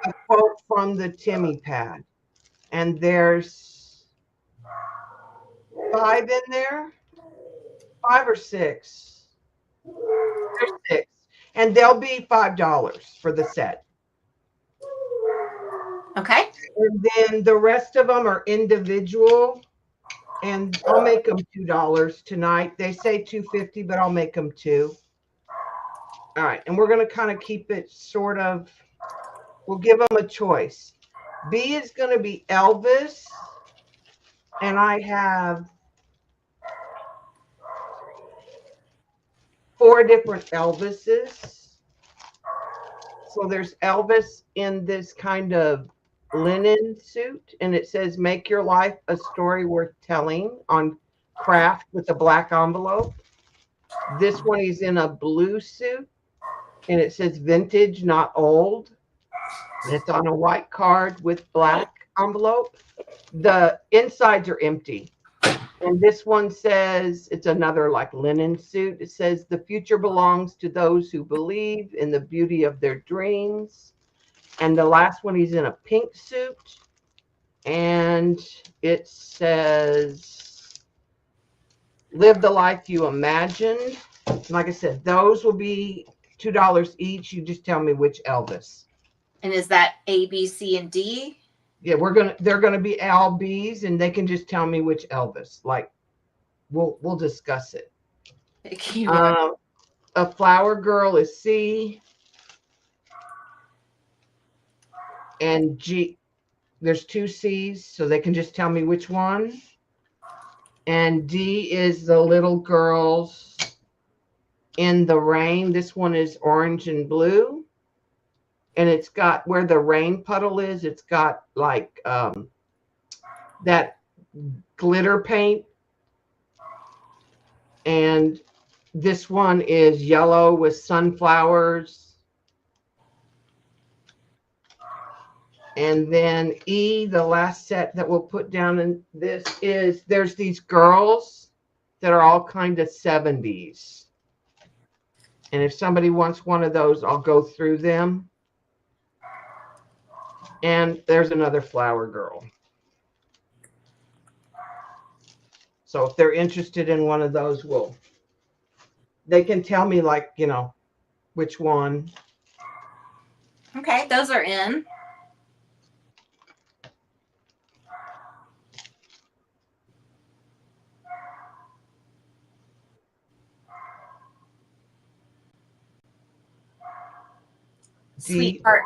a quote from the Timmy pad. And there's 5 in there, 5 or 6. There's 6, and they'll be $5 for the set. Okay. And then the rest of them are individual, and I'll make them $2 tonight. They say $2.50, but I'll make them $2. All right, and we're going to kind of keep it sort of. We'll give them a choice. B is going to be Elvis, and I have 4 different Elvises. So there's Elvis in this kind of linen suit, and it says make your life a story worth telling on craft with a black envelope. This one is in a blue suit, and it says vintage, not old. It's on a white card with black envelope. The insides are empty. And this one says, it's another like linen suit. It says, the future belongs to those who believe in the beauty of their dreams. And the last one, he's in a pink suit. And it says, live the life you imagined. Like I said, those will be $2 each. You just tell me which Elvis. And is that A, B, C, and D? Yeah, they're gonna be LBs, and they can just tell me which Elvis. Like, we'll discuss it. A flower girl is C, and G. There's 2 C's, so they can just tell me which one. And D is the little girls in the rain. This one is orange and blue. And it's got where the rain puddle is, it's got like that glitter paint. And this one is yellow with sunflowers. And then E, the last set that we'll put down in this is, there's these girls that are all kind of 70s. And if somebody wants one of those, I'll go through them. And there's another flower girl. So if they're interested in one of those, they can tell me, like, you know, which one. Okay, those are in. Sweetheart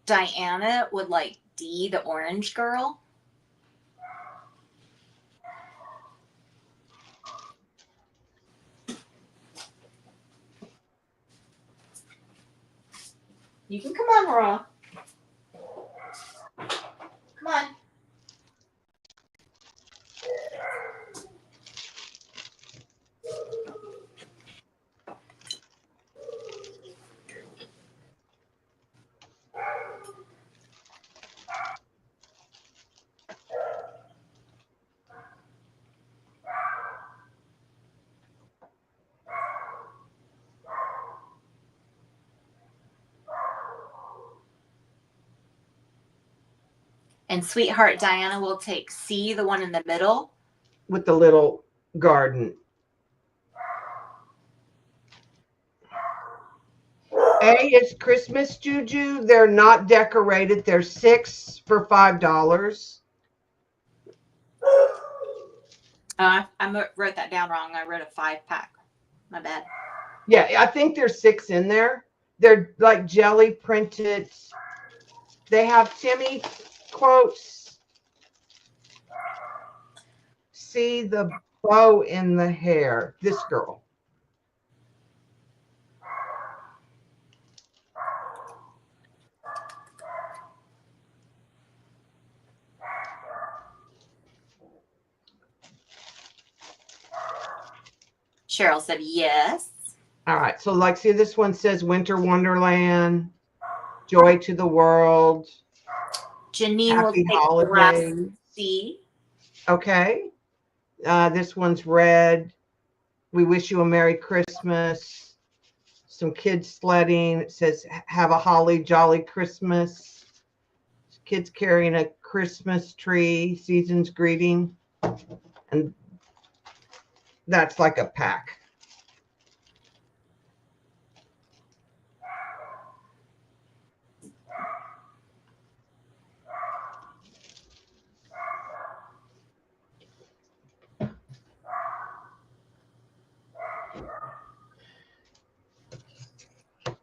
Diana would like D, the orange girl. You can come on, Raw. Come on. And Sweetheart Diana will take C, the one in the middle. With the little garden. A is Christmas Juju. They're not decorated. They're 6 for $5. I wrote that down wrong. I wrote a 5-pack. My bad. Yeah, I think there's 6 in there. They're like jelly printed. They have Timmy quotes. See the bow in the hair. This girl. Cheryl said yes. All right. So, like, see, this one says Winter Wonderland, Joy to the World, Janine will Happy take Holidays. C. Okay. This one's red. We wish you a Merry Christmas. Some kids sledding. It says, have a holly jolly Christmas. Kids carrying a Christmas tree, season's greeting. And that's like a pack.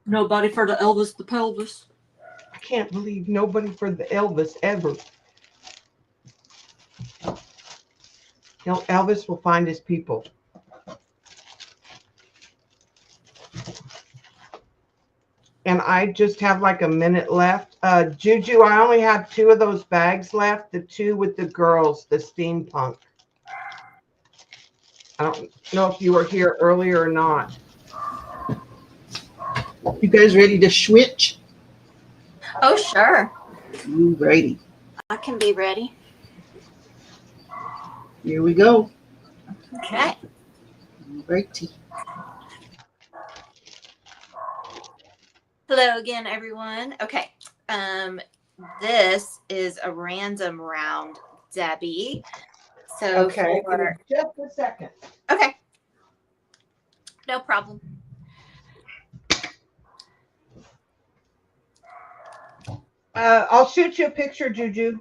Nobody for the Elvis the pelvis. I can't believe nobody for the Elvis ever. You know, Elvis will find his people. And I just have like a minute left. Juju, I only have 2 of those bags left. The 2 with the girls, the steampunk. I don't know if you were here earlier or not. You guys ready to switch? Oh, Sure. Alrighty, I can be ready. here we go. Okay. Alrighty. Hello again, everyone. Okay. This is a random round, Debbie. So Okay, give me just a second. okay. No problem. I'll shoot you a picture, Juju.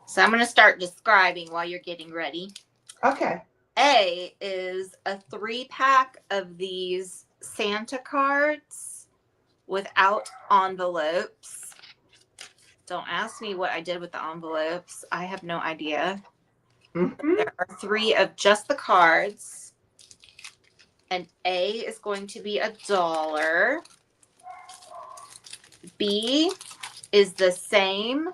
So I'm going to start describing while you're getting ready. Okay. A is a 3-pack of these Santa cards without envelopes. Don't ask me what I did with the envelopes. I have no idea. Mm-hmm. There are 3 of just the cards. And A is going to be $1. B is the same,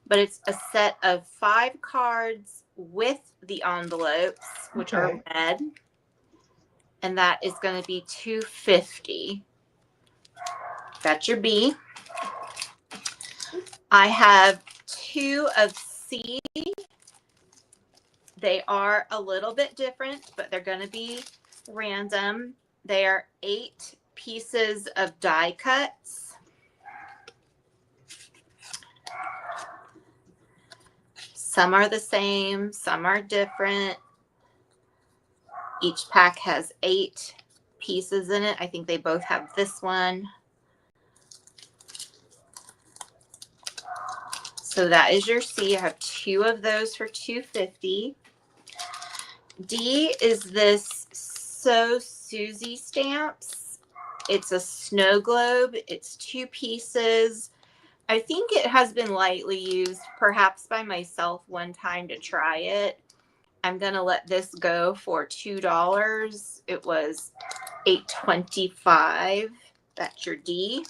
but it's a set of 5 cards with the envelopes, which are red. And that is going to be $2.50. That's your B. I have 2 of C. They are a little bit different, but they're going to be random. They are 8 pieces of die cuts. Some are the same, some are different. Each pack has 8 pieces in it. I think they both have this one. So that is your C. I have 2 of those for $2.50. D is this So Susie stamps. It's a snow globe. It's 2 pieces. I think it has been lightly used, perhaps by myself one time to try it. I'm going to let this go for $2. It was $8.25. That's your D.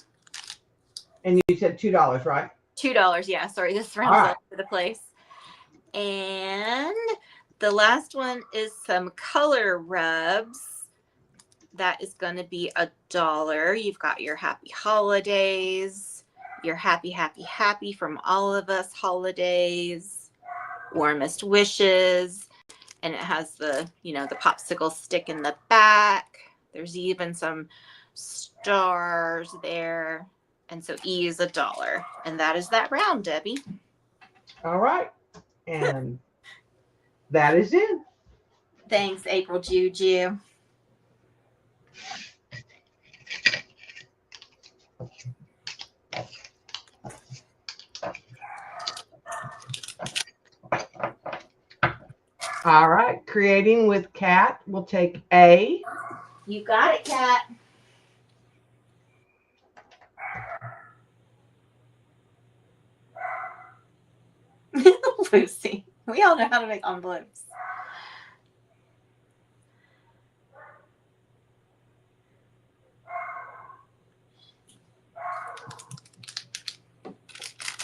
And you said $2, right? $2, yeah. Sorry, this runs all over the place. And the last one is some color rubs. That is going to be $1. You've got your happy holidays, your happy, happy, happy from all of us holidays, warmest wishes. And it has the, the popsicle stick in the back. There's even some stars there. And so E is $1. And that is that round, Debbie. All right. And that is it. Thanks, April Juju. All right. Creating with Cat. We'll take A. You got it, Kat. Lucy. We all know how to make envelopes.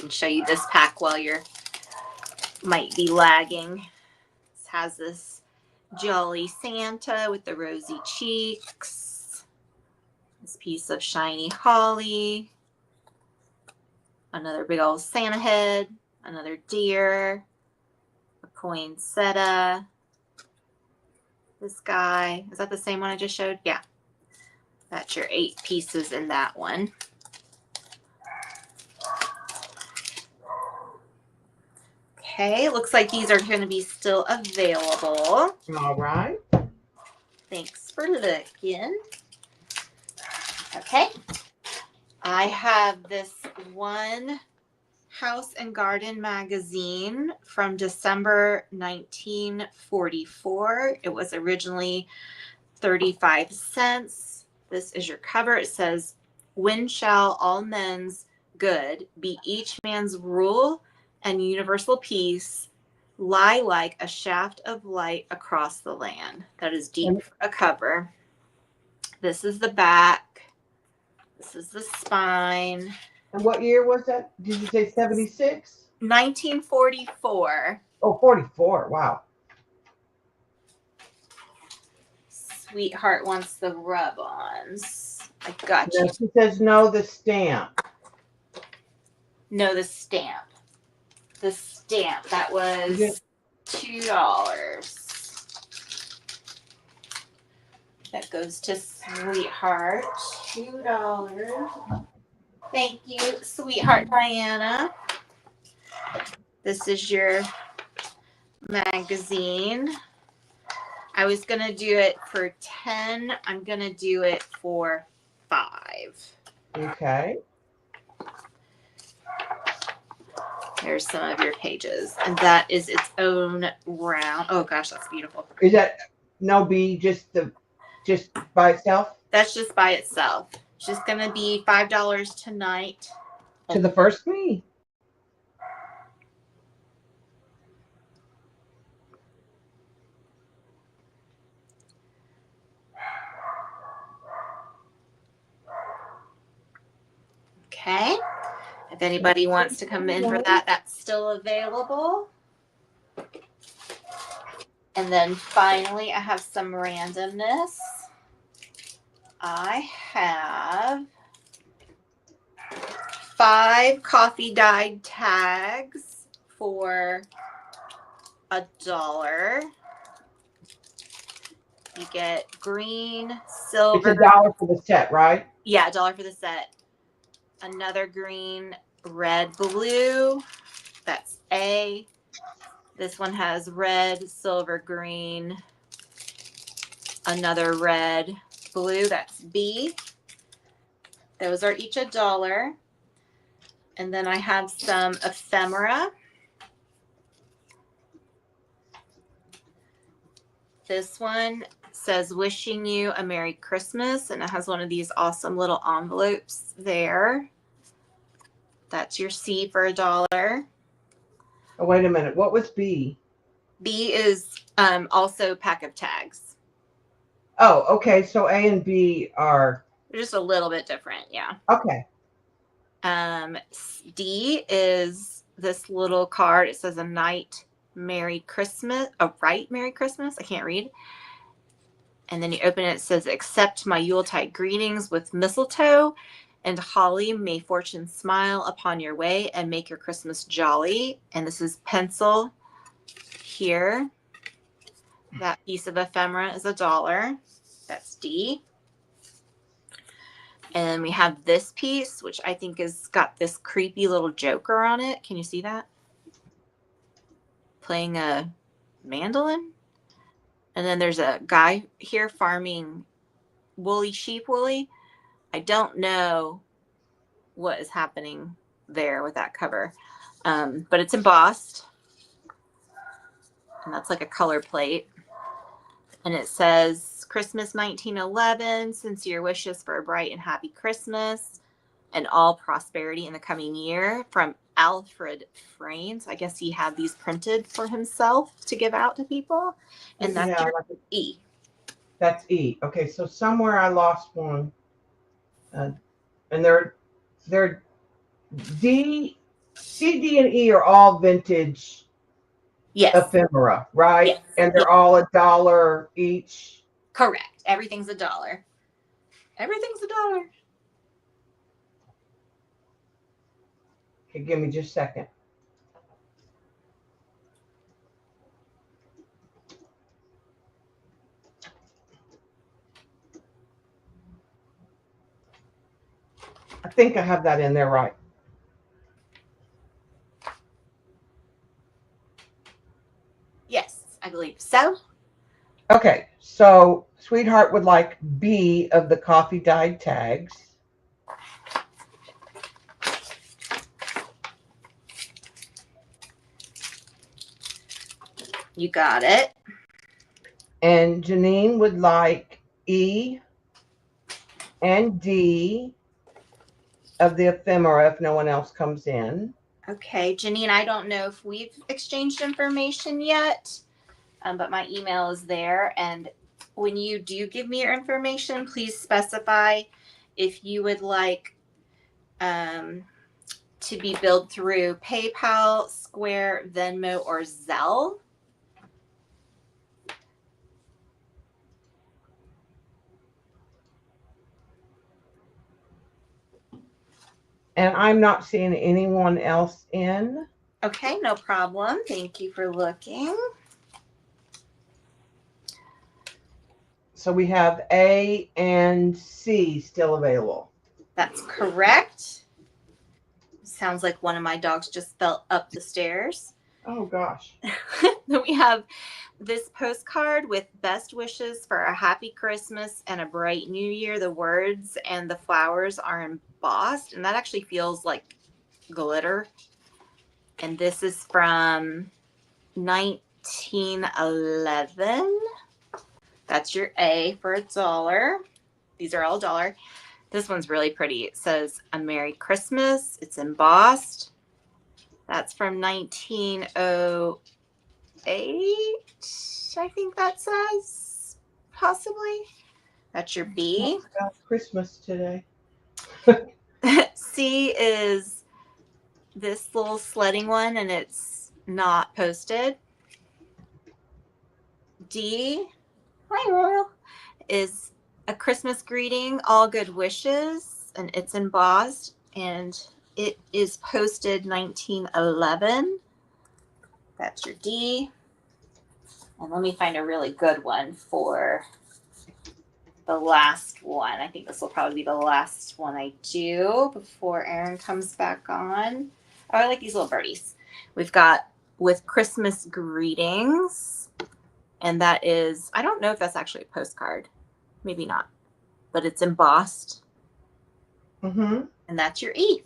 I'll show you this pack while you're might be lagging. This has this jolly Santa with the rosy cheeks. This piece of shiny holly. Another big old Santa head. Another deer. A poinsettia. This guy. Is that the same one I just showed? Yeah. That's your 8 pieces in that one. Okay, looks like these are going to be still available. All right. Thanks for looking. Okay. I have this one House and Garden magazine from December 1944. It was originally 35 cents. This is your cover. It says, "When shall all men's good be each man's rule and universal peace lie like a shaft of light across the land." That is deep for a cover. This is the back. This is the spine. And what year was that? Did you say 76? 1944. Oh, 44. Wow. Sweetheart wants the rub-ons. I got No, you. she says no, the stamp. No, the stamp. The stamp. That Is it- was $2. That goes to Sweetheart. $2. Thank you, Sweetheart Diana. This is your magazine. I was gonna do it for 10. I'm gonna do it for 5. Okay. There's some of your pages, and that is its own round. Oh gosh, that's beautiful. Is that no B, just by itself? That's just by itself. It's just gonna be $5 tonight. To the first me. Okay. If anybody wants to come in for that, that's still available. And then finally, I have some randomness. I have 5 coffee dyed tags for $1. You get green, It's silver. $1 for the set, right? Yeah, $1 for the set. Another green, red, blue. That's A. This one has red, silver, green. Another red, blue. That's B. Those are each $1. And then I have some ephemera. This one says wishing you a Merry Christmas, and it has one of these awesome little envelopes there. That's your C for $1. Oh, wait a minute. What was B? B is also pack of tags. Oh, okay. So A and B are They're just a little bit different, yeah. okay. D is this little card. It says a right Merry Christmas. I can't read. And then you open it, it says, accept my Yuletide greetings with mistletoe and holly. May fortune smile upon your way and make your Christmas jolly. And this is pencil here. That piece of ephemera is $1. That's D. And we have this piece, which I think has got this creepy little joker on it. Can you see that? Playing a mandolin. And then there's a guy here farming woolly sheep woolly. I don't know what is happening there with that cover. But it's embossed. And that's like a color plate. And it says, Christmas 1911, sincere wishes for a bright and happy Christmas and all prosperity in the coming year, from Alfred Frames. I guess he had these printed for himself to give out to people. And that's Yeah, your like E. that's E. Okay, so somewhere I lost one. And they're D, C, D, and E are all vintage Yes. ephemera, right? Yes. And they're all $1 each. Correct. Everything's $1. Everything's $1. Okay, give me just a second. I think I have that in there right. Yes, I believe so. Okay, so Sweetheart would like B of the coffee dyed tags. You got it. And Janine would like E and D of the ephemera if no one else comes in. Okay, Janine, I don't know if we've exchanged information yet, but my email is there. And when you do give me your information, please specify if you would like to be billed through PayPal, Square, Venmo, or Zelle. And I'm not seeing anyone else in. Okay, no problem. Thank you for looking. So we have A and C still available. That's correct. Sounds like one of my dogs just fell up the stairs. Oh gosh. Then we have this postcard with best wishes for a happy Christmas and a bright new year. The words and the flowers are embossed, and that actually feels like glitter. And this is from 1911. That's your A for $1. These are all $1. This one's really pretty. It says a Merry Christmas. It's embossed. That's from 1908. I think that says, possibly. That's your B. About Christmas today. C is this little sledding one, and it's not posted. D, hi Royal, is a Christmas greeting, all good wishes, and it's embossed, and it is posted 1911. That's your D. And let me find a really good one for the last one. I think this will probably be the last one I do before Erin comes back on. Oh, I like these little birdies. We've got with Christmas greetings, and that is, I don't know if that's actually a postcard. Maybe not, but it's embossed. Mm-hmm. And that's your E.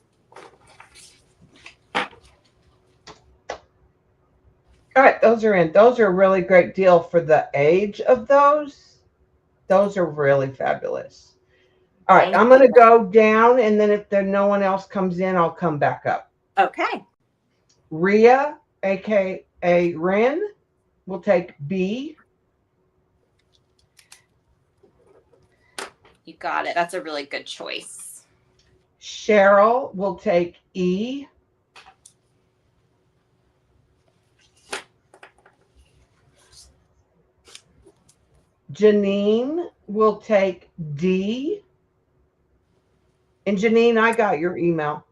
All right, those are in. Those are a really great deal for the age of those. Those are really fabulous. All right, I'm going to go down, and then if there no one else comes in, I'll come back up. Okay. Rhea, aka Ren, will take B. You got it. That's a really good choice. Cheryl will take E. Janine will take D. And Janine, I got your email.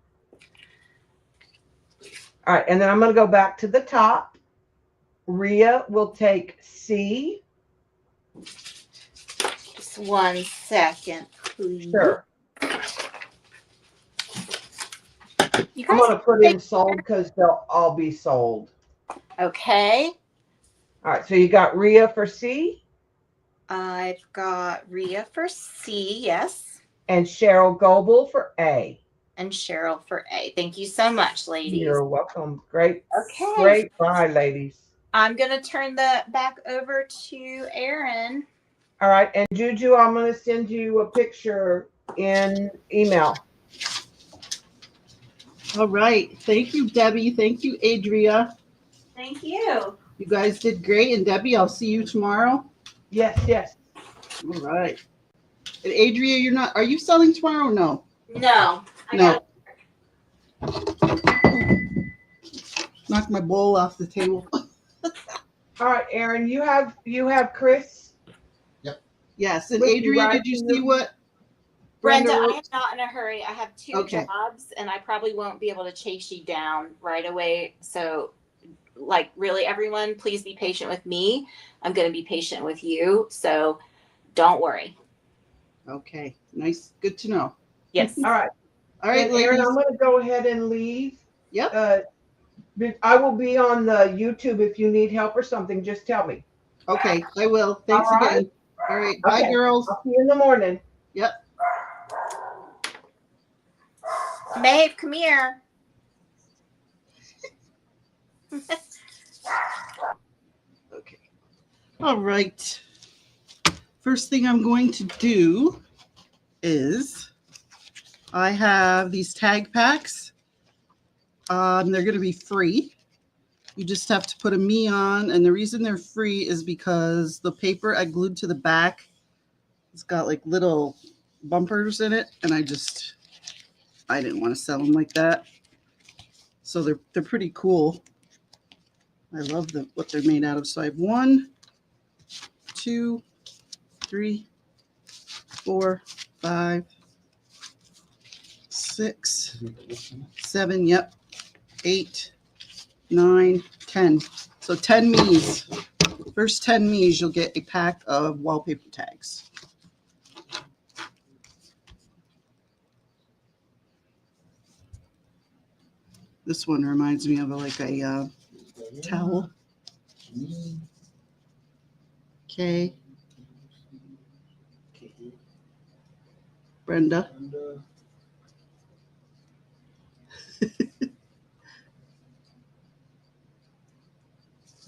All right, and then I'm going to go back to the top. Rhea will take C. Just 1 second, please. Sure. You I'm guys, going to put in sold because they'll all be sold. okay. All right, so you got Rhea for C I've got Rhea for C, yes. and Cheryl Goebel for A. And Cheryl for A. Thank you so much, ladies. You're welcome. Great. Okay. Great. Bye, ladies. I'm going to turn that back over to Erin. All right, and Juju, I'm going to send you a picture in email. All right. Thank you, Debbie. Thank you, Adria. Thank you. You guys did great. And Debbie, I'll see you tomorrow. Yes, yes. All right. And Adria, are you selling tomorrow or no? No. No. Knock my bowl off the table. All right, Erin, you have Chris. Yes. And Would you Adria, like did you to- see what Brenda, wrote? I am not in a hurry. I have 2 Okay. jobs, and I probably won't be able to chase you down right away. So, really, everyone, please be patient with me. I'm going to be patient with you. So, don't worry. Okay. Nice. Good to know. Yes. All right. All right, And Erin, ladies. I'm going to go ahead and leave. Yep. I will be on the YouTube. If you need help or something, just tell me. Okay. I will. Thanks All right. again. All right. Bye, Okay. girls. I'll see you in the morning. Yep. Maeve, come here. Okay. All right. First thing I'm going to do is I have these tag packs. They're going to be free. You just have to put a me on, and the reason they're free is because the paper I glued to the back, it's got like little bumpers in it, and I didn't want to sell them like that. So they're pretty cool. I love what they're made out of. So I have 1, 2, 3, 4, 5, 6, 6, 7, yep, 8, 9, 10. So 10 me's. First 10 me's, you'll get a pack of wallpaper tags. This one reminds me of a towel. Okay, Brenda.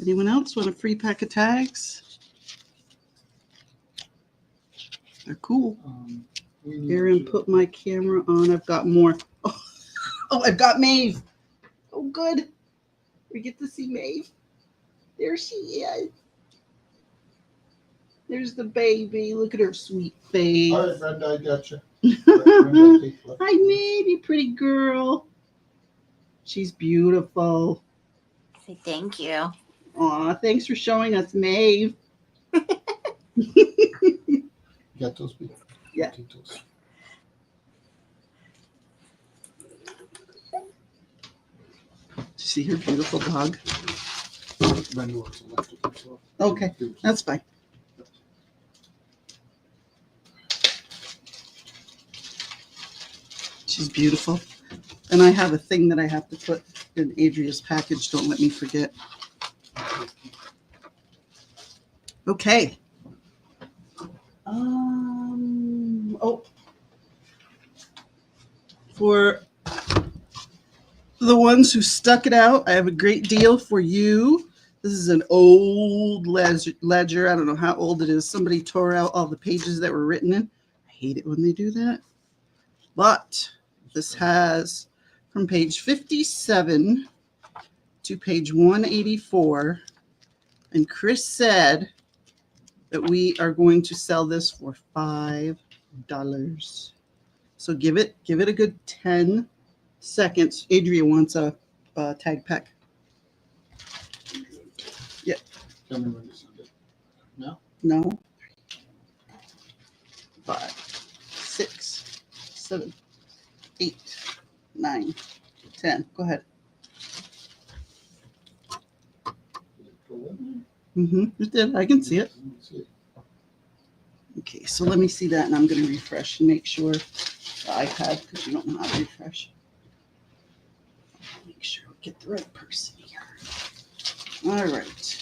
Anyone else want a free pack of tags? They're cool. Aaron, put my camera on. I've got more. Oh, I've got Maeve. Oh, good. We get to see Maeve. There she is. There's the baby. Look at her sweet face. All right, Brenda, I got you. Hi, Maeve, you pretty girl. She's beautiful. Say thank you. Aw, thanks for showing us Maeve. Got those people? Yeah. Take those. See her beautiful dog? Brenda wants to left it herself. Okay, that's fine. She's beautiful. And I have a thing that I have to put in Adria's package. Don't let me forget. Okay. Oh. For the ones who stuck it out, I have a great deal for you. This is an old ledger. I don't know how old it is. Somebody tore out all the pages that were written in. I hate it when they do that. But this has from page 57 to page 184. And Chris said that we are going to sell this for $5. So give it a good 10 seconds. Adria wants a tag pack. Yeah. Tell me when to send it. No? No. 5, 6, 7, 8, 9, 10. Go ahead. It did. I can see it. Okay, so let me see that, and I'm going to refresh and make sure the iPad, because you don't know how to refresh. Make sure we get the right person here. All right.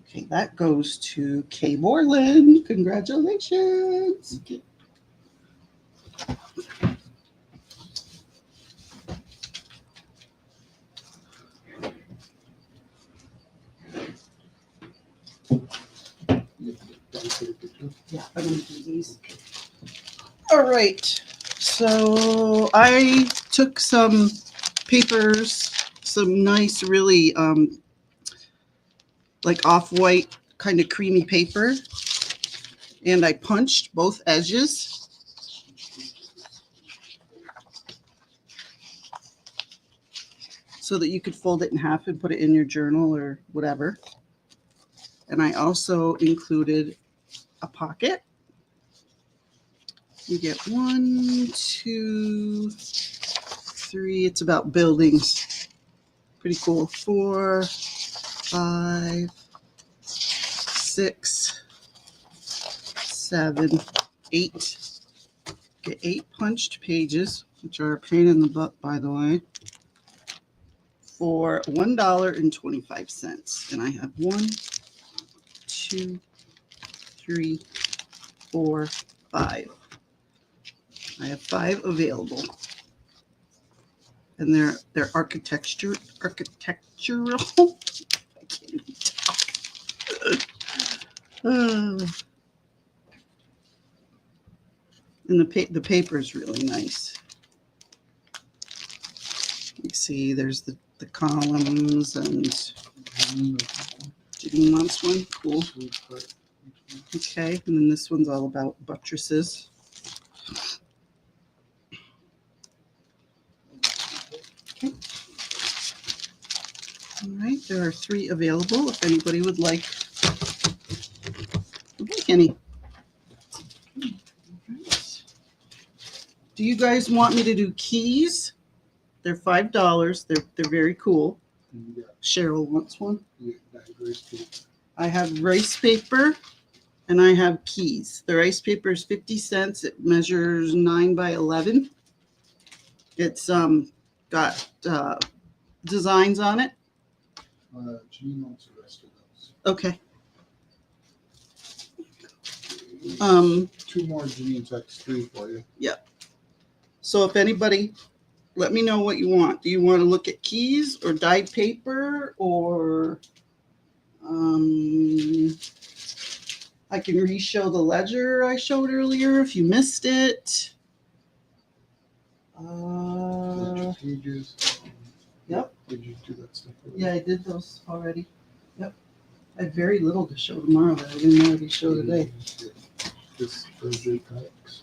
Okay, that goes to Kay Borland. Congratulations. Okay. Yeah, I'm going to do these. All right. So I took some papers, some nice, really like off-white, kind of creamy paper, and I punched both edges. So that you could fold it in half and put it in your journal or whatever. And I also included a pocket. You get 1, 2, 3. It's about buildings. Pretty cool. 4, 5, 6, 7, 8. Get 8 punched pages, which are a pain in the butt, by the way, for $1.25. And I have 1, 2, 3, 4, 5. I have 5 available. And they're architectural. I can't even talk. And the paper is really nice. You see, there's the columns, and Janine wants one. Cool. Okay, and then this one's all about buttresses. There are 3 available if anybody would like any. Do you guys want me to do keys? They're $5. They're very cool. And you got, Cheryl wants one. you got rice paper. I have rice paper and I have keys. The rice paper is 50 cents. It measures 9 by 11. It's got designs on it. Jean wants the rest of those. Okay. 2 more jeans, that's 3 for you. So if anybody, let me know what you want. Do you want to look at keys or dyed paper or I can re-show the ledger I showed earlier if you missed it. Ledger pages. Yep. Did you do that stuff? Yeah, I did those already. Yep. I have very little to show tomorrow that I didn't already show today. This Thursday packs.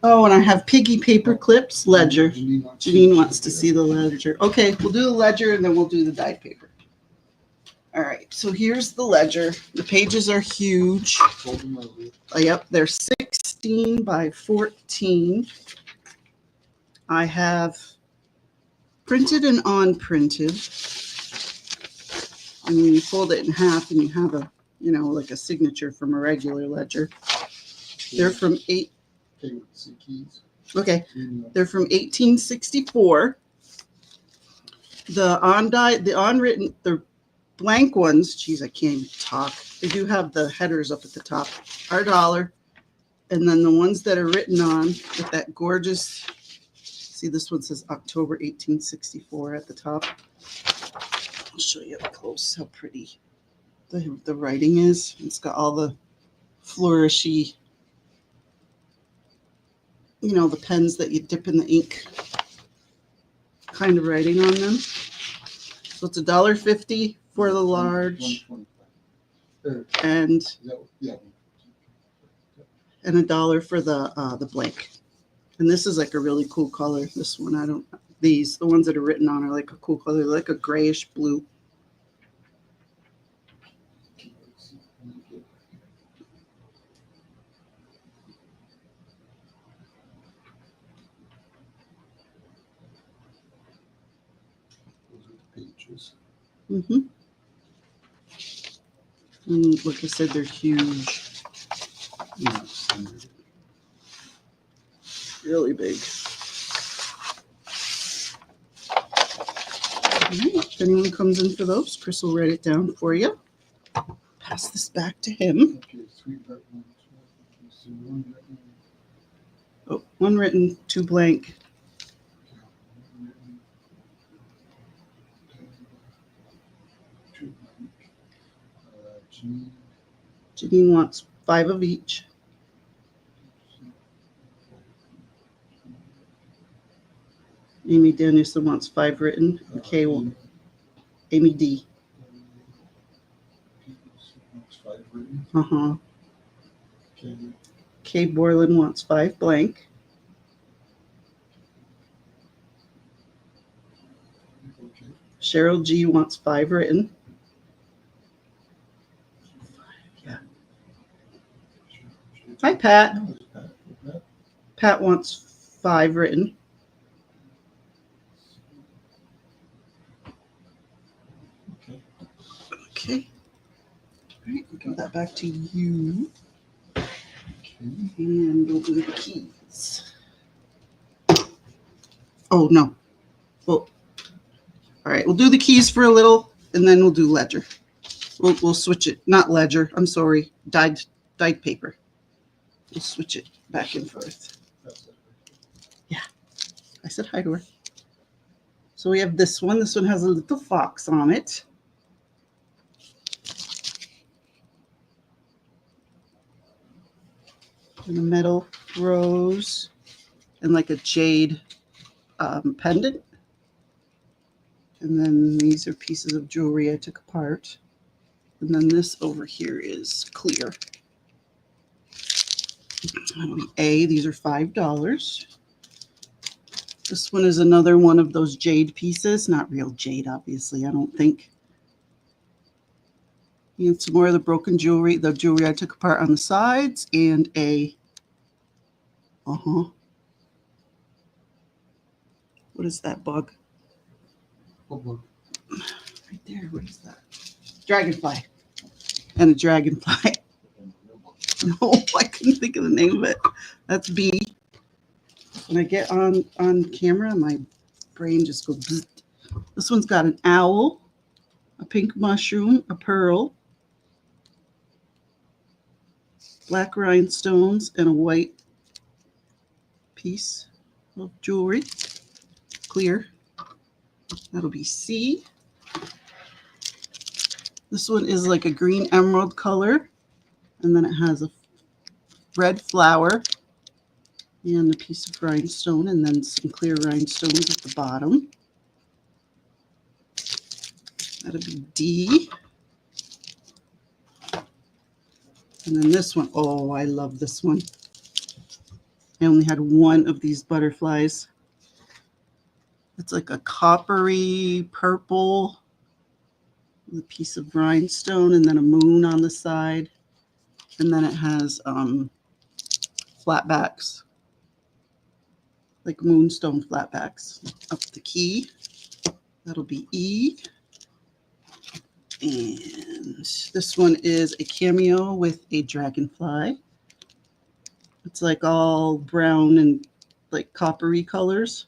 Oh, and I have piggy paper clips, ledger. Janine wants to see the. the ledger. Okay, we'll do the ledger and then we'll do the dyed paper. All right, so here's the ledger. The pages are huge. Yep, they're 16 by 14. I have printed and on-printed. And when you fold it in half and you have a, like a signature from a regular ledger. They're from Okay, they're from 1864. The blank ones, geez, I can't even talk. They do have the headers up at the top, are $1. And then the ones that are written on with that gorgeous, see this one says October 1864 at the top. I'll show you up close how pretty the writing is. It's got all the flourishy, the pens that you dip in the ink kind of writing on them. So it's $1.50 for the large and $1 for the blank. And this is like a really cool color. This one, the ones that are written on are like a cool color, like a grayish blue. Pages. Mm-hmm. And like I said, they're huge. Yeah, Really big. All right, if anyone comes in for those, Chris will write it down for you. Pass this back to him. okay, 3 red ones. So 1 red one. Oh, 1 written, 2 blank. Janine wants 5 of each. Amy Danielson wants 5 written. Okay, well, Amy D. 5 written. Uh-huh. Okay. Kay Borland wants 5 blank. Okay. Cheryl G wants 5 written. Yeah. Hi, Pat. No, it's Pat. Pat wants 5 written. Okay. Okay. All right, we'll give that back to you. Okay. And we'll do the keys. Oh, no. Well, all right, we'll do the keys for a little, and then we'll do ledger. We'll switch it. Not ledger. I'm sorry. Dyed paper. We'll switch it back and forth. That's it. I said hi to her. So we have this one. This one has a little fox on it. And a metal rose and like a jade pendant. And then these are pieces of jewelry I took apart. And then this over here is clear. These are $5. This one is another one of those jade pieces. Not real jade, obviously, I don't think. And some more of the broken jewelry, the jewelry I took apart on the sides, and a, what is that bug? What book? Right there, what is that? Dragonfly. And a dragonfly. No, I couldn't think of the name of it. That's B. When I get on camera, my brain just goes bzzzt. This one's got an owl, a pink mushroom, a pearl, black rhinestones, and a white piece of jewelry. Clear. That'll be C. This one is like a green emerald color, and then it has a red flower and a piece of rhinestone, and then some clear rhinestones at the bottom. That'll be D. And then this one, oh, I love this one. I only had one of these butterflies. It's like a coppery purple with a piece of rhinestone and then a moon on the side. And then it has flatbacks, like moonstone flatbacks. Up the key, that'll be E. And this one is a cameo with a dragonfly. It's like all brown and like coppery colors.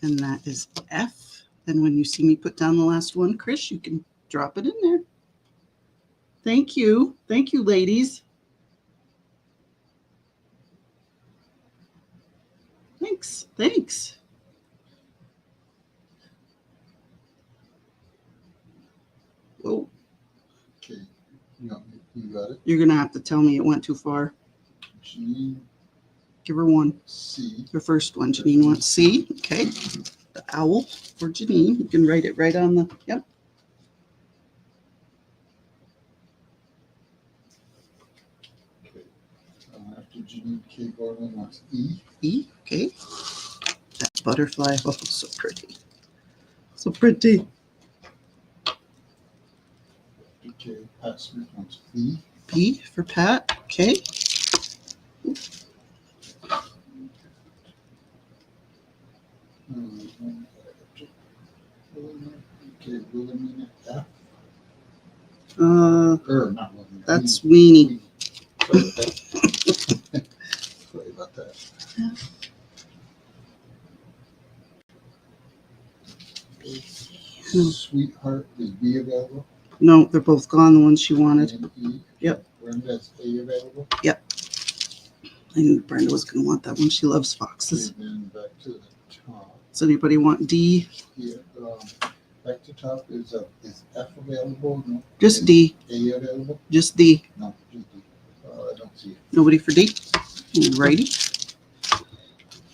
And that is F. And when you see me put down the last one, Chris, you can drop it in there. Thank you. Thank you, ladies. Thanks. Thanks. Whoa. Okay. You got it. You're going to have to tell me it went too far. G, Give her one. C. Your first one, Janine wants C. Okay. The owl for Janine. You can write it right on the, yep. Okay. After G, K, Gordon wants E. E. Okay. That butterfly. Oh, so pretty. So pretty. After K, Pat Smith wants B. P for Pat. Okay. Okay, Wilhelmina F. Uh, Or not Wilhelmina. that's Weenie. Sorry about that. No. Sweetheart is B available. No, they're both gone. The ones she wanted. And E. Yep. Brenda's A available. I knew Brenda was going to want that one. She loves foxes. And then back to the top. Does anybody want D? Here, back to top is F available? No. Just Is D. A available? Just D. No, just D. I don't see it. Nobody for D? Alrighty.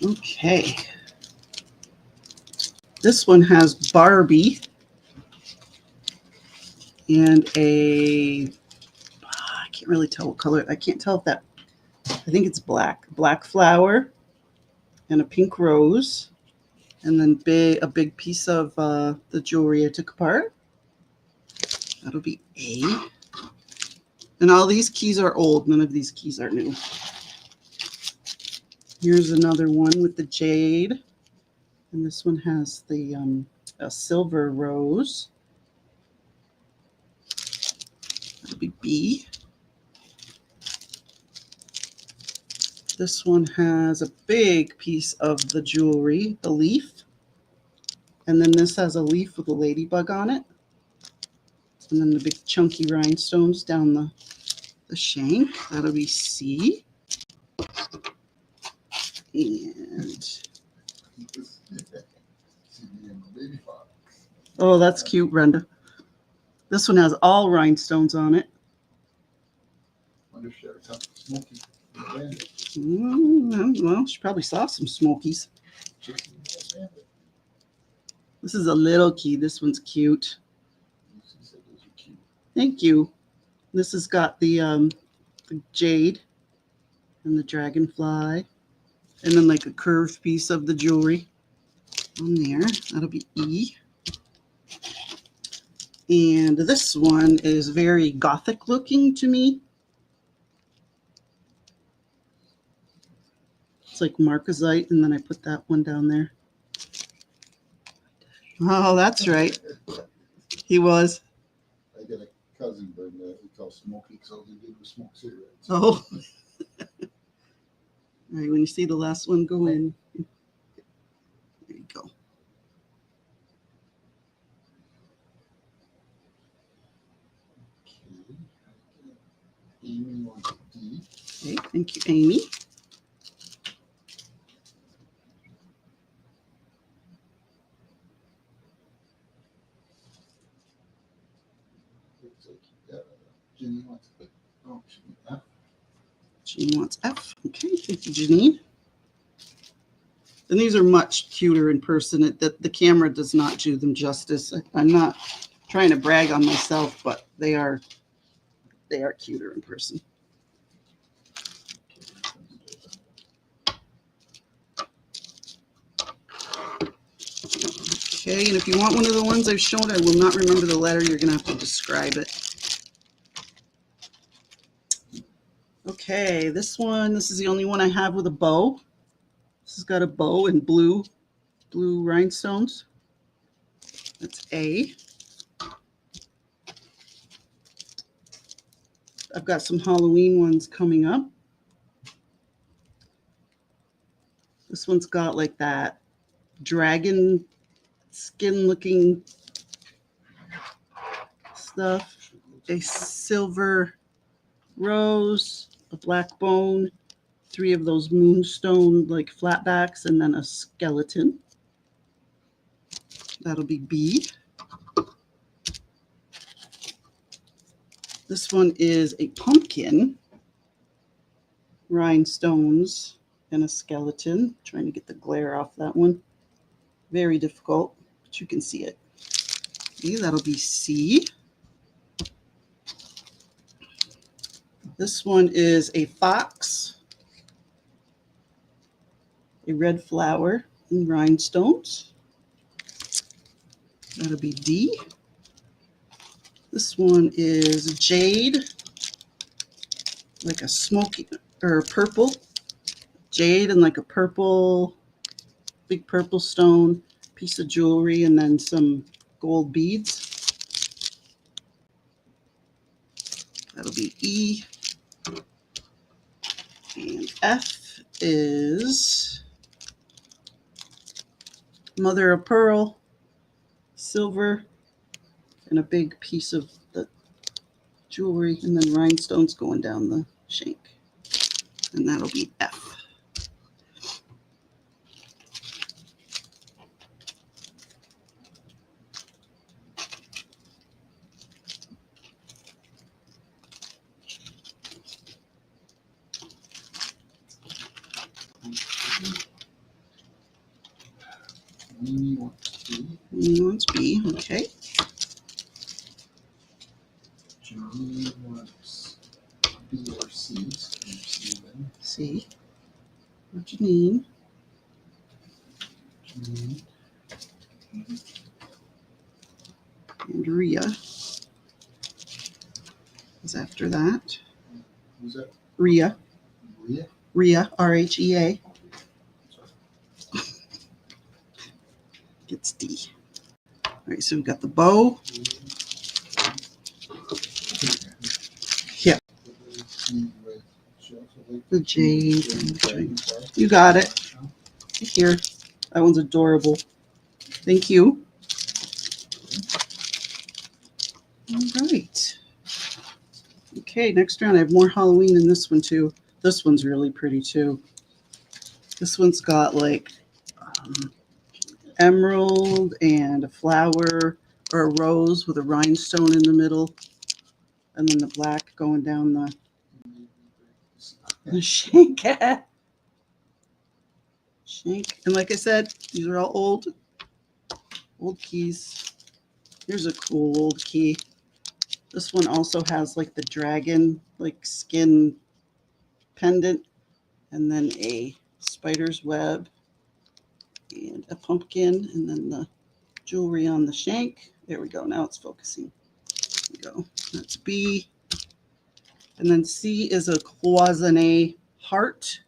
Okay. This one has Barbie and I can't really tell what color. I can't tell if that, I think it's black. Black flower and a pink rose. And then a big piece of the jewelry I took apart. That'll be A. And all these keys are old. None of these keys are new. Here's another one with the jade. And this one has the a silver rose. That'll be B. This one has a big piece of the jewelry, the leaf. And then this has a leaf with a ladybug on it. And then the big chunky rhinestones down the shank. That'll be C. And oh, that's cute, Brenda. This one has all rhinestones on it. Wonder if she ever talked to Smokey. Bandit. Well, she probably saw some Smokies. Chasing the bandit. This is a little key. This one's cute. Lucy said those are cute. Thank you. This has got the jade. and the dragonfly, and then like a curved piece of the jewelry on there. That'll be E. And this one is very Gothic looking to me. It's like marcasite, and then I put that one down there. Oh, that's right. He was. I got a cousin, but we call Smokey because all they did was smoke cigarettes. Oh. All right, when you see the last one go in, there you go. Okay. Amy wants D. Okay, thank you, Amy. Looks like Jenny wants F. Oh, she wants F. Jean wants F. Okay, thank you, Janine. And these are much cuter in person. The camera does not do them justice. I'm not trying to brag on myself, but they are cuter in person. Okay, and if you want one of the ones I've shown, I will not remember the letter. You're going to have to describe it. Okay, this is the only one I have with a bow. This has got a bow and blue rhinestones. That's A. I've got some Halloween ones coming up. This one's got like that dragon skin looking stuff. A silver rose, a black bone, 3 of those moonstone like flatbacks, and then a skeleton. That'll be B. This one is a pumpkin, rhinestones, and a skeleton. Trying to get the glare off that one. Very difficult, but you can see it. Okay, that'll be C. This one is a fox, a red flower, and rhinestones. That'll be D. This one is jade, like a smoky or purple jade, and like a purple, big purple stone, piece of jewelry, and then some gold beads. That'll be E. And F is mother of pearl, silver, and a big piece of the jewelry, and then rhinestones going down the shank. And that'll be F. Amy wants B. Amy wants B, okay. Janine wants B or C. C then. C. For Janine. Janine. And Rhea is after that. Who's that? Rhea. Maria? Rhea, R-H-E-A. Gets D. All right, so we've got the bow. Yeah. The jade. You got it. Here. That one's adorable. Thank you. All right. Okay, next round. I have more Halloween in this one too. This one's really pretty too. This one's got like emerald and a flower or a rose with a rhinestone in the middle, and then the black going down the shank. Shank. And like I said, these are all old keys. Here's a cool old key. This one also has like the dragon like skin pendant and then a spider's web and a pumpkin, and then the jewelry on the shank. There we go. Now it's focusing. There we go. That's B. And then C is a cloisonne heart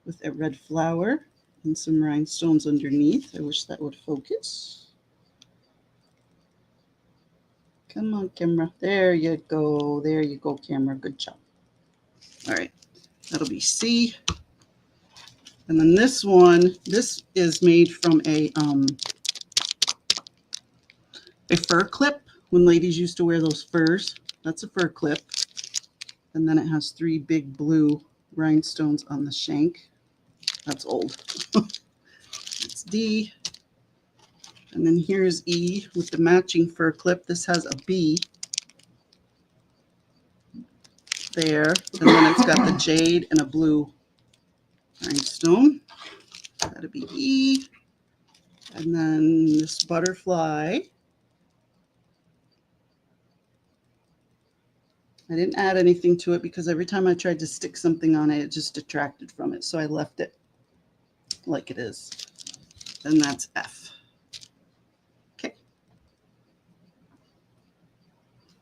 with a red flower and some rhinestones underneath. I wish that would focus. Come on, camera. There you go. There you go, camera. Good job. All right. That'll be C. And then this one, this is made from a fur clip. When ladies used to wear those furs, that's a fur clip. And then it has 3 big blue rhinestones on the shank. That's old. It's D. And then here's E with the matching fur clip. This has a B there. And then it's got the jade and a blue rhinestone. That'll be E. And then this butterfly. I didn't add anything to it because every time I tried to stick something on it, it just detracted from it. So I left it like it is. And that's F. Okay.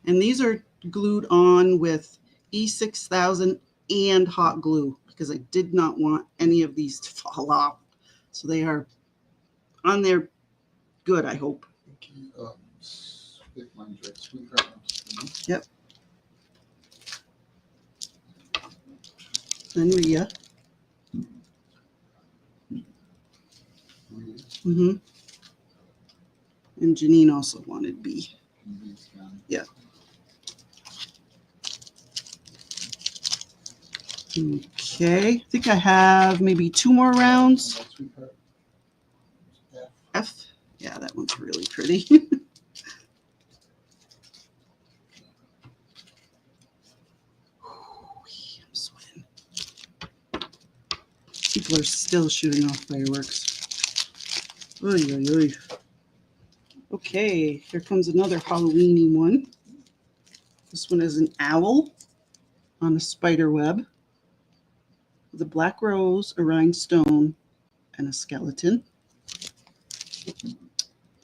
And these are glued on with E6000 and hot glue because I did not want any of these to fall off. So they are on there good, I hope. Okay, if mine's right, sweetheart. Yep. And Rhea. Mm-hmm. And Janine also wanted B. Yeah. Okay. I think I have maybe 2 more rounds. F. Yeah, that one's really pretty. I'm sweating. People are still shooting off fireworks. Oy, oy, oy. Okay, here comes another Halloween-y one. This one is an owl on a spider web with a black rose, a rhinestone, and a skeleton.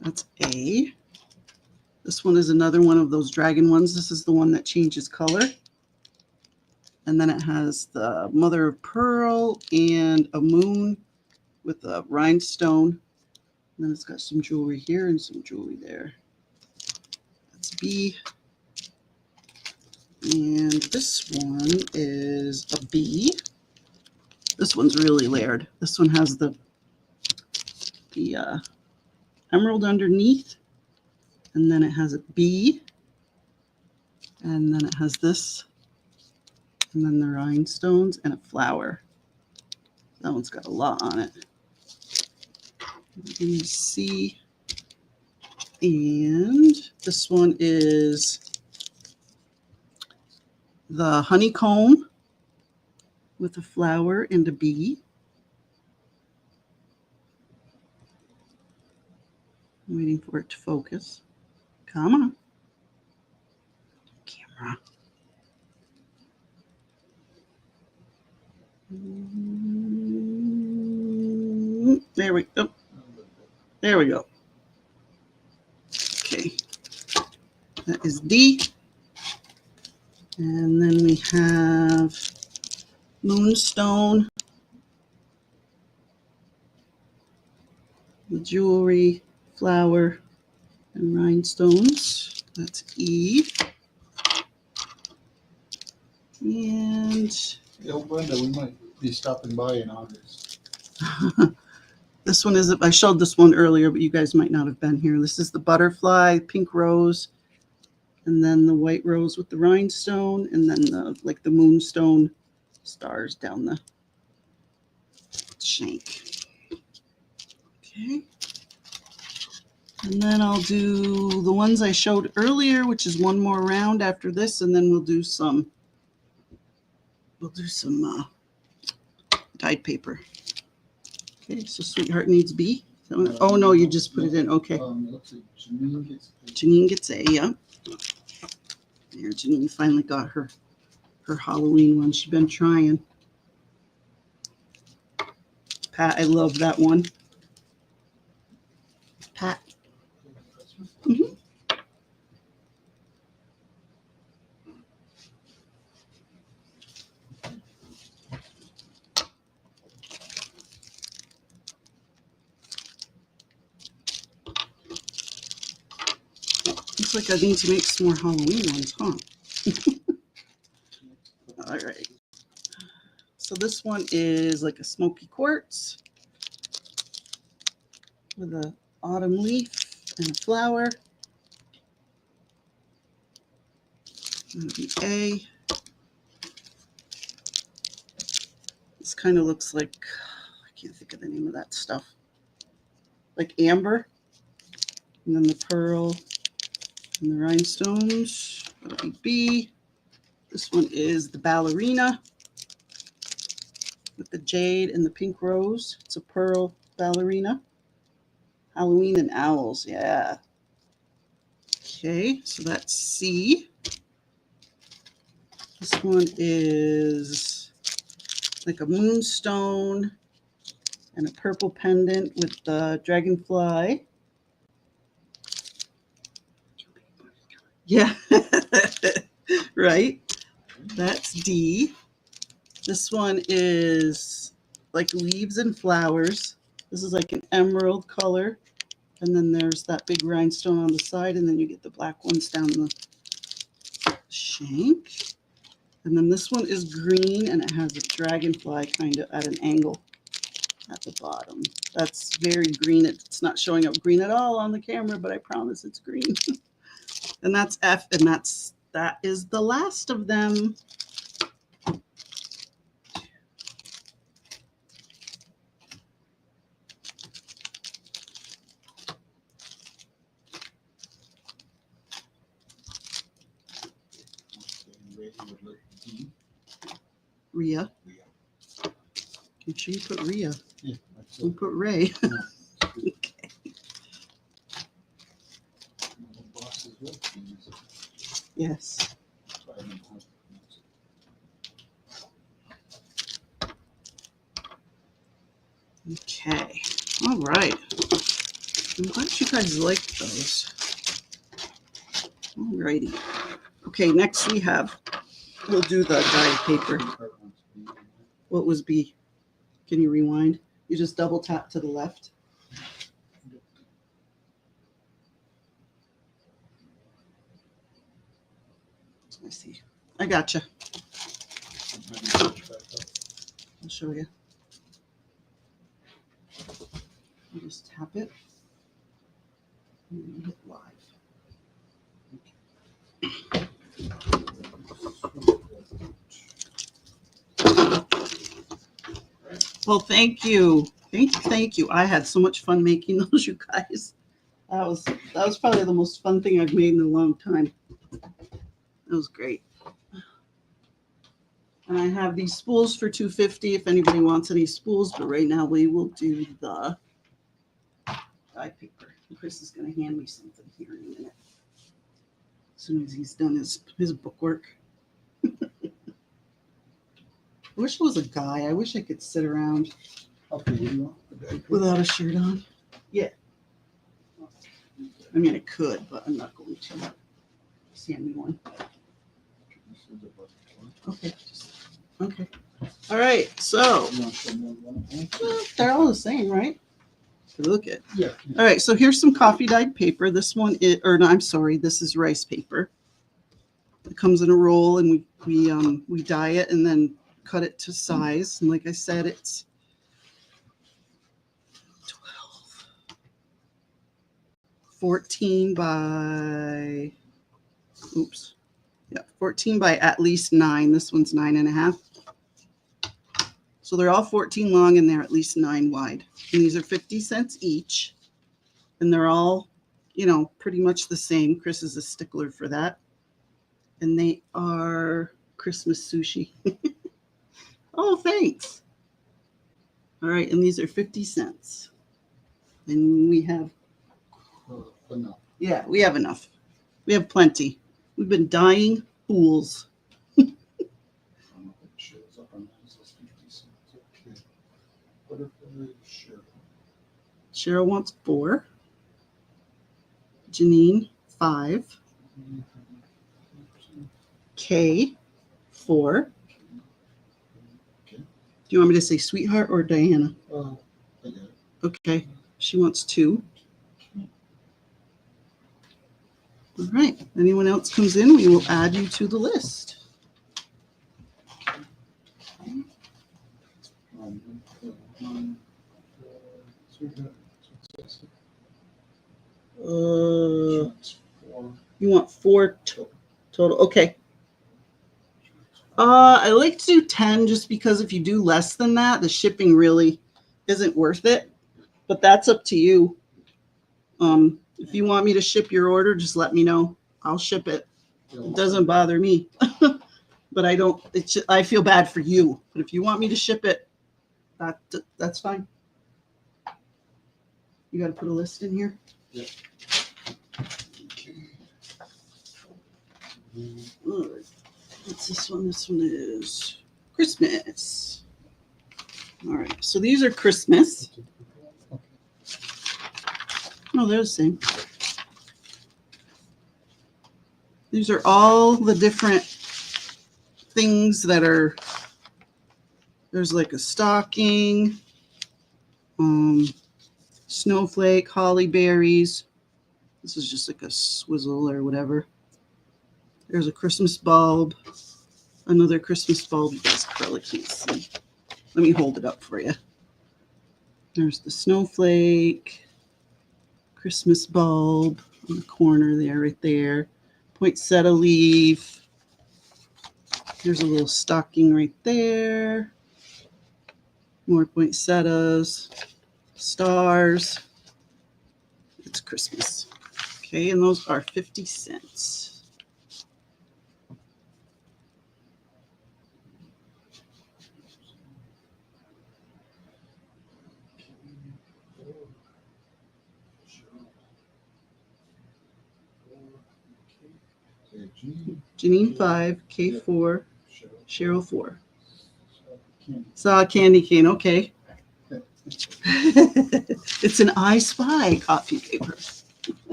That's A. This one is another one of those dragon ones. This is the one that changes color. And then it has the mother of pearl and a moon with a rhinestone. And then it's got some jewelry here and some jewelry there. That's B. And this one is a B. This one's really layered. This one has the emerald underneath. And then it has a B. And then it has this. And then the rhinestones and a flower. That one's got a lot on it. Let me see. And this one is the honeycomb with a flower and a bee. I'm waiting for it to focus. Come on. Camera. There we go. There we go. Okay. That is D. And then we have moonstone, the jewelry, flower, and rhinestones. That's E. And Yo, Brenda, we might be stopping by in August. this one is, I showed this one earlier, but you guys might not have been here. This is the butterfly, pink rose, and then the white rose with the rhinestone, and then the moonstone stars down the shank. Okay. And then I'll do the ones I showed earlier, which is one more round after this, and then we'll do some dyed paper. Okay, so Sweetheart needs B. Oh no, you just put it in. Okay. It looks like Janine gets Janine gets A, yeah. There, Janine finally got her Halloween one. She's been trying. Pat, I love that one. Pat. Mhm. Looks like I need to make some more Halloween ones, huh? All right. So this one is like a smoky quartz with an autumn leaf and a flower. That'll be A. This kind of looks like, I can't think of the name of that stuff. Like amber. And then the pearl and the rhinestones. That'll be B. This one is the ballerina with the jade and the pink rose. It's a pearl ballerina. Halloween and owls, yeah. Okay, so that's C. This one is like a moonstone and a purple pendant with the dragonfly. Yeah, right. That's D. This one is like leaves and flowers. This is like an emerald color. And then there's that big rhinestone on the side, and then you get the black ones down the shank. And then this one is green, and it has a dragonfly kind of at an angle at the bottom. That's very green. It's not showing up green at all on the camera, but I promise it's green. And that's F, and that is the last of them. Rhea. Make sure you put Rhea. Yeah, Don't put Ray. Okay. Yes. Okay. All right. I'm glad you guys like those. All righty. Okay, next we'll do the dyed paper. What was B? Can you rewind? You just double tap to the left. I see. I gotcha. I'll show you. You just tap it. And you hit live. Well, thank you. Thank you. I had so much fun making those, you guys. That was probably the most fun thing I've made in a long time. That was great. And I have these spools for $2.50 if anybody wants any spools, but right now we will do the dye paper. And Chris is going to hand me something here in a minute. As soon as he's done his bookwork. I wish it was a guy. I wish I could sit around without a shirt on. Yeah. I mean, I could, but I'm not going to. Just hand me one. Okay. Okay. All right. So they're all the same, right? Look at. Yeah. All right. So here's some coffee dyed paper. This one is, or no, I'm sorry. This is rice paper. It comes in a roll, and we dye it and then cut it to size. And like I said, it's 14 by, 14 by at least 9. This one's 9.5. So they're all 14 long and they're at least 9 wide. And these are 50 cents each. And they're all, pretty much the same. Chris is a stickler for that. And they are Christmas sushi. Oh, thanks. All right. And these are 50 cents. And we have, Enough. yeah, we have enough. We have plenty. We've been dyeing fools. Butterfly, sure. Cheryl wants 4. Janine, 5. Kay, 4. Okay. Do you want me to say sweetheart or Diana? I got it. Okay. She wants 2. All right. Anyone else comes in, we will add you to the list. You want 4 total? Okay. I like to do 10 just because if you do less than that, the shipping really isn't worth it. But that's up to you. If you want me to ship your order, just let me know. I'll ship it. It doesn't bother me. But I don't. I feel bad for you. But if you want me to ship it, that's fine. You got to put a list in here. Yeah. Okay. All right. What's this one? This one is Christmas. All right. So these are Christmas. No, they're the same. These are all the different things that are. There's like a stocking, snowflake, holly berries. This is just like a swizzle or whatever. There's a Christmas bulb, another Christmas bulb. You guys probably can't see. Let me hold it up for you. There's the snowflake, Christmas bulb in the corner there, right there. Poinsettia leaf. There's a little stocking right there. More poinsettias, stars. It's Christmas. Okay, and those are 50 cents. Janine 5, K 4, Cheryl 4. Saw a candy cane. Okay. It's an I Spy coffee paper.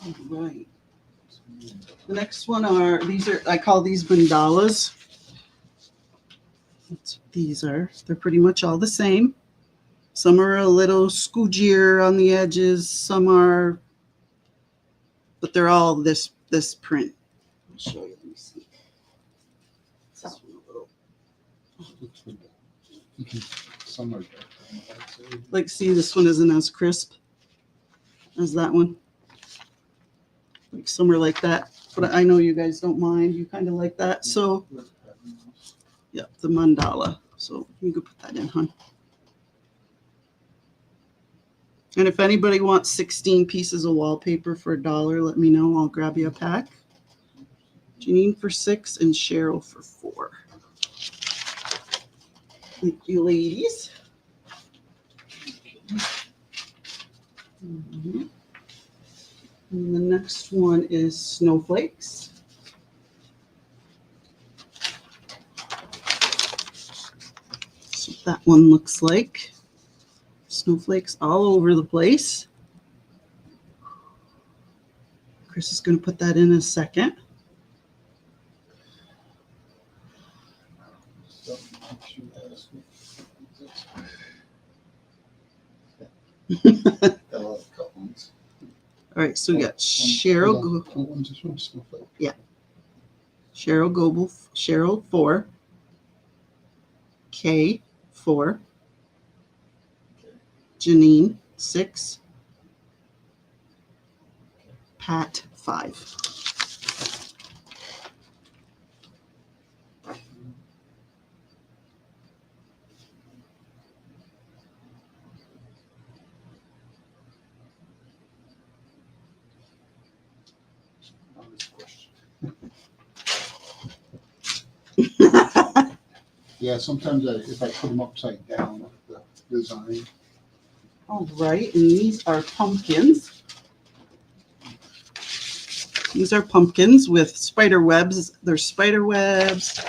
All right. The next one are I call these mandalas. That's what these are. They're pretty much all the same. Some are a little scoogier on the edges. Some are, but they're all this print. I'll show you. Let me see. This one a little. Some are Like, see, this one isn't as crisp as that one. Like some are like that, but I know you guys don't mind. You kind of like that. So, yeah, the mandala. So you can put that in, hon. And if anybody wants 16 pieces of wallpaper for $1, let me know. I'll grab you a pack. Janine for 6 and Cheryl for 4. Thank you, ladies. And the next one is snowflakes. That's what that one looks like. Snowflakes all over the place. Chris is going to put that in a second. All right, so we got Cheryl. Yeah. Cheryl Goebel, Cheryl 4. K 4. Janine 6. Pat 5. Yeah, sometimes if I put them upside down, the design. All right, and these are pumpkins. These are pumpkins with spider webs. There's spider webs.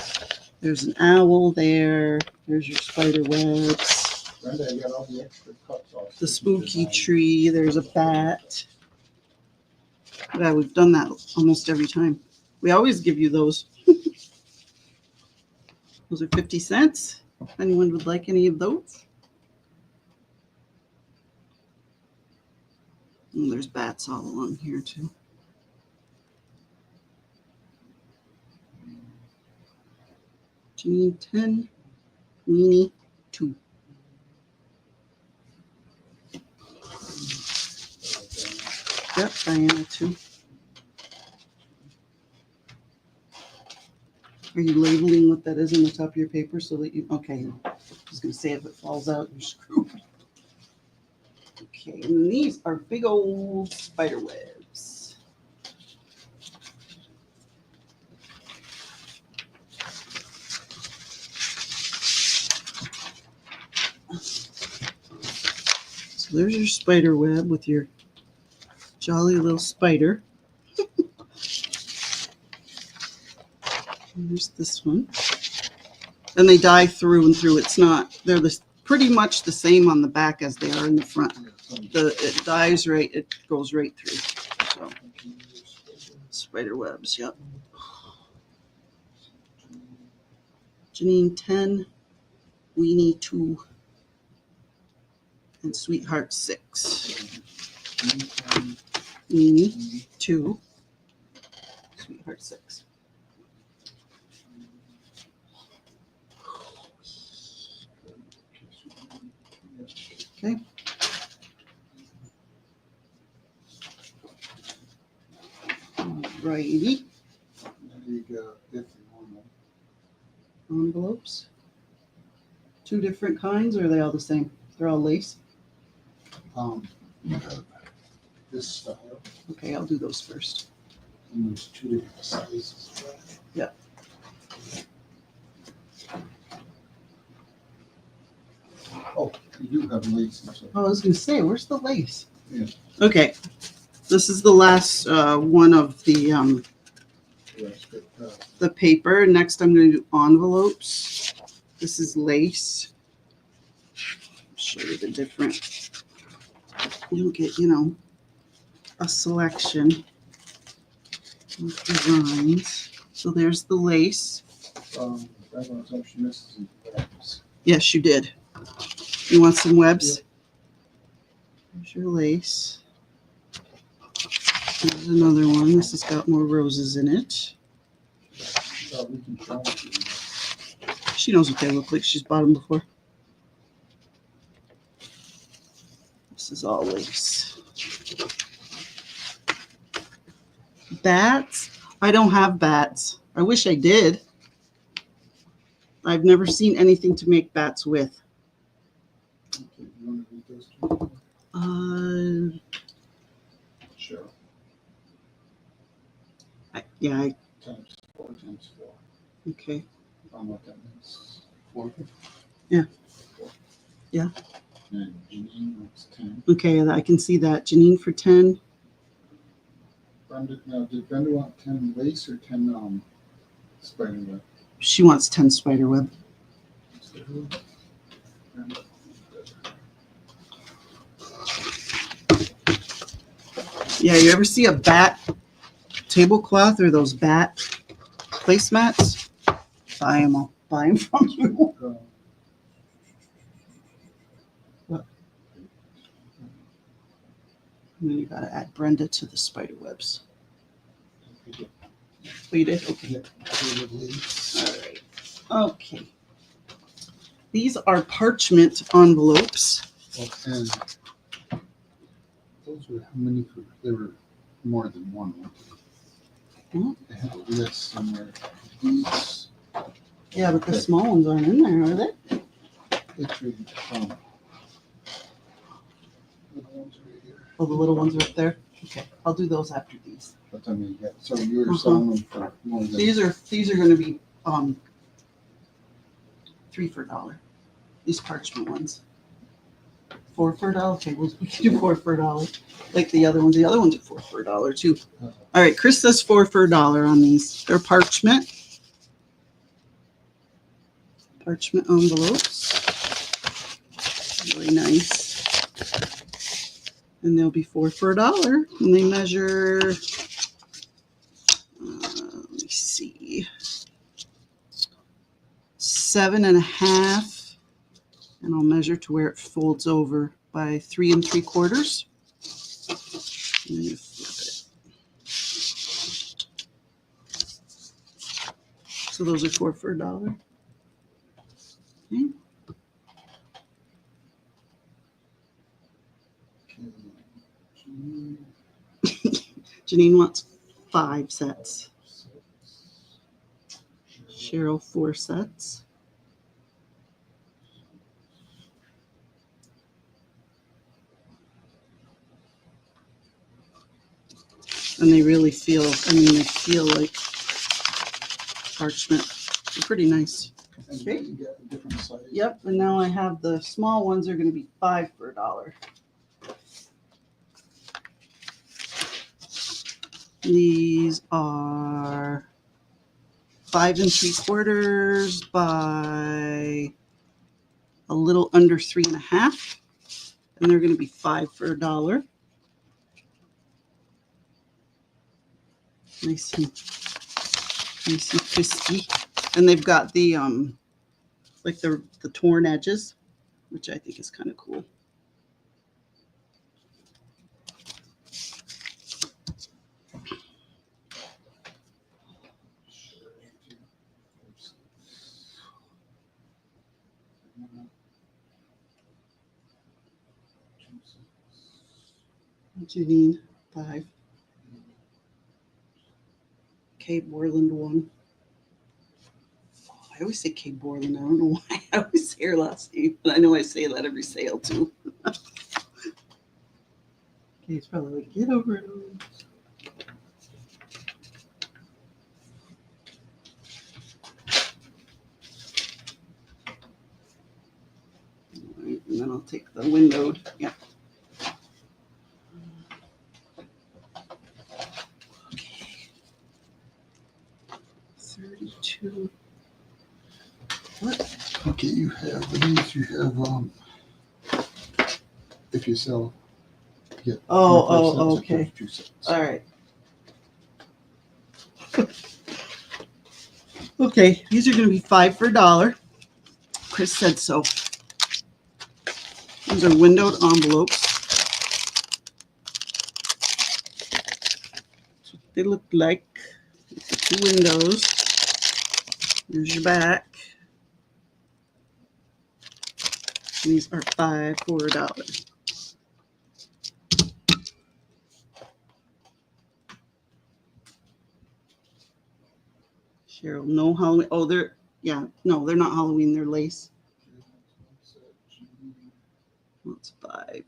There's an owl there. There's your spider webs. Brenda, I got all the extra cuts off. The spooky tree. There's a bat. Yeah, we've done that almost every time. We always give you those. Those are 50 cents. If anyone would like any of those. And there's bats all along here too. Janine 10, Weenie 2. Yep, Diana 2. Are you labeling what that is on the top of your paper so that you, okay, I was going to say if it falls out, you're screwed. Okay, and these are big old spider webs. So there's your spider web with your jolly little spider. Here's this one. And they dye through and through. It's not, they're pretty much the same on the back as they are in the front. It dyes right, it goes right through. So, spider webs, yep. Janine 10, Weenie 2, and Sweetheart 6. Weenie 2, Sweetheart 6. Okay. Alrighty. You got 51. Envelopes. 2 different kinds, or are they all the same? They're all lace. This style. Okay, I'll do those first. And there's 2 different sizes. Yep. Oh, you do have lace. Oh, I was going to say, where's the lace? Yeah. Okay, this is the last one of the paper. Next, I'm going to do envelopes. This is lace. Show you the different. You'll get, a selection of designs. So there's the lace. Yes, you did. You want some webs? There's your lace. There's another one. This has got more roses in it. She knows what they look like. She's bought them before. This is all lace. Bats? I don't have bats. I wish I did. I've never seen anything to make bats with. Okay, you want to read those 2? Sure. Yeah. Times 4 times 4. Okay. What that means. 4. Yeah. 4. Yeah. And Janine wants 10. Okay, I can see that. Janine for 10. Brenda, now, did Brenda want 10 lace or 10 spider web? She wants 10 spider web. Yeah, you ever see a bat tablecloth or those bat placemats? Buy them. I'll buy them from you. What? And then you got to add Brenda to the spider webs. Oh, you did? Okay. All right. Okay. These are parchment envelopes. And those were how many? There were more than one. Hmm? They had a list somewhere. These. Yeah, but the small ones aren't in there, are they? It's really, little ones right here. Oh, the little ones are up there? Okay, I'll do those after these. But I mean, yeah, so you were selling them for more than. These are going to be 3 for $1. These parchment ones. 4 for $1. Okay, we can do 4 for $1. Like the other ones. The other ones are 4 for $1 too. All right, Chris says 4 for $1 on these. They're parchment. Parchment envelopes. Really nice. And they'll be 4 for $1. And they measure, let me see, 7.5. And I'll measure to where it folds over by 3 3/4. And then you flip it. So those are 4 for $1. Okay. Janine wants 5 sets. Cheryl 4 sets. And they really feel, they feel like parchment. They're pretty nice. And Okay. you get a different size. Yep, and now I have the small ones are going to be 5 for $1. These are 5 3/4 by a little under 3.5, and they're going to be 5 for $1. Nice and crispy, and they've got the like the torn edges, which I think is kind of cool. What do you need? 5. Kay Borland 1. Oh, I always say Kay Borland. I don't know why. I always say her last name, but I know I say that every sale too. Kay's probably like, get over it. All right, and then I'll take the windowed. Yeah. Okay. 32. What? Okay, you have these. You have if you sell. Yeah. Oh, okay. 2 sets. All right. Okay, these are going to be 5 for $1. Chris said so. These are windowed envelopes. That's what they look like. 2 windows. There's your back. And these are 5 for $1. Cheryl, no Halloween. Oh, they're not Halloween. They're lace. That's 5.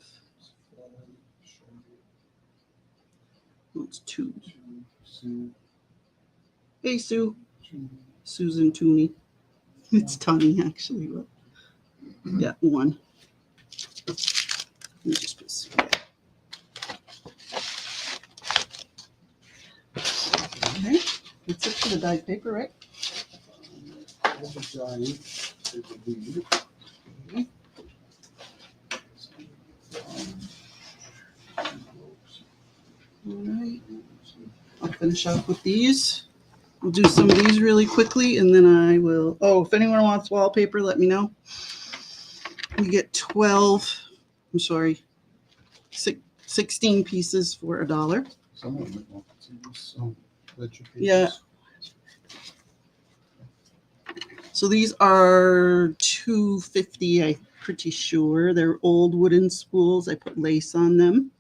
That's 2. Hey, Sue. Susan Tooney. It's Tony, actually. But yeah, 1. Let me just put Sue there. Okay. That's it for the dyed paper, right? All right. I'll finish off with these. We'll do some of these really quickly, and then I will. Oh, if anyone wants wallpaper, let me know. You get 16 pieces for $1. Some of them want to use some ledger pages. Yeah. So these are $2.50, I'm pretty sure. They're old wooden spools. I put lace on them.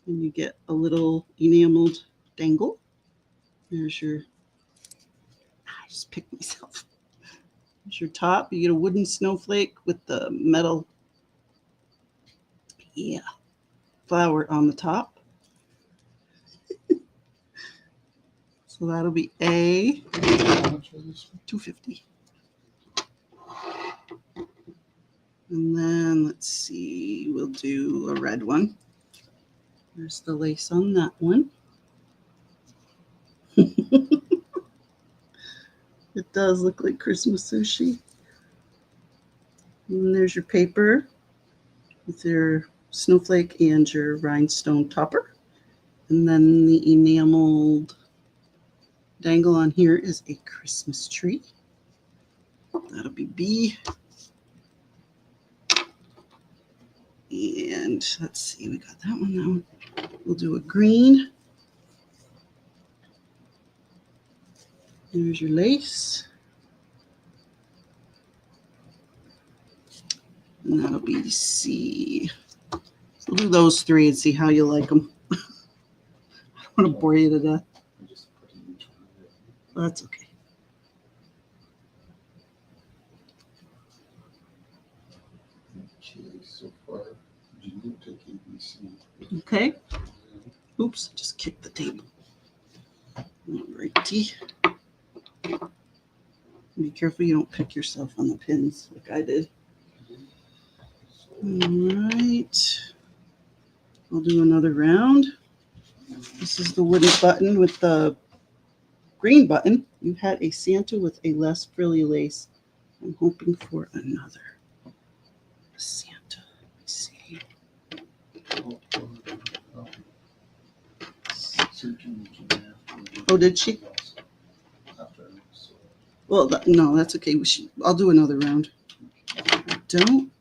And you get a little enameled dangle. There's your, I just picked myself. There's your top. You get a wooden snowflake with the metal, flower on the top. So that'll be A, How much are this? $2.50. And then let's see, we'll do a red one. There's the lace on that one. It does look like Christmas sushi. And there's your paper with your snowflake and your rhinestone topper. And then the enameled dangle on here is a Christmas tree. That'll be B. And let's see, we got that one now. We'll do a green. There's your lace. And that'll be C. So we'll do those three and see how you like them. I don't want to bore you to death. I just put in each one of it. Well, that's okay. Okay, so far, Janine took ABC. Okay. Oops, just kicked the table. Alrighty. Be careful you don't pick yourself on the pins like I did. All right. I'll do another round. This is the wooden button with the green button. You had a Santa with a less frilly lace. I'm hoping for another Santa. Let's see. Oh, did she? Well, no, that's okay. I'll do another round. Don't.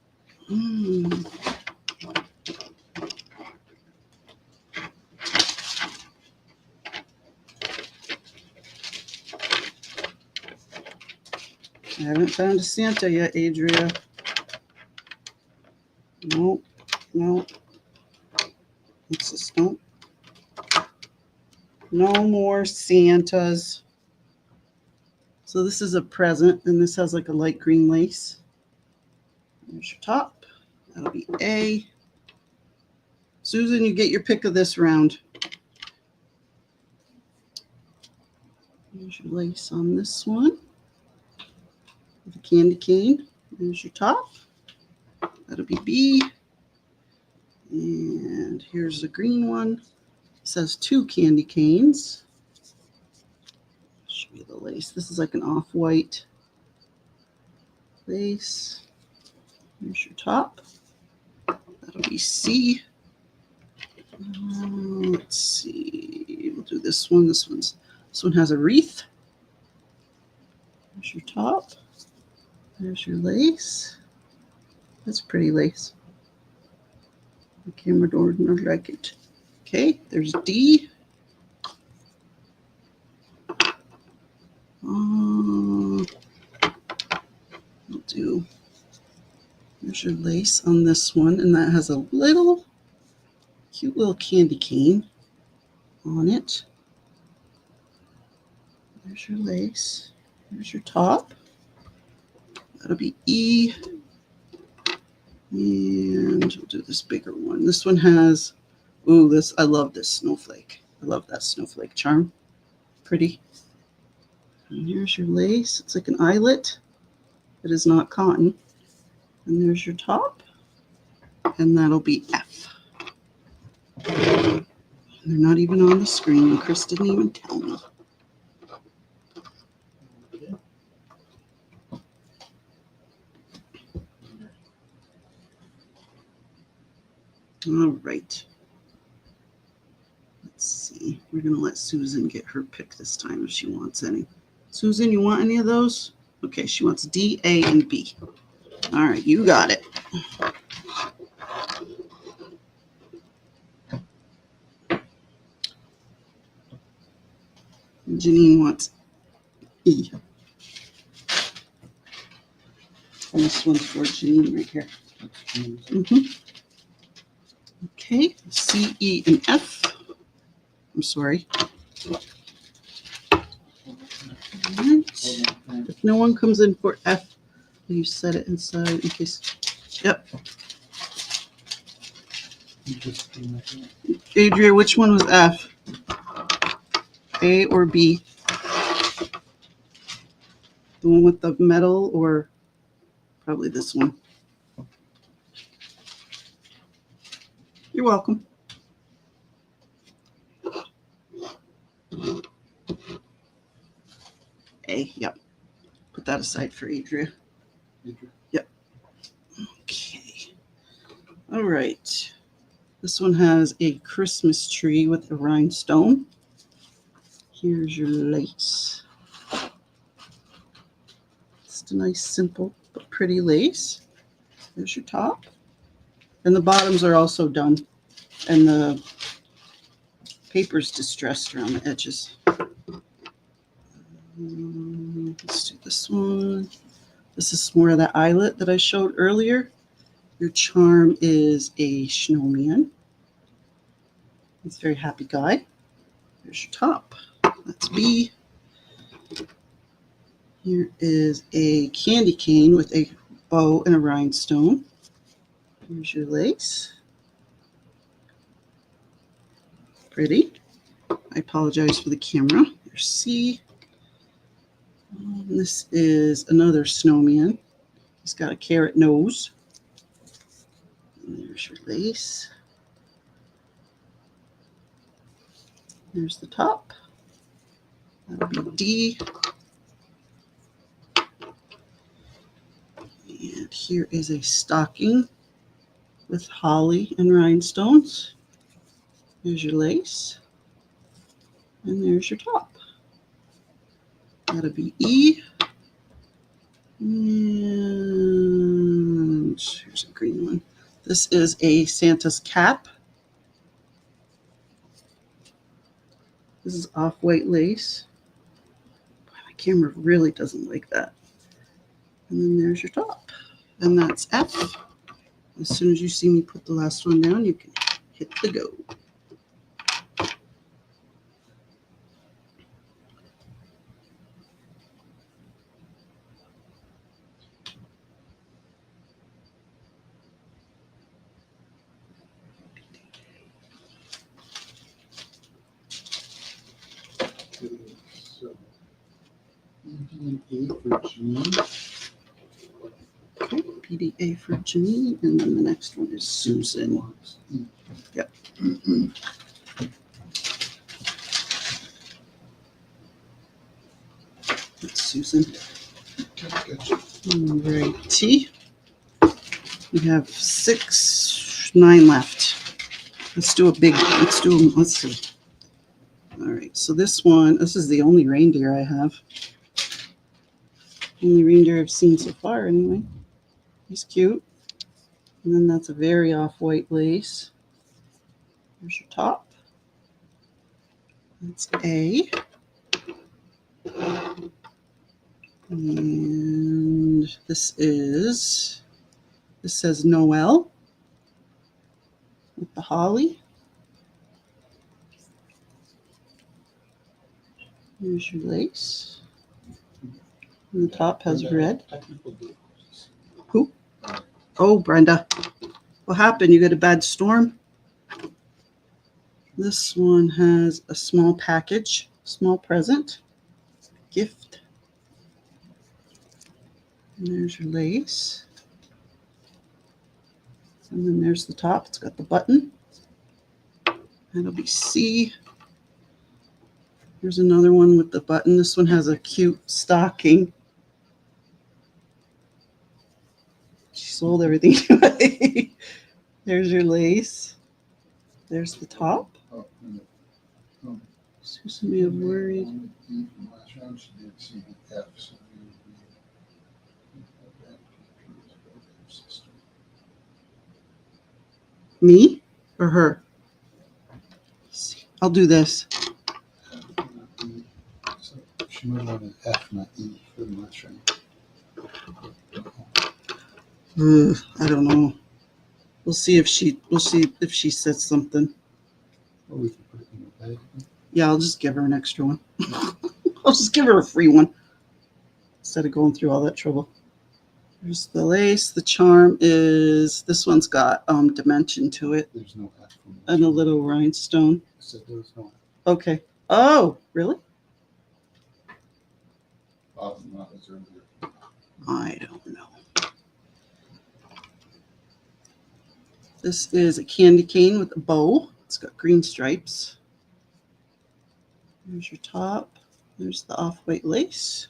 I haven't found a Santa yet, Adria. Nope. Nope. What's this? Nope. No more Santas. So this is a present, and this has like a light green lace. There's your top. That'll be A. Susan, you get your pick of this round. There's your lace on this one. With a candy cane. There's your top. That'll be B. And here's the green one. It says 2 candy canes. Show you the lace. This is like an off-white lace. Here's your top. That'll be C. Let's see. We'll do this one. This one has a wreath. There's your top. There's your lace. That's pretty lace. The camera don't like it. Okay, there's D. We'll do. There's your lace on this one, and that has a little cute little candy cane on it. There's your lace. There's your top. That'll be E. And we'll do this bigger one. This one has, I love this snowflake. I love that snowflake charm. Pretty. And here's your lace. It's like an eyelet. It is not cotton. And there's your top. And that'll be F. They're not even on the screen. Chris didn't even tell me. All right. Let's see. We're going to let Susan get her pick this time if she wants any. Susan, you want any of those? Okay, she wants D, A, and B. All right, you got it. Janine wants E. And this one's for Janine right here. Okay, C, E, and F. I'm sorry. Right. If no one comes in for F, will you set it inside in case? Yep. Adria, which one was F? A or B? The one with the metal or probably this one? You're welcome. Yep. Put that aside for Adria. Yep. Okay. All right. This one has a Christmas tree with a rhinestone. Here's your lace. Just a nice, simple, but pretty lace. There's your top. And the bottoms are also done. And the paper's distressed around the edges. Let's do this one. This is more of that eyelet that I showed earlier. Your charm is a snowman. He's a very happy guy. There's your top. That's B. Here is a candy cane with a bow and a rhinestone. Here's your lace. Pretty. I apologize for the camera. There's C. This is another snowman. He's got a carrot nose. And there's your lace. There's the top. That'll be D. And here is a stocking with holly and rhinestones. There's your lace. And there's your top. That'll be E. And here's a green one. This is a Santa's cap. This is off-white lace. My camera really doesn't like that. And then there's your top. And that's F. As soon as you see me put the last one down, you can hit the go. So, ED&A for Jean. Okay, PDA for Janine, and then the next one is Susan. Yep. That's Susan. Gotcha. Alrighty. We have 9 left. Let's do a big, let's see. All right, so this is the only reindeer I have. Only reindeer I've seen so far anyway. He's cute. And then that's a very off-white lace. There's your top. That's A. And this says Noel with the holly. Here's your lace. And the top has red. Who? Oh, Brenda. What happened? You got a bad storm? This one has a small package, small present, gift. And there's your lace. And then there's the top. It's got the button. That'll be C. Here's another one with the button. This one has a cute stocking. She sold everything away. There's your lace. There's the top. Oh, no. Susan may have worried. Last round, she did C and F. So Me or her? I'll do this. So she might want an F, not E, for the last round. I don't know. We'll see if she says something. Or we can put it in the bag. Yeah, I'll just give her an extra one. I'll just give her a free one instead of going through all that trouble. There's the lace. The charm is, this one's got dimension to it There's no F. and a little rhinestone. So there's no F. Okay. Oh, really? Bottom not as earlier. I don't know. This is a candy cane with a bow. It's got green stripes. There's your top. There's the off-white lace.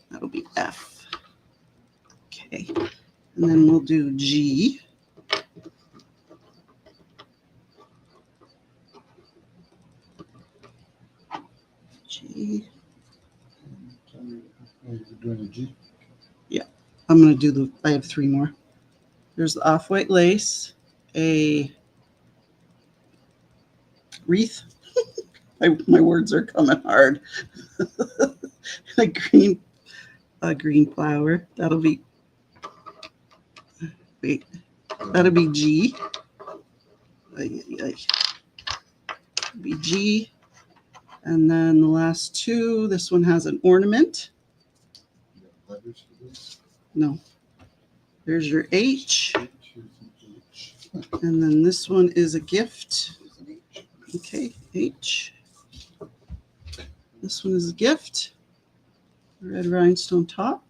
That'll be F. Okay. And then we'll do G. G. You're doing a G? I'm going to do I have 3 more. There's the off-white lace, a wreath. My words are coming hard. a green flower. That'll be G. Be G. And then the last 2, this one has an ornament. Letters for this? No. There's your H. H is an H. And then this one is a gift. Is an H. Okay, H. This one is a gift. Red rhinestone top.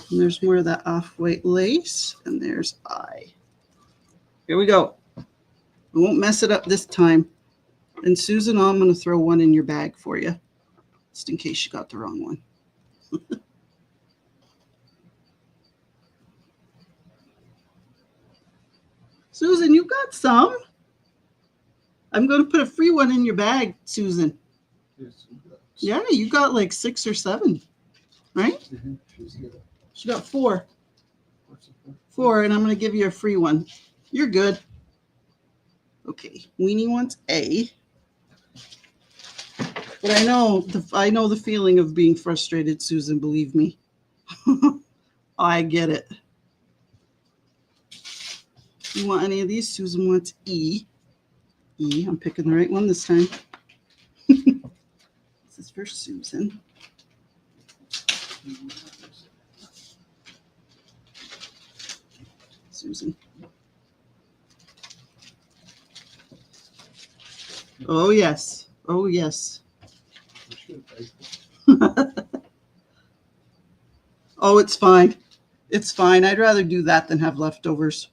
And there's more of that off-white lace. And there's I. Here we go. I won't mess it up this time. And Susan, I'm going to throw one in your bag for you, just in case you got the wrong one. Susan, you got some. I'm going to put a free one in your bag, Susan. Yes, you got it. Yeah, you got like 6 or 7, right? Mhm. She's good. She got 4. What's it for? 4, and I'm going to give you a free one. You're good. Okay, Weenie wants A. But I know the feeling of being frustrated, Susan, believe me. I get it. You want any of these? Susan wants E. E, I'm picking the right one this time. This is for Susan. Susan. Oh, yes. Oh, yes. Oh, it's fine. It's fine. I'd rather do that than have leftovers.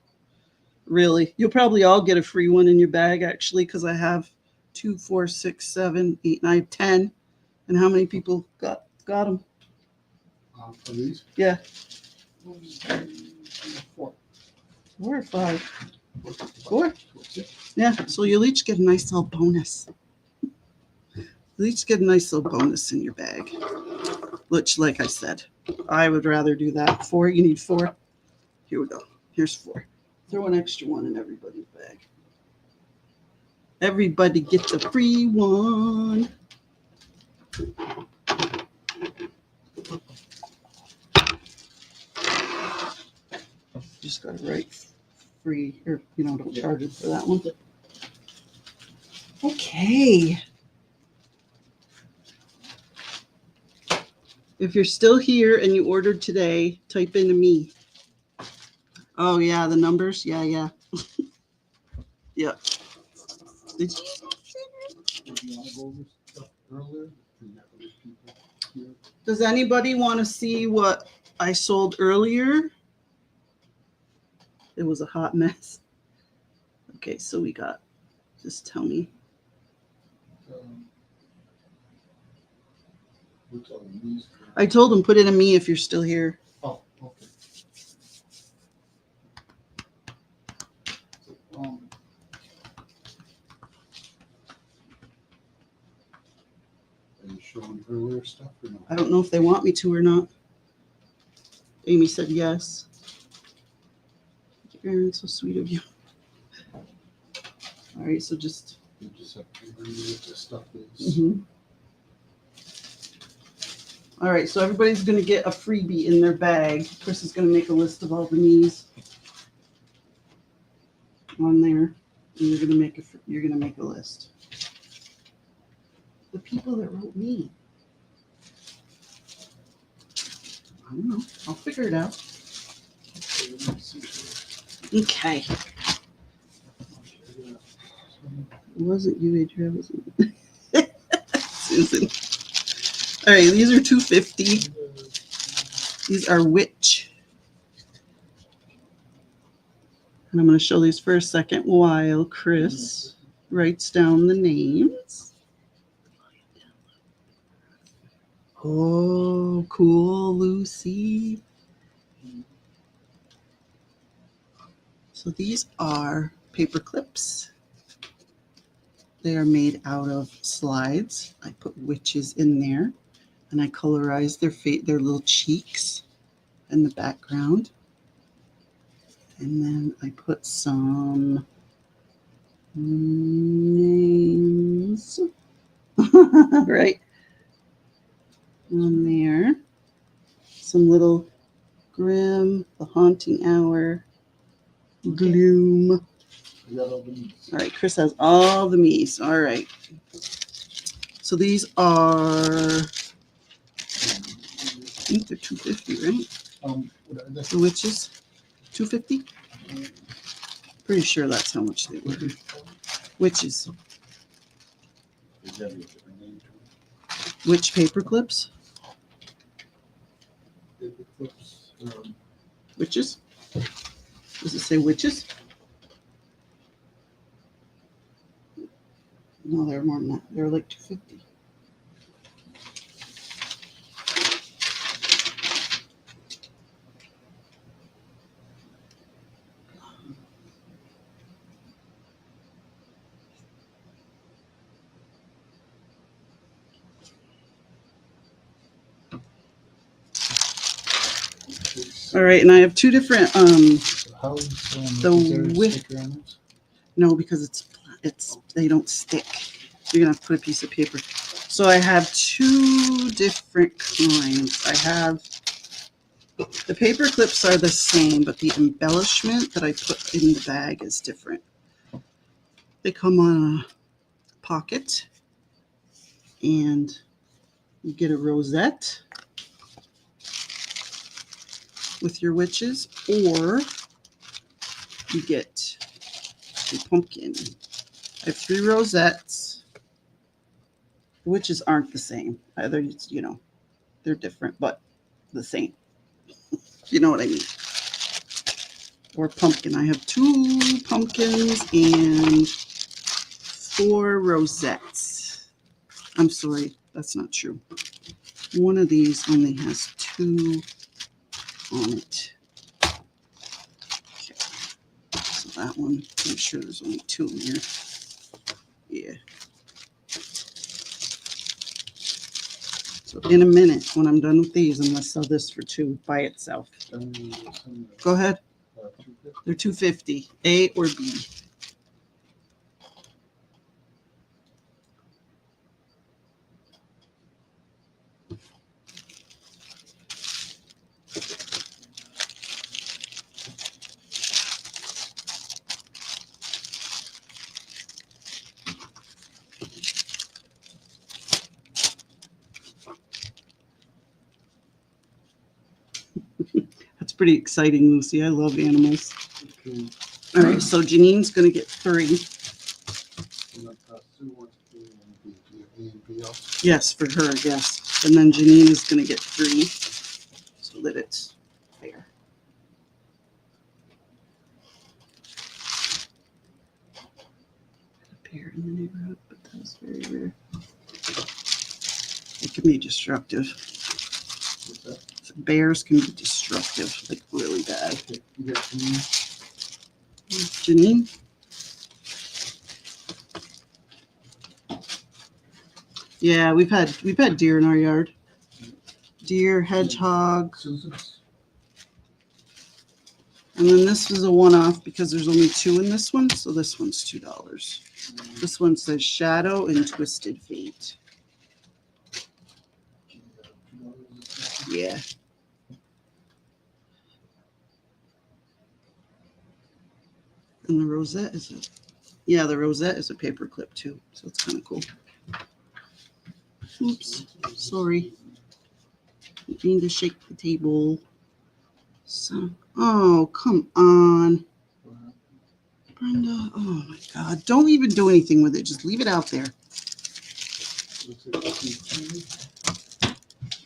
Really. You'll probably all get a free one in your bag, actually, because I have 2, 4, 6, 7, 8, 9, 10. And how many people got them? For these? Yeah. 4. 4 or 5. 4. Yeah. So you'll each get a nice little bonus. You'll each get a nice little bonus in your bag. Which, like I said, I would rather do that. 4. You need 4. Here we go. Here's 4. Throw an extra one in everybody's bag. Everybody gets a free one. Just got to write free, or don't charge it for that one. Okay. If you're still here and you ordered today, type into me. Oh yeah, the numbers. Yeah. Yep. Did you? Did you want to go over stuff earlier? Do you have other people here? Does anybody want to see what I sold earlier? It was a hot mess. Okay, so we got. Just tell me. What's all these? I told them put it in me if you're still here. Oh, okay. Are you showing earlier stuff or no? I don't know if they want me to or not. Amy said yes. Aaron, so sweet of you. All right, so just. You just have to remember what the stuff is. All right, so everybody's going to get a freebie in their bag. Chris is going to make a list of all the knees on there, and you're going to make a list. The people that wrote me. I don't know. I'll figure it out. Okay. It wasn't you, Adrian. It wasn't Susan. All right, these are $2.50. These are witch. And I'm going to show these for a second while Chris writes down the names. Oh, cool, Lucy. So these are paper clips. They are made out of slides. I put witches in there, and I colorized their little cheeks in the background. And then I put some names right on there. Some little Grim, The Haunting Hour, Gloom. All right, Chris has all the me's. All right. So these are, I think they're $2.50, right? The witches, $2.50. Pretty sure that's how much they were. Witches. Witch paper clips. Witches. Does it say witches? No, they're more than that. They're like $2.50. All right, and I have two different no, because it's they don't stick. So you're gonna have to put a piece of paper. So I have two different kinds. I have the paper clips are the same, but the embellishment that I put in the bag is different. They come on a pocket, and you get a rosette with your witches, or you get a pumpkin. I have 3 rosettes. The witches aren't the same. Either, they're different, but the same. You know what I mean? Or pumpkin. I have 2 pumpkins and 4 rosettes. I'm sorry, that's not true. One of these only has 2 on it. Okay. So that one, I'm sure there's only 2 in here. Yeah. So in a minute, when I'm done with these, I'm going to sell this for $2 by itself. Go ahead. They're $2.50, A or B. That's pretty exciting, Lucy. I love animals. Okay. All right, so Janine's going to get 3. Yes, for her, yes. And then Janine is going to get 3 so that it's fair. A pair in the neighborhood, but that's very rare. It can be destructive. Bears can be destructive, like really bad. Janine? Yeah, we've had deer in our yard. Deer, hedgehog. And then this was a one-off because there's only 2 in this one, so this one's $2. This one says Shadow and Twisted Fate. Yeah. And the rosette is the rosette is a paper clip too, so it's kind of cool. Oops, sorry. I need to shake the table. So, oh, come on. Brenda, oh my God. Don't even do anything with it. Just leave it out there.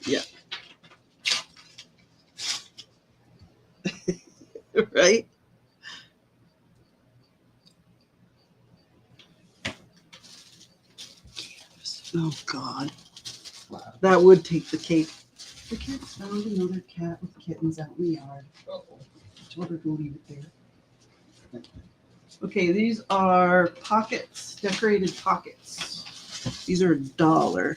Yeah. Right? Oh, God. That would take the cake. The kids found another cat with kittens out in the yard. I told her to leave it there. Okay, these are pockets, decorated pockets. These are $1.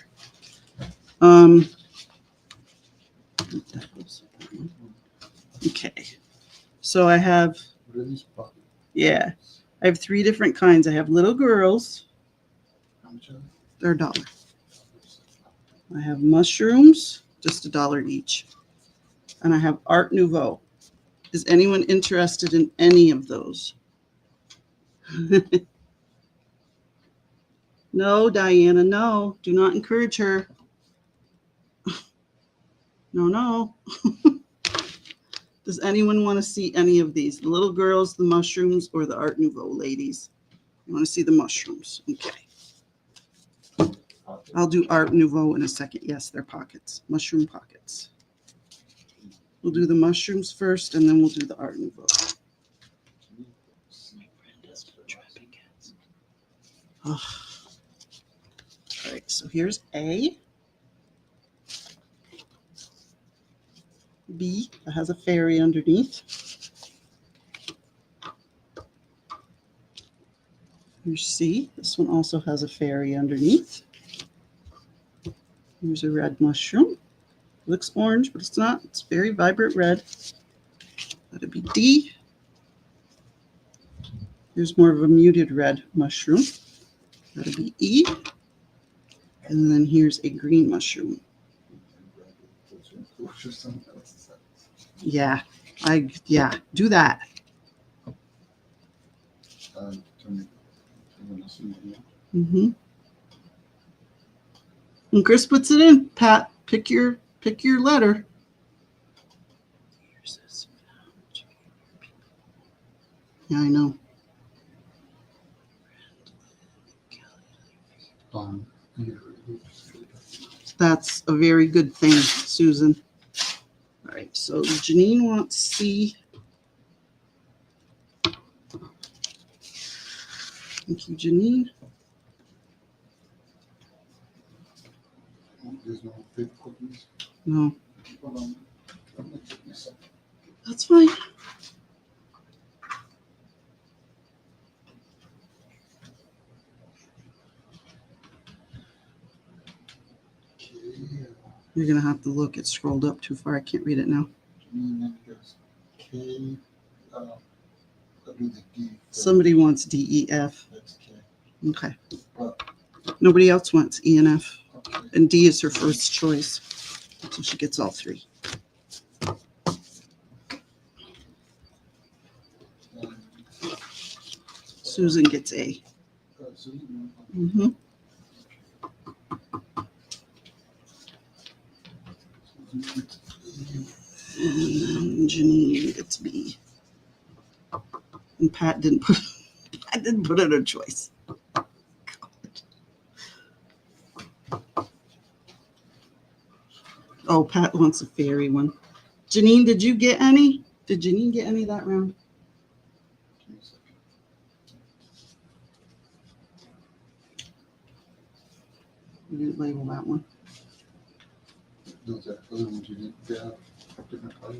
Okay. So I have, What are these pockets? yeah, I have 3 different kinds. I have little girls. How much are they? They're $1. I have mushrooms, just $1 each. And I have Art Nouveau. Is anyone interested in any of those? No, Diana, no. Do not encourage her. No. Does anyone want to see any of these? The little girls, the mushrooms, or the Art Nouveau ladies? You want to see the mushrooms? Okay. I'll do Art Nouveau in a second. Yes, they're pockets, mushroom pockets. We'll do the mushrooms first, and then we'll do the Art Nouveau. Oh. All right, so here's A. B, that has a fairy underneath. Here's C. This one also has a fairy underneath. Here's a red mushroom. Looks orange, but it's not. It's very vibrant red. That'd be D. Here's more of a muted red mushroom. That'll be E. And then here's a green mushroom. Yeah, do that. Mm-hmm. And Chris puts it in. Pat, pick your letter. Yeah, I know. That's a very good thing, Susan. All right, so Janine wants C. Thank you, Janine. There's no fake cookies. No, Hold on. I'm gonna check this out. that's fine. Okay. You're going to have to look. It's scrolled up too far. I can't read it now. K. I'll do the D. Somebody wants D, E, F. That's K. Okay. Nobody else wants E and F. Okay. And D is her first choice. So she gets all 3. Susan gets A. Mm-hmm. And Janine gets B. And Pat didn't put in a choice. Oh, Pat wants a fairy one. Janine, did you get any? Did Janine get any that round? We didn't label that one. Those are other ones you didn't have. Different color.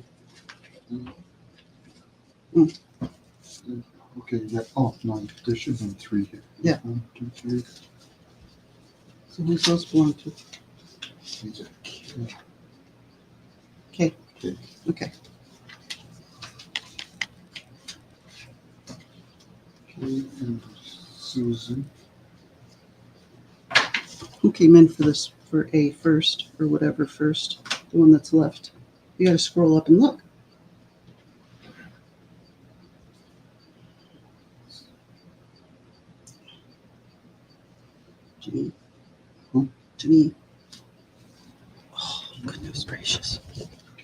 Okay, yeah. Oh, no, there should have been 3 here. Yeah. 1, 2, 3. So who's those belong to? These are K. Okay. K. Okay. K and Susan. Who came in for this, for A first, or whatever first? The one that's left. You got to scroll up and look. Janine. Who? Janine. Oh, goodness gracious.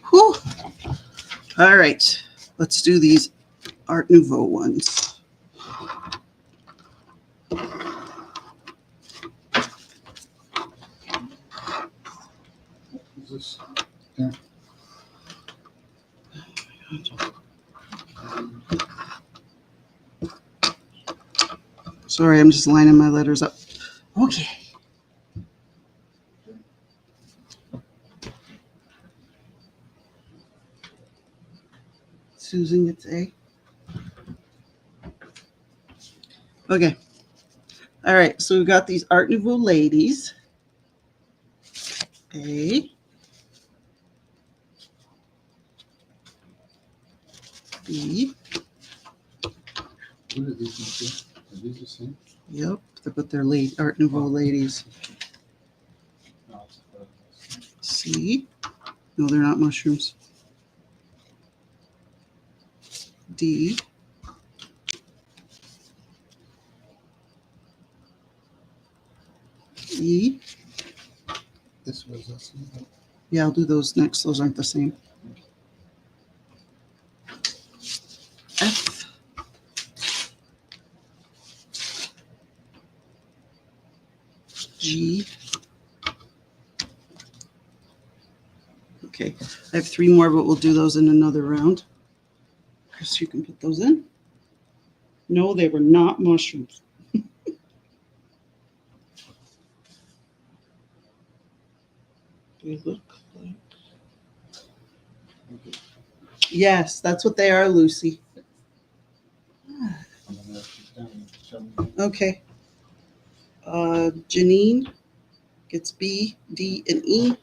Whew. All right. Let's do these Art Nouveau ones. Is this? Yeah. Sorry, I'm just lining my letters up. Okay. Susan gets A. Okay. All right. So we've got these Art Nouveau ladies. A. B. What are these? Are these the same? Yep. But they're late Art Nouveau ladies. No, it's C. No, they're not mushrooms. D. E. This was us. Yeah, I'll do those next. Those aren't the same. F. G. Okay, I have 3 more, but we'll do those in another round. Chris, you can put those in. No, they were not mushrooms. They look like. Yes, that's what they are, Lucy. Okay. Janine gets B, D, and E.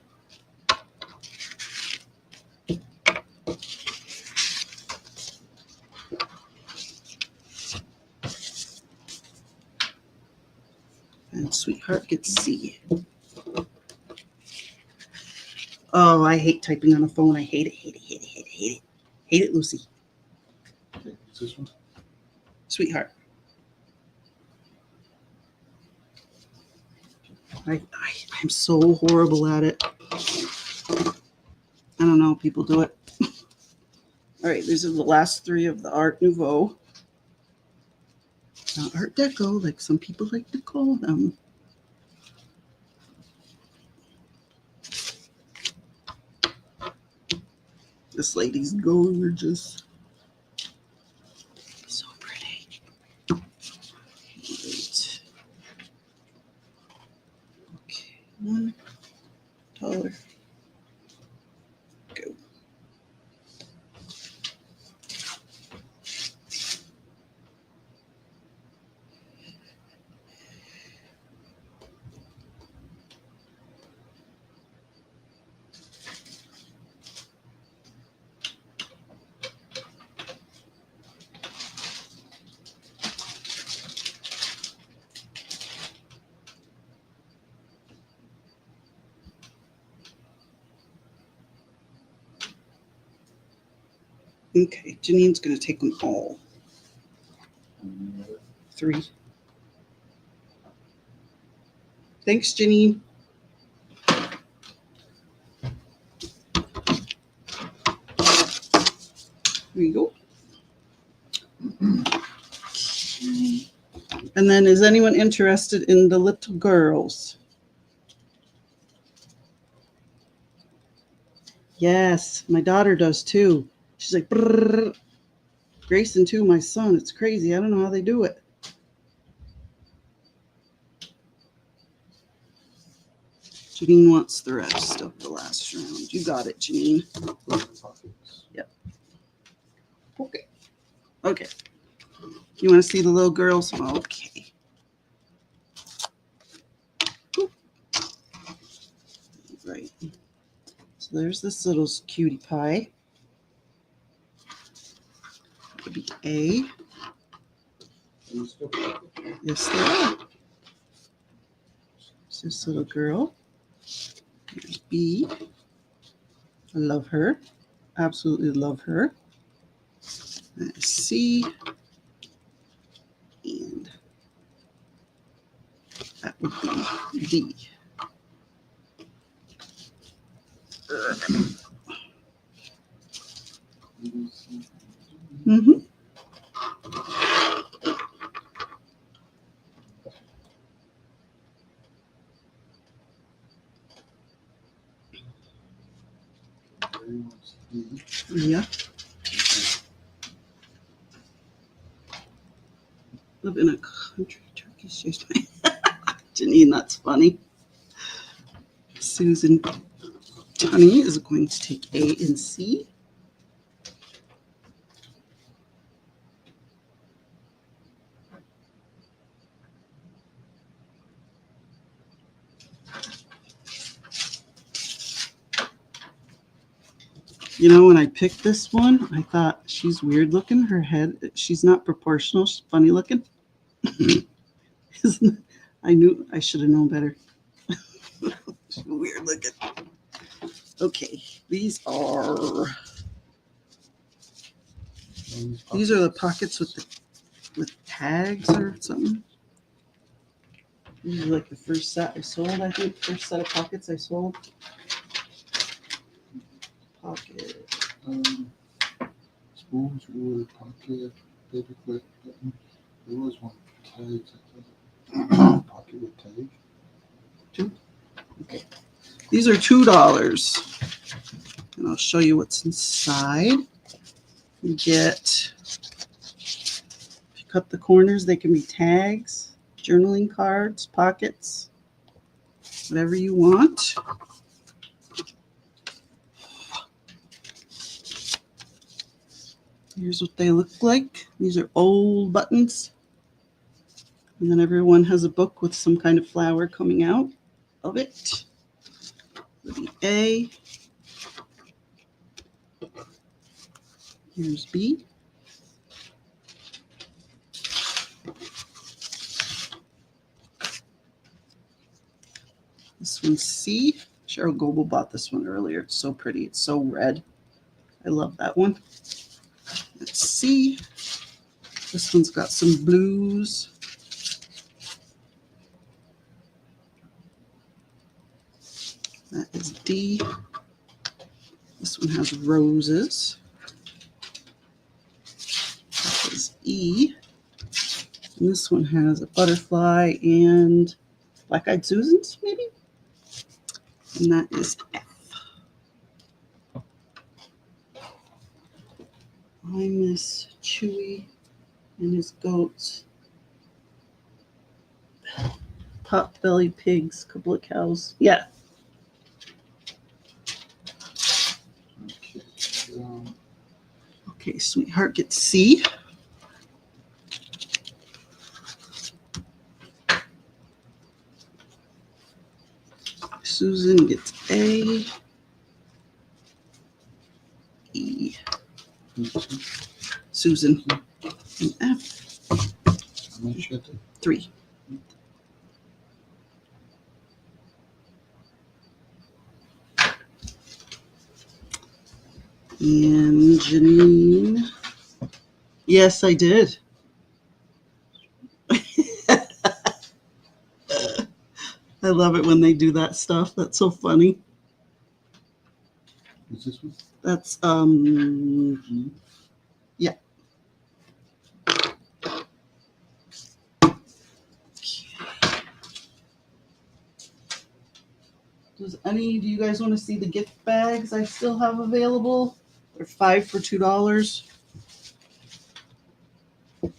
And Sweetheart gets C. Oh, I hate typing on a phone. I hate it, hate it, hate it, hate it, hate it. Hate it, Lucy. Okay, what's this one? Sweetheart. I'm so horrible at it. I don't know. People do it. All right, these are the last 3 of the Art Nouveau. Not Art Deco, like some people like to call them. This lady's gorgeous. So pretty. Great. Okay, $1. Go. Okay, Janine's going to take them all. 3. Thanks, Janine. There you go. Okay. And then is anyone interested in the little girls? Yes, my daughter does too. She's like, brrr. Grayson too, my son. It's crazy. I don't know how they do it. Janine wants the rest of the last round. You got it, Janine. Yep. Okay. Okay. You want to see the little girls? Okay. Whew. Right. So there's this little cutie pie. That would be A. Yes, they are. It's this little girl. Here's B. I love her. Absolutely love her. There's C. And that would be D. Mm-hmm. Yeah. Live in a country Turkish chased by Janine, that's funny. Susan Tunney is going to take A and C. You know, when I picked this one, I thought she's weird looking. Her head, she's not proportional. She's funny looking. I knew I should have known better. She's weird looking. Okay, these are the pockets with tags or something. These are like the first set I sold. I think first set of pockets I sold. Pocket. Spools, ruler, pocket, paper clip, button. There was one with tags, I think. Pocket with tag. Okay. These are $2. And I'll show you what's inside. You get, if you cut the corners, they can be tags, journaling cards, pockets, whatever you want. Here's what they look like. These are old buttons. And then everyone has a book with some kind of flower coming out of it. The A. Here's B. This one's C. Cheryl Goebel bought this one earlier. It's so pretty. It's so red. I love that one. Let's see. This one's got some blues. That is D. This one has roses. That is E. And this one has a butterfly and black-eyed Susans, maybe? And that is F. I miss Chewy and his goats. Pot-belly pigs, couple of cows. Yeah. Okay, sweetheart gets C. Susan gets A. E. Susan. And F. How much is it? 3. And Janine. Yes, I did. I love it when they do that stuff. That's so funny. What's this one? That's yeah. Do you guys want to see the gift bags I still have available? They're 5 for $2. I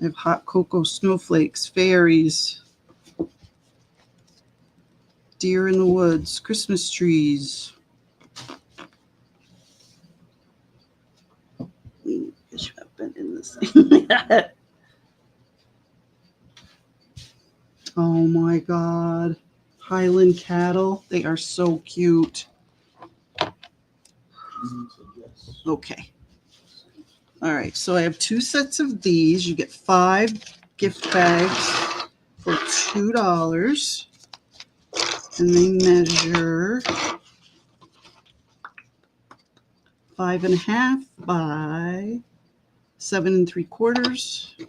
have hot cocoa snowflakes, fairies, deer in the woods, Christmas trees. Because you have been in this thing. Oh my God. Highland cattle. They are so cute. Okay. All right. So I have 2 sets of these. You get 5 gift bags for $2. And they measure 5.5 by 7 3/4.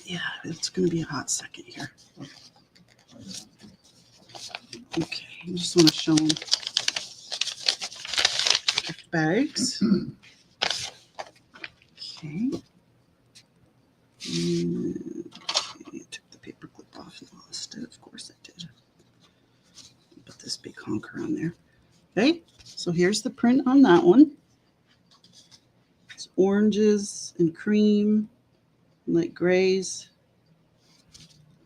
Yeah, it's going to be a hot second here. Okay, I just want to show them gift bags. Okay. I took the paper clip off and lost it. Of course I did. Put this big honker on there. Okay, so here's the print on that one. It's oranges and cream. Light grays.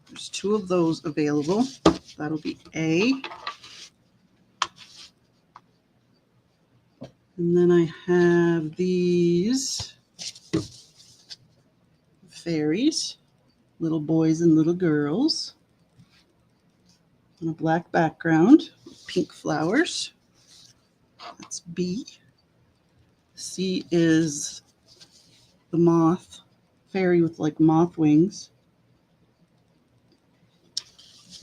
There's 2 of those available. That'll be A. And then I have these fairies, little boys and little girls. On a black background, pink flowers. That's B. C is the moth, fairy with like moth wings.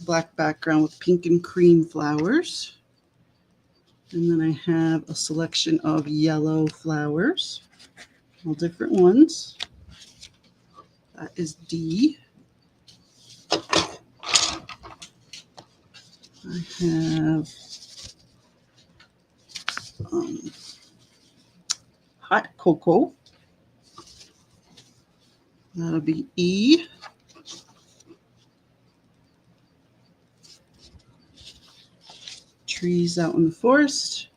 Black background with pink and cream flowers. And then I have a selection of yellow flowers, all different ones. That is D. I have hot cocoa. That'll be E. Trees out in the forest.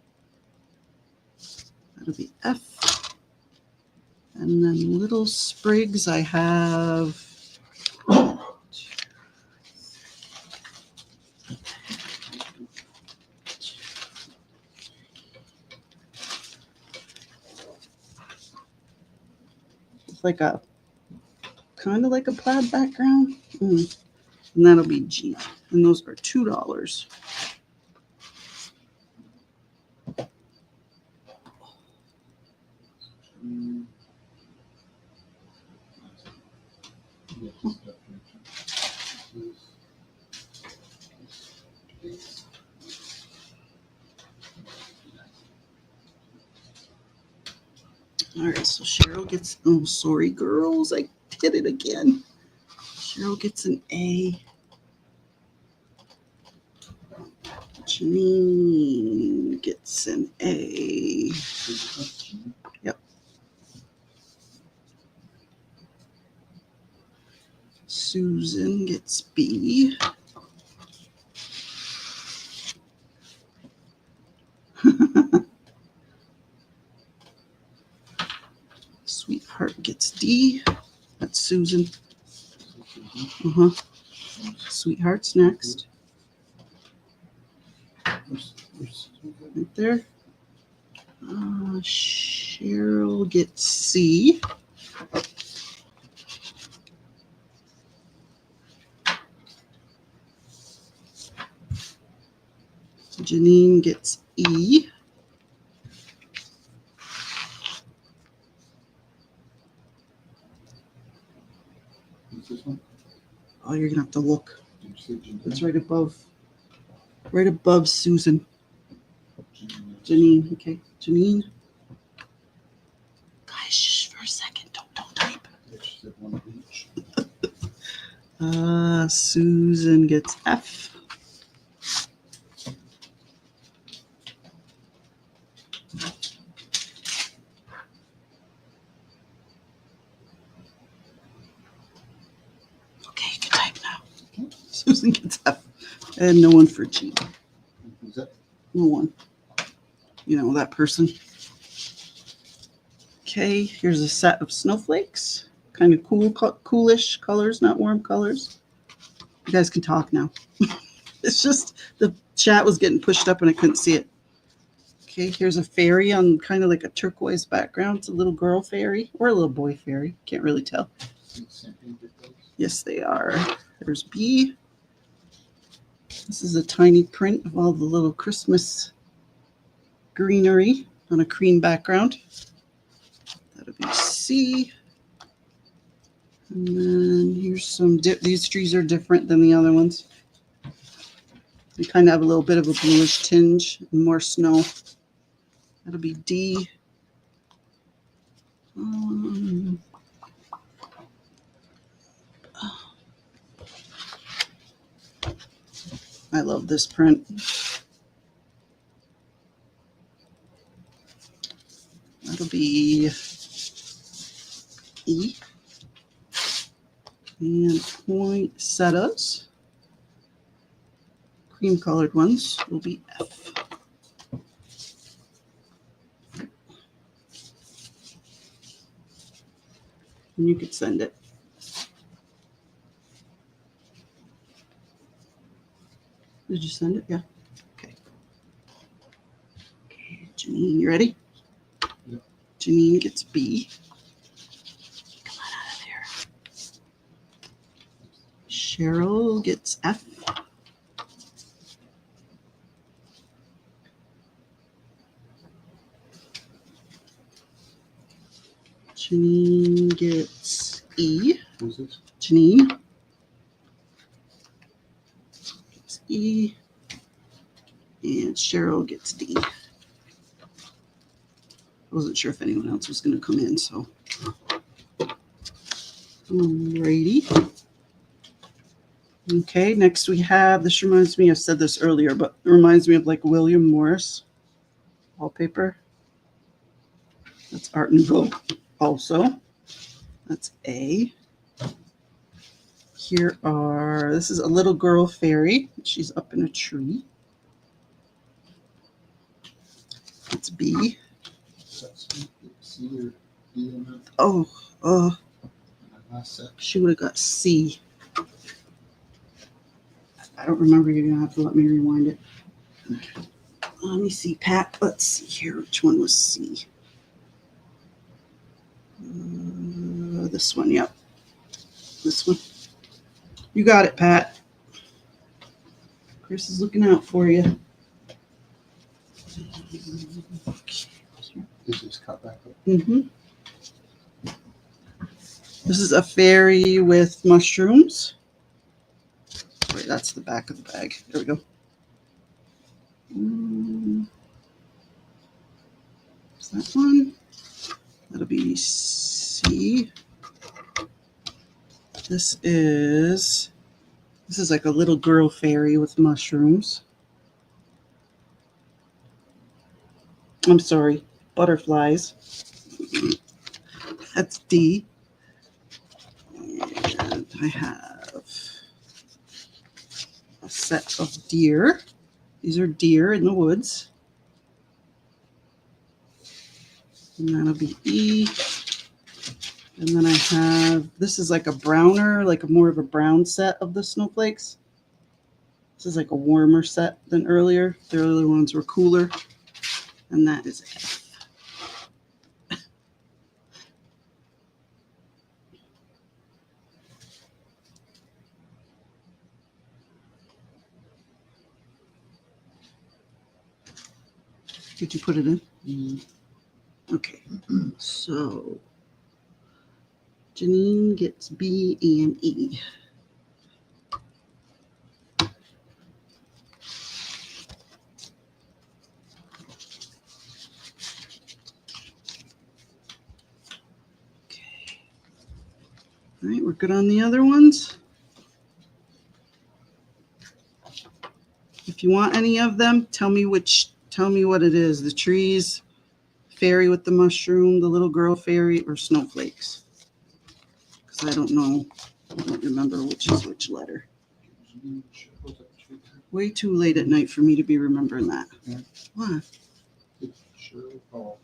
That'll be F. And then little sprigs I have. It's like a kind of like a plaid background. And that'll be G. And those are $2. All right, so Cheryl gets, oh, sorry, girls, I did it again. Cheryl gets an A. Janine gets an A. Yep. Susan gets B. Sweetheart gets D. That's Susan. Uh-huh. Sweetheart's next. Right there. Cheryl gets C. Janine gets E. What's this one? Oh, you're gonna have to look. Did you say Janine? It's right above Susan. Janine. Janine, okay. Janine. Guys, just for a second. Don't type. Yeah, she said one of each. Susan gets F. Okay, you can type now. Susan gets F. And no one for G. Who's that? No one. You know, that person. Okay, here's a set of snowflakes. Kind of coolish colors, not warm colors. You guys can talk now. It's just the chat was getting pushed up and I couldn't see it. Okay, here's a fairy on kind of like a turquoise background. It's a little girl fairy or a little boy fairy. Can't really tell. Yes, they are. There's B. This is a tiny print of all the little Christmas greenery on a cream background. That'll be C. And then here's some, these trees are different than the other ones. They kind of have a little bit of a bluish tinge and more snow. That'll be D. I love this print. That'll be E. And poinsettias. Cream colored ones will be F. And you could send it. Did you send it? Yeah. Okay. Okay, Janine, you ready? Yep. Janine gets B. Come on out of there. Cheryl gets F. Janine gets E. Who's this? Janine gets E. And Cheryl gets D. I wasn't sure if anyone else was going to come in, so. Alrighty. Okay, next we have, this reminds me, I've said this earlier, but it reminds me of like William Morris wallpaper. That's Art Nouveau also. That's A. Here are, this is a little girl fairy. She's up in a tree. That's B. That's C or D on that Oh, last set. she would have got C. I don't remember. You're going to have to let me rewind it. Let me see, Pat. Let's see here. Which one was C? This one, yep. This one. You got it, Pat. Chris is looking out for you. Is this cut back up? Mm-hmm. This is a fairy with mushrooms. Wait, that's the back of the bag. There we go. Is that one? That'll be C. This is like a little girl fairy with mushrooms. I'm sorry, butterflies. That's D. And I have a set of deer. These are deer in the woods. And that'll be E. And then I have, this is like a browner, like a more of a brown set of the snowflakes. This is like a warmer set than earlier. The earlier ones were cooler. And that is F. Did you put it in? Okay. So Janine gets B and E. Okay. All right, we're good on the other ones. If you want any of them, tell me what it is. The trees, fairy with the mushroom, the little girl fairy, or snowflakes. Because I don't know. I don't remember which is which letter. Way too late at night for me to be remembering that. Yeah. What? Oh.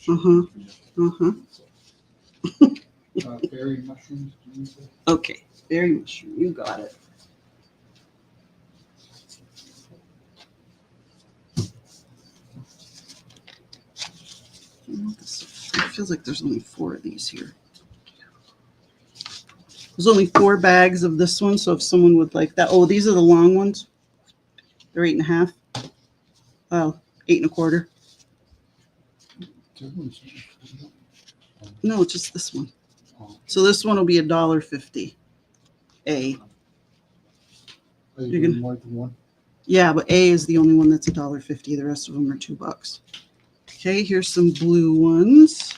Uh-huh. Berry mushrooms, do you say? Okay, fairy mushroom. You got it. It feels like there's only 4 of these here. There's only 4 bags of this one, so if someone would like that. Oh, these are the long ones. They're 8.5. Well, 8 1/4. No, just this one. So this one will be $1.50. A. Are you You're doing gonna- more than one? Yeah, but A is the only one that's $1.50. The rest of them are $2. Okay, here's some blue ones.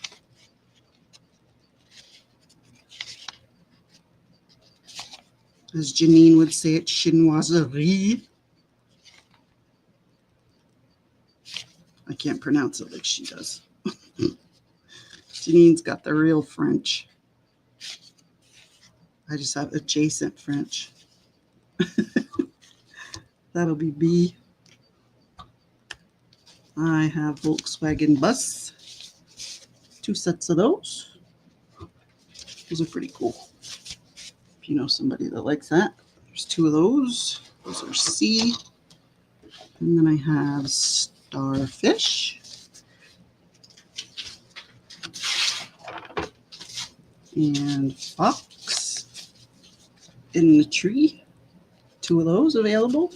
As Janine would say, it's chinoiserie. I can't pronounce it like she does. Janine's got the real French. I just have adjacent French. That'll be B. I have Volkswagen bus. 2 sets of those. Those are pretty cool. If you know somebody that likes that. There's 2 of those. Those are C. And then I have starfish. And fox in the tree. 2 of those available.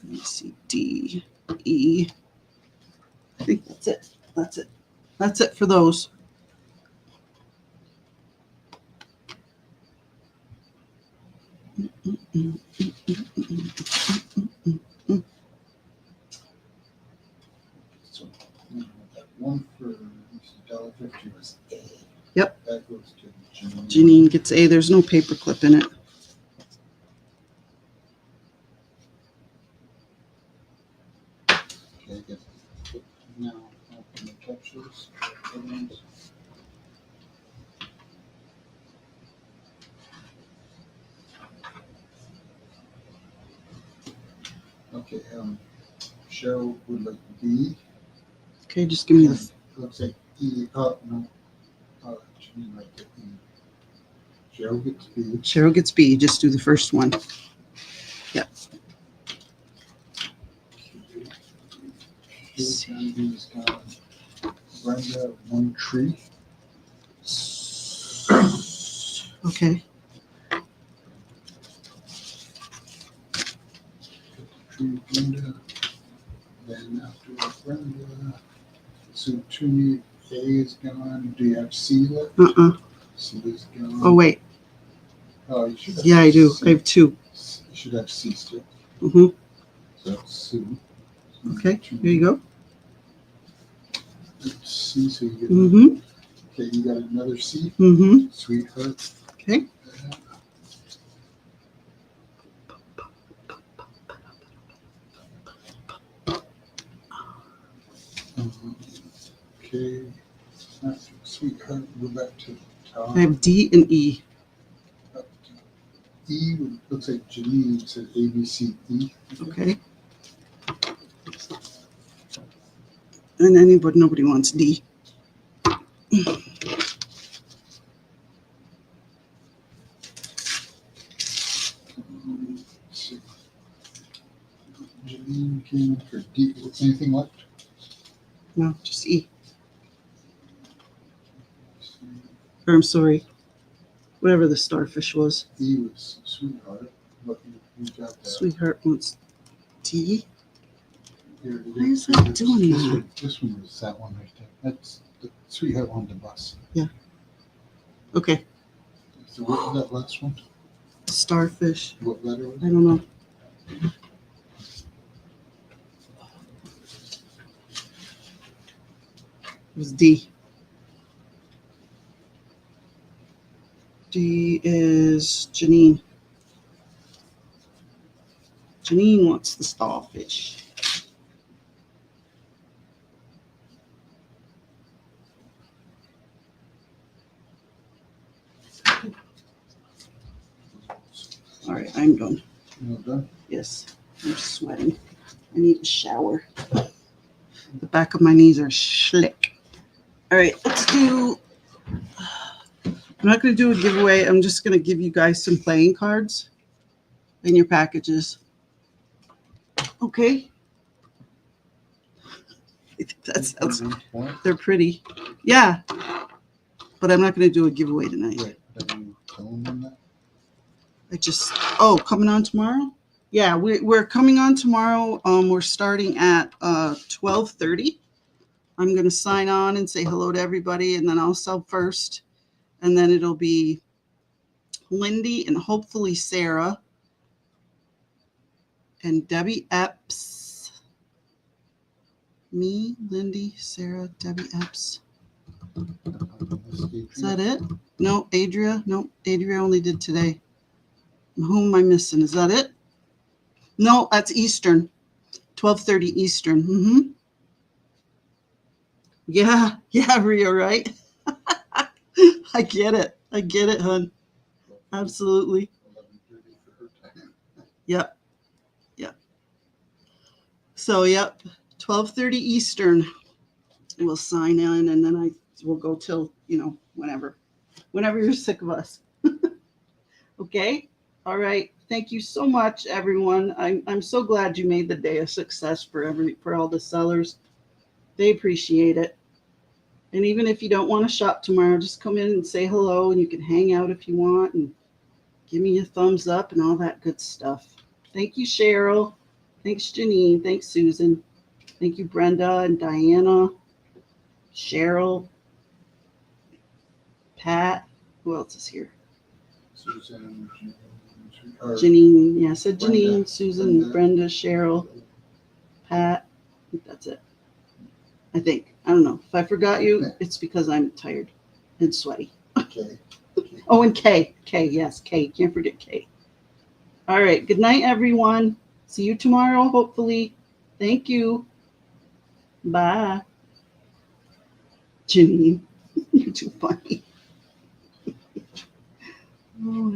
Let me see, D, E. I think that's it. That's it. That's it for those. So that one for $1.50 was A. Yep. That goes to Janine. Janine gets A. There's no paper clip in it. Okay, good. Now, open the captures. Okay, Cheryl would like B. Okay, just give me the. Looks like E. Oh, no. Janine might get E. Cheryl gets B. Cheryl gets B. Just do the first one. He's got Brenda, one tree. Okay. Tree Brenda. Then after Brenda, so Trini A is gone. Do you have C left? C is gone. Oh, wait. Oh, you should have Yeah, I do. C. I have 2. You should have C still. Mm-hmm. So that's Sue. Okay, here you go. That's C, so you get. Mm-hmm. Okay, you got another C. Mm-hmm. Sweetheart. Okay. Okay. Sweetheart, go back to the top. I have D and E. Up to E looks like Janine said A, B, C, E. Okay. And nobody wants D. Let's see. Janine came in for D. Anything left? No, just E. Or I'm sorry. Whatever the starfish was. E was Sweetheart. But you got that. Sweetheart wants D. Here, Why is that doing this that? one, this one was that one right there. That's the Sweetheart on the bus. Okay. So what was that last one? Starfish. What letter was I it? don't know. It was D. D is Janine. Janine wants the starfish. All right, I'm done. You all done? Yes, I'm sweating. I need a shower. The back of my knees are slick. All right, let's do. I'm not going to do a giveaway. I'm just going to give you guys some playing cards in your packages. Okay. That sounds. They're pretty. Yeah. But I'm not going to do a giveaway tonight. Right. Have you told them that? Coming on tomorrow? Yeah, we're coming on tomorrow. We're starting at 12:30. I'm going to sign on and say hello to everybody, and then I'll sell first. And then it'll be Lindy and hopefully Sarah and Debbie Epps. Me, Lindy, Sarah, Debbie Epps. Is that it? No, Adria. No, Adria only did today. Who am I missing? Is that it? No, that's Eastern. 12:30 Eastern. Mm-hmm. Yeah, Rio, right? I get it, hon. Absolutely. 11:30 for her time. Yep. So, 12:30 Eastern. We'll sign in, and then we'll go till, whenever you're sick of us. Okay. All right. Thank you so much, everyone. I'm so glad you made the day a success for all the sellers. They appreciate it. And even if you don't want to shop tomorrow, just come in and say hello, and you can hang out if you want and give me a thumbs up and all that good stuff. Thank you, Cheryl. Thanks, Janine. Thanks, Susan. Thank you, Brenda and Diana. Cheryl, Pat. Who else is here? Susan, Janine. Yeah, I said Brenda. Janine, Susan, Brenda, Cheryl, Pat. I think that's it. I think. I don't know. If I forgot you, it's because I'm tired and sweaty. Okay. Oh, and Kay. Kay, yes, Kay. Can't forget Kay. All right. Good night, everyone. See you tomorrow, hopefully. Thank you. Bye. Janine, you're too funny. Oh,